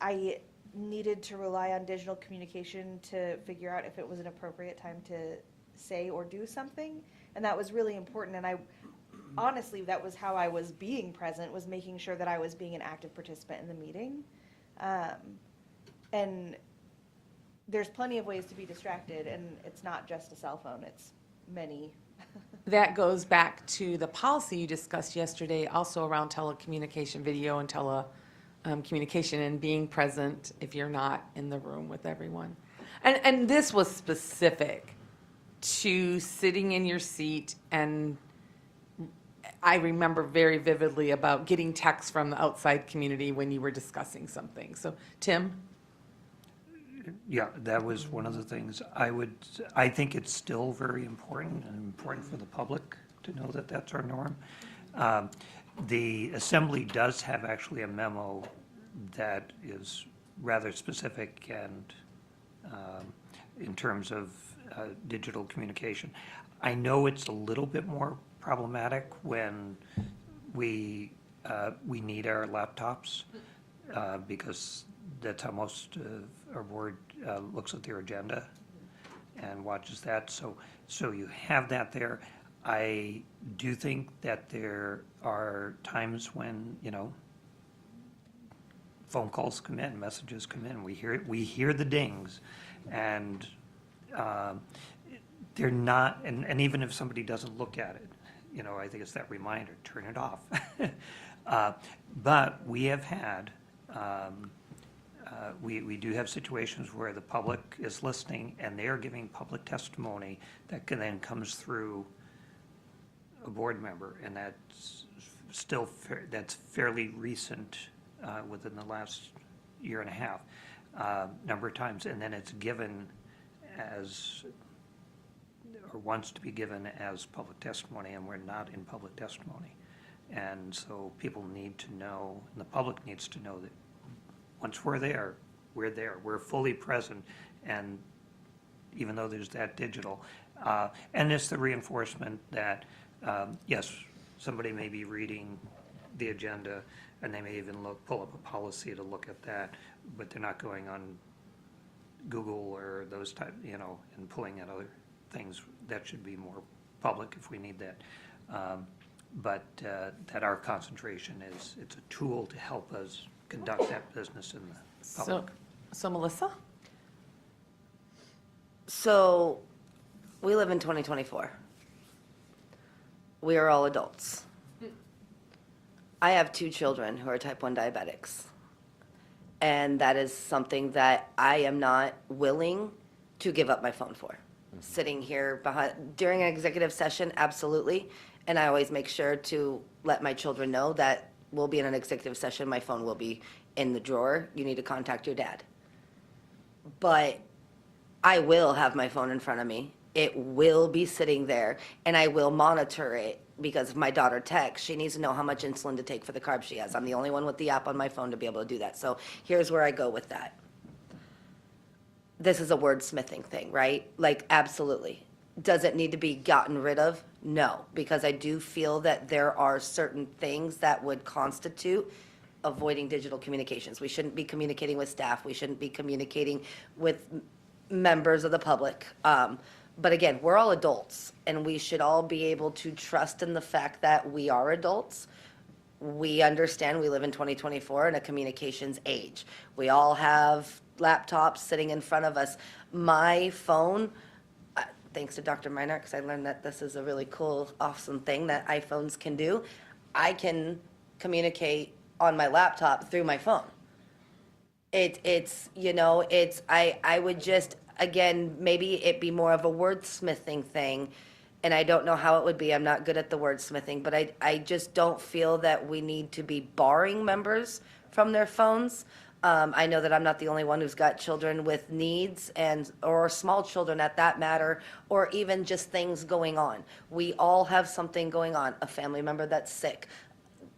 I needed to rely on digital communication to figure out if it was an appropriate time to say or do something. And that was really important. And honestly, that was how I was being present, was making sure that I was being an active participant in the meeting. And there's plenty of ways to be distracted, and it's not just a cell phone, it's many. That goes back to the policy you discussed yesterday, also around telecommunication, video and telecommunication, and being present if you're not in the room with everyone. And this was specific to sitting in your seat, and I remember very vividly about getting texts from the outside community when you were discussing something. So, Tim? Yeah, that was one of the things. I think it's still very important, and important for the public to know that that's our norm. The Assembly does have actually a memo that is rather specific and in terms of digital communication. I know it's a little bit more problematic when we we need our laptops, because that's how most of our board looks at their agenda and watches that. So you have that there. I do think that there are times when, phone calls come in, messages come in, we hear the dings, and they're not, and even if somebody doesn't look at it, I think it's that reminder, turn it off. But we have had, we do have situations where the public is listening and they are giving public testimony that then comes through a board member, and that's still, that's fairly recent, within the last year and a half, number of times, and then it's given as, or wants to be given as public testimony, and we're not in public testimony. And so people need to know, and the public needs to know that once we're there, we're fully present, and even though there's that digital, and it's the reinforcement that, yes, somebody may be reading the agenda, and they may even pull up a policy to look at that, but they're not going on Google or those type, and pulling at other things. That should be more public if we need that. But that our concentration it's a tool to help us conduct that business in the public. So Melissa? So, we live in 2024. We are all adults. I have 2 children who are type 1 diabetics. And that is something that I am not willing to give up my phone for. Sitting here during an executive session, absolutely. And I always make sure to let my children know that we'll be in an executive session, my phone will be in the drawer. You need to contact your dad. But I will have my phone in front of me. It will be sitting there, and I will monitor it, because if my daughter texts, she needs to know how much insulin to take for the carbs she has. I'm the only one with the app on my phone to be able to do that. So here's where I go with that. This is a wordsmithing thing, right? Like, absolutely. Does it need to be gotten rid of? No, because I do feel that there are certain things that would constitute avoiding digital communications. We shouldn't be communicating with staff. We shouldn't be communicating with members of the public. But again, we're all adults, and we should all be able to trust in the fact that we are adults. We understand we live in 2024 in a communications age. We all have laptops sitting in front of us. My phone, thanks to Dr. Miner, because I learned that this is a really cool, awesome thing that iPhones can do. I can communicate on my laptop through my phone. I would just, again, maybe it be more of a wordsmithing thing, and I don't know how it would be. I'm not good at the wordsmithing, but I just don't feel that we need to be barring members from their phones. I know that I'm not the only one who's got children with needs, or small children at that matter, or even just things going on. We all have something going on, a family member that's sick,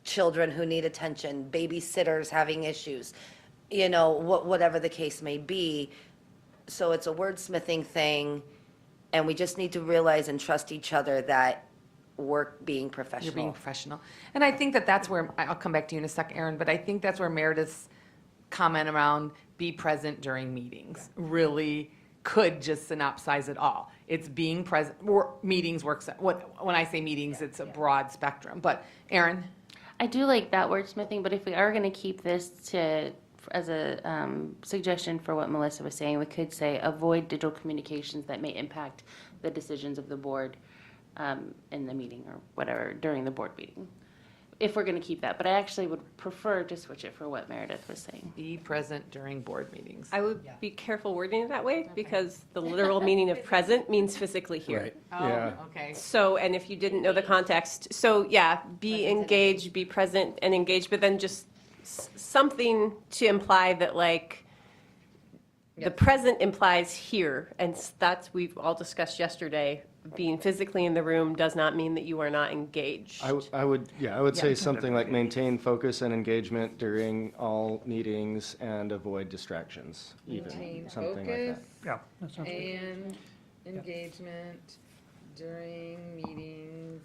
children who need attention, babysitters having issues, whatever the case may be. So it's a wordsmithing thing, and we just need to realize and trust each other that we're being professional. You're being professional. And I think that that's where, I'll come back to you in a sec, Erin, but I think that's where Meredith's comment around be present during meetings really could just synopsize it all. It's being present, meetings works, when I say meetings, it's a broad spectrum. But Erin? I do like that wordsmithing, but if we are going to keep this as a suggestion for what Melissa was saying, we could say avoid digital communications that may impact the decisions of the board in the meeting or whatever during the board meeting, if we're going to keep that. But I actually would prefer to switch it for what Meredith was saying. Be present during board meetings. I would be careful wording it that way, because the literal meaning of present means physically here. Right. Oh, Yeah. okay. So, and if you didn't know the context, so yeah, be engaged, be present and engaged, but then just something to imply that, like, the present implies here, and that's, we've all discussed yesterday, being physically in the room does not mean that you are not engaged. I would say something like maintain focus and engagement during all meetings and avoid distractions, even, something like that. Yeah, that sounds good. And engagement during meetings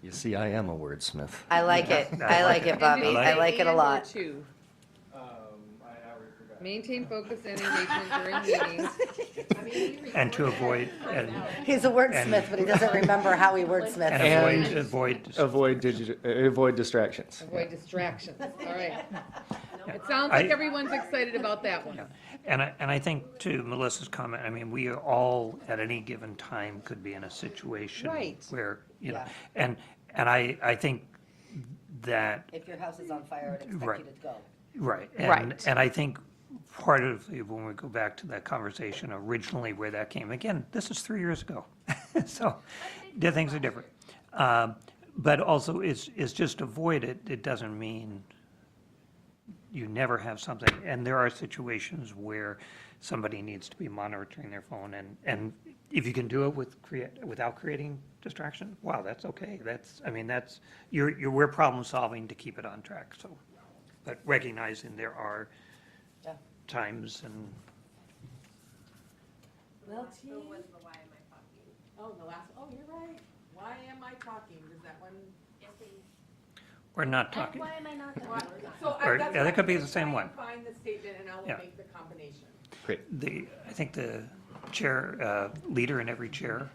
You see, I am a wordsmith. I like it. I like it, Bobby. I like it a lot. Maintain focus and engagement during meetings. And to avoid, He's a wordsmith, but he doesn't remember how he wordsmiths. and And avoid avoid distractions. Avoid distractions, all right. It sounds like everyone's excited about that one. And I think to Melissa's comment, I mean, we all at any given time could be in a situation Right. where, you know, Yeah. and I think that, If your house is on fire, I'd expect Right. you to go. right. Right. And I think part of, when we go back to that conversation originally where that came, again, this is 3 years ago. So, the things are different. But also, it's just avoid it. It doesn't mean you never have something, and there are situations where somebody needs to be monitoring their phone, and if you can do it without creating distraction, wow, that's okay. We're problem solving to keep it on track, so. But recognizing there are Yeah. times and, Oh, the last, oh, you're right. Why am I talking? Is that one? we're not talking. Why am I not? So Or- that's yeah, that why could be I'm the gonna same try one. and find the statement and I will Yeah. make the combination. Great. I think the chair, leader in every chair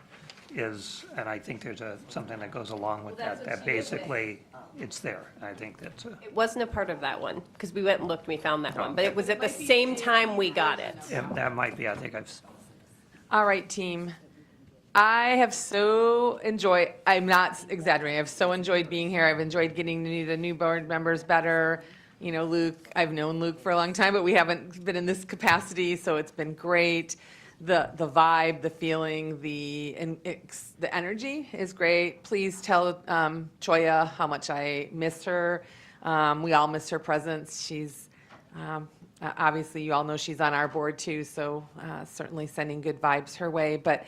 is, and I think there's something that goes along with that basically, it's there. I think that's a, It wasn't a part of that one, because we went and looked, we found that one, but it was at the same time we got it. yeah, that might be, I think All right, team. I have so enjoyed, I'm not exaggerating, I've so enjoyed being here. I've enjoyed getting to know the new board members better. You know, Luke, I've known Luke for a long time, but we haven't been in this capacity, so it's been great. The vibe, the feeling, the energy is great. Please tell Choya how much I miss her. We all miss her presence. She's obviously, you all know she's on our board too, so certainly sending good vibes her way. But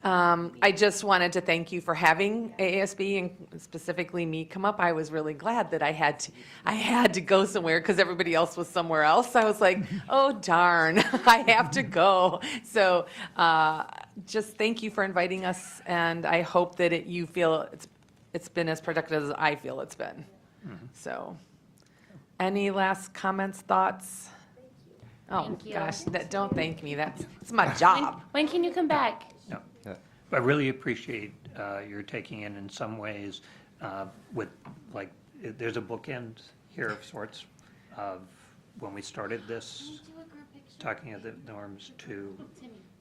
I just wanted to thank you for having AASB and specifically me come up. I was really glad that I had to go somewhere because everybody else was somewhere else. I was like, oh darn, I have to go. So just thank you for inviting us, and I hope that you feel it's been as productive as I feel it's been. So, any last comments, thoughts? Oh Thank you. gosh, don't thank me. That's my job. When can you come back? No. I really appreciate your taking in some ways with, like, there's a bookend here of sorts of when we started this, talking of the norms to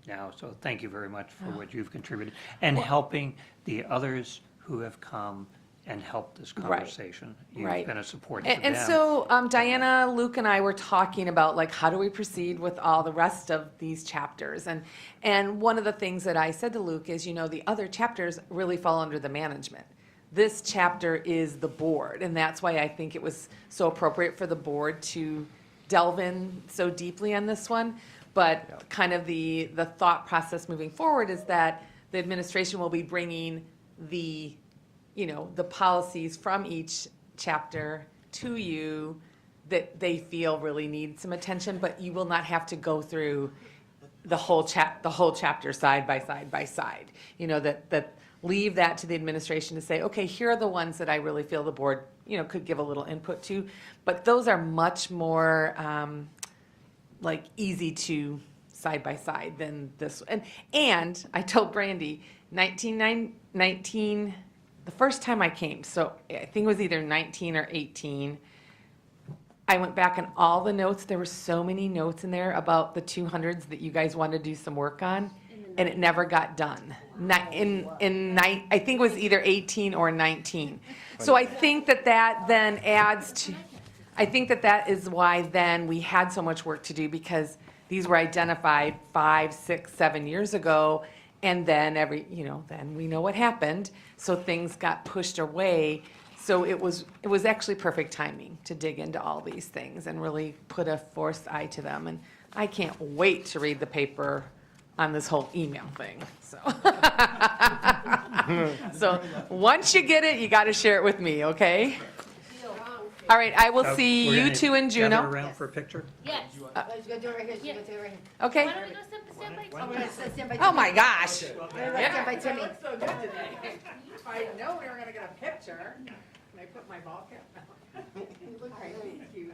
now. So thank you very much for what you've contributed and helping the others who have come and help this conversation. Right. You've been a support to them. And so Diana, Luke, and I were talking about, like, how do we proceed with all the rest of these chapters? And one of the things that I said to Luke is, you know, the other chapters really fall under the management. This chapter is the board, and that's why I think it was so appropriate for the board to delve in so deeply on this one. But kind of the thought process moving forward is that the administration will be bringing the policies from each chapter to you that they feel really need some attention, but you will not have to go through the whole chapter side by side by side. You know, that leave that to the administration to say, okay, here are the ones that I really feel the board, could give a little input to. But those are much more like easy to side by side than this. And I told Brandy, 19, the first time I came, so I think it was either 19 or 18, I went back and all the notes, there were so many notes in there about the 200s that you guys wanted to do some work on, and it never got done. I think it was either 18 or 19. So I think that then adds to, I think that is why then we had so much work to do, because these were identified 5, 6, 7 years ago, and then then we know what happened. So things got pushed away. So it was actually perfect timing to dig into all these things and really put a forced eye to them. And I can't wait to read the paper on this whole email thing. So, so once you get it, you got to share it with me, okay? All right, I will see We're you gonna two in gather Juneau. around for a picture? Yes. Okay. Why don't we go stand by Timmy? Oh, my gosh. Stand by Timmy. so good today. If I had known we were gonna get a picture, can I put my ball cap down? All right, thank you. Do you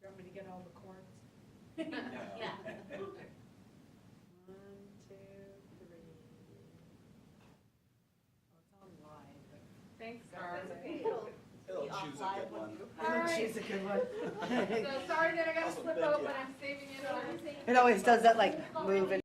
want me to get all the cords? Yeah. 1, 2, 3. Oh, it's on live. Thanks, Carl. It'll choose a good one. She's a good one. So sorry that I gotta slip out, but I'm saving it on. It always does that, like, move and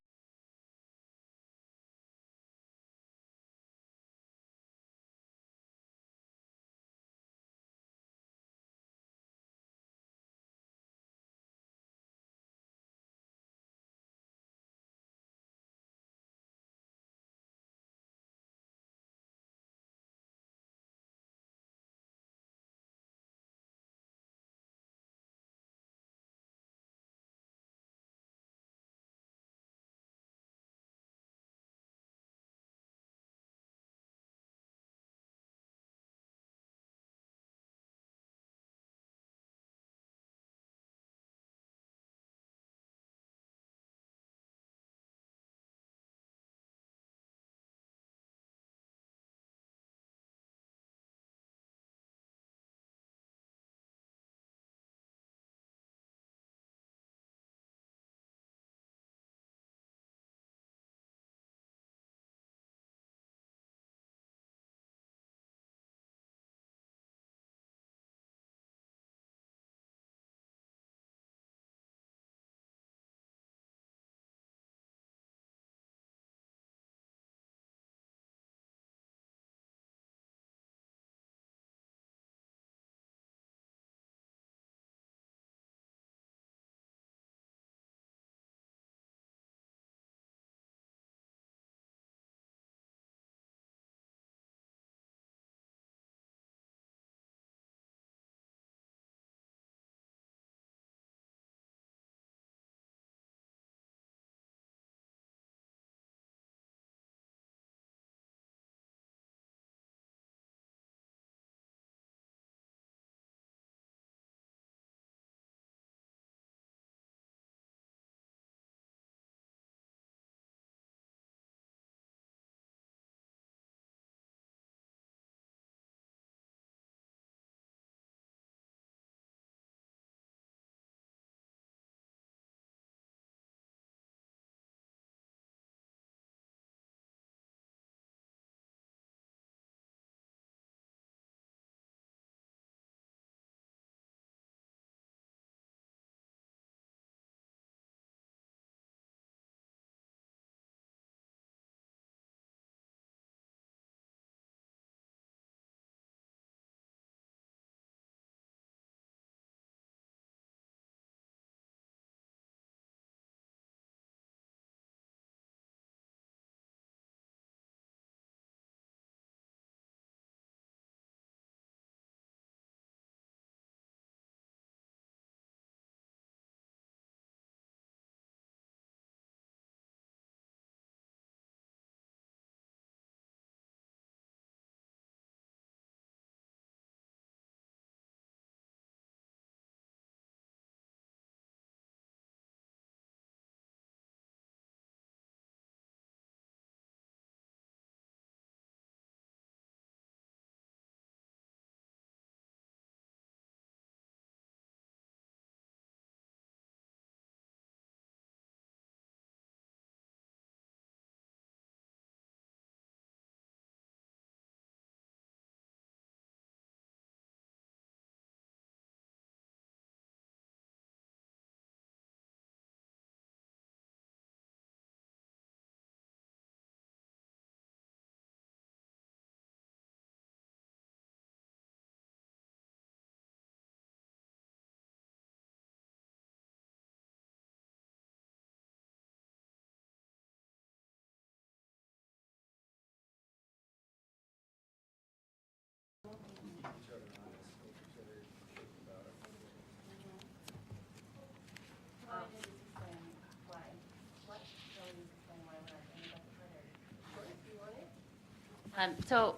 So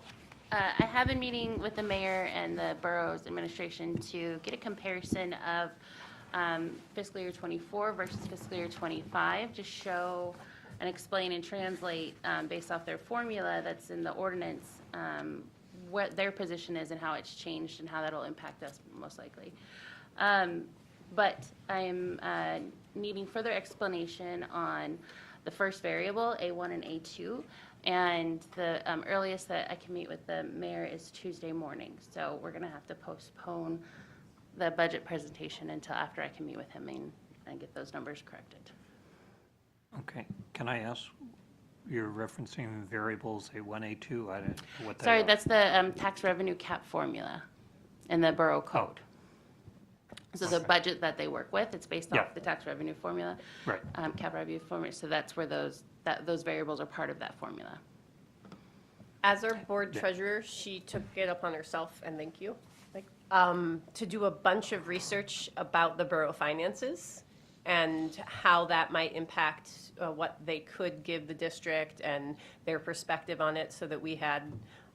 I have been meeting with the mayor and the borough's administration to get a comparison of fiscal year '24 versus fiscal year '25 to show and explain and translate based off their formula that's in the ordinance, what their position is and how it's changed and how that'll impact us most likely. But I'm needing further explanation on the first variable, A1 and A2. And the earliest that I can meet with the mayor is Tuesday morning. So we're going to have to postpone the budget presentation until after I can meet with him and get those numbers corrected. Okay, can I ask, you're referencing variables A1, A2, I don't know what they Sorry, are. that's the tax revenue cap formula in the borough code. So the budget that they work with, it's based Yeah. off the tax revenue formula. Right. Cap revenue formula, so that's where those variables are part of that formula. As our board treasurer, she took it upon herself, and thank you, to do a bunch of research about the borough finances and how that might impact what they could give the district and their perspective on it, so that we had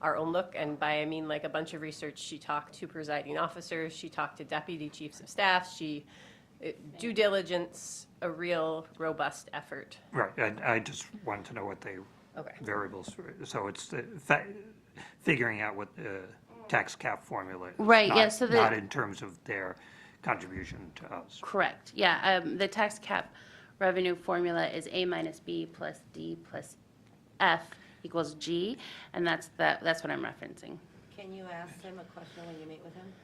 our own look. And by I mean like a bunch of research. She talked to presiding officers, she talked to deputy chiefs of staff, due diligence, a real robust effort. Right, and I just wanted to know what they Okay. variables were. So it's figuring out what the tax cap formula is. Right, yeah, not- so Not in terms of their contribution to us. Correct, yeah. The tax cap revenue formula is A minus B plus D plus F equals G, and that's what I'm referencing. Can you ask him a question when you meet with him?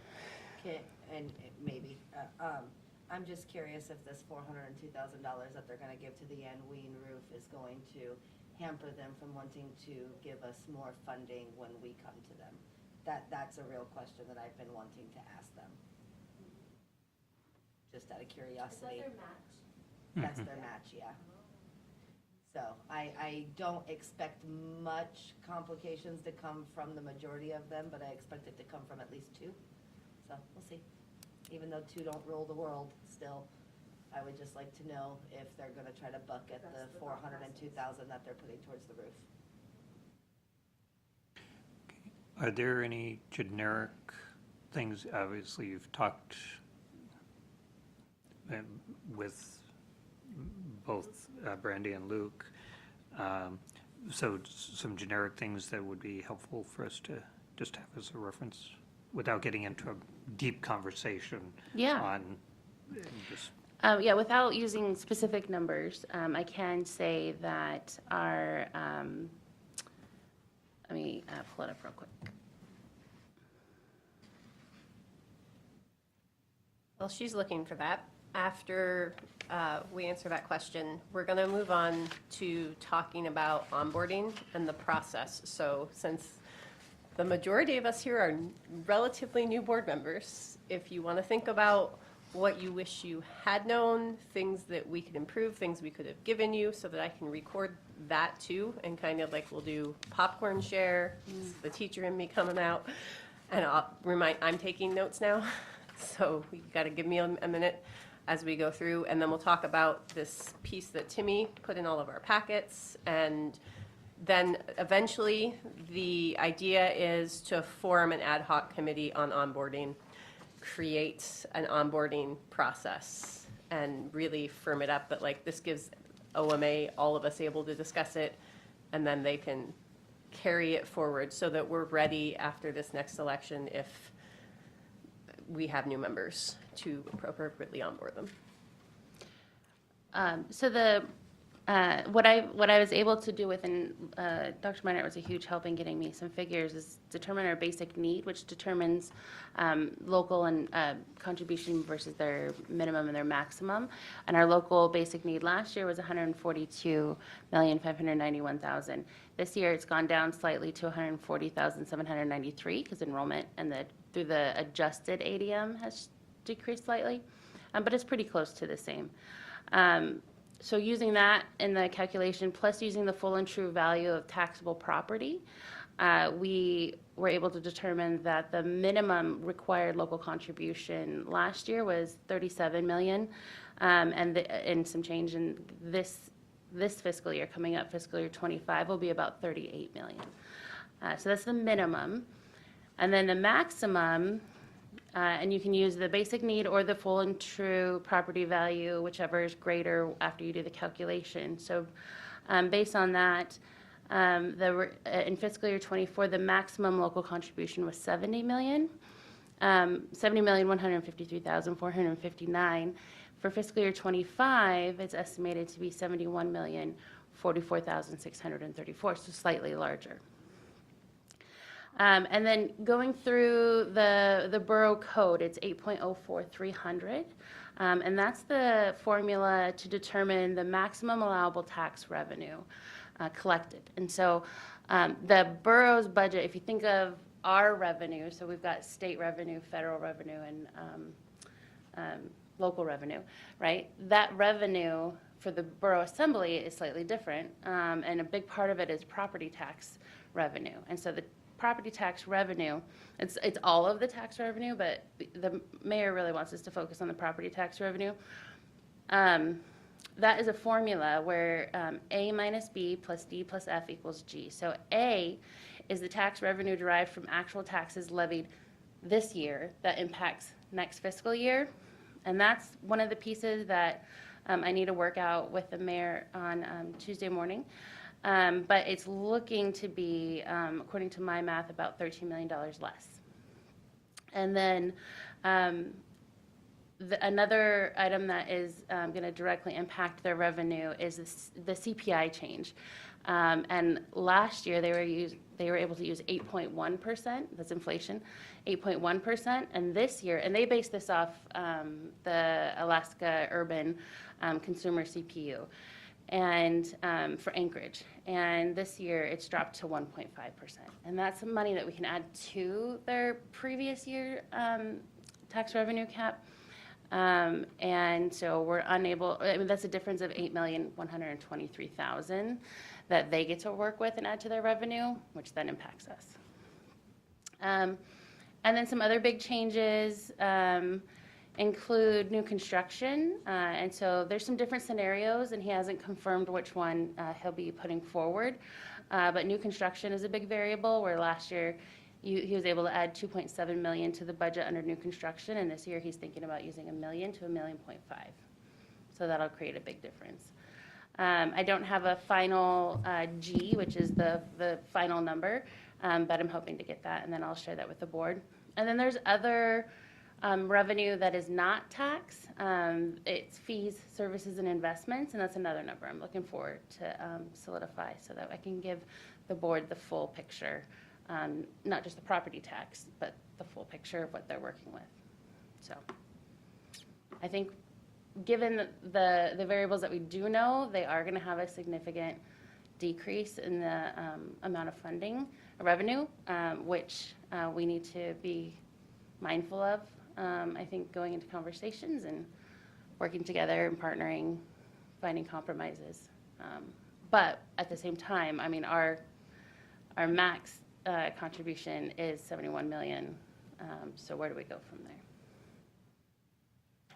Maybe, I'm just curious if this $402,000 that they're gonna give to the Ann Ween roof is going to hamper them from wanting to give us more funding when we come to them. That's a real question that I've been wanting to ask them. Just out of curiosity. That's their match, yeah. So I don't expect much complications to come from the majority of them, but I expect it to come from at least two. So we'll see. Even though two don't rule the world, still, I would just like to know if they're gonna try to bucket the $402,000 that they're putting towards the roof. Are there any generic things, obviously you've talked with both Brandy and Luke, so some generic things that would be helpful for us to just have as a reference without getting into a deep conversation Yeah. on just. Yeah, without using specific numbers, I can say that our, let me pull it up real quick. Well, she's looking for that. After we answer that question, we're going to move on to talking about onboarding and the process. So since the majority of us here are relatively new board members, if you want to think about what you wish you had known, things that we could improve, things we could have given you, so that I can record that too, and kind of like we'll do popcorn share, the teacher and me coming out, and I'm taking notes now, so you got to give me a minute as we go through, and then we'll talk about this piece that Timmy put in all of our packets, and then eventually the idea is to form an ad hoc committee on onboarding, create an onboarding process, and really firm it up. But like, this gives OMA, all of us, able to discuss it, and then they can carry it forward so that we're ready after this next election if we have new members to appropriately onboard them. So what I was able to do within, Dr. Minor was a huge help in getting me some figures, is determine our basic need, which determines local and contribution versus their minimum and their maximum. And our local basic need last year was $142,591,000. This year it's gone down slightly to $140,793 because enrollment and through the adjusted ADM has decreased slightly, but it's pretty close to the same. So using that in the calculation, plus using the full and true value of taxable property, we were able to determine that the minimum required local contribution last year was $37 million, and some change in this fiscal year, coming up fiscal year '25, will be about $38 million. So that's the minimum. And then the maximum, and you can use the basic need or the full and true property value, whichever is greater after you do the calculation. So based on that, in fiscal year '24, the maximum local contribution was $70 million. $70,153,459. For fiscal year '25, it's estimated to be $71,044,634, so slightly larger. And then going through the borough code, it's 8.04300, and that's the formula to determine the maximum allowable tax revenue collected. And so the borough's budget, if you think of our revenue, so we've got state revenue, federal revenue, and local revenue, right? That revenue for the borough assembly is slightly different, and a big part of it is property tax revenue. And so the property tax revenue, it's all of the tax revenue, but the mayor really wants us to focus on the property tax revenue. That is a formula where A minus B plus D plus F equals G. So A is the tax revenue derived from actual taxes levied this year that impacts next fiscal year. And that's one of the pieces that I need to work out with the mayor on Tuesday morning. But it's looking to be, according to my math, about $13 million less. And then another item that is going to directly impact their revenue is the CPI change. And last year they were able to use 8.1%. That's inflation, 8.1%. And this year, and they base this off the Alaska Urban Consumer CPU, and for Anchorage. And this year it's dropped to 1.5%. And that's some money that we can add to their previous year tax revenue cap. And so we're unable, I mean, that's a difference of $8,123,000 that they get to work with and add to their revenue, which then impacts us. And then some other big changes include new construction. And so there's some different scenarios, and he hasn't confirmed which one he'll be putting forward. But new construction is a big variable, where last year he was able to add $2.7 million to the budget under new construction, and this year he's thinking about using $1 million to $1.5 million. So that'll create a big difference. I don't have a final G, which is the final number, but I'm hoping to get that, and then I'll share that with the board. And then there's other revenue that is not tax. It's fees, services, and investments, and that's another number I'm looking forward to solidify so that I can give the board the full picture. Not just the property tax, but the full picture of what they're working with. So I think given the variables that we do know, they are going to have a significant decrease in the amount of funding revenue, which we need to be mindful of, I think, going into conversations and working together and partnering, finding compromises. But at the same time, I mean, our max contribution is $71 million. So where do we go from there?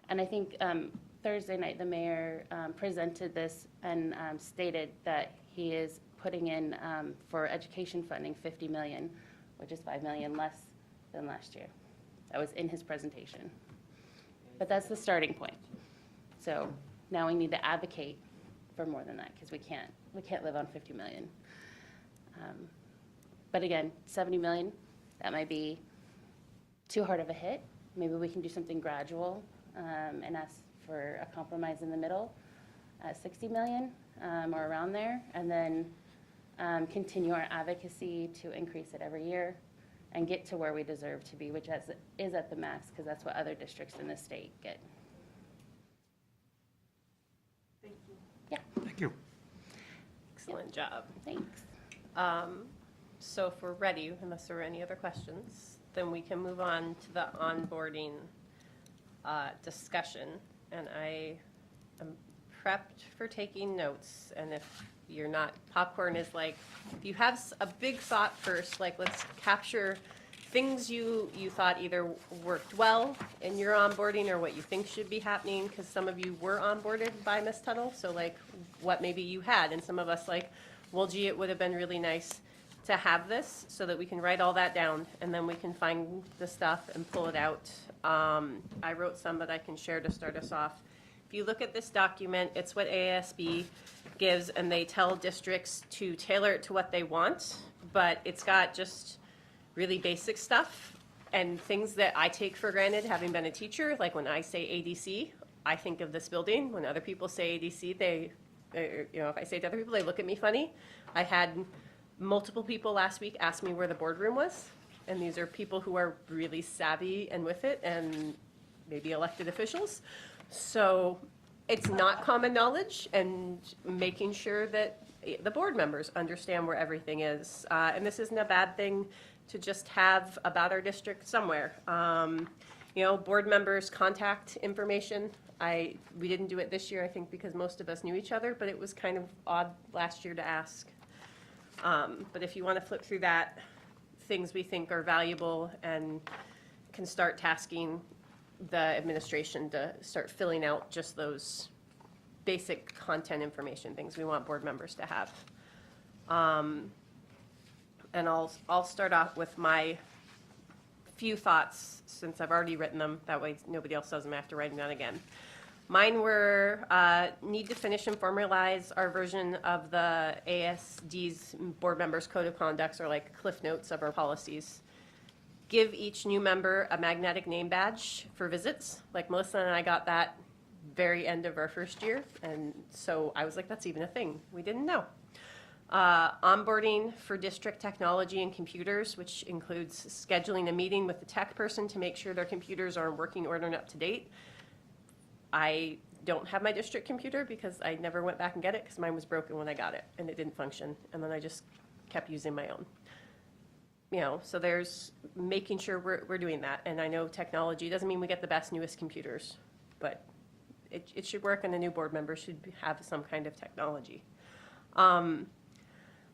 And I think Thursday night the mayor presented this and stated that he is putting in for education funding $50 million, which is $5 million less than last year. That was in his presentation. But that's the starting point. So now we need to advocate for more than that, because we can't live on $50 million. But again, $70 million, that might be too hard of a hit. Maybe we can do something gradual and ask for a compromise in the middle at $60 million or around there, and then continue our advocacy to increase it every year and get to where we deserve to be, which is at the max, because that's what other districts in the state get. Thank you. Yeah, Thank you. Excellent job. thanks. So if we're ready, unless there are any other questions, then we can move on to the onboarding discussion. And I am prepped for taking notes. And if you're not, popcorn is like, if you have a big thought first, like let's capture things you thought either worked well in your onboarding or what you think should be happening, because some of you were onboarded by Ms. Tuttle. So like what maybe you had, and some of us like, well, gee, it would have been really nice to have this so that we can write all that down and then we can find the stuff and pull it out. I wrote some that I can share to start us off. If you look at this document, it's what AASB gives, and they tell districts to tailor it to what they want, but it's got just really basic stuff and things that I take for granted, having been a teacher. Like when I say ADC, I think of this building. When other people say ADC, if I say it to other people, they look at me funny. I had multiple people last week ask me where the boardroom was, and these are people who are really savvy and with it, and maybe elected officials. So it's not common knowledge, and making sure that the board members understand where everything is. And this isn't a bad thing to just have about our district somewhere. Board members' contact information. We didn't do it this year, I think, because most of us knew each other, but it was kind of odd last year to ask. But if you want to flip through that, things we think are valuable and can start tasking the administration to start filling out just those basic content information, things we want board members to have. And I'll start off with my few thoughts, since I've already written them. That way nobody else doesn't have to write them down again. Mine were need to finish and formalize our version of the ASD's board members' code of conducts, or like cliff notes of our policies. Give each new member a magnetic name badge for visits. Like Melissa and I got that very end of our first year, and so I was like, that's even a thing. We didn't know. Onboarding for district technology and computers, which includes scheduling a meeting with the tech person to make sure their computers are in working order and up to date. I don't have my district computer because I never went back and get it because mine was broken when I got it and it didn't function, and then I just kept using my own. So there's making sure we're doing that. And I know technology doesn't mean we get the best, newest computers, but it should work, and a new board member should have some kind of technology.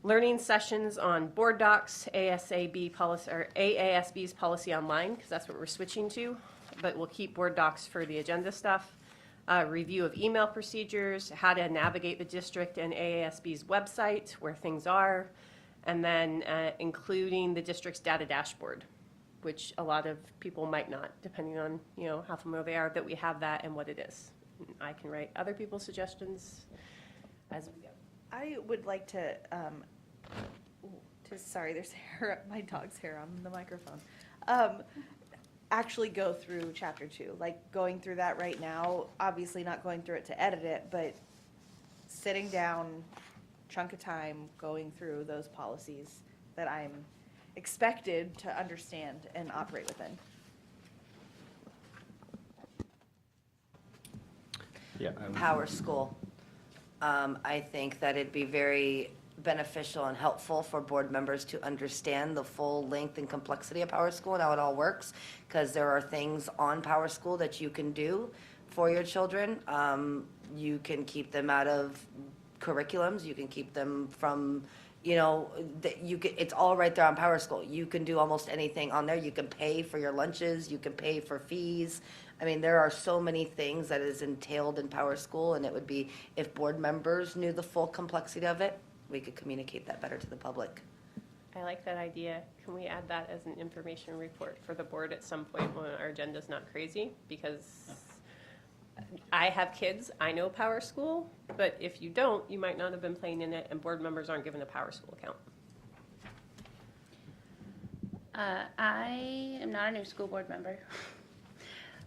Learning sessions on board docs, ASAB policy, or AASB's policy online, because that's what we're switching to, but we'll keep board docs for the agenda stuff. Review of email procedures, how to navigate the district and AASB's website, where things are, and then including the district's data dashboard, which a lot of people might not, depending on how familiar they are, that we have that and what it is. I can write other people's suggestions as we go. I would like to sorry, there's hair, my dog's hair on the microphone. Actually go through chapter 2, like going through that right now, obviously not going through it to edit it, but sitting down, chunk of time, going through those policies that I'm expected to understand and operate within. Yeah. Power School. I think that it'd be very beneficial and helpful for board members to understand the full length and complexity of Power School and how it all works, because there are things on Power School that you can do for your children. You can keep them out of curriculums. You can keep them from, it's all right there on Power School. You can do almost anything on there. You can pay for your lunches. You can pay for fees. I mean, there are so many things that is entailed in Power School, and it would be, if board members knew the full complexity of it, we could communicate that better to the public. I like that idea. Can we add that as an information report for the board at some point when our agenda's not crazy? Because I have kids, I know Power School, but if you don't, you might not have been playing in it, and board members aren't given a Power School account. I am not a new school board member,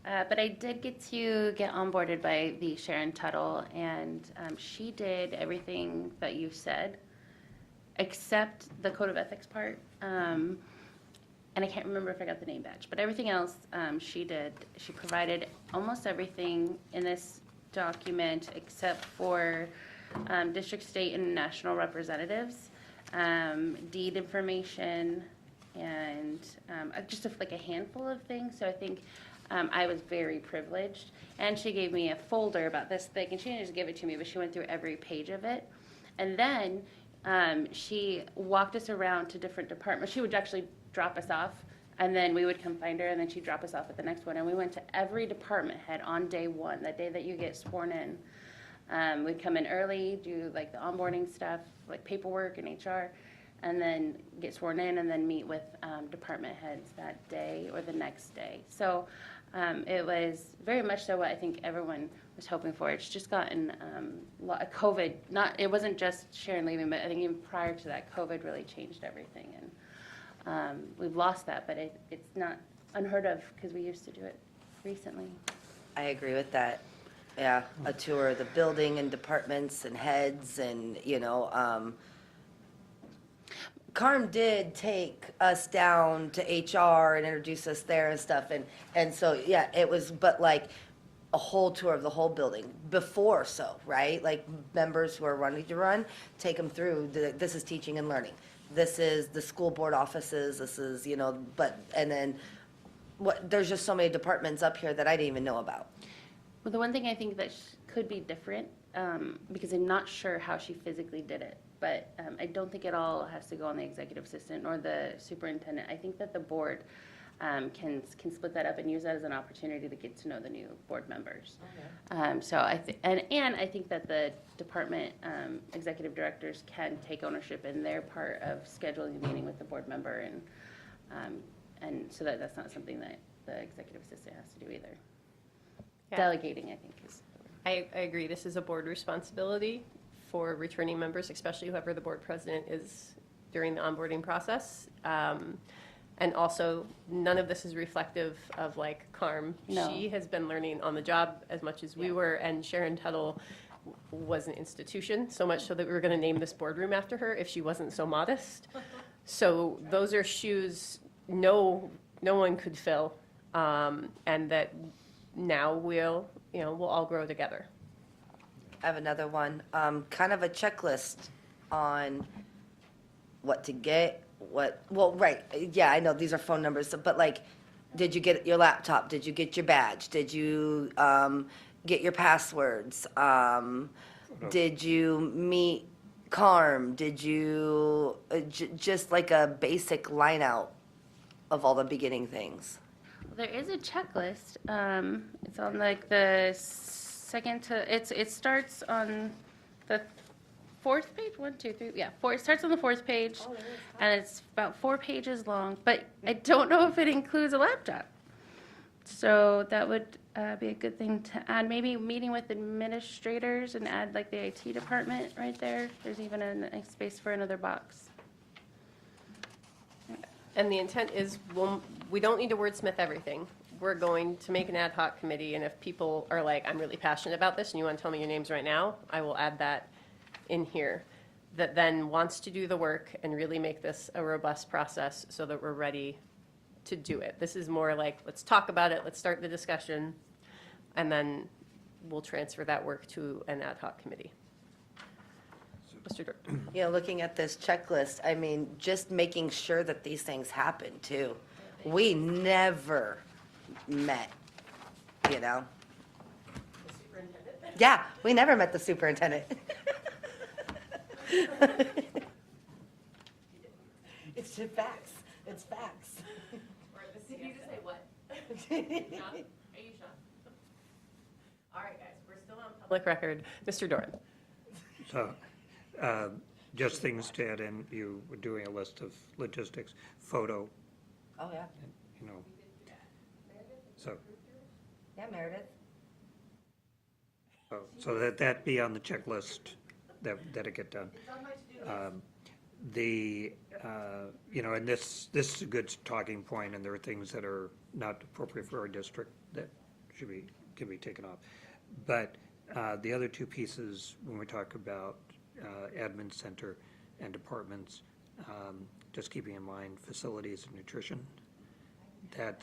but I did get onboarded by the Sharon Tuttle, and she did everything that you said, except the code of ethics part. And I can't remember if I got the name badge, but everything else she did. She provided almost everything in this document except for district, state, and national representatives, deed information, and just like a handful of things. So I think I was very privileged. And she gave me a folder about this thick, and she didn't just give it to me, but she went through every page of it. And then she walked us around to different departments. She would actually drop us off, and then we would come find her, and then she'd drop us off at the next one. And we went to every department head on day one, that day that you get sworn in. We'd come in early, do like the onboarding stuff, like paperwork and HR, and then get sworn in, and then meet with department heads that day or the next day. So it was very much so what I think everyone was hoping for. It's just gotten COVID, it wasn't just Sharon leaving, but I think even prior to that, COVID really changed everything. And we've lost that, but it's not unheard of because we used to do it recently. I agree with that. Yeah, a tour of the building and departments and heads and, Carm did take us down to HR and introduce us there and stuff. And so, yeah, it was, but like a whole tour of the whole building before, so, right? Like members who are running to run, take them through, this is teaching and learning. This is the school board offices, this is, and then there's just so many departments up here that I didn't even know about. Well, the one thing I think that could be different, because I'm not sure how she physically did it, but I don't think it all has to go on the executive assistant or the superintendent. I think that the board can split that up and use that as an opportunity to get to know the new board members. So I think that the department executive directors can take ownership in their part of scheduling a meeting with the board member, and so that's not something that the executive assistant has to do either. Yeah. Delegating, I think, is. I agree. This is a board responsibility for returning members, especially whoever the board president is during the onboarding process. And also, none of this is reflective of like Carm. No. She has been learning on the job as much as we were, and Sharon Tuttle was an institution, so much so that we were going to name this boardroom after her if she wasn't so modest. So those are shoes no one could fill, and that now we'll all grow together. I have another one, kind of a checklist on what to get, right, yeah, I know these are phone numbers, but like, did you get your laptop? Did you get your badge? Did you get your passwords? Did you meet Carm? Did you, just like a basic line out of all the beginning things? There is a checklist. It's on like the second to, it starts on the fourth page, 1, 2, 3, yeah, four, it starts on the fourth page, and it's about 4 pages long, but I don't know if it includes a laptop. So that would be a good thing to add. Maybe meeting with administrators and add like the IT department right there. There's even a nice space for another box. And the intent is, we don't need to wordsmith everything. We're going to make an ad hoc committee, and if people are like, I'm really passionate about this, and you want to tell me your names right now, I will add that in here, that then wants to do the work and really make this a robust process so that we're ready to do it. This is more like, let's talk about it, let's start the discussion, and then we'll transfer that work to an ad hoc committee. Mr. Director. Looking at this checklist, I mean, just making sure that these things happen too. We never met, Yeah, we never met the superintendent. It's just facts. It's facts. Did you just say what? Are you shocked? All right, guys, we're still on public record. Mr. Doran. So, just things to add in, you were doing a list of logistics, photo, Oh, yeah. so, Yeah, Meredith. so that be on the checklist, that it get done. And this is a good talking point, and there are things that are not appropriate for our district that can be taken off. But the other two pieces, when we talk about admin center and departments, just keeping in mind facilities and nutrition, that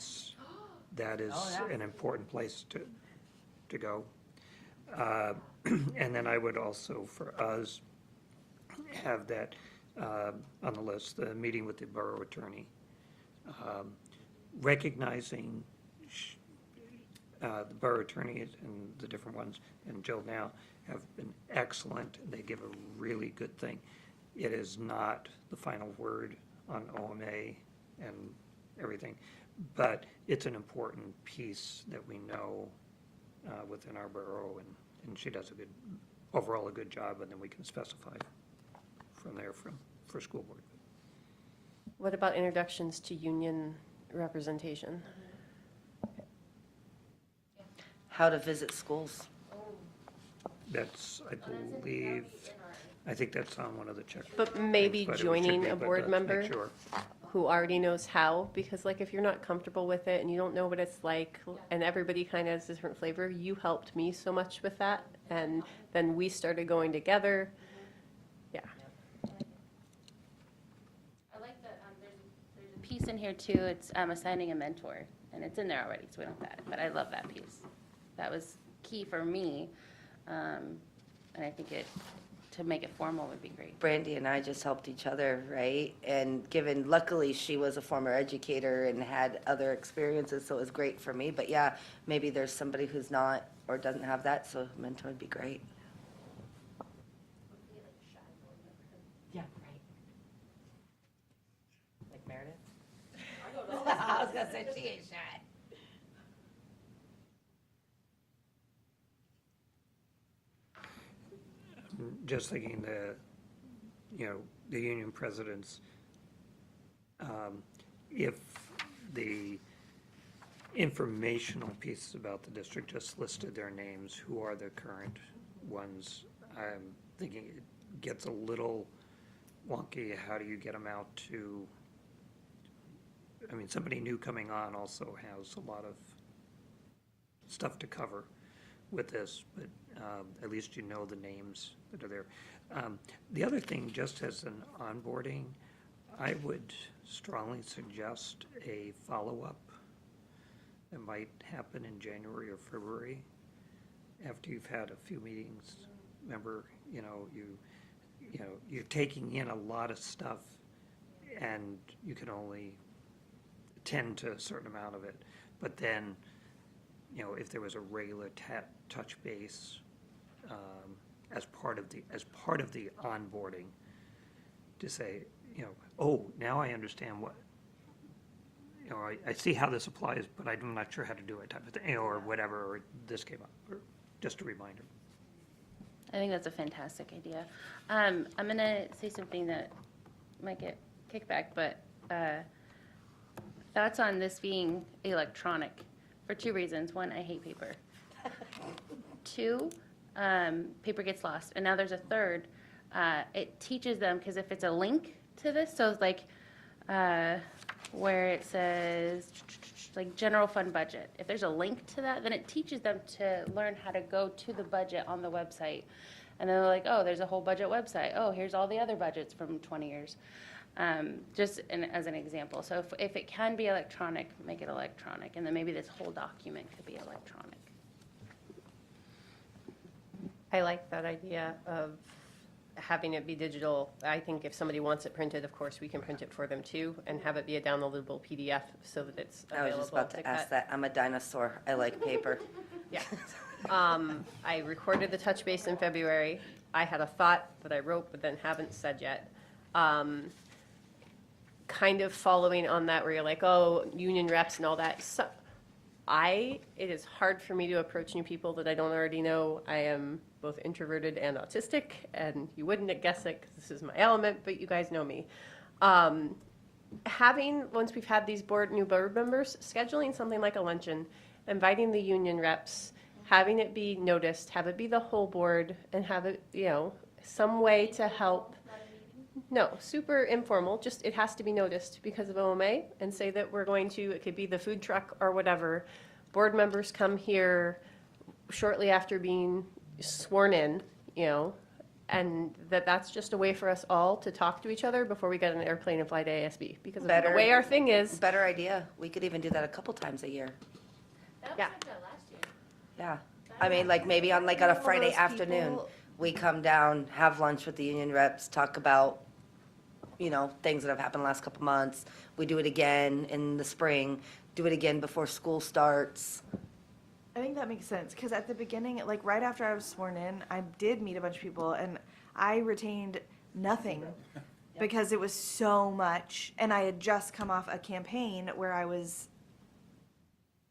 is an important place to go. And then I would also, for us, have that on the list, the meeting with the borough attorney. Recognizing the borough attorneys and the different ones, and Jill now, have been excellent. They give a really good thing. It is not the final word on OMA and everything, but it's an important piece that we know within our borough, and she does overall a good job, and then we can specify from there for school board. What about introductions to union representation? How to visit schools. That's, I think that's on one of the check. But maybe but it should joining be, a but board let's member make sure. who already knows how, because like if you're not comfortable with it and you don't know what it's like, and everybody kind of has a different flavor, you helped me so much with that, and then we started going together. Yeah. I like that, there's a piece in here too, it's assigning a mentor, and it's in there already, so we don't have that, but I love that piece. That was key for me, and I think to make it formal would be great. Brandy and I just helped each other, right? And luckily, she was a former educator and had other experiences, so it was great for me. But yeah, maybe there's somebody who's not or doesn't have that, so a mentor would be great. Yeah, right. Like Meredith? I was gonna say, she ain't shy. Just thinking the union presidents, if the informational pieces about the district just listed their names, who are the current ones, I'm thinking it gets a little wonky. How do you get them out to, I mean, somebody new coming on also has a lot of stuff to cover with this, but at least you know the names that are there. The other thing, just as an onboarding, I would strongly suggest a follow-up that might happen in January or February after you've had a few meetings. Remember, you're taking in a lot of stuff and you can only attend to a certain amount of it. But then, if there was a regular touch base as part of the onboarding, to say, oh, now I understand what, I see how this applies, but I'm not sure how to do it, type of thing, or whatever, or this came up, or just a reminder. I think that's a fantastic idea. I'm going to say something that might get kickback, but thoughts on this being electronic for two reasons. One, I hate paper. Two, paper gets lost. And now there's a third. It teaches them, because if it's a link to this, so it's like where it says like general fund budget, if there's a link to that, then it teaches them to learn how to go to the budget on the website. And then they're like, oh, there's a whole budget website. Oh, here's all the other budgets from 20 years. Just as an example. So if it can be electronic, make it electronic. And then maybe this whole document could be electronic. I like that idea of having it be digital. I think if somebody wants it printed, of course, we can print it for them too, and have it be a downloadable PDF so that it's I was available just about to ask cut. that. I'm a dinosaur. I like paper. Yeah. I recorded the touch base in February. I had a thought that I wrote but then haven't said yet. Kind of following on that where you're like, oh, union reps and all that. So it is hard for me to approach new people that I don't already know. I am both introverted and autistic, and you wouldn't guess it because this is my element, but you guys know me. Once we've had these new board members, scheduling something like a luncheon, inviting the union reps, having it be noticed, have it be the whole board, and have it, some way to help. No, super informal, just it has to be noticed because of OMA, and say that we're going to, it could be the food truck or whatever. Board members come here shortly after being sworn in, and that's just a way for us all to talk to each other before we get on an airplane and fly to ASB, because of the way our thing is. Better idea. We could even do that a couple times a year. Yeah. Yeah. I mean, like maybe on a Friday those afternoon, people- we come down, have lunch with the union reps, talk about, things that have happened the last couple months. We do it again in the spring, do it again before school starts. I think that makes sense, because at the beginning, like right after I was sworn in, I did meet a bunch of people, and I retained nothing because it was so much, and I had just come off a campaign where I was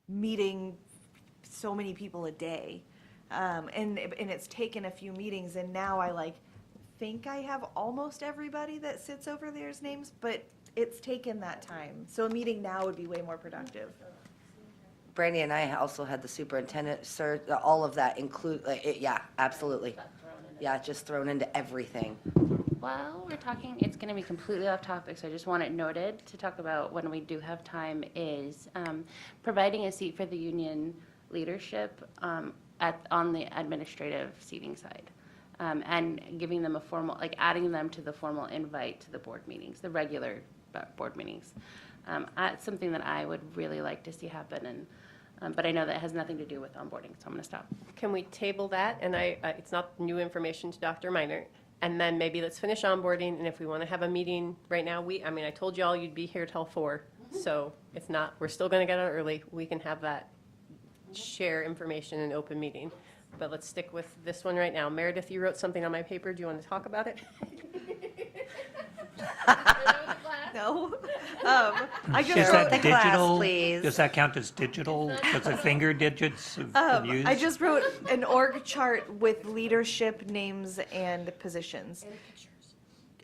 meeting so many people a day, and it's taken a few meetings, and now I think I have almost everybody that sits over there's names, but it's taken that time. So a meeting now would be way more productive. Brandy and I also had the superintendent, sir, all of that include, yeah, absolutely. Yeah, just thrown into everything. While we're talking, it's going to be completely off topic, so I just want it noted to talk about when we do have time is providing a seat for the union leadership on the administrative seating side. And giving them a formal, like adding them to the formal invite to the board meetings, the regular board meetings. That's something that I would really like to see happen, and but I know that has nothing to do with onboarding, so I'm going to stop. Can we table that? And it's not new information to Dr. Minor. And then maybe let's finish onboarding, and if we want to have a meeting right now, I told y'all you'd be here till 4, so it's not, we're still going to get out early. We can have that, share information in open meeting. But let's stick with this one right now. Meredith, you wrote something on my paper. Do you want to talk about it? No. I just Is wrote, that the class, digital? please. Does that count as digital? Does the finger digits have been used? I just wrote an org chart with leadership names and positions.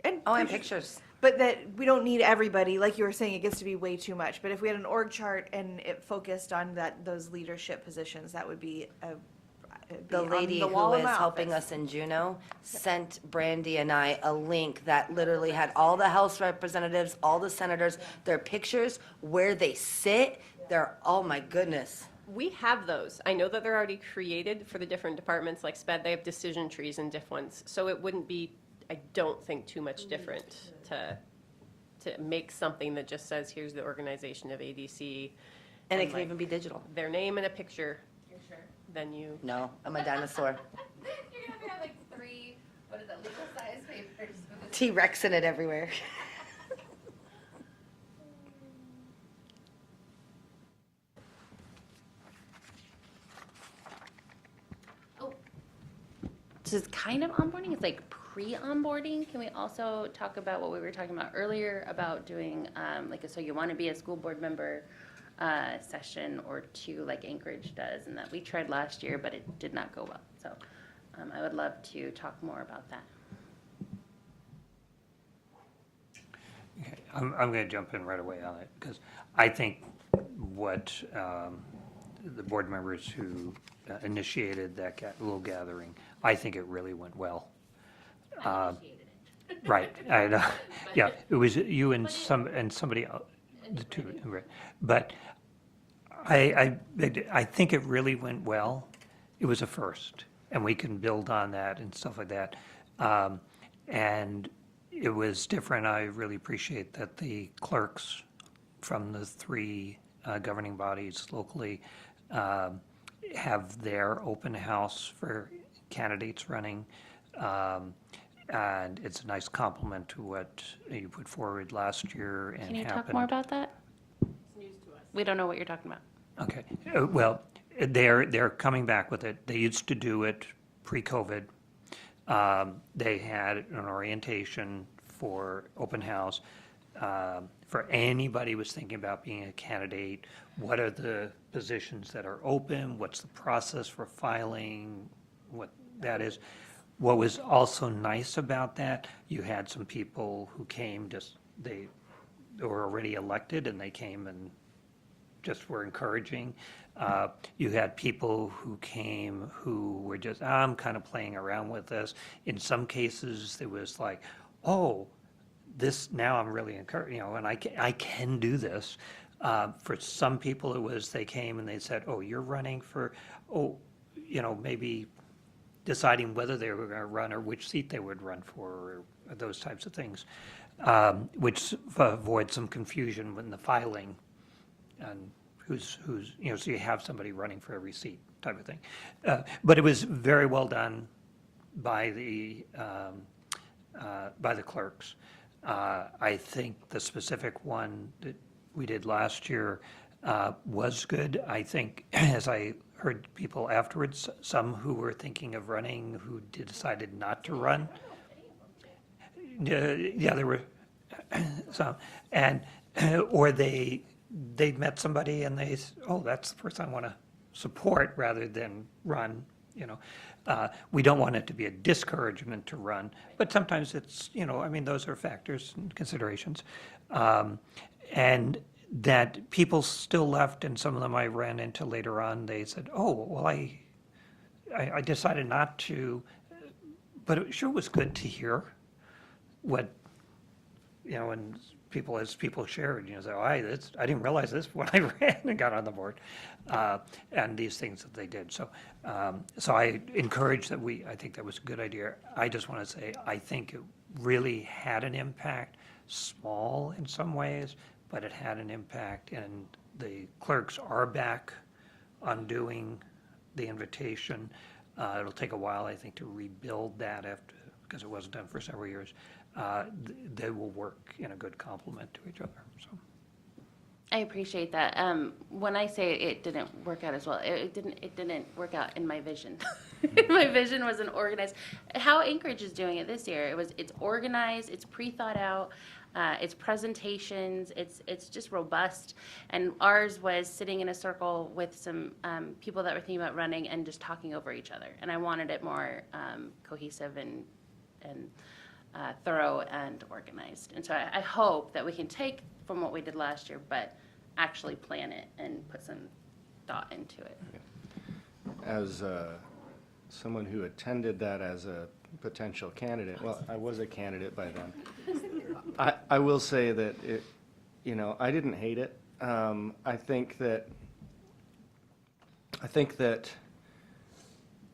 And Oh, and pictures. But that we don't need everybody, like you were saying, it gets to be way too much. But if we had an org chart and it focused on those leadership positions, that would be The on lady the who wall in is my helping office. us in Juneau sent Brandy and I a link that literally had all the House representatives, all the senators, their pictures, where they sit. Oh my goodness. We have those. I know that they're already created for the different departments, like SPED, they have decision trees and diff ones. So it wouldn't be, I don't think, too much different to make something that just says, here's the organization of ADC. And it and, can like, even be digital. their name and a picture. Then you, No, I'm a dinosaur. You're going to have like 3, what is that, legal size papers? T-Rex in it everywhere. This is kind of onboarding, it's like pre-onboarding. Can we also talk about what we were talking about earlier about doing, so you want to be a school board member session or 2 like Anchorage does, and that we tried last year, but it did not go well. So I would love to talk more about that. Okay, I'm going to jump in right away on it, because I think what the board members who initiated that little gathering, I think it really went well. Right, I know, yeah, it was you and somebody else, the two, right. But I think it really went well. It was a first, and we can build on that and stuff like that. And it was different. I really appreciate that the clerks from the 3 governing bodies locally have their open house for candidates running. And it's a nice compliment to what you put forward last year and Can you happened. talk more about that? We don't know what you're talking about. Okay, well, they're coming back with it. They used to do it pre-COVID. They had an orientation for open house. For anybody who was thinking about being a candidate, what are the positions that are open? What's the process for filing? What that is. What was also nice about that, you had some people who came they were already elected and they came and just were encouraging. You had people who came who were just, I'm kind of playing around with this. In some cases, it was like, oh, this, now I'm really encouraged, and I can do this. For some people, it was, they came and they said, oh, you're running for, maybe deciding whether they were going to run or which seat they would run for, or those types of things, which avoids some confusion when the filing and who's so you have somebody running for every seat type of thing. But it was very well done by the clerks. I think the specific one that we did last year was good. I think, as I heard people afterwards, some who were thinking of running who decided not to run. Yeah, there were some, and or they met somebody and they, oh, that's the person I want to support rather than run. you know. We don't want it to be a discouragement to run, but sometimes it's, you know, I mean, those are factors and considerations. And that people still left, and some of them I ran into later on, they said, oh, well, I decided not to, but it sure was good to hear what, you know, and as people shared, you know, say, oh, I didn't realize this when I ran and got on the board, and these things that they did. So, so I encourage that I think that was a good idea. I just want to say, I think it really had an impact, small in some ways, but it had an impact, and the clerks are back on doing the invitation. It'll take a while, I think, to rebuild that because it wasn't done for several years. They will work in a good complement to each other, so. I appreciate that. When I say it didn't work out as well, it didn't work out in my vision. My vision wasn't organized. How Anchorage is doing it this year, it's organized, it's pre-thought out, it's presentations, it's just robust. And ours was sitting in a circle with some people that were thinking about running and just talking over each other. And I wanted it more cohesive and thorough and organized. And so I hope that we can take from what we did last year, but actually plan it and put some thought into it. As someone who attended that as a potential candidate, well, I was a candidate by then. I will say that it, you know, I didn't hate it. I think that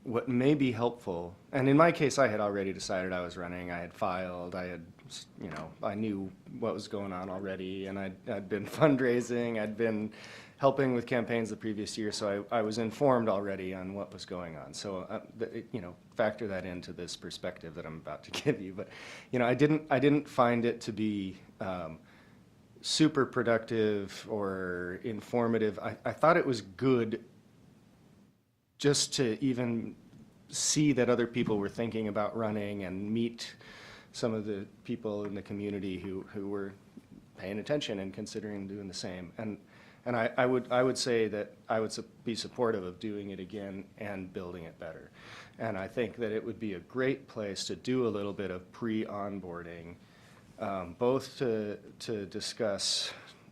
what may be helpful, and in my case, I had already decided I was running. I had filed. I had, you know, I knew what was going on already, and I'd been fundraising. I'd been helping with campaigns the previous year, so I was informed already on what was going on. So, you know, factor that into this perspective that I'm about to give you. But, you know, I didn't find it to be super productive or informative. I thought it was good just to even see that other people were thinking about running and meet some of the people in the community who were paying attention and considering doing the same. And I would say that I would be supportive of doing it again and building it better. And I think that it would be a great place to do a little bit of pre-onboarding, both to discuss,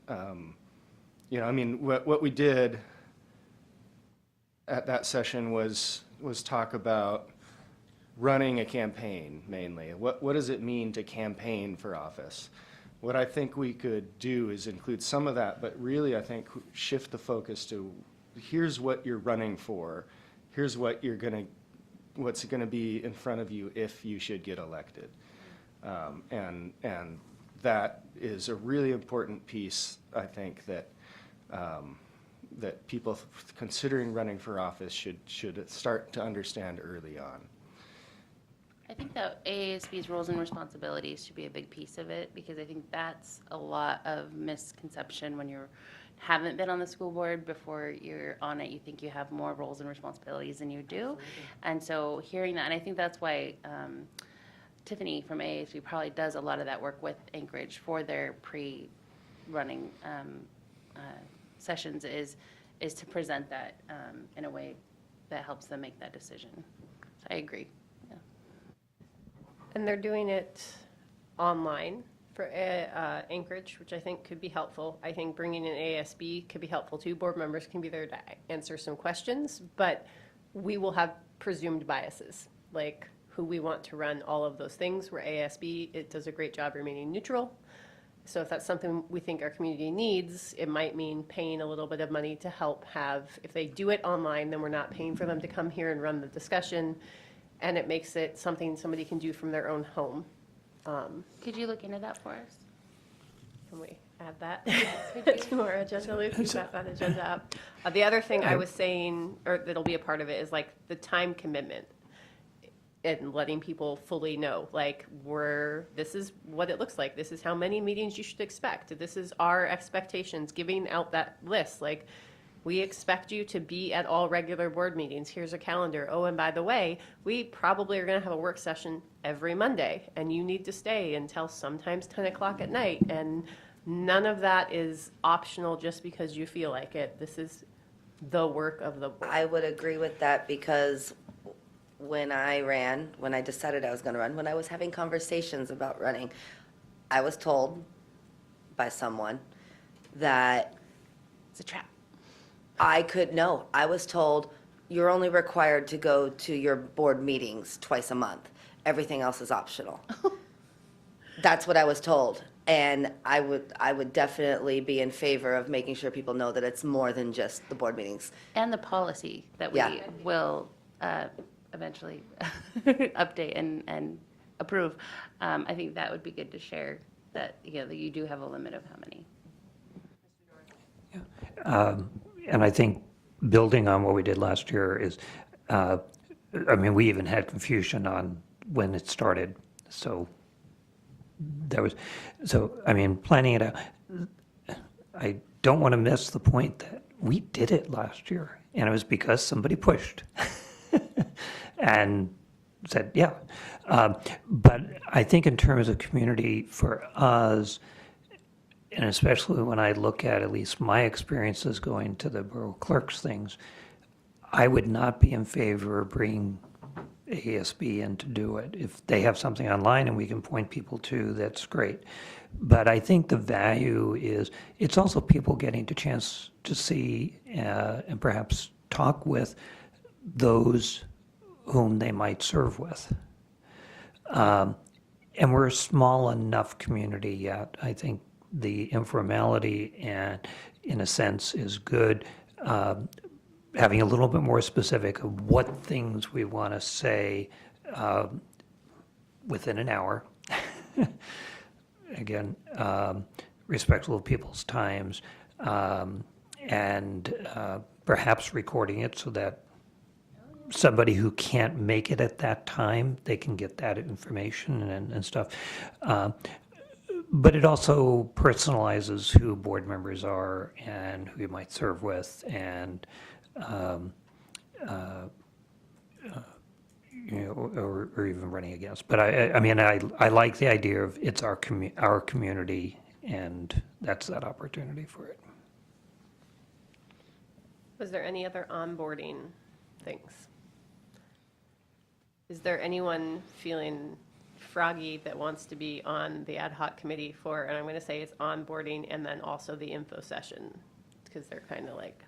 you know, I mean, what we did at that session was talk about running a campaign mainly. What does it mean to campaign for office? What I think we could do is include some of that, but really I think shift the focus to here's what you're running for, here's what's gonna be in front of you if you should get elected. And that is a really important piece, I think, that that people considering running for office should start to understand early on. I think that AASB's roles and responsibilities should be a big piece of it, because I think that's a lot of misconception when you haven't been on the school board. Before you're on it, you think you have more roles and responsibilities than you do. And so hearing that, and I think that's why Tiffany from AASB probably does a lot of that work with Anchorage for their pre-running sessions, is to present that in a way that helps them make that decision. So I agree. Yeah. And they're doing it online for Anchorage, which I think could be helpful. I think bringing in ASB could be helpful too. Board members can be there to answer some questions, but we will have presumed biases, like who we want to run all of those things, where ASB, it does a great job remaining neutral. So if that's something we think our community needs, it might mean paying a little bit of money to help have, if they do it online, then we're not paying for them to come here and run the discussion, and it makes it something somebody can do from their own home. Could you look into that for us? Can we add that to our agenda, Luke? We've got that agenda up. The other thing I was saying, or that'll be a part of it, is like the time commitment and letting people fully know, like, this is what it looks like. This is how many meetings you should expect. This is our expectations, giving out that list. Like, we expect you to be at all regular board meetings. Here's a calendar. Oh, and by the way, we probably are going to have a work session every Monday, and you need to stay until sometimes 10 o'clock at night. And none of that is optional just because you feel like it. This is the work of the board. I would agree with that, because when I decided I was going to run, when I was having conversations about running, I was told by someone that It's a trap. I was told, you're only required to go to your board meetings twice a month. Everything else is optional. That's what I was told. And I would definitely be in favor of making sure people know that it's more than just the board meetings. And the policy that we Yeah. will eventually update and approve. I think that would be good to share, that, that you do have a limit of how many. And I think building on what we did last year is, we even had confusion on when it started. So planning it out, I don't want to miss the point that we did it last year. And it was because somebody pushed and said, yeah. But I think in terms of community for us, and especially when I look at least my experiences going to the borough clerk's things, I would not be in favor of bringing ASB in to do it. If they have something online and we can point people to, that's great. But I think the value is, it's also people getting the chance to see and perhaps talk with those whom they might serve with. And we're a small enough community yet. I think the informality and, in a sense, is good. Having a little bit more specific of what things we want to say within an hour. Again, respectful of people's times, and perhaps recording it so that somebody who can't make it at that time, they can get that information and stuff. But it also personalizes who board members are and who you might serve with, and or even running against. But I like the idea of it's our community, and that's that opportunity for it. Was there any other onboarding things? Is there anyone feeling froggy that wants to be on the ad hoc committee for, and I'm going to say it's onboarding and then also the info session, because they're kind of like.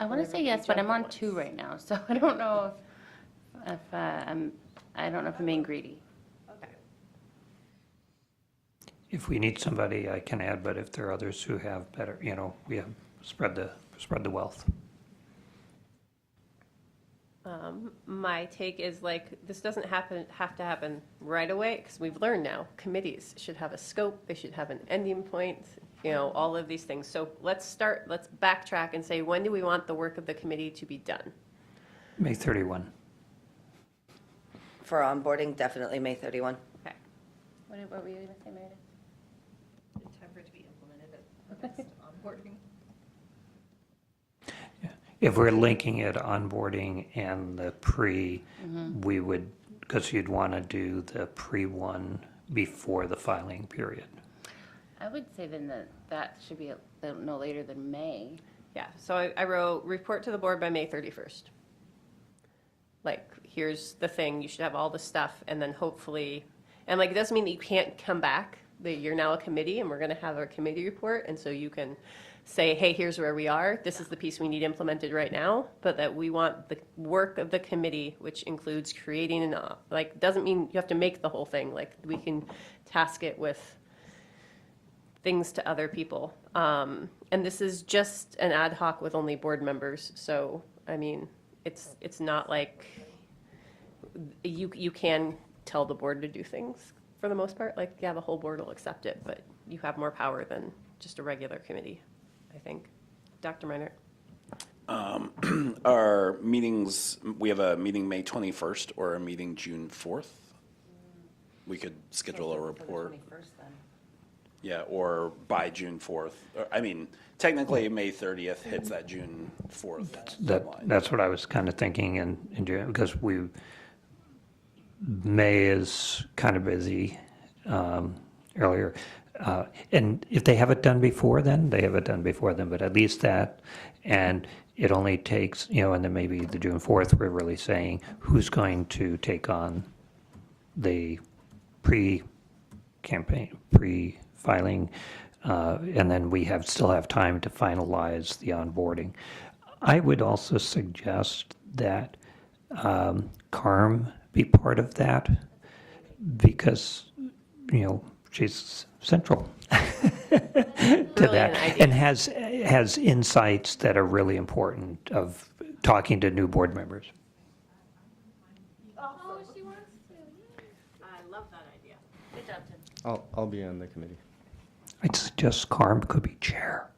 I want to say yes, but I'm on 2 right now, so I don't know if I'm being greedy. Okay. If we need somebody, I can add, but if there are others who have better, we have spread the wealth. My take is this doesn't have to happen right away, because we've learned now committees should have a scope, they should have an ending point, all of these things. So let's backtrack and say, when do we want the work of the committee to be done? May 31. For onboarding, definitely May 31. Okay. What were you going to say, Meredith? Time for it to be implemented at the next onboarding. If we're linking it onboarding and the pre, we would, because you'd want to do the pre-one before the filing period. I would say then that should be no later than May. Yeah, so I wrote, report to the board by May 31st. Here's the thing, you should have all the stuff, and then hopefully, and it doesn't mean that you can't come back, that you're now a committee, and we're going to have a committee report, and so you can say, hey, here's where we are, this is the piece we need implemented right now, but that we want the work of the committee, which includes creating doesn't mean you have to make the whole thing, we can task it with things to other people. And this is just an ad hoc with only board members, so, it's not like you can tell the board to do things for the most part, the whole board will accept it, but you have more power than just a regular committee, I think. Dr. Meinert? Our meetings, we have a meeting May 21st or a meeting June 4th. We could schedule a report. Yeah, or by June 4th. Technically, May 30th hits that June 4th deadline. That's what I was kind of thinking in June, because May is kind of busy earlier. And if they have it done before then, they have it done before then, but at least that. And it only takes, and then maybe the June 4th, we're really saying who's going to take on the pre-campaign, pre-filing, and then we still have time to finalize the onboarding. I would also suggest that CARM be part of that because, she's central to Brilliant that idea. and has insights that are really important of talking to new board members. Oh, she wants to. I love that idea. Good job, Tim. I'll be on the committee. I'd suggest CARM could be chair.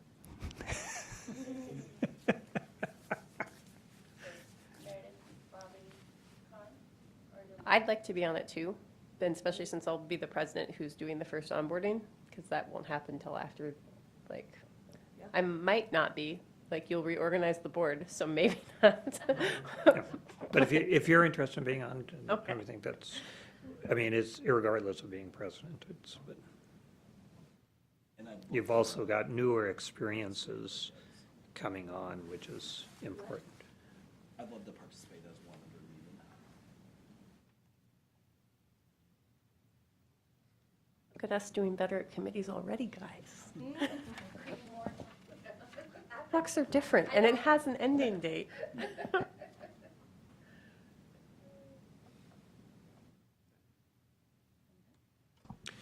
I'd like to be on it too, then especially since I'll be the president who's doing the first onboarding, because that won't happen till after, like, I might not be, like, you'll reorganize the board, so maybe not. But if you're interested in being on, Okay. everything, it's irregardless of being president, but you've also got newer experiences coming on, which is important. I'd love to participate as one under Lehman. Look at us doing better at committees already, guys. Books are different, and it has an ending date.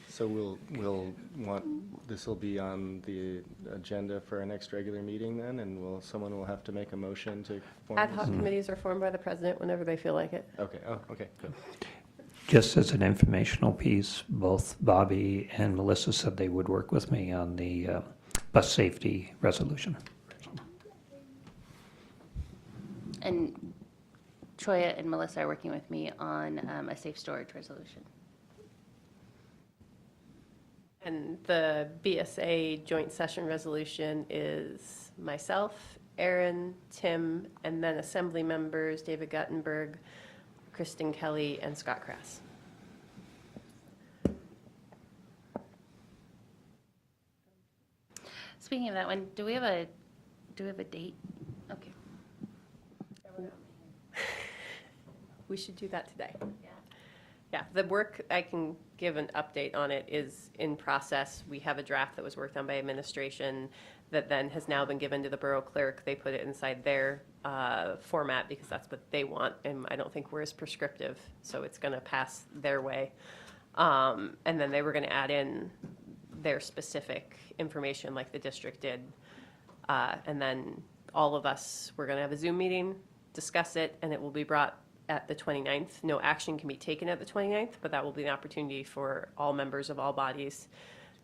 So this will be on the agenda for our next regular meeting then, and someone will have to make a motion to form Ad this? hoc committees are formed by the president whenever they feel like it. Okay, okay, good. Just as an informational piece, both Bobby and Melissa said they would work with me on the bus safety resolution. And Troya and Melissa are working with me on a safe storage resolution. And the BSA joint session resolution is myself, Aaron, Tim, and then assembly members David Guttenberg, Kristen Kelly, and Scott Krass. Speaking of that one, do we have a date? Okay. We should do that today. Yeah, the work, I can give an update on it, is in process. We have a draft that was worked on by administration that then has now been given to the borough clerk. They put it inside their format because that's what they want, and I don't think we're as prescriptive, so it's going to pass their way. And then they were going to add in their specific information like the district did. And then all of us, we're going to have a Zoom meeting, discuss it, and it will be brought at the 29th. No action can be taken at the 29th, but that will be an opportunity for all members of all bodies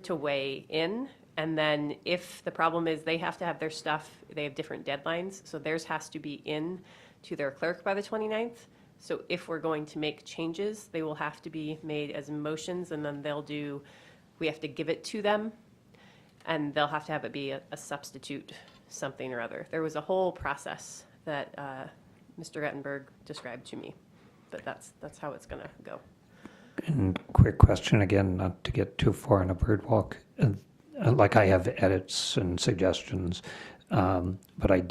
to weigh in. And then if the problem is they have to have their stuff, they have different deadlines, so theirs has to be in to their clerk by the 29th. So if we're going to make changes, they will have to be made as motions, and then we have to give it to them, and they'll have to have it be a substitute something or other. There was a whole process that Mr. Guttenberg described to me, but that's how it's going to go. And quick question again, not to get too far in a bird walk. Like I have edits and suggestions, but I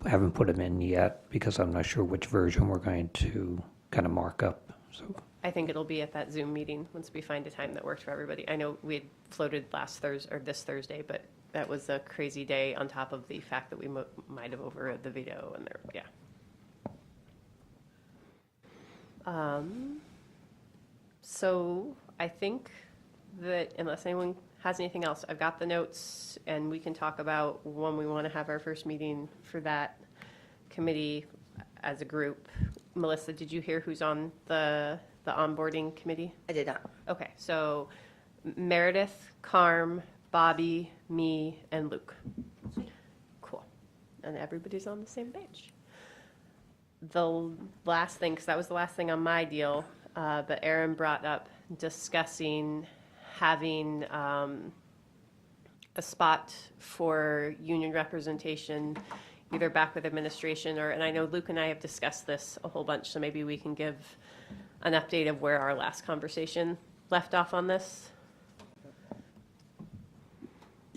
haven't put them in yet because I'm not sure which version we're going to kind of mark up. So I think it'll be at that Zoom meeting once we find a time that works for everybody. I know we had floated this Thursday, but that was a crazy day on top of the fact that we might have overread the veto and there, yeah. So I think that unless anyone has anything else, I've got the notes and we can talk about when we want to have our first meeting for that committee as a group. Melissa, did you hear who's on the onboarding committee? I did not. Okay, so Meredith, Carm, Bobby, me, and Luke. Cool. And everybody's on the same page. The last thing, because that was the last thing on my deal, but Aaron brought up discussing having a spot for union representation, either back with administration and I know Luke and I have discussed this a whole bunch, so maybe we can give an update of where our last conversation left off on this.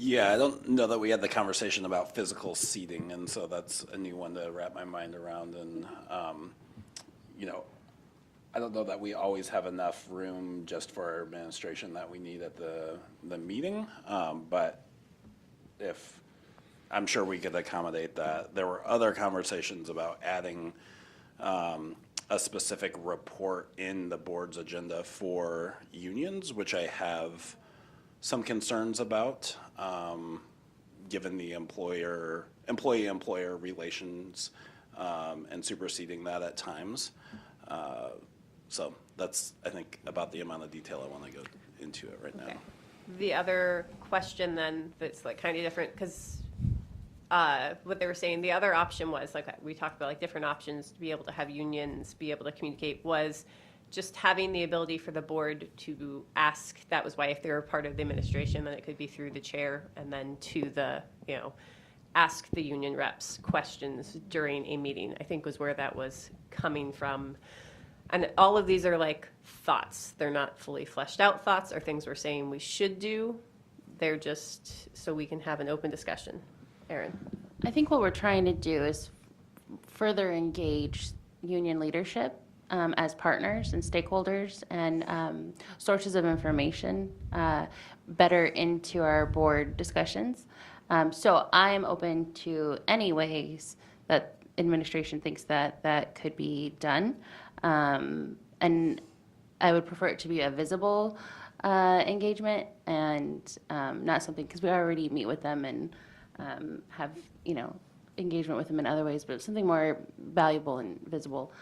Yeah, I don't know that we had the conversation about physical seating, and so that's a new one to wrap my mind around. And, you know, I don't know that we always have enough room just for our administration that we need at the meeting. But if, I'm sure we could accommodate that. There were other conversations about adding a specific report in the board's agenda for unions, which I have some concerns about, given the employee-employer relations, and superseding that at times. So that's, I think, about the amount of detail I want to go into it right now. The other question then that's like kind of different, because what they were saying, the other option was, like we talked about, like different options to be able to have unions be able to communicate, was just having the ability for the board to ask. That was why if they were part of the administration, then it could be through the chair, and then to the, ask the union reps questions during a meeting, I think was where that was coming from. And all of these are like thoughts. They're not fully fleshed out thoughts or things we're saying we should do. They're just so we can have an open discussion. Erin. I think what we're trying to do is further engage union leadership as partners and stakeholders and sources of information better into our board discussions. So I am open to any ways that administration thinks that that could be done. And I would prefer it to be a visible engagement and not something, because we already meet with them and have, engagement with them in other ways, but something more valuable and visible.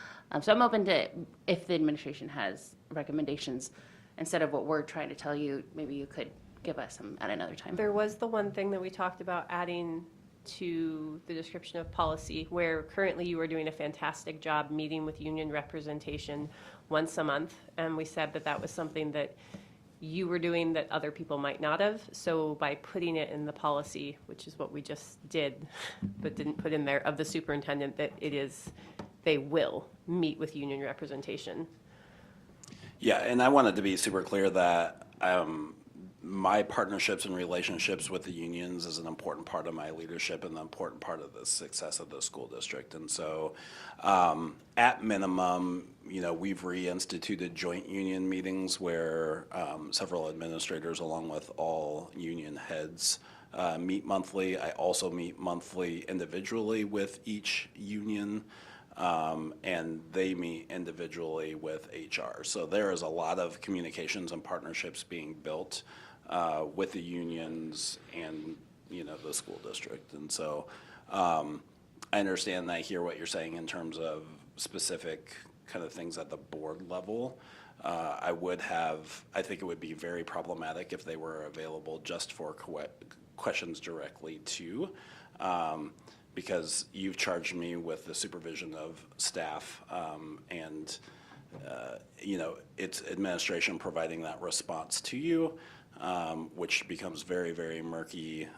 So I'm open to, if the administration has recommendations, instead of what we're trying to tell you, maybe you could give us some at another time. There was the one thing that we talked about adding to the description of policy, where currently you are doing a fantastic job meeting with union representation once a month, and we said that that was something that you were doing that other people might not have. So by putting it in the policy, which is what we just did, but didn't put in there, of the superintendent, that it is, they will meet with union representation. Yeah, and I wanted to be super clear that my partnerships and relationships with the unions is an important part of my leadership and an important part of the success of the school district. And so at minimum, we've reinstituted joint union meetings where several administrators, along with all union heads, meet monthly. I also meet monthly individually with each union, and they meet individually with HR. So there is a lot of communications and partnerships being built with the unions and, the school district. And so I understand and I hear what you're saying in terms of specific kind of things at the board level. I think it would be very problematic if they were available just for questions directly to, because you've charged me with the supervision of staff, and it's administration providing that response to you, which becomes very, very murky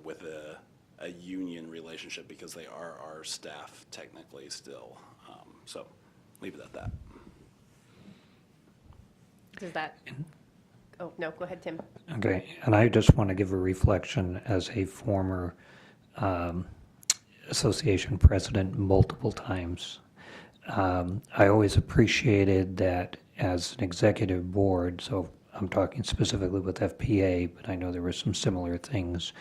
with a union relationship, because they are our staff technically still. So leave it at that. Does that? Oh, no, go ahead, Tim. Okay, and I just want to give a reflection as a former association president multiple times. I always appreciated that as an executive board, so I'm talking specifically with FPA, but I know there were some similar things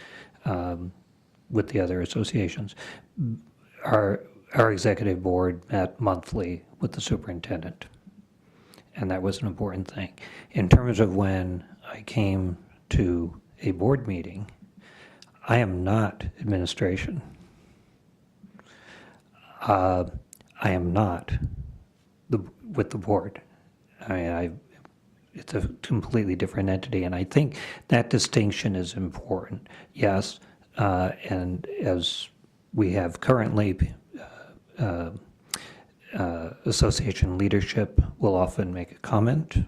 with the other associations. Our executive board met monthly with the superintendent, and that was an important thing. In terms of when I came to a board meeting, I am not administration. I am not with the board. It's a completely different entity, and I think that distinction is important. Yes, and as we have currently, association leadership will often make a comment,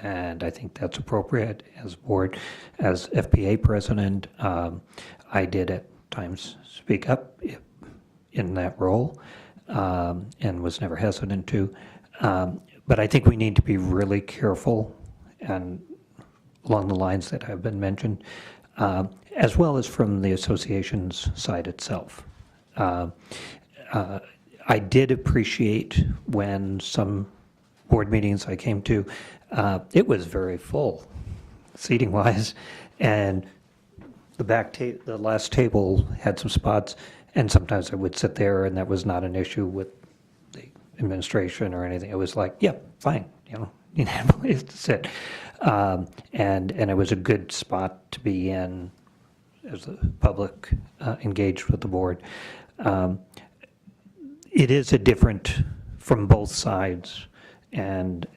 and I think that's appropriate. As board, as FPA president, I did at times speak up in that role, and was never hesitant to. But I think we need to be really careful, and along the lines that have been mentioned, as well as from the association's side itself. I did appreciate when some board meetings I came to, it was very full, seating-wise, and the last table had some spots, and sometimes I would sit there, and that was not an issue with the administration or anything. It was like, yeah, fine, you have a place to sit. And it was a good spot to be in as the public engaged with the board. It is a different from both sides, and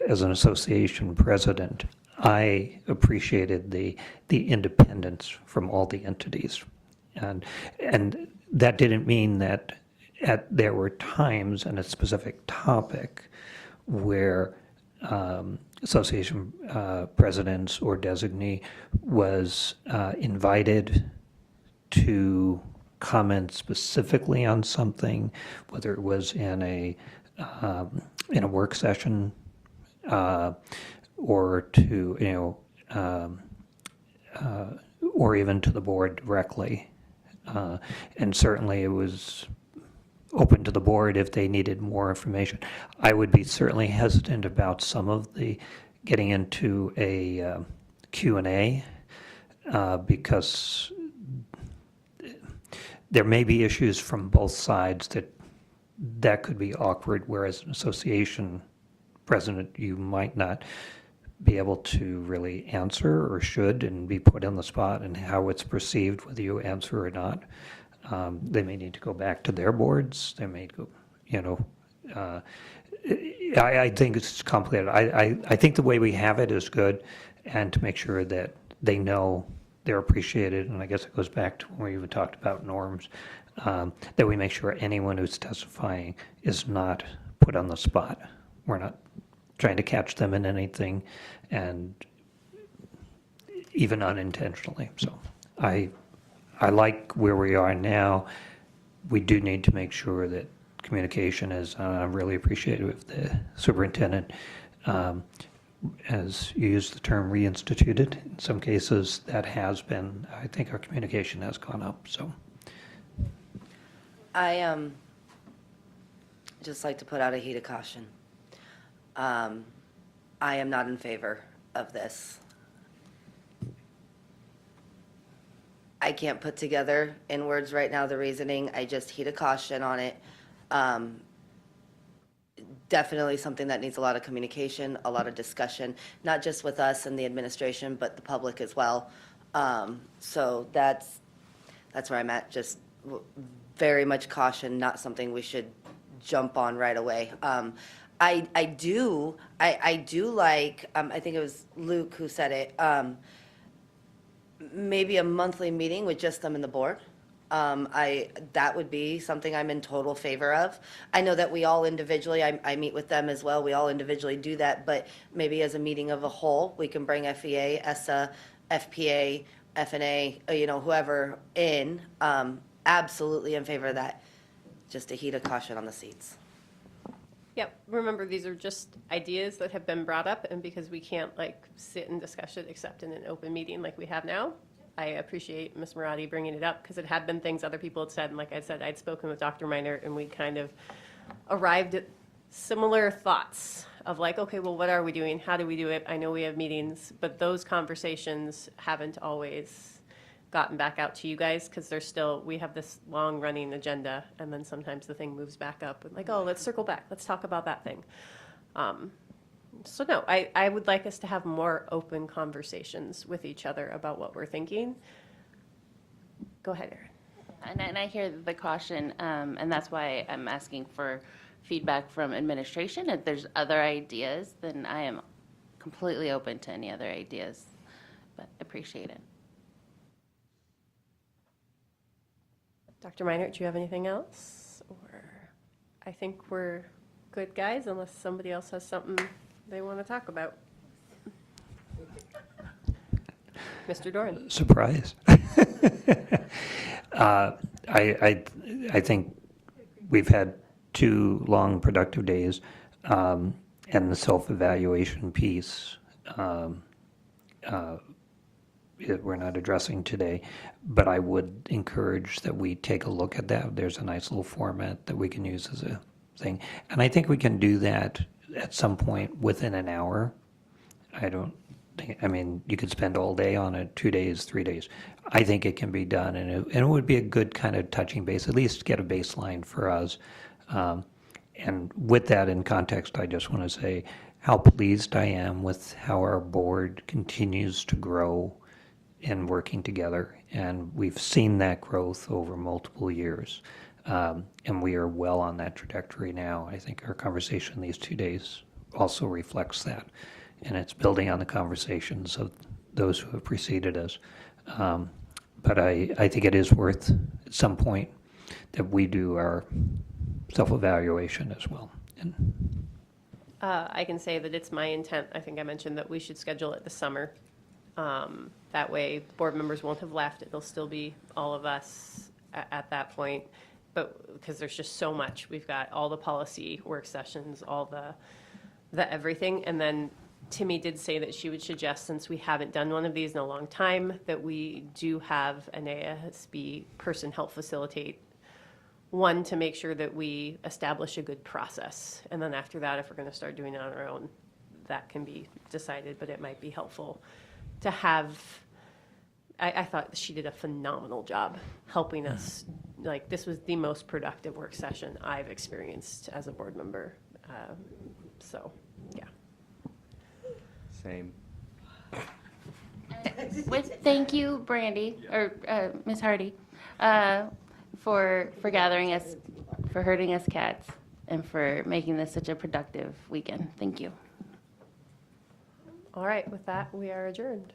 as an association president, I appreciated the independence from all the entities. And that didn't mean that there were times and a specific topic where association presidents or designee was invited to comment specifically on something, whether it was in a work session or to or even to the board directly. And certainly it was open to the board if they needed more information. I would be certainly hesitant about some of the getting into a Q&A because there may be issues from both sides that could be awkward, whereas an association president, you might not be able to really answer or should and be put on the spot and how it's perceived, whether you answer or not. They may need to go back to their boards. They may go, I think it's complicated. I think the way we have it is good, and to make sure that they know they're appreciated, and I guess it goes back to when we even talked about norms, that we make sure anyone who's testifying is not put on the spot. We're not trying to catch them in anything, and even unintentionally. So I like where we are now. We do need to make sure that communication is, I'm really appreciative of the superintendent, as you use the term reinstituted. In some cases, that has been, I think our communication has gone up, so. I just like to put out a heat of caution. I am not in favor of this. I can't put together in words right now the reasoning. I just heat a caution on it. Definitely something that needs a lot of communication, a lot of discussion, not just with us and the administration, but the public as well. So that's where I'm at. Just very much caution, not something we should jump on right away. I do like, I think it was Luke who said it, maybe a monthly meeting with just them and the board. That would be something I'm in total favor of. I know that we all individually, I meet with them as well, we all individually do that, but maybe as a meeting of a whole, we can bring FEA, ESSA, FPA, FNA, whoever in. Absolutely in favor of that. Just a heat of caution on the seats. Yep, remember, these are just ideas that have been brought up, and because we can't sit and discuss it except in an open meeting like we have now, I appreciate Ms. Marati bringing it up, because it had been things other people had said, and like I said, I'd spoken with Dr. Minert, and we kind of arrived at similar thoughts of okay, well, what are we doing? How do we do it? I know we have meetings, but those conversations haven't always gotten back out to you guys, because we have this long running agenda, and then sometimes the thing moves back up and oh, let's circle back, let's talk about that thing. So no, I would like us to have more open conversations with each other about what we're thinking. Go ahead, Erin. And I hear the caution, and that's why I'm asking for feedback from administration. If there's other ideas, then I am completely open to any other ideas, but appreciate it. Dr. Minert, do you have anything else? Or I think we're good, guys, unless somebody else has something they want to talk about. Mr. Doran. Surprise. I think we've had 2 long, productive days, and the self-evaluation piece we're not addressing today, but I would encourage that we take a look at that. There's a nice little format that we can use as a thing. And I think we can do that at some point within an hour. I don't think, I mean, you could spend all day on it, 2 days, 3 days. I think it can be done, and it would be a good kind of touching base, at least get a baseline for us. And with that in context, I just want to say how pleased I am with how our board continues to grow in working together. And we've seen that growth over multiple years. And we are well on that trajectory now. I think our conversation these 2 days also reflects that. And it's building on the conversations of those who have preceded us. But I think it is worth at some point that we do our self-evaluation as well. And I can say that it's my intent, I think I mentioned that we should schedule it this summer. That way, board members won't have left. It'll still be all of us at that point. But because there's just so much. We've got all the policy work sessions, all the everything. And then Timmy did say that she would suggest, since we haven't done one of these in a long time, that we do have an ASB person help facilitate. One, to make sure that we establish a good process. And then after that, if we're going to start doing it on our own, that can be decided, but it might be helpful to have. I thought she did a phenomenal job helping us. Like, this was the most productive work session I've experienced as a board member. So, yeah. Same. Thank you, Brandy, or Ms. Hardy, for gathering us, for herding us cats, and for making this such a productive weekend. Thank you. All right, with that, we are adjourned.